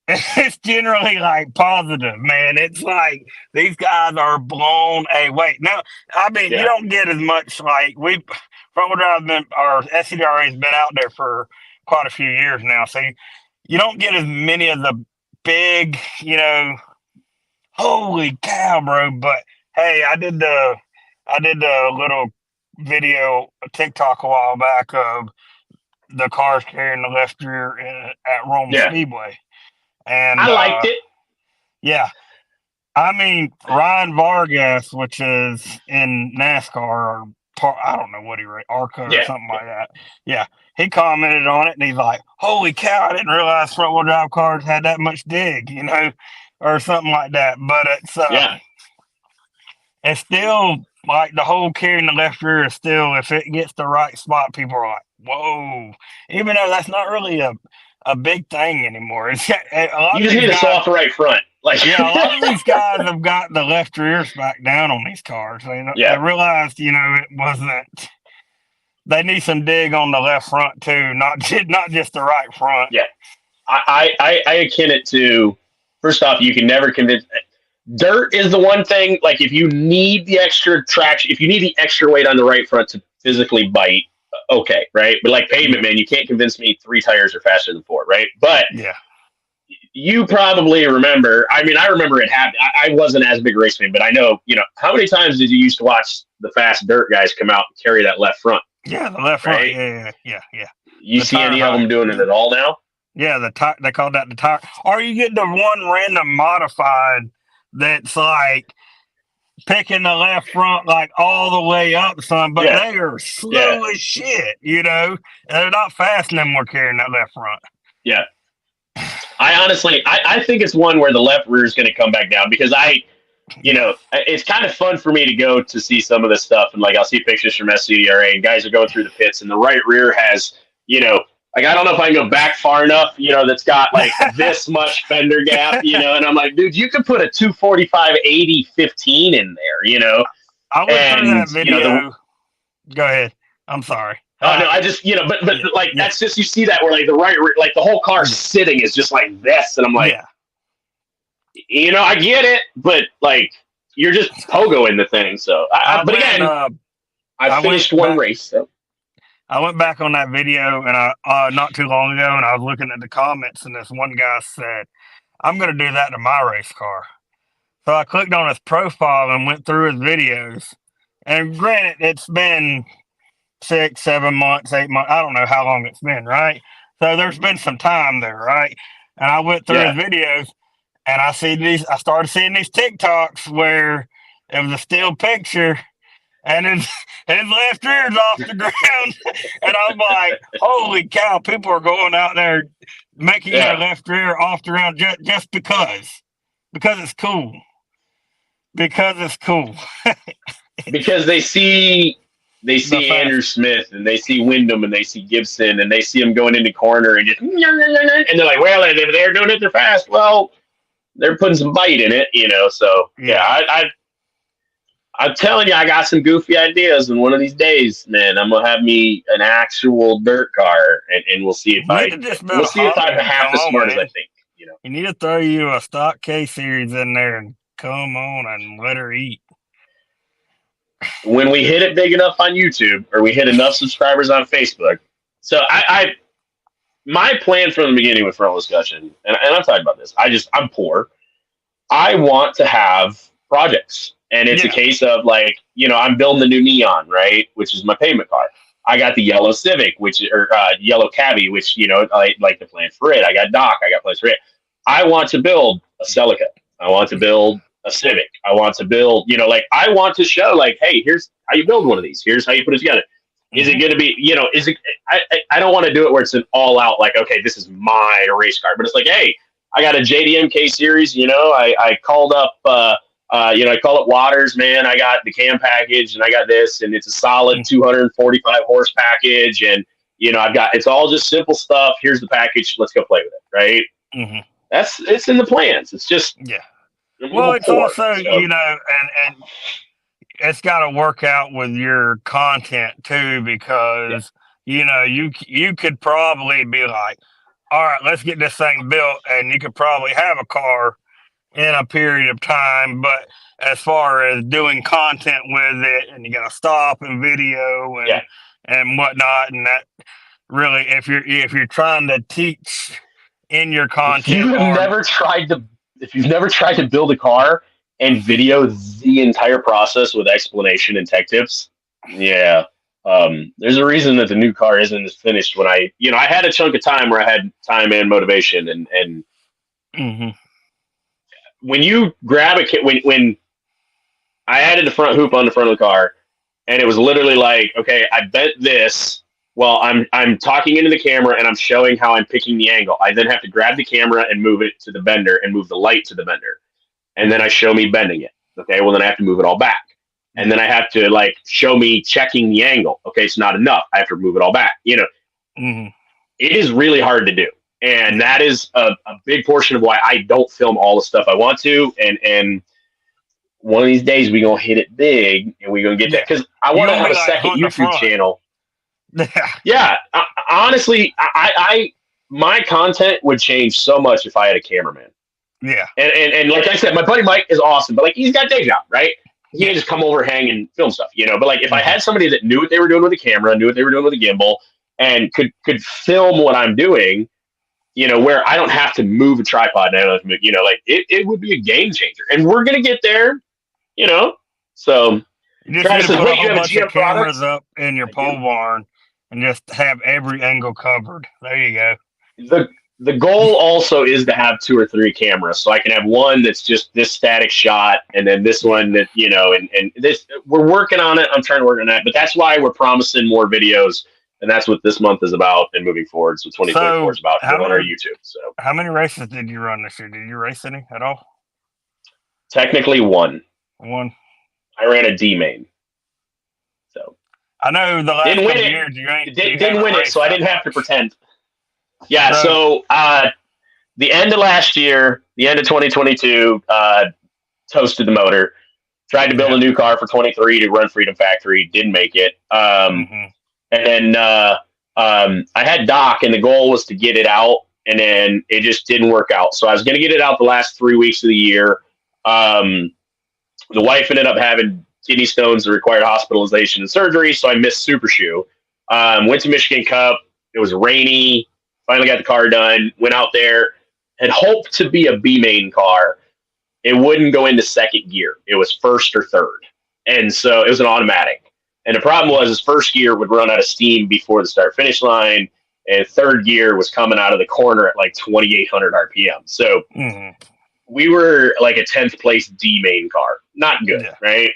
It's generally like positive, man. It's like these guys are blown away. Now, I mean, you don't get as much like front wheel drive our SCDRA has been out there for quite a few years now, so you don't get as many of the big, holy cow, bro. But hey, I did the little video TikTok a while back of the cars carrying the left rear at Rome Speedway. And I liked it. Yeah. I mean, Ryan Vargas, which is in NASCAR, or I don't know what he wrote, ARCA or something like that. Yeah. He commented on it and he's like, holy cow, I didn't realize front wheel drive cars had that much dig, or something like that. But it's still like the whole carrying the left rear is still, if it gets the right spot, people are like, whoa. Even though that's not really a big thing anymore. It's a lot you just need to saw off the right front. A lot of these guys have got the left rears back down on these cars. They realized, it wasn't. They need some dig on the left front too, not just the right front. Yeah, I akin it to. First off, you can never convince. Dirt is the one thing. Like if you need the extra traction, if you need the extra weight on the right front to physically bite. Okay, right? But like pavement, man, you can't convince me 3 tires are faster than 4, right? But you probably remember, I mean, I remember it happened. I wasn't as big a race fan, but I know, how many times did you used to watch the fast dirt guys come out and carry that left front? Yeah, the left front. Yeah. You see any of them doing it at all now? Yeah, they called that the tire. Or you get the one random modified that's like picking the left front like all the way up, son, but they are slow as shit, and they're not fast anymore carrying that left front. Yeah. I honestly, I think it's one where the left rear is going to come back down because it's kind of fun for me to go to see some of this stuff. And like, I'll see pictures from SCDRA and guys are going through the pits and the right rear has, like, I don't know if I can go back far enough, that's got like this much fender gap, and I'm like, dude, you could put a 245/80/15 in there, I went through that video. Go ahead. I'm sorry. Oh no, I just, but like, that's just, you see that where like the right, like the whole car sitting is just like this. And I'm like, I get it, but like, you're just pogoing the thing. So, I finished one race. So. I went back on that video and not too long ago, and I was looking at the comments, and this one guy said, I'm going to do that to my race car. So I clicked on his profile and went through his videos. And granted, it's been 6, 7 months, 8 months. I don't know how long it's been, right? So there's been some time there, right? And I went through his videos, and I started seeing these TikToks where it was a still picture, and his left rear's off the ground. And I'm like, holy cow, people are going out there making their left rear off the ground just because. Because it's cool. Because it's cool. Because they see Andrew Smith and they see Wyndham and they see Gibson and they see them going into corner and just, and they're like, well, if they're doing it, they're fast. Well, they're putting some bite in it, So I'm telling you, I got some goofy ideas. And one of these days, man, I'm gonna have me an actual dirt car, and we'll see if I'm half as smart as I think. You need to throw you a stock K series in there and come on and let her eat. When we hit it big enough on YouTube, or we hit enough subscribers on Facebook. So my plan from the beginning with Front Discussion, and I'm talking about this, I'm poor. I want to have projects. And it's a case of like, I'm building the new Neon, right? Which is my pavement car. I got the yellow Civic, yellow Cabby, which, I like to plan for it. I got Doc, I got plans for it. I want to build a Celica. I want to build a Civic. I want to build, I want to show like, hey, here's how you build one of these. Here's how you put it together. Is it going to be, is it, I don't want to do it where it's an all out, like, okay, this is my race car, but it's like, hey, I got a JDMK series, I called up, I call it Waters, man. I got the cam package and I got this, and it's a solid 245 horse package. And, it's all just simple stuff. Here's the package. Let's go play with it. Right. Mm-hmm. It's in the plans. It's just, Well, it's poor, also, so. and it's got to work out with your content too, because you could probably be like, all right, let's get this thing built, and you could probably have a car in a period of time, but as far as doing content with it, and you got to stop and video and whatnot, and that really, if you're trying to teach in your content, if you've never tried to build a car and video the entire process with explanation and tech tips, there's a reason that the new car isn't as finished. When I had a chunk of time where I had time and motivation, and when you grab a kit, when I added the front hoop on the front of the car, and it was literally like, okay, I bent this. Well, I'm talking into the camera and I'm showing how I'm picking the angle. I then have to grab the camera and move it to the bender and move the light to the bender. And then I show me bending it. Okay, well then I have to move it all back. And then I have to show me checking the angle. Okay, it's not enough. I have to move it all back. It is really hard to do. And that is a big portion of why I don't film all the stuff I want to. And one of these days we're going to hit it big and we're going to get that. Because I want to have a second YouTube channel. Honestly, my content would change so much if I had a cameraman. And like I said, my buddy Mike is awesome, but he's got a day job, right? He can just come over, hang, and film stuff, But if I had somebody that knew what they were doing with the camera, knew what they were doing with the gimbal, and could film what I'm doing, where I don't have to move a tripod, and it would be a game changer. And we're gonna get there, So you just need to put a whole bunch of cameras up in your pole barn and just have every angle covered. There you go. The goal also is to have 2 or 3 cameras, so I can have one that's just this static shot, and then this one that and this. We're working on it. I'm trying to work on that, but that's why we're promising more videos, and that's what this month is about, and moving forward. So 2024 is about on our YouTube. So how many races did you run this year? Did you race any at all? Technically, one. I ran a D main. So I know the last couple years you didn't win it, so I didn't have to pretend. Yeah, so the end of last year, the end of 2022, toasted the motor. Tried to build a new car for 23 to run Freedom Factory, didn't make it. And then I had Doc, and the goal was to get it out, and then it just didn't work out. So I was going to get it out the last 3 weeks of the year. The wife ended up having kidney stones that required hospitalization and surgery, so I missed Super Shoe. Went to Michigan Cup. It was rainy. Finally got the car done. Went out there. Had hoped to be a B-main car. It wouldn't go into second gear. It was first or third. And so it was an automatic. And the problem was his first gear would run out of steam before the start-finish line, and third gear was coming out of the corner at 2,800 RPM. So we were a 10th place D-main car. Not good, right?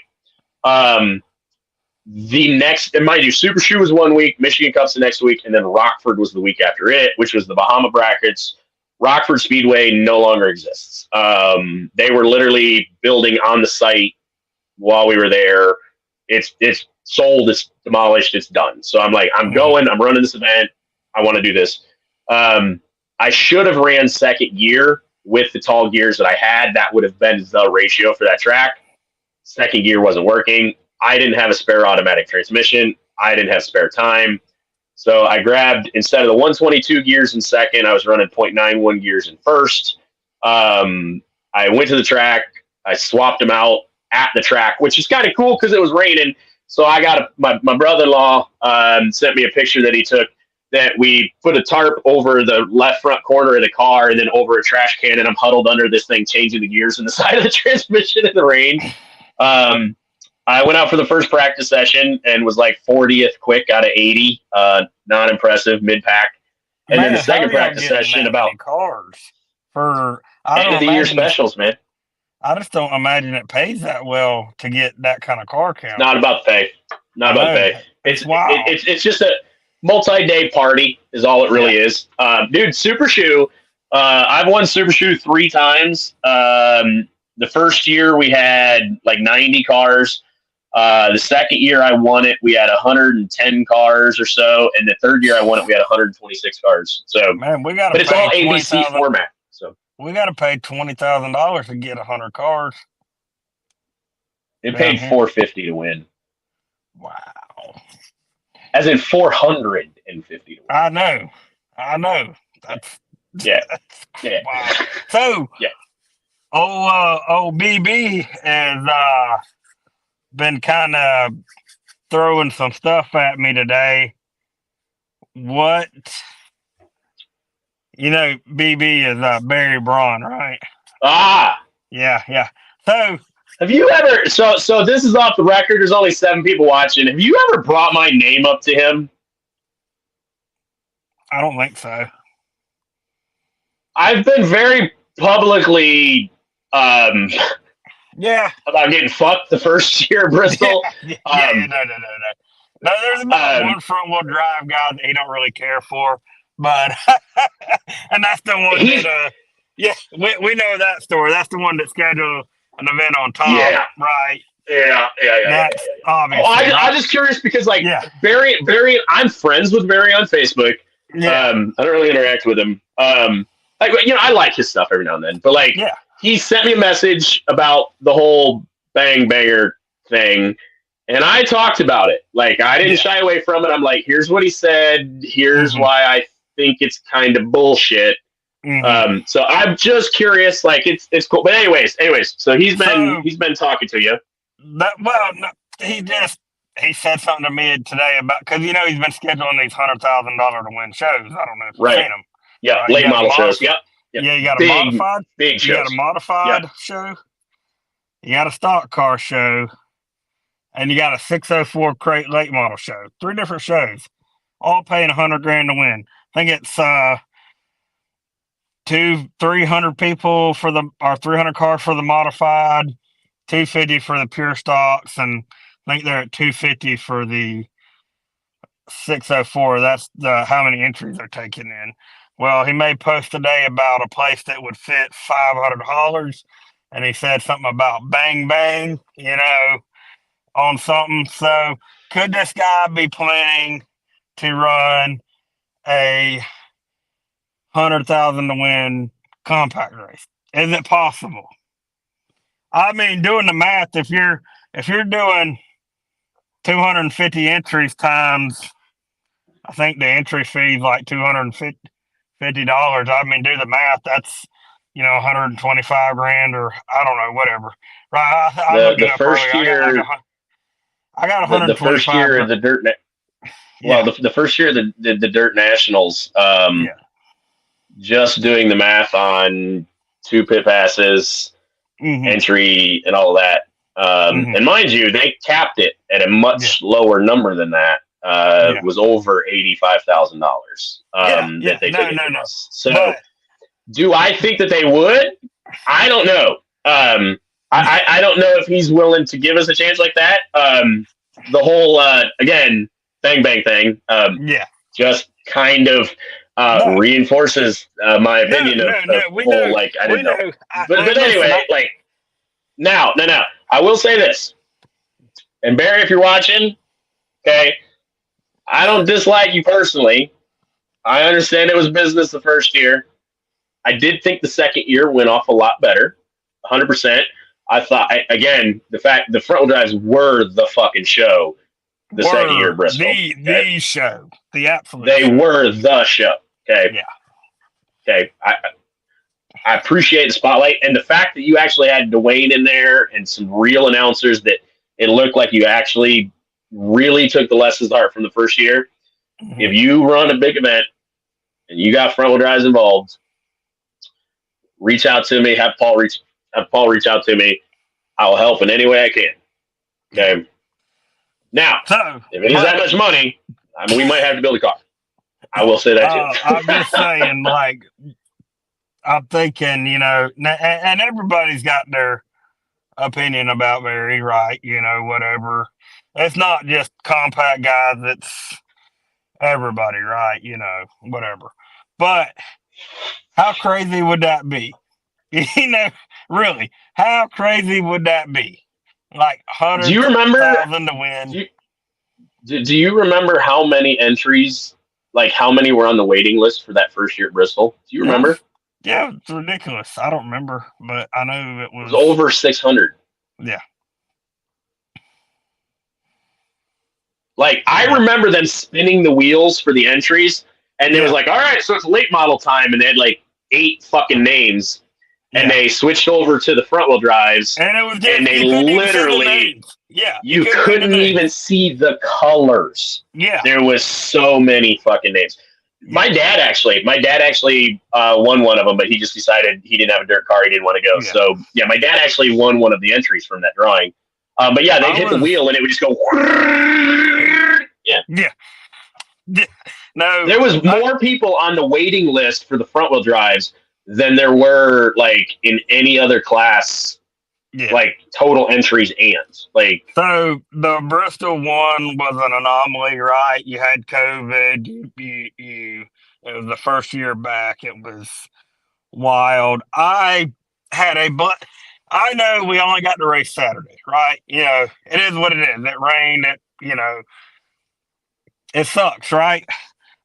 The next, and mind you, Super Shoe was 1 week, Michigan Cup's the next week, and then Rockford was the week after it, which was the Bahama Brackets. Rockford Speedway no longer exists. They were literally building on the site while we were there. It's sold, it's demolished, it's done. So I'm I'm going, I'm running this event. I want to do this. I should have ran second gear with the tall gears that I had. That would have been the ratio for that track. Second gear wasn't working. I didn't have a spare automatic transmission. I didn't have spare time. So I grabbed, instead of the 122 gears in second, I was running 0.91 gears in first. I went to the track. I swapped them out at the track, which is kind of cool because it was raining. So I got my brother-in-law sent me a picture that he took, that we put a tarp over the left front corner of the car and then over a trash can, and I'm huddled under this thing changing the gears in the side of the transmission in the rain. I went out for the first practice session and was 40th quick out of 80. Not impressive, mid-pack. And then the second practice session about cars for end of the year specials, man. I just don't imagine it pays that well to get that kind of car count. Not about pay. Not about pay. It's just a multi-day party is all it really is. Dude, Super Shoe. I've won Super Shoe 3 times. The first year we had 90 cars. The second year I won it, we had 110 cars or so, and the third year I won it, we had 126 cars. So, man, we got. But it's all ABC format. So we got to pay $20,000 to get 100 cars. It paid $450 to win. Wow. As in $450 to win. I know. That's yeah. Wow. So old BB has been kind of throwing some stuff at me today. What? BB is Barry Braun, right? Yeah. So have you ever? So this is off the record. There's only 7 people watching. Have you ever brought my name up to him? I don't think so. I've been very publicly, about getting fucked the first year at Bristol. No, there's about one front wheel drive guy that he don't really care for, but and that's the one that we know that story. That's the one that scheduled an event on top, right? Yeah. That's obvious. I'm just curious because Barry, I'm friends with Barry on Facebook. Yeah. I don't really interact with him. I like his stuff every now and then, but he sent me a message about the whole bang banger thing, and I talked about it. Like, I didn't shy away from it. I'm like, here's what he said. Here's why I think it's kind of bullshit. So I'm just curious. Like, it's cool. But anyways. So he's been talking to you. He said something to me today about, because he's been scheduling these $100,000 to win shows. I don't know if you've seen them. Yeah, late model shows. Yep. Yeah, you got a modified. Big shows. You got a modified show. You got a stock car show, and you got a 604 crate late model show. 3 different shows, all paying $100,000 to win. I think it's 300 people for 300 cars for the modified, 250 for the pure stocks, and I think they're at 250 for the 604. That's how many entries they're taking in. Well, he made post today about a place that would fit $500, and he said something about bang bang, on something. So could this guy be planning to run a 100,000 to win compact race? Is it possible? I mean, doing the math, if you're doing 250 entries times, I think the entry fee is like $250. I mean, do the math. That's $125,000, or I don't know, whatever. Right? The first year, I got 125. The first year of the dirt. The first year of the Dirt Nationals. Just doing the math on 2 pit passes, entry, and all of that. And mind you, they capped it at a much lower number than that. It was over $85,000 that they took. No. So, do I think that they would? I don't know. I don't know if he's willing to give us a chance like that. The whole again bang bang thing. Just kind of reinforces my opinion of like I didn't know. But anyway, like now, I will say this. And Barry, if you're watching, okay, I don't dislike you personally. I understand it was business the first year. I did think the second year went off a lot better, 100%. I thought, again, the fact the front wheel drives were the fucking show the second year at Bristol. The show. The absolute They show. were the show. Okay. Yeah. Okay. I appreciate the spotlight and the fact that you actually had Dwayne in there and some real announcers that it looked like you actually really took the lessons to heart from the first year. If you run a big event and you got front wheel drives involved, reach out to me. Have Paul reach out to me. I'll help in any way I can. Okay. Now, if it is that much money, we might have to build a car. I will say that too. I'm just saying, like, I'm thinking, and everybody's got their opinion about Barry, right? Whatever. It's not just compact guys. It's everybody, right? Whatever. But how crazy would that be? Really, how crazy would that be? Like 100,000 to win. Do you remember how many entries, like how many were on the waiting list for that first year at Bristol? Do you remember? Yeah, it's ridiculous. I don't remember, but I know it It was was over 600. Yeah. Like, I remember them spinning the wheels for the entries, and it was like, all right, so it's late model time, and they had like 8 fucking names, and they switched over to the front wheel drives, and it was just, and they you couldn't even see the literally, names. Yeah, you couldn't even see the colors. Yeah, there was so many fucking names. My dad actually won one of them, but he just decided he didn't have a dirt car. He didn't want to go. So yeah, my dad actually won one of the entries from that drawing. But yeah, they'd hit the wheel and it would just go. Yeah. No, there was more people on the waiting list for the front wheel drives than there were like in any other class. Like total entries and like. So the Bristol one was an anomaly, right? You had COVID. You it was the first year back. It was wild. I had I know we only got to race Saturday, right? You know, it is what it is. It rained. It sucks, right?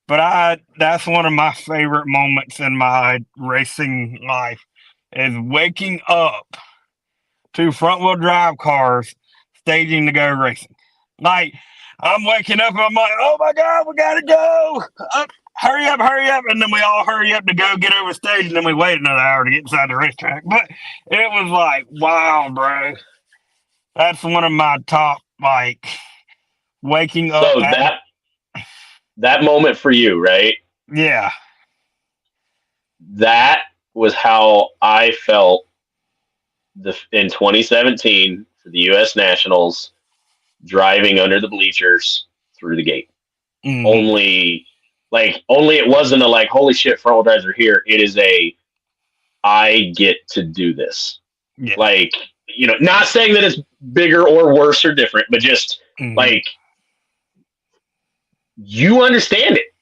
But that's one of my favorite moments in my racing life is waking up to front wheel drive cars staging to go racing. Like, I'm waking up and I'm like, oh my God, we gotta go. Hurry up. And then we all hurry up to go get over stage, and then we wait another hour to get inside the racetrack. But it was like, wow, bro. That's one of my top, like, waking up. So that moment for you, right? Yeah. That was how I felt in 2017 for the U.S. Nationals, driving under the bleachers through the gate. Mm-hmm. Only it wasn't a like, holy shit, front wheel drives are here. It is I get to do this. Yeah. Like, not saying that it's bigger or worse or different, but just like, you understand it.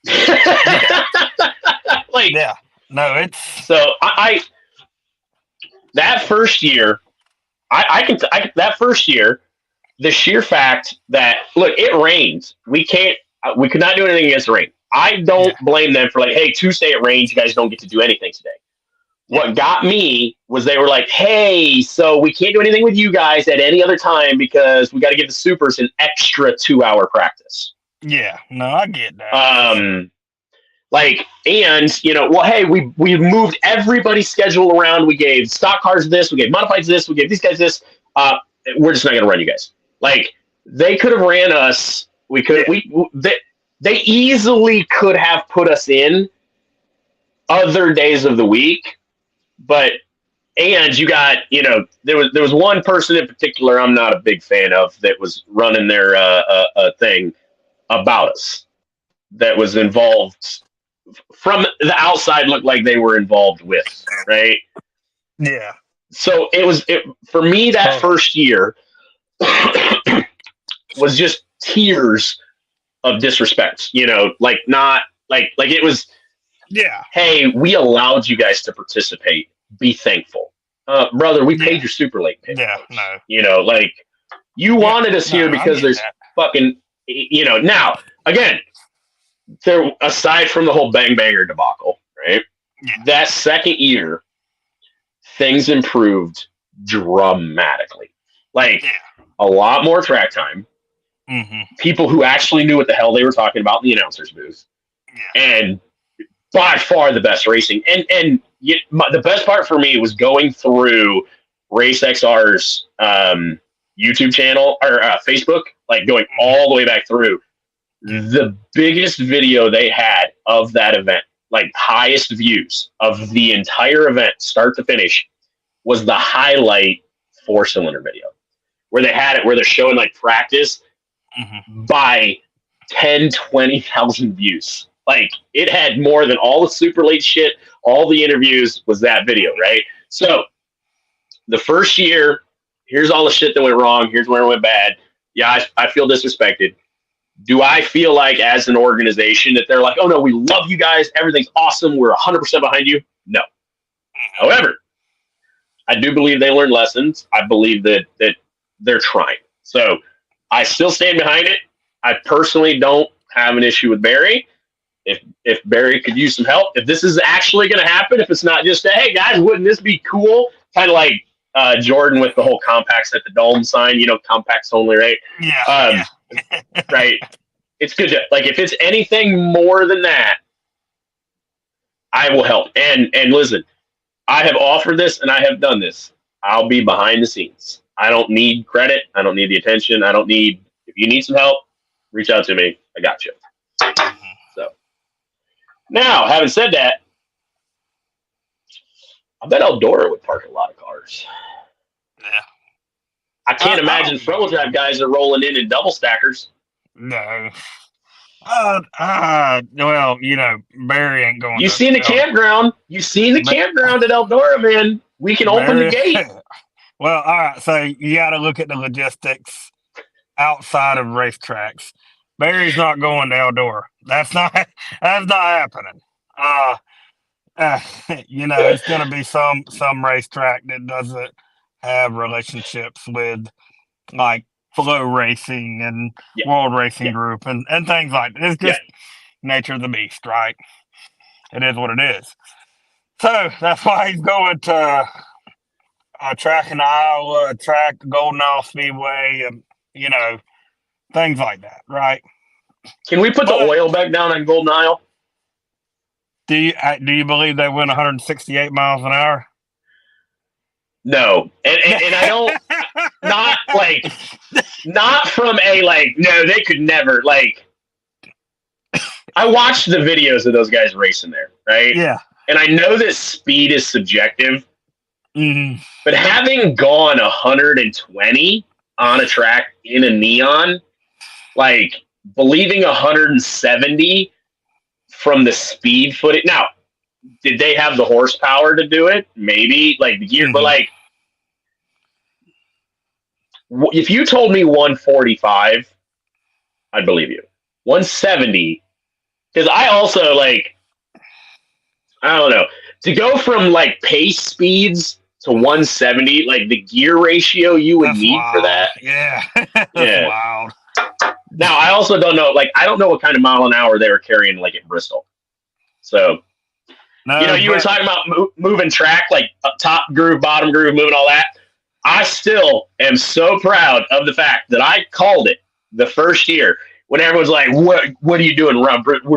Like, yeah. No, it's so I that first year, that first year, the sheer fact that, look, it rained. We could not do anything against the rain. I don't blame them for like, hey, Tuesday it rains. You guys don't get to do anything today. What got me was they were like, hey, so we can't do anything with you guys at any other time because we got to give the supers an extra 2-hour practice. Yeah, no, I get that. Well, hey, we moved everybody's schedule around. We gave stock cars this, we gave modifieds this, we gave these guys this. We're just not going to run you guys. Like, they could have ran us. We could. They easily could have put us in other days of the week, and you got, there was one person in particular I'm not a big fan of that was running their thing about us that was involved. From the outside, looked like they were involved with, right? Yeah. So for me, that first year was just tears of disrespect, like not like it was. Yeah. Hey, we allowed you guys to participate. Be thankful, brother. We paid your super late pay. Yeah. No. Like, you wanted us here because there's fucking, now again. There, aside from the whole Bang Banger debacle, right? Yeah. That second year, things improved dramatically. Like, a lot more track time. Mm-hmm. People who actually knew what the hell they were talking about in the announcer's booth. Yeah. And by far the best racing. And the best part for me was going through RaceXR's YouTube channel or Facebook, like going all the way back through. The biggest video they had of that event, like highest views of the entire event, start to finish, was the highlight 4-cylinder video, where they had it, where they're showing like practice by 10-20,000 views. Like, it had more than all the super late shit, all the interviews was that video, right? So the first year, here's all the shit that went wrong, here's where it went bad. Yeah, I feel disrespected. Do I feel like, as an organization, that they're like, oh no, we love you guys, everything's awesome, we're 100% behind you? No. However, I do believe they learned lessons. I believe that they're trying. So I still stand behind it. I personally don't have an issue with Barry. if Barry could use some help, if this is actually going to happen, if it's not just a, hey guys, wouldn't this be cool? Kind of like Jordan with the whole compacts at the dome sign, compacts only, right? Yeah. Right. It's good to, like, if it's anything more than that, I will help. And listen, I have offered this and I have done this. I'll be behind the scenes. I don't need credit. I don't need the attention. If you need some help, reach out to me. I got you. So now, having said that, I bet Eldora would park a lot of cars. Yeah. I can't imagine front wheel drive guys are rolling in double stackers. No. Well, Barry ain't going. You seen the campground? You seen the campground at Eldora, man? We can open the gate. Well, all right. So you got to look at the logistics outside of racetracks. Barry's not going to Eldora. That's not happening. It's going to be some racetrack that doesn't have relationships with like Flow Racing and World Racing Group and things like that. It's just nature of the beast, right? It is what it is. So that's why he's going to a track in Iowa, a track, Golden Isle Speedway, and things like that, right? Can we put the oil back down on Golden Isle? Do you believe they went 168 miles an hour? No, and I don't not from a no, they could never I watched the videos of those guys racing there, right? Yeah, and I know that speed is subjective, but having gone 120 on a track in a neon, believing 170 from the speed footage. Now, did they have the horsepower to do it? Maybe, the gear, but if you told me 145, I'd believe you. 170, because I also I don't know, to go from pace speeds to 170, the gear ratio you would need wild. For that. Yeah, that's wild. Now, I also don't know, I don't know what kind of mile an hour they were carrying, at Bristol. So, you were talking about moving track, top groove, bottom groove, moving all that. I still am so proud of the fact that I called it the first year when everyone's like, what are you doing?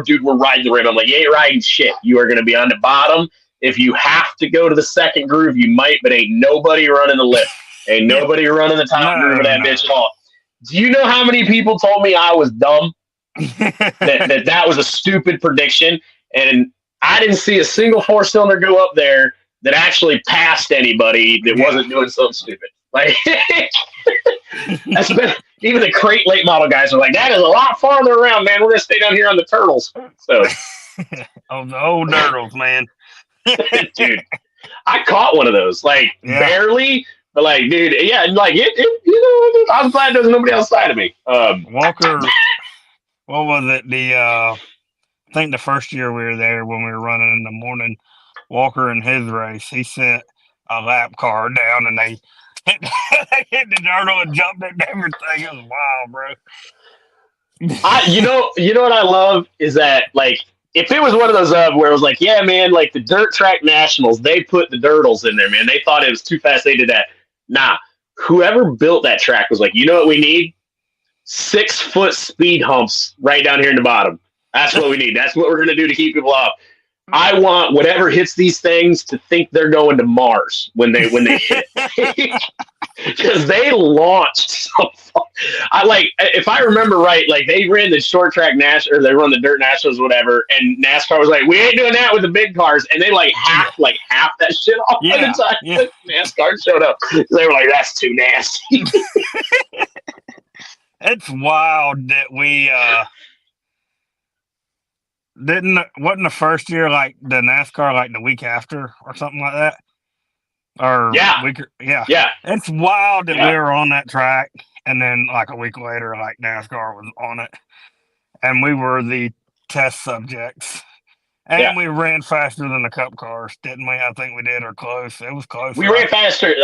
Dude, we're riding the rim. I'm like, you ain't riding shit. You are going to be on the bottom. If you have to go to the second groove, you might, but ain't nobody running the lift. Ain't nobody running the top groove of that bitch at all. Do you know how many people told me I was dumb? that was a stupid prediction. And I didn't see a single four-cylinder go up there that actually passed anybody that wasn't doing something stupid. That's been, even the crate late model guys are like, that is a lot farther around, man. We're going to stay down here on the turtles. So, the old turtles, man. Dude, I caught one of those, barely. But dude, yeah, I was glad there was nobody outside of me. Walker, what was it? I think the first year we were there when we were running in the morning, Walker in his race, he sent a lap car down and they hit the dirt and jumped it and everything. It was wild, bro. You know what I love is that if it was one of those where it was yeah, man, the dirt track nationals, they put the dirtles in there, man. They thought it was too fast. They did that. Nah, whoever built that track was you know what we need? 6-foot speed humps right down here in the bottom. That's what we need. That's what we're going to do to keep people off. I want whatever hits these things to think they're going to Mars when they hit. Because they launched so far. If I remember right, they ran the short track national, or they run the dirt nationals, whatever, and NASCAR was we ain't doing that with the big cars, and they half that shit off by the time NASCAR showed up. They were that's too nasty. It's wild that we wasn't the first year the NASCAR the week after or something like that. Or it's wild that we were on that track, and then a week later, NASCAR was on it, and we were the test subjects, and we ran faster than the Cup cars, didn't we? I think we did, or close. It was close. We ran faster.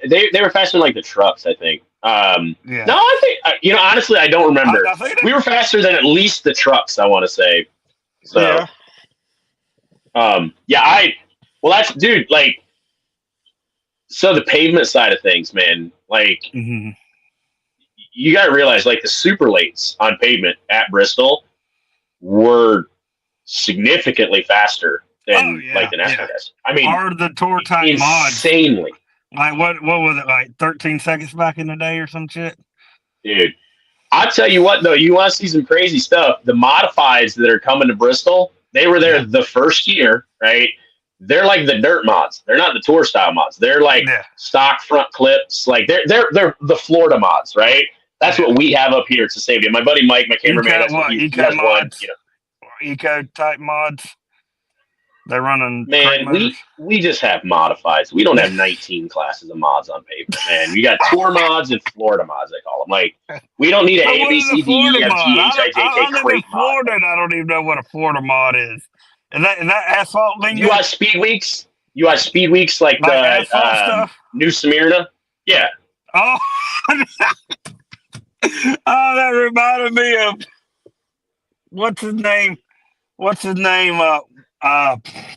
They were faster than the trucks, I think. No, I think honestly, I don't remember. We were faster than at least the trucks, I want to say. So, Yeah. Well, that's, dude, like, so the pavement side of things, man, like, Mm-hmm. you got to realize, like, the super lates on pavement at Bristol were significantly faster than, like, the NASCAR guys. I mean, Or the tour type mods. insanely. Like, what was it, like 13 seconds back in the day or some shit? Dude, I'll tell you what, though, you want to see some crazy stuff. The modifieds that are coming to Bristol, they were there the first year, right? They're like the dirt mods. They're not the tour style mods. They're like stock front clips. Like they're the Florida mods, right? That's what we have up here. It's the same deal. My buddy Mike, my cameraman, that's what he has one. You know, eco type mods. They're running. Man, we just have modifieds. We don't have 19 classes of mods on pavement, man. We got tour mods and Florida mods, they call them. Like, we don't need an A, B, C, D, E, F, G, H, I, J, K crate mod. Florida, and I don't even know what a Florida mod is. Is that asphalt lingo? You watch Speed Weeks? You watch Speed Weeks like the New Smyrna? Yeah. Oh, that reminded me of what's his name?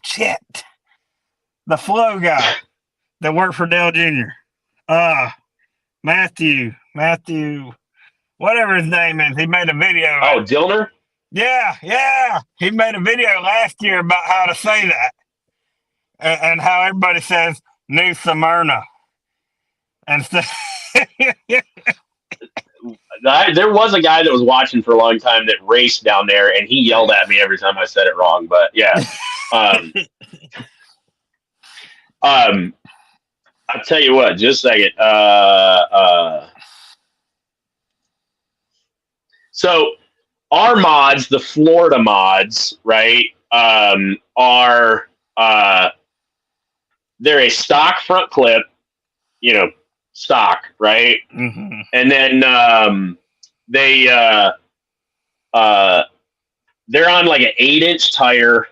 Chit, the flow guy that worked for Dale Jr. Matthew, whatever his name is. He made a video. Oh, Dillner? Yeah. He made a video last year about how to say that, and how everybody says New Smyrna. And there was a guy that was watching for a long time that raced down there, and he yelled at me every time I said it wrong. But yeah, I'll tell you what. Just a second. So our mods, the Florida mods, right, are they're a stock front clip, you know, stock, right? Mm-hmm. And then they're on like an 8-inch tire.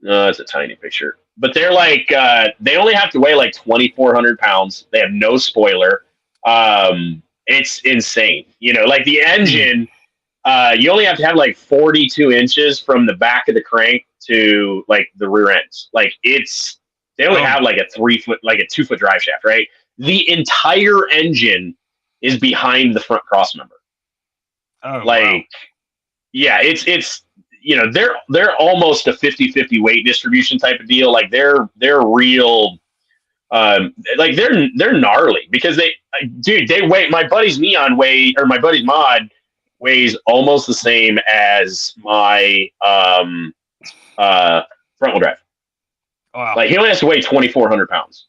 No, it's a tiny picture, but they're like they only have to weigh like 2,400 pounds. They have no spoiler. It's insane, you know. Like the engine, you only have to have like 42 inches from the back of the crank to like the rear ends. Like they only have like a 2-foot drive shaft, right? The entire engine is behind the front cross member. Oh, like, wow. Yeah, it's you know, they're almost a 50-50 weight distribution type of deal. Like they're real, like they're gnarly because they weigh, my buddy's mod weighs almost the same as my front wheel drive. Wow. Like he only has to weigh 2,400 pounds,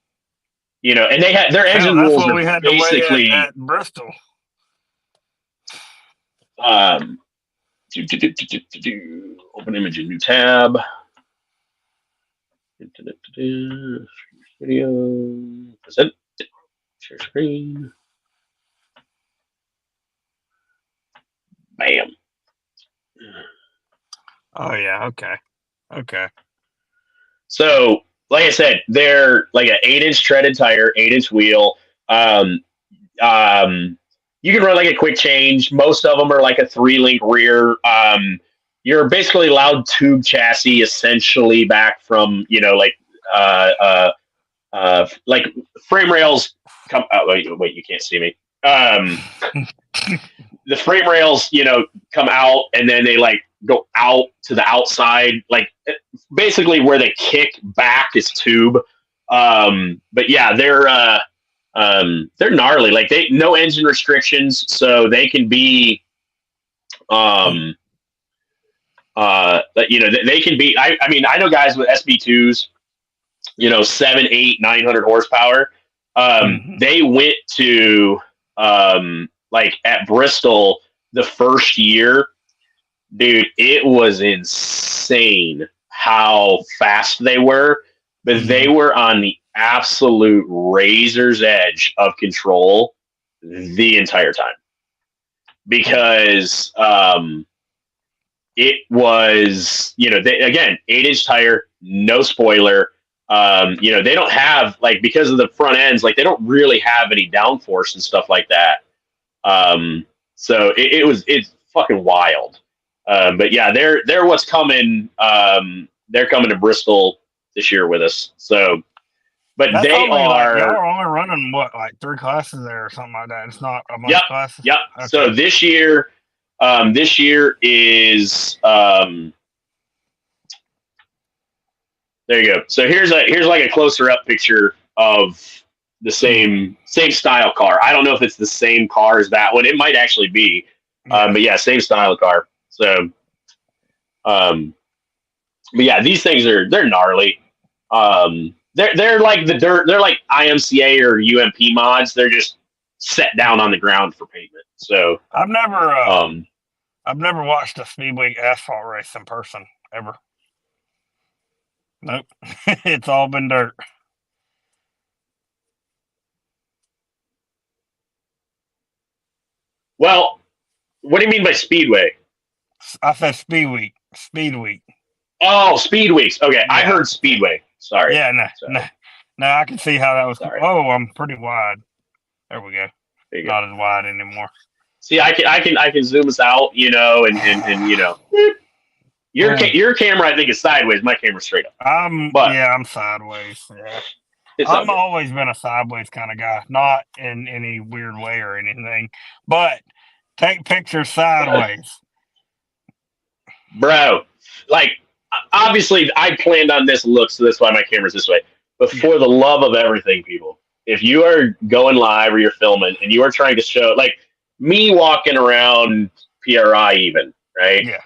you know, and they had their engine rules are basically at Bristol. Open image in new tab. Video. Present. Share screen. Bam. Oh yeah. Okay. So, like I said, they're like an 8-inch treaded tire, 8-inch wheel. You can run like a quick change. Most of them are like a 3-link rear. You're basically allowed tube chassis essentially back from, you know, like frame rails come out. Wait, you can't see me. The frame rails, you know, come out and then they like go out to the outside, like basically where they kick back is tube. But yeah, they're gnarly. Like no engine restrictions, so they can be, you know, they can be. I mean, I know guys with SB2s, you know, 700, 800, 900 horsepower. They went to like at Bristol the first year, dude. It was insane how fast they were, but they were on the absolute razor's edge of control the entire time because it was, you know, again, 8-inch tire, no spoiler. You know, they don't have, like, because of the front ends, like they don't really have any downforce and stuff like that. So it's fucking wild. But yeah, they're what's coming. They're coming to Bristol this year with us. So, but That's they only are. y'all are only running what, like 3 classes there or something like that. It's not a bunch Yep. of classes. Yep. Okay. So this year is. There you go. So here's like a closer up picture of the same style car. I don't know if it's the same car as that one. It might actually be, but yeah, same style of car. So, but yeah, these things they're gnarly. They're like they're like IMCA or UMP mods. They're just set down on the ground for pavement. So I've never watched a Speedway asphalt race in person ever. Nope. It's all been dirt. Well, what do you mean by Speedway? I said Speed Week. Speed Week. Oh, Speed Weeks. Okay, Yeah. I heard Speedway. Sorry. Yeah, no, I can see how that was. Sorry. Oh, I'm pretty wide. There we go. There you go. Not as wide anymore. See, I can zoom us out, and you know, your camera I think is sideways. My camera's straight up. I'm sideways. Yeah. I've always been a sideways kind of guy, not in any weird way or anything, but take pictures sideways. Bro, like, obviously I planned on this look, so that's why my camera's this way. But for the love of everything, people, if you are going live or you're filming and you are trying to show, like me walking around PRI even, right? Yeah.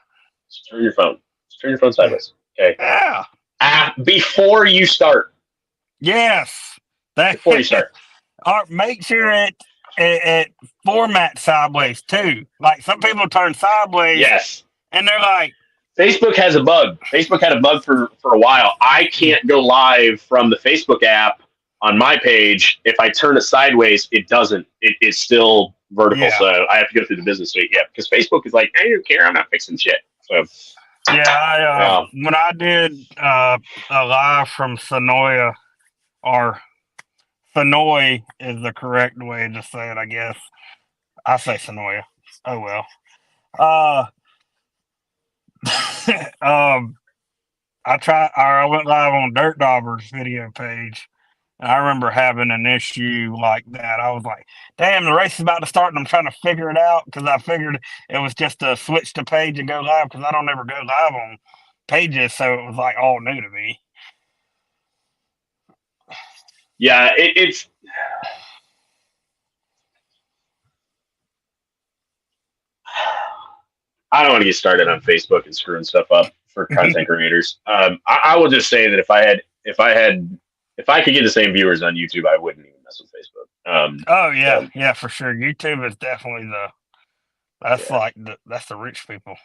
Just turn your phone. Just turn your phone sideways. Okay. Yeah. Before you start. Yes. Before you start. Make sure it format sideways too. Like some people turn sideways. Yes. And they're like, Facebook has a bug. Facebook had a bug for a while. I can't go live from the Facebook app on my page. If I turn it sideways, it doesn't. It's still vertical. Yeah. So I have to go through the business suite. Yeah, because Facebook is like, I don't care. I'm not fixing shit. So yeah, when I did a live from Sonoya, or Sonoy is the correct way to say it, I guess. I say Sonoya. Oh well. I went live on Dirt Dauber's video page, and I remember having an issue like that. I was like, damn, the race is about to start, and I'm trying to figure it out, because I figured it was just to switch the page and go live, because I don't ever go live on pages, so it was like all new to me. Yeah, it's I don't want to get started on Facebook and screwing stuff up for content creators. I will just say that if I could get the same viewers on YouTube, I wouldn't even mess with Facebook. Oh yeah, yeah, for sure. YouTube is definitely that's the rich people.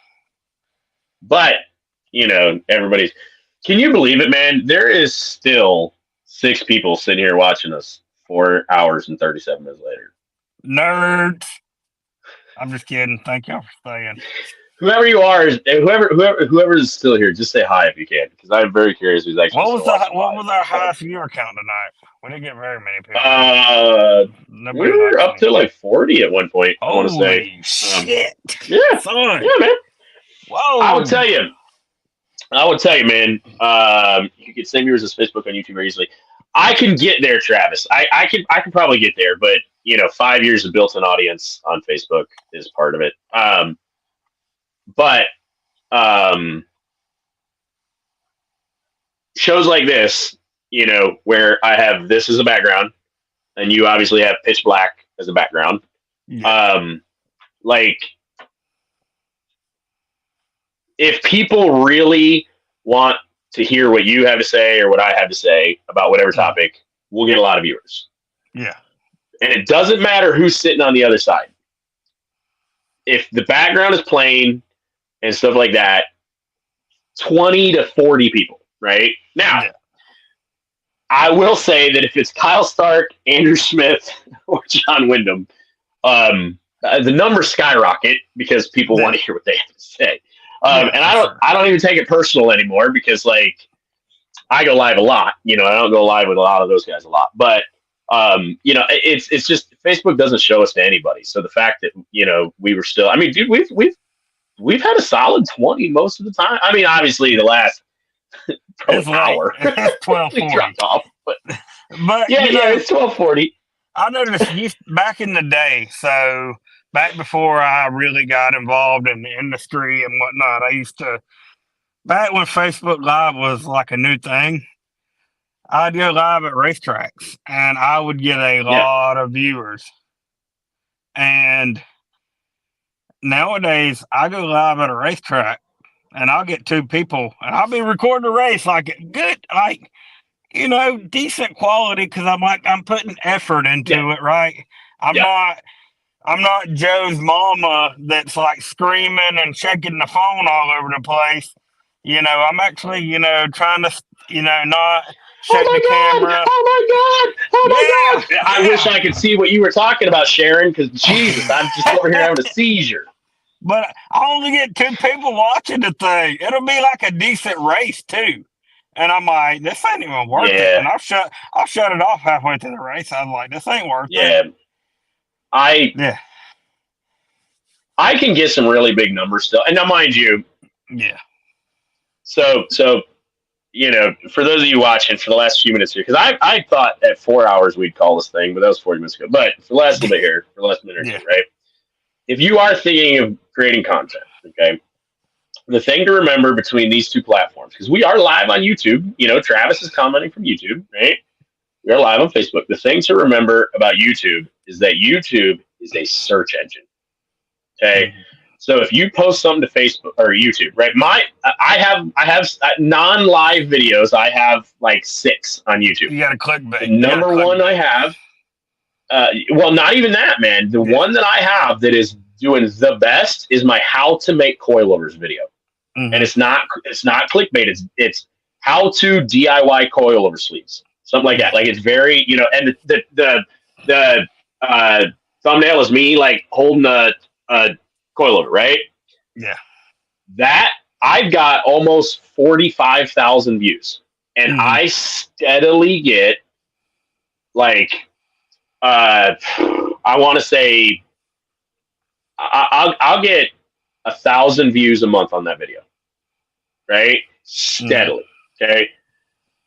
But everybody's. Can you believe it, man? There is still 6 people sitting here watching us 4 hours and 37 minutes later. Nerds. I'm just kidding. Thank y'all for staying. Whoever you are, whoever is still here, just say hi if you can, because I'm very curious who's actually. What was our highest viewer count tonight? We didn't get very many people. We were up to like 40 at one point. I want to say. Shit! Yeah, son. Yeah, man. Whoa! I would tell you, man. You can get the same viewers as Facebook on YouTube very easily. I can get there, Travis. I can probably get there, but 5 years of built-in audience on Facebook is part of it. But shows like this, where I have this as a background, and you obviously have pitch black as a background. Yeah. If people really want to hear what you have to say or what I have to say about whatever topic, we'll get a lot of viewers. Yeah. And it doesn't matter who's sitting on the other side. If the background is plain and stuff like that, 20 to 40 people, right? Now, I will say that if it's Kyle Stark, Andrew Smith, or John Wyndham, the numbers skyrocket because people want to hear what they have to say. And I don't even take it personal anymore, because I go live a lot. I don't go live with a lot of those guys a lot, but it's just Facebook doesn't show us to anybody. So the fact that we were still, I mean, dude, we've we've had a solid 20 most of the time. I mean, obviously the last It's hour it's we 12:40. dropped off, but Yeah, it's 12:40. I noticed back in the day, so back before I really got involved in the industry and whatnot, I used to, back when Facebook Live was like a new thing, I'd go live at racetracks and I would get a lot of viewers. And nowadays, I go live at a racetrack and I'll get 2 people and I'll be recording the race like good, like, decent quality because I'm putting effort into it, right? I'm not Joe's mama that's like screaming and shaking the phone all over the place. I'm actually, trying to, not shake the camera. Oh my God. I wish I could see what you were talking about, Sharon, because Jesus, I'm just over here having a seizure. But I only get 2 people watching the thing. It'll be like a decent race too. And I'm like, this ain't even worth it. And I'll shut it off halfway through the race. I'm like, this ain't worth it. I can get some really big numbers still. And now mind you. Yeah. So for those of you watching for the last few minutes here, because I thought at 4 hours we'd call this thing, but that was 40 minutes ago. But for the last little bit here, for the last minute or two, right? If you are thinking of creating content, okay, the thing to remember between these 2 platforms, because we are live on YouTube, Travis is commenting from YouTube, right? We are live on Facebook. The thing to remember about YouTube is that YouTube is a search engine. Okay. Mm-hmm. So if you post something to Facebook or YouTube, right? I have non-live videos. I have like 6 on YouTube. You got to clickbait. The number one I have, well, not even that, man. The one that I have that is doing the best is my how to make coilovers video. Mm-hmm. And it's not clickbait. It's how to DIY coilover sleeves. Something like that. Like it's very, and the thumbnail is me like holding a coilover, right? Yeah. That I've got almost 45,000 views, and I steadily get like, I want to say, I'll get 1,000 views a month on that video, right? Steadily. Okay.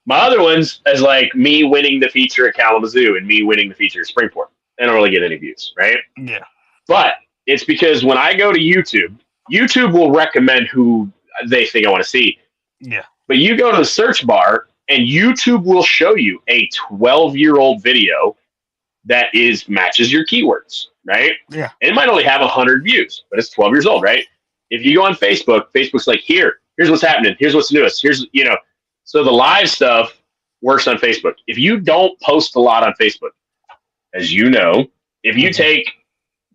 My other ones is like me winning the feature at Kalamazoo and me winning the feature at Springport. I don't really get any views, right? Yeah. But it's because when I go to YouTube, YouTube will recommend who they think I want to see. Yeah. But you go to the search bar and YouTube will show you a 12-year-old video that matches your keywords, right? Yeah. And it might only have 100 views, but it's 12 years old, right? If you go on Facebook, Facebook's like, here's what's happening. Here's what's newest. So the live stuff works on Facebook. If you don't post a lot on Facebook, as you know, if you take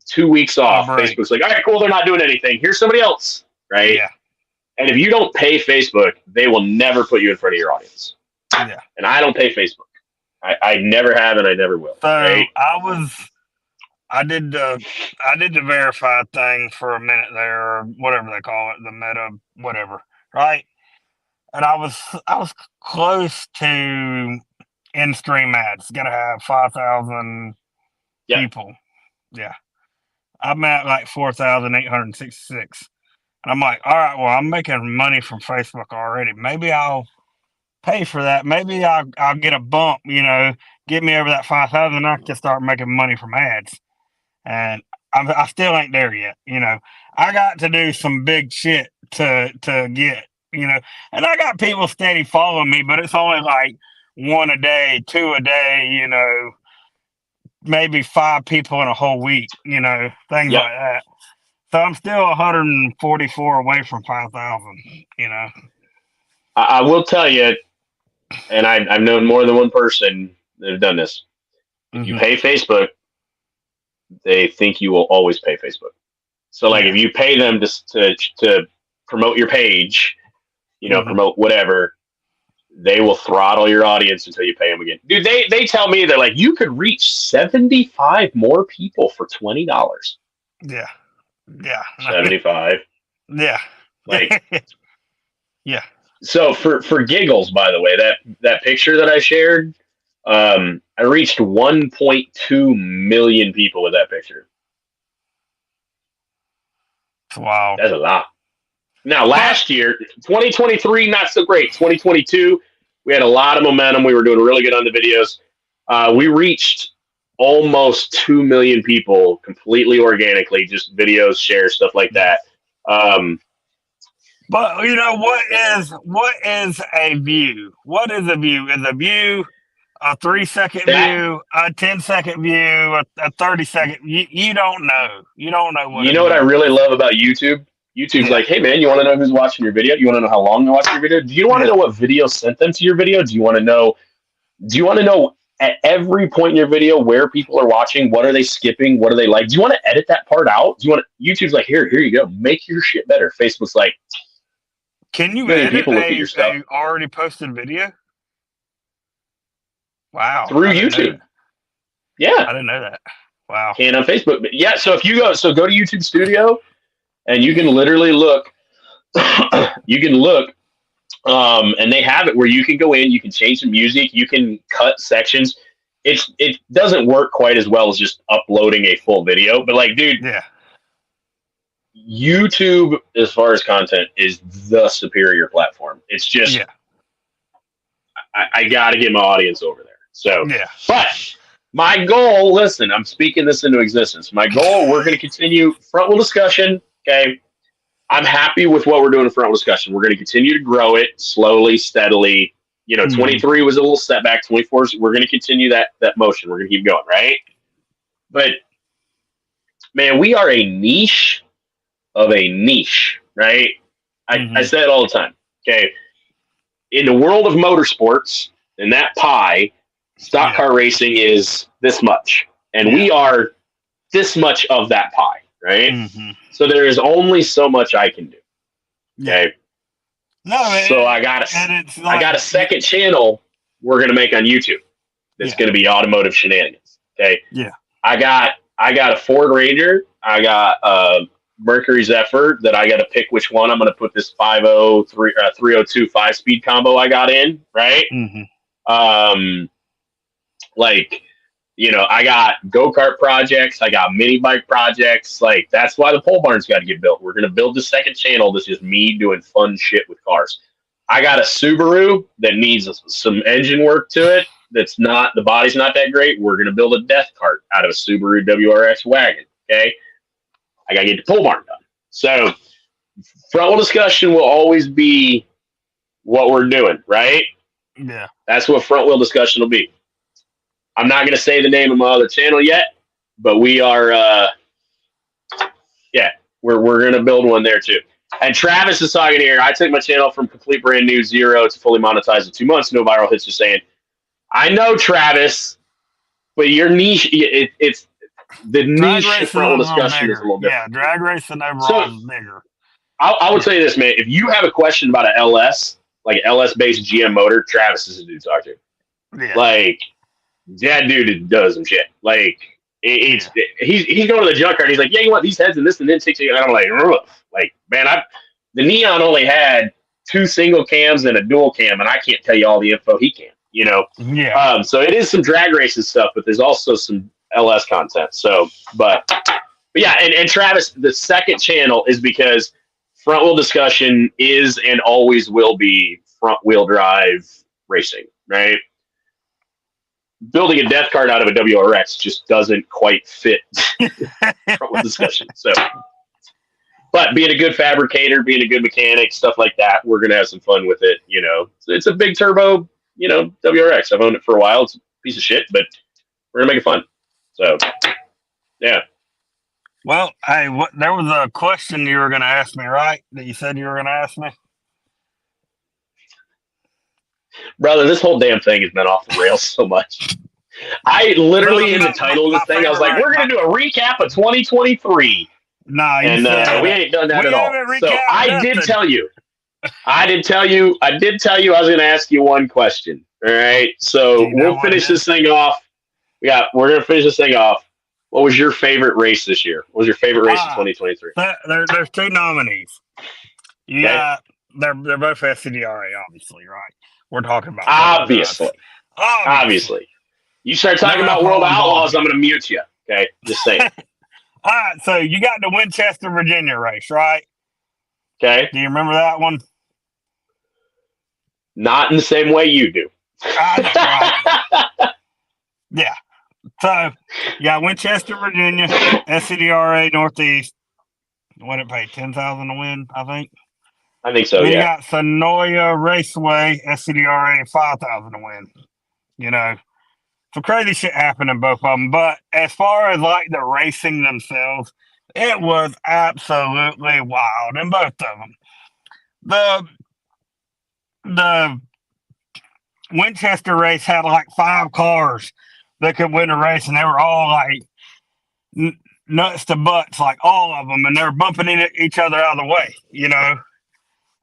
2 weeks off, Facebook's like, all right, cool, they're not doing anything. Here's somebody else, right? Yeah. And if you don't pay Facebook, they will never put you in front of your audience. Yeah. And I don't pay Facebook. I never have and I never will. So right? I did the verified thing for a minute there, or whatever they call it, the meta, whatever, right? And I was close to in-stream ads. Gonna have 5,000 people. Yeah. I'm at like 4,866. And I'm like, all right, well, I'm making money from Facebook already. Maybe I'll pay for that. Maybe I'll get a bump, get me over that 5,000 and I can start making money from ads. And I still ain't there yet. I got to do some big shit to get, and I got people steady following me, but it's only like 1 a day, 2 a day, maybe 5 people in a whole week, things like that. So I'm still 144 away from 5,000, I will tell you, and I've known more than one person that have done this. If you pay Facebook, they think you will always pay Facebook. So like if you pay them to promote your page, promote whatever, they will throttle your audience until you pay them again. Dude, they tell me they're like, you could reach 75 more people for $20. Yeah. Yeah. 75. Yeah. Like, yeah. So for giggles, by the way, that picture that I shared, I reached 1.2 million people with that picture. That's wild. That's a lot. Now, last year, 2023, not so great. 2022, we had a lot of momentum. We were doing really good on the videos. We reached almost 2 million people completely organically, just videos, shares, stuff like that. But you know what is a view? What is a view? Is a view a 3-second view, a 10-second view, a 30-second? You don't know. You don't know what. You know what I really love about YouTube? YouTube's like, hey man, you want to know who's watching your video? You want to know how long they're watching your video? Do you want to know what video sent them to your video? Do you want to know at every point in your video where people are watching? What are they skipping? What do they like? Do you want to edit that part out? YouTube's like, here you go, make your shit better. Facebook's like, can you edit a already posted video? Wow. Through YouTube. Yeah. I didn't know that. Wow. Can on Facebook. But yeah, so if you go to YouTube Studio and you can literally look, and they have it where you can go in, you can change the music, you can cut sections. It doesn't work quite as well as just uploading a full video, but like, dude, YouTube, as far as content, is the superior platform. It's just, I got to get my audience over there. So, but my goal, listen, I'm speaking this into existence. My goal, we're going to continue front wheel discussion. Okay. I'm happy with what we're doing in front wheel discussion. We're going to continue to grow it slowly, steadily. 23 was a little setback. 24, we're going to continue that motion. We're going to keep going, right? But man, we are a niche of a niche, right? I say it all the time. Okay. In the world of motorsports, in that pie, stock car racing is this much. And we are this much of that pie, right? So there is only so much I can do. Okay. So I got a second channel we're gonna make on YouTube. That's gonna be automotive shenanigans. Okay. Yeah. I got a Ford Ranger. I got a Mercury Zephyr that I got to pick which one I'm going to put this 302 5-speed combo I got in, right? I got go-kart projects, I got mini bike projects. Like, that's why the pole barn's got to get built. We're going to build the second channel that's just me doing fun shit with cars. I got a Subaru that needs some engine work to it. The body's not that great. We're going to build a death cart out of a Subaru WRX wagon. Okay. I got to get the pole barn done. So front wheel discussion will always be what we're doing, right? Yeah. That's what front wheel discussion will be. I'm not going to say the name of my other channel yet, but we are, we're going to build one there too. And Travis is talking here. I took my channel from complete brand new 0 to fully monetized in 2 months. No viral hits. Just saying, I know, Travis, but your niche, it's the niche front wheel discussion is a little different. Yeah, drag racing overall is bigger. I would tell you this, man. If you have a question about an LS, like LS-based GM motor, Travis is a dude to talk to. Yeah. Like, that dude does some shit. Like, he's going to the junkyard. He's like, yeah, you want these heads and this and then 60. And I'm like, ugh. Like, man, the Neon only had 2 single cams and a dual cam, and I can't tell you all the info he can. Yeah. So it is some drag racing stuff, but there's also some LS content. So, but yeah, and Travis, the second channel is because front wheel discussion is and always will be front wheel drive racing, right? Building a death cart out of a WRX just doesn't quite fit front wheel discussion. So, but being a good fabricator, being a good mechanic, stuff like that, we're gonna have some fun with it. It's a big turbo, WRX. I've owned it for a while. It's a piece of shit, but we're gonna make it fun. So, yeah. Well, hey, there was a question you were going to ask me, right? That you said you were going to ask me? Brother, this whole damn thing has been off the rails so much. I literally, in the title of this thing, I was like, we're going to do a recap of 2023. Nah, we ain't done that at all. So I did tell you I was going to ask you one question. All right. So we'll finish this thing off. Yeah, we're going to finish this thing off. What was your favorite race this year? What was your favorite race in 2023? There's 2 nominees. Yeah, they're both SCDRA, obviously, right? We're talking about obviously. You start talking about World Outlaws, I'm going to mute you. Okay, just saying. All right, so you got the Winchester, Virginia race, right? Okay. Do you remember that one? Not in the same way you do. Right. Yeah. So you got Winchester, Virginia, SCDRA Northeast. What did it pay? $10,000 to win, I think. I think so. Then yeah. you got Sonoya Raceway, SCDRA, $5,000 to win. You know, some crazy shit happened in both of them. But as far as like the racing themselves, it was absolutely wild in both of them. The Winchester race had like 5 cars that could win a race, and they were all like nuts to butts, like all of them, and they were bumping each other out of the way, you know.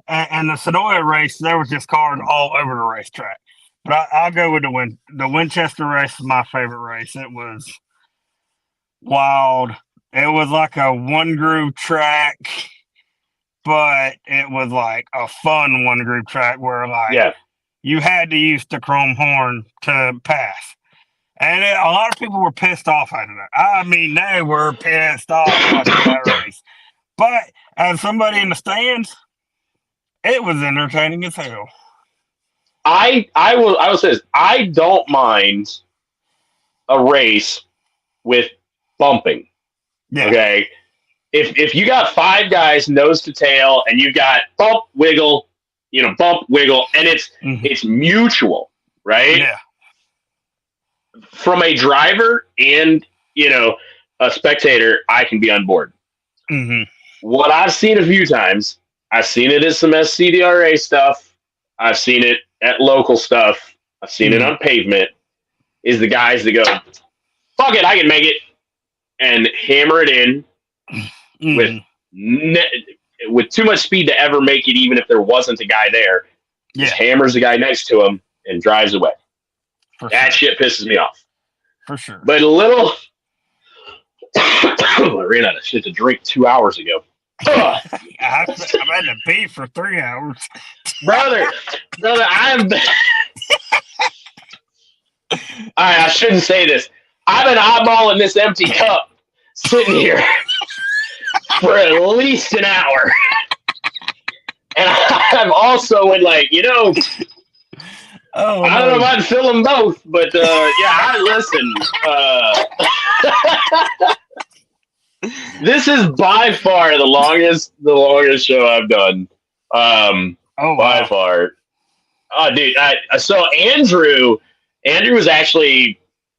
And the Sonoya race, there was just cars all over the racetrack. But I'll go with the Winchester race is my favorite race. It was wild. It was like a one groove track, but it was like a fun one groove track where like you had to use the chrome horn to pass. And a lot of people were pissed off after that. I mean, they were pissed off after that race. But as somebody in the stands, it was entertaining as hell. I will say this. I don't mind a race with bumping. Yeah. Okay. If you got 5 guys nose to tail and you got bump, wiggle, bump, wiggle, and it's mutual, right? Yeah. From a driver and, a spectator, I can be on board. Mm-hmm. What I've seen a few times, I've seen it as some SCDRA stuff. I've seen it at local stuff. I've seen it on pavement, is the guys that go, fuck it, I can make it, and hammer it in with too much speed to ever make it, even if there wasn't a guy there. Just hammers the guy next to him and drives away. That shit pisses me off. For sure. But a little... I ran out of shit to drink 2 hours ago. I've had to pee for 3 hours. Brother, I'm... I shouldn't say this. I've been eyeballing this empty cup sitting here for at least an hour. And I've also been like, I don't know if I'd fill them both, but listen. This is by far the longest show I've done. By far. Oh, dude. So Andrew was actually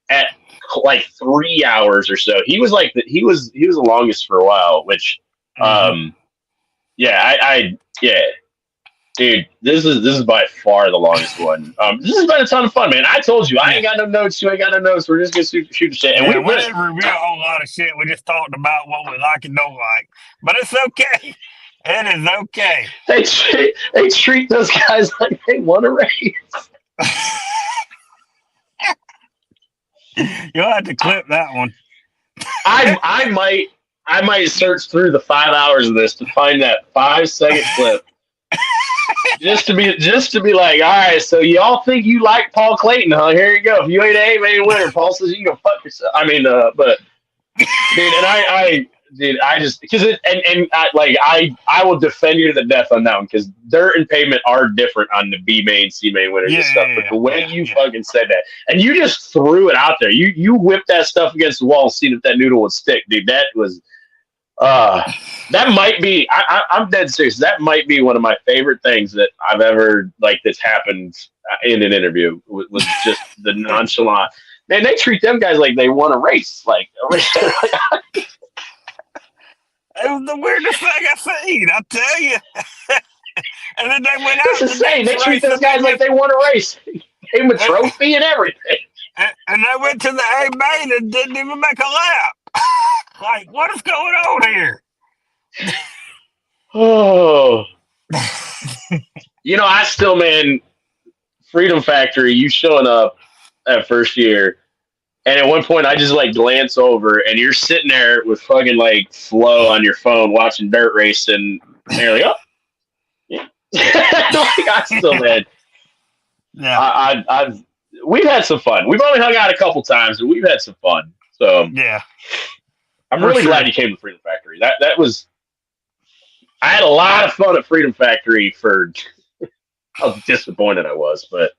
at like 3 hours or so. He was like he was the longest for a while, which dude, this is by far the longest one. This has been a ton of fun, man. I told you, I ain't got no notes. You ain't got no notes. We're just gonna shoot the shit. And we didn't reveal a whole lot of shit. We just talked about what we like and don't like. But it's okay. It is okay. They treat those guys like they won a race. You'll have to clip that one. I might search through the 5 hours of this to find that 5-second clip. just to be like, all right, so y'all think you like Paul Clayton, huh? Here you go. If you ain't a main winner, Paul says you can go fuck yourself. I mean, but dude, I just because I will defend you to the death on that one because dirt and pavement are different on the B main, C main winners and stuff. But the way you fucking said that, and you just threw it out there, you whipped that stuff against the wall and seen if that noodle would stick, dude. That was. That might be. I'm dead serious. That might be one of my favorite things that I've ever that's happened in an interview. Was just the nonchalant. Man, they treat them guys like they won a race. It was the weirdest thing I've seen. I tell you. And then they went out. That's insane. They treat those guys like they won a race. Gave them a trophy and everything. And they went to the A main and didn't even make a lap. Like, what is going on here? Oh. I still, man, Freedom Factory, you showing up that first year, and at one point I just glance over and you're sitting there with fucking Flo on your phone watching dirt racing, and you're like, oh, yeah. I still, man. Yeah. We've had some fun. We've only hung out a couple times, but we've had some fun. So yeah. I'm really glad you came to Freedom Factory. That was. I had a lot of fun at Freedom Factory for how disappointed I was, but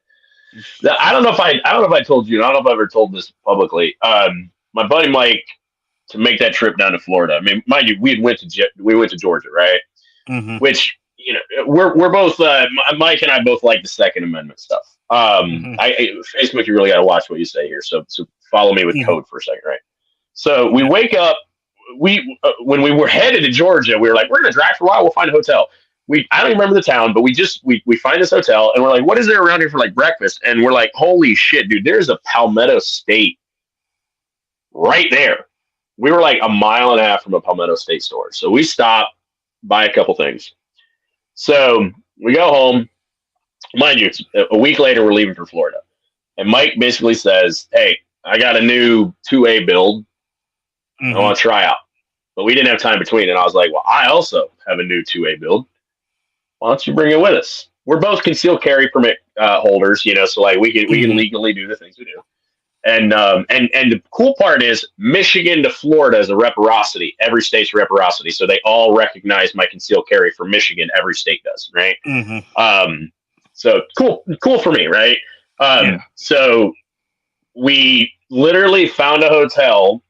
I don't know if I told you. I don't know if I ever told this publicly. My buddy Mike, to make that trip down to Florida. I mean, mind you, we went to Georgia, right? Mm-hmm. Which we're both Mike and I both like the Second Amendment stuff. Facebook, you really got to watch what you say here. So follow me with code for a second, right? So we wake up. When we were headed to Georgia, we were like, we're gonna drive for a while. We'll find a hotel. I don't even remember the town, but we find this hotel and we're like, what is there around here for like breakfast? And we're like, holy shit, dude, there's a Palmetto State right there. We were like a mile and a half from a Palmetto State store. So we stop, buy a couple things. So we go home. Mind you, it's a week later, we're leaving for Florida. And Mike basically says, hey, I got a new 2A build. I want to try out. But we didn't have time between. And I was like, well, I also have a new 2A build. Why don't you bring it with us? We're both concealed carry permit holders, so like we can legally do the things we do. And the cool part is Michigan to Florida is a reciprocity. Every state's reciprocity. So they all recognize my concealed carry for Michigan. Every state does, right? So cool for me, right? So we literally found a hotel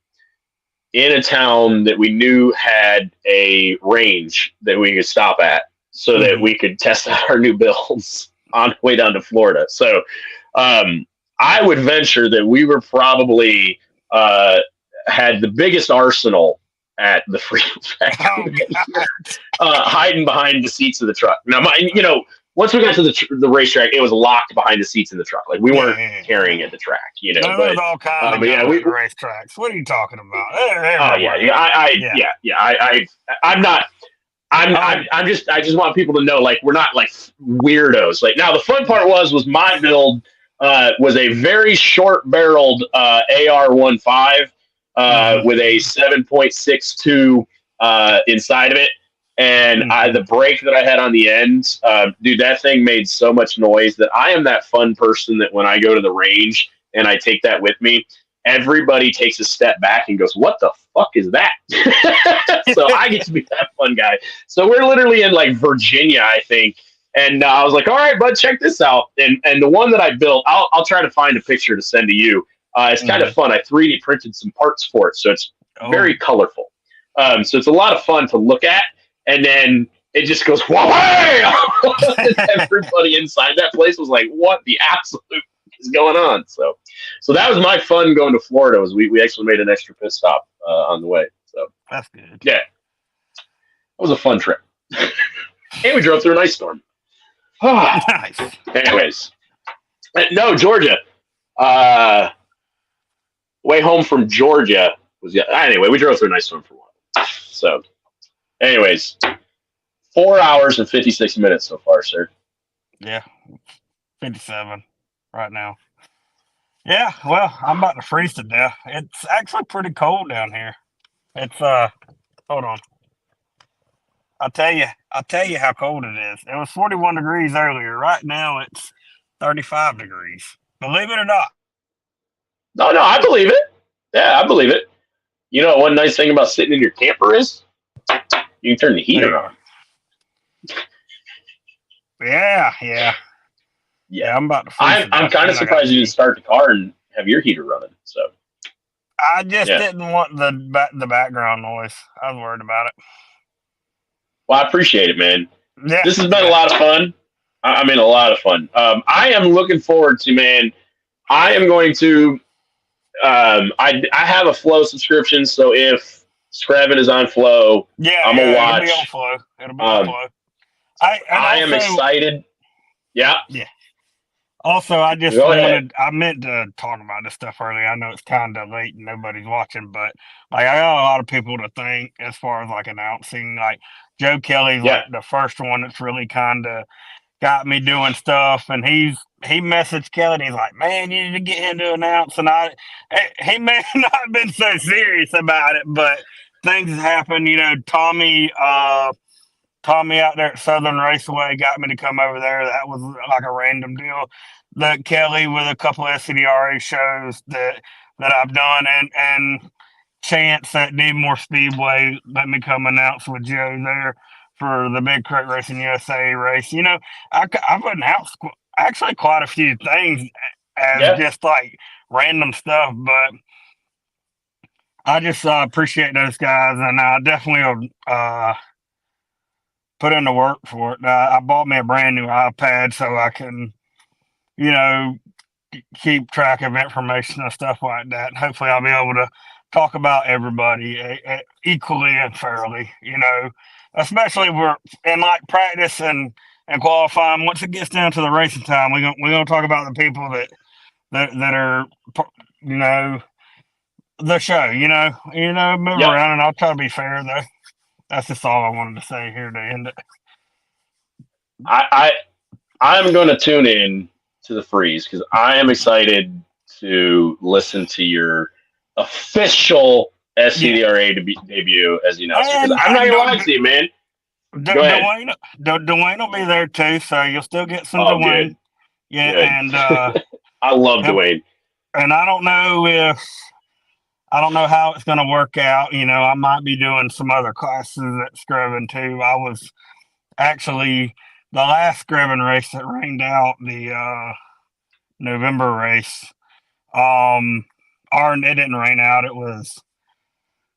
in a town that we knew had a range that we could stop at so that we could test out our new builds on the way down to Florida. So I would venture that we were probably had the biggest arsenal at the Freedom Factory, hiding behind the seats of the truck. Now, once we got to the racetrack, it was locked behind the seats in the truck. Like we weren't carrying at the track, There's all kinds of racetracks. What are you talking about? I just want people to know, like, we're not like weirdos. Like, now the fun part was my build was a very short barreled AR-15 with a 7.62 inside of it. And the brake that I had on the end, dude, that thing made so much noise that I am that fun person that when I go to the range and I take that with me, everybody takes a step back and goes, what the fuck is that? So I get to be that fun guy. So we're literally in like Virginia, I think. And I was like, all right, bud, check this out. And the one that I built, I'll try to find a picture to send to you. It's kind of fun. I 3D printed some parts for it. So it's very colorful. So it's a lot of fun to look at. And then it just goes, whoa, hey! Everybody inside that place was like, what the absolute is going on? So that was my fun going to Florida. Was we actually made an extra pit stop on the way. So that's good. Yeah. It was a fun trip. And we drove through an ice storm. Nice. Anyways. No, Georgia. Way home from Georgia was anyway, we drove through an ice storm for a while. So anyways, 4 hours and 56 minutes so far, sir. Yeah, 57 right now. Yeah, well, I'm about to freeze to death. It's actually pretty cold down here. It's hold on. I'll tell you how cold it is. It was 41 degrees earlier. Right now it's 35 degrees. Believe it or not. No, I believe it. Yeah, I believe it. You know what one nice thing about sitting in your camper is? You can turn the heater on. Yeah. I'm about to freeze. I'm kind of surprised you didn't start the car and have your heater running. So I just didn't want the background noise. I was worried about it. Well, I appreciate it, man. Yeah. This has been a lot of fun. I mean, a lot of fun. I am looking forward to, man. I am going to. I have a Flow subscription, so if Scraven is on Flow, I'm gonna watch. It'll be on Flow. It'll be on Flow. I am excited. Yeah. Also, I meant to talk about this stuff earlier. I know it's kind of late and nobody's watching, but like I got a lot of people to thank as far as like announcing. Like Joe Kelly's like the first one that's really kind of got me doing stuff, and he messaged Kelly and he's like, man, you need to get him to announce. And he may not have been so serious about it, but things happen. Tommy out there at Southern Raceway got me to come over there. That was like a random deal. Kelly with a couple of SCDRA shows that I've done, and chance at Needmore Speedway let me come announce with Joe there for the Big Crate Racing USA race. You know, I've announced actually quite a few things as just like random stuff, but I just appreciate those guys, and I definitely will put in the work for it. I bought me a brand new iPad so I can, you know, keep track of information and stuff like that. And hopefully, I'll be able to talk about everybody equally and fairly. You know, especially we're in like practice and qualifying. Once it gets down to the racing time, we're gonna talk about the people that are, you know, the show. You know, move around, and I'll try to be fair though. That's just all I wanted to say here to end it. I'm going to tune in to the freeze because I am excited to listen to your official SCDRA debut as you know. Because I'm not gonna lie to you, man. Go ahead. Dwayne will be there too, so you'll still get some Dwayne. Good. Yeah, good. And I love Dwayne. And I don't know how it's going to work out. You know, I might be doing some other classes at Scrubbin too. I was actually the last Scrubbin race that rained out, the November race. It didn't rain out. It was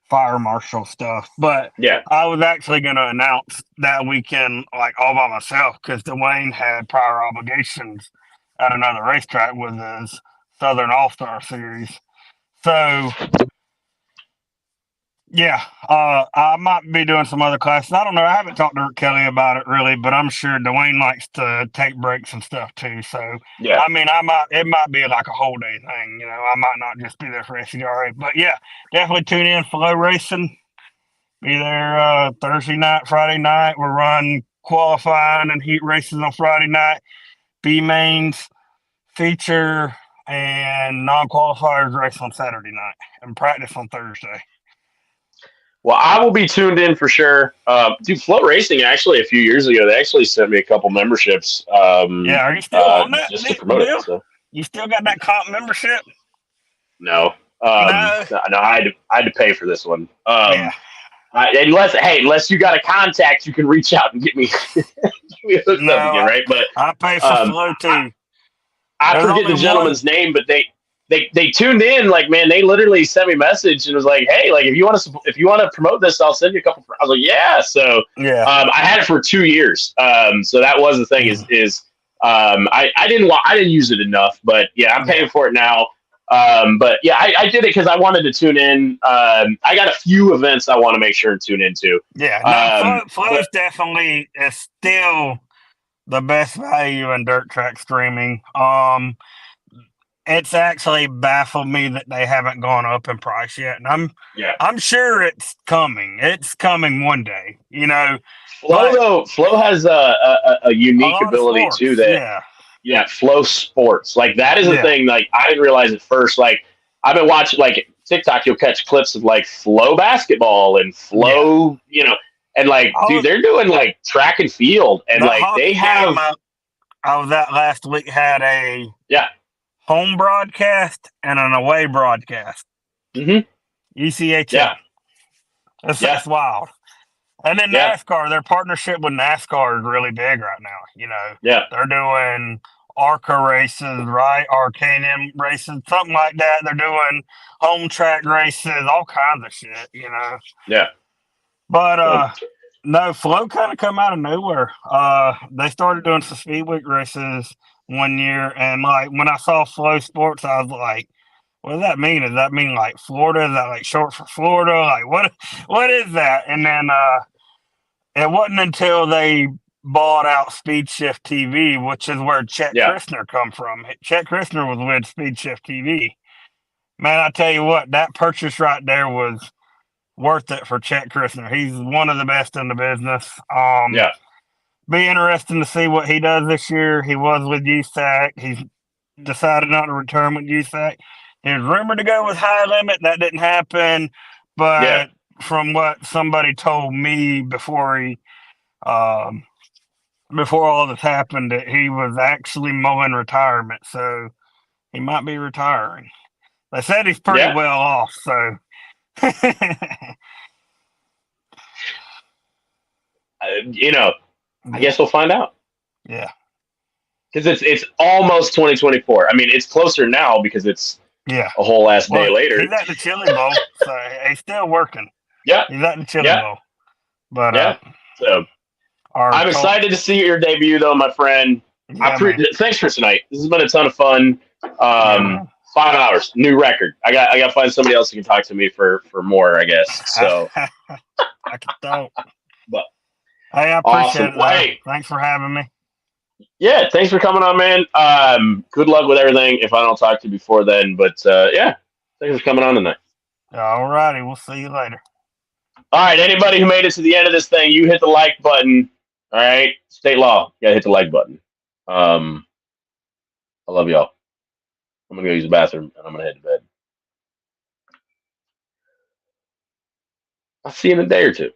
fire marshal stuff. But I was actually going to announce that weekend, like all by myself, because Dwayne had prior obligations at another racetrack with his Southern All-Star Series. So, yeah, I might be doing some other classes. I don't know. I haven't talked to Rick Kelly about it really, but I'm sure Dwayne likes to take breaks and stuff too. So, I mean, it might be like a whole day thing. You know, I might not just be there for SCDRA, but yeah, definitely tune in for Flow Racing. Be there Thursday night, Friday night. We'll run qualifying and heat races on Friday night. B mains, feature, and non-qualifiers race on Saturday night, and practice on Thursday. Well, I will be tuned in for sure. Dude, Flow Racing, actually, a few years ago, they actually sent me a couple memberships. Are you still on that? Just to promote it. So. You still got that comp membership? No. No, I had to pay for this one. Unless you got a contact, you can reach out and get me, hooked up again, right? But I pay for Flow too. I forget the gentleman's name, but they tuned in. Like, man, they literally sent me a message and was like, "Hey, like if you want to promote this, I'll send you a couple." I was like, "Yeah." So I had it for 2 years. So that was the thing. I didn't use it enough, but yeah, I'm paying for it now. But yeah, I did it because I wanted to tune in. I got a few events I want to make sure and tune into. Yeah, Flow is definitely still the best value in dirt track streaming. It's actually baffled me that they haven't gone up in price yet, and I'm sure it's coming. It's coming one day, you know. Flow has a unique ability too. Flow Sports, like that is the thing. Like I didn't realize at first. Like I've been watching like TikTok. You'll catch clips of like Flow basketball and Flow, you know, and like dude, they're doing like track and field, and like they have. I was at last week had a home broadcast and an away broadcast. ECHL. Yeah. That's wild. And then NASCAR, their partnership with NASCAR is really big right now. You know, they're doing ARCA races, right? Arcanium races, something like that. They're doing home track races, all kinds of shit, you know. Yeah. But no, Flow kind of come out of nowhere. They started doing some Speed Week races one year, and like when I saw Flow Sports, I was like, what does that mean? Does that mean like Florida? Is that like short for Florida? Like what is that? And then it wasn't until they bought out Speed Shift TV, which is where Chet Christner come from. Chet Christner was with Speed Shift TV. Man, I tell you what, that purchase right there was worth it for Chet Christner. He's one of the best in the business. Be interesting to see what he does this year. He was with USAC. He's decided not to return with USAC. He was rumored to go with High Limit. That didn't happen. But from what somebody told me before all this happened, that he was actually mowing retirement. So he might be retiring. They said he's pretty well off. So I guess we'll find out. Yeah. Because it's almost 2024. I mean, it's closer now because it's a whole last day later. He's at the Chili Bowl, so he's still working. Yeah. He's at the Chili Bowl. But so I'm excited to see your debut, though, my friend. Yeah, thanks for tonight. This has been a ton of fun. 5 hours, new record. I got to find somebody else who can talk to me for more, I guess. So I can talk. But hey, I appreciate it. Hey. Thanks for having me. Yeah, thanks for coming on, man. Good luck with everything. If I don't talk to you before then, but thanks for coming on tonight. All righty, we'll see you later. All right, anybody who made it to the end of this thing, you hit the like button. All right, state law, you gotta hit the like button. I love y'all. I'm gonna go use the bathroom and I'm gonna head to bed. I'll see you in a day or two.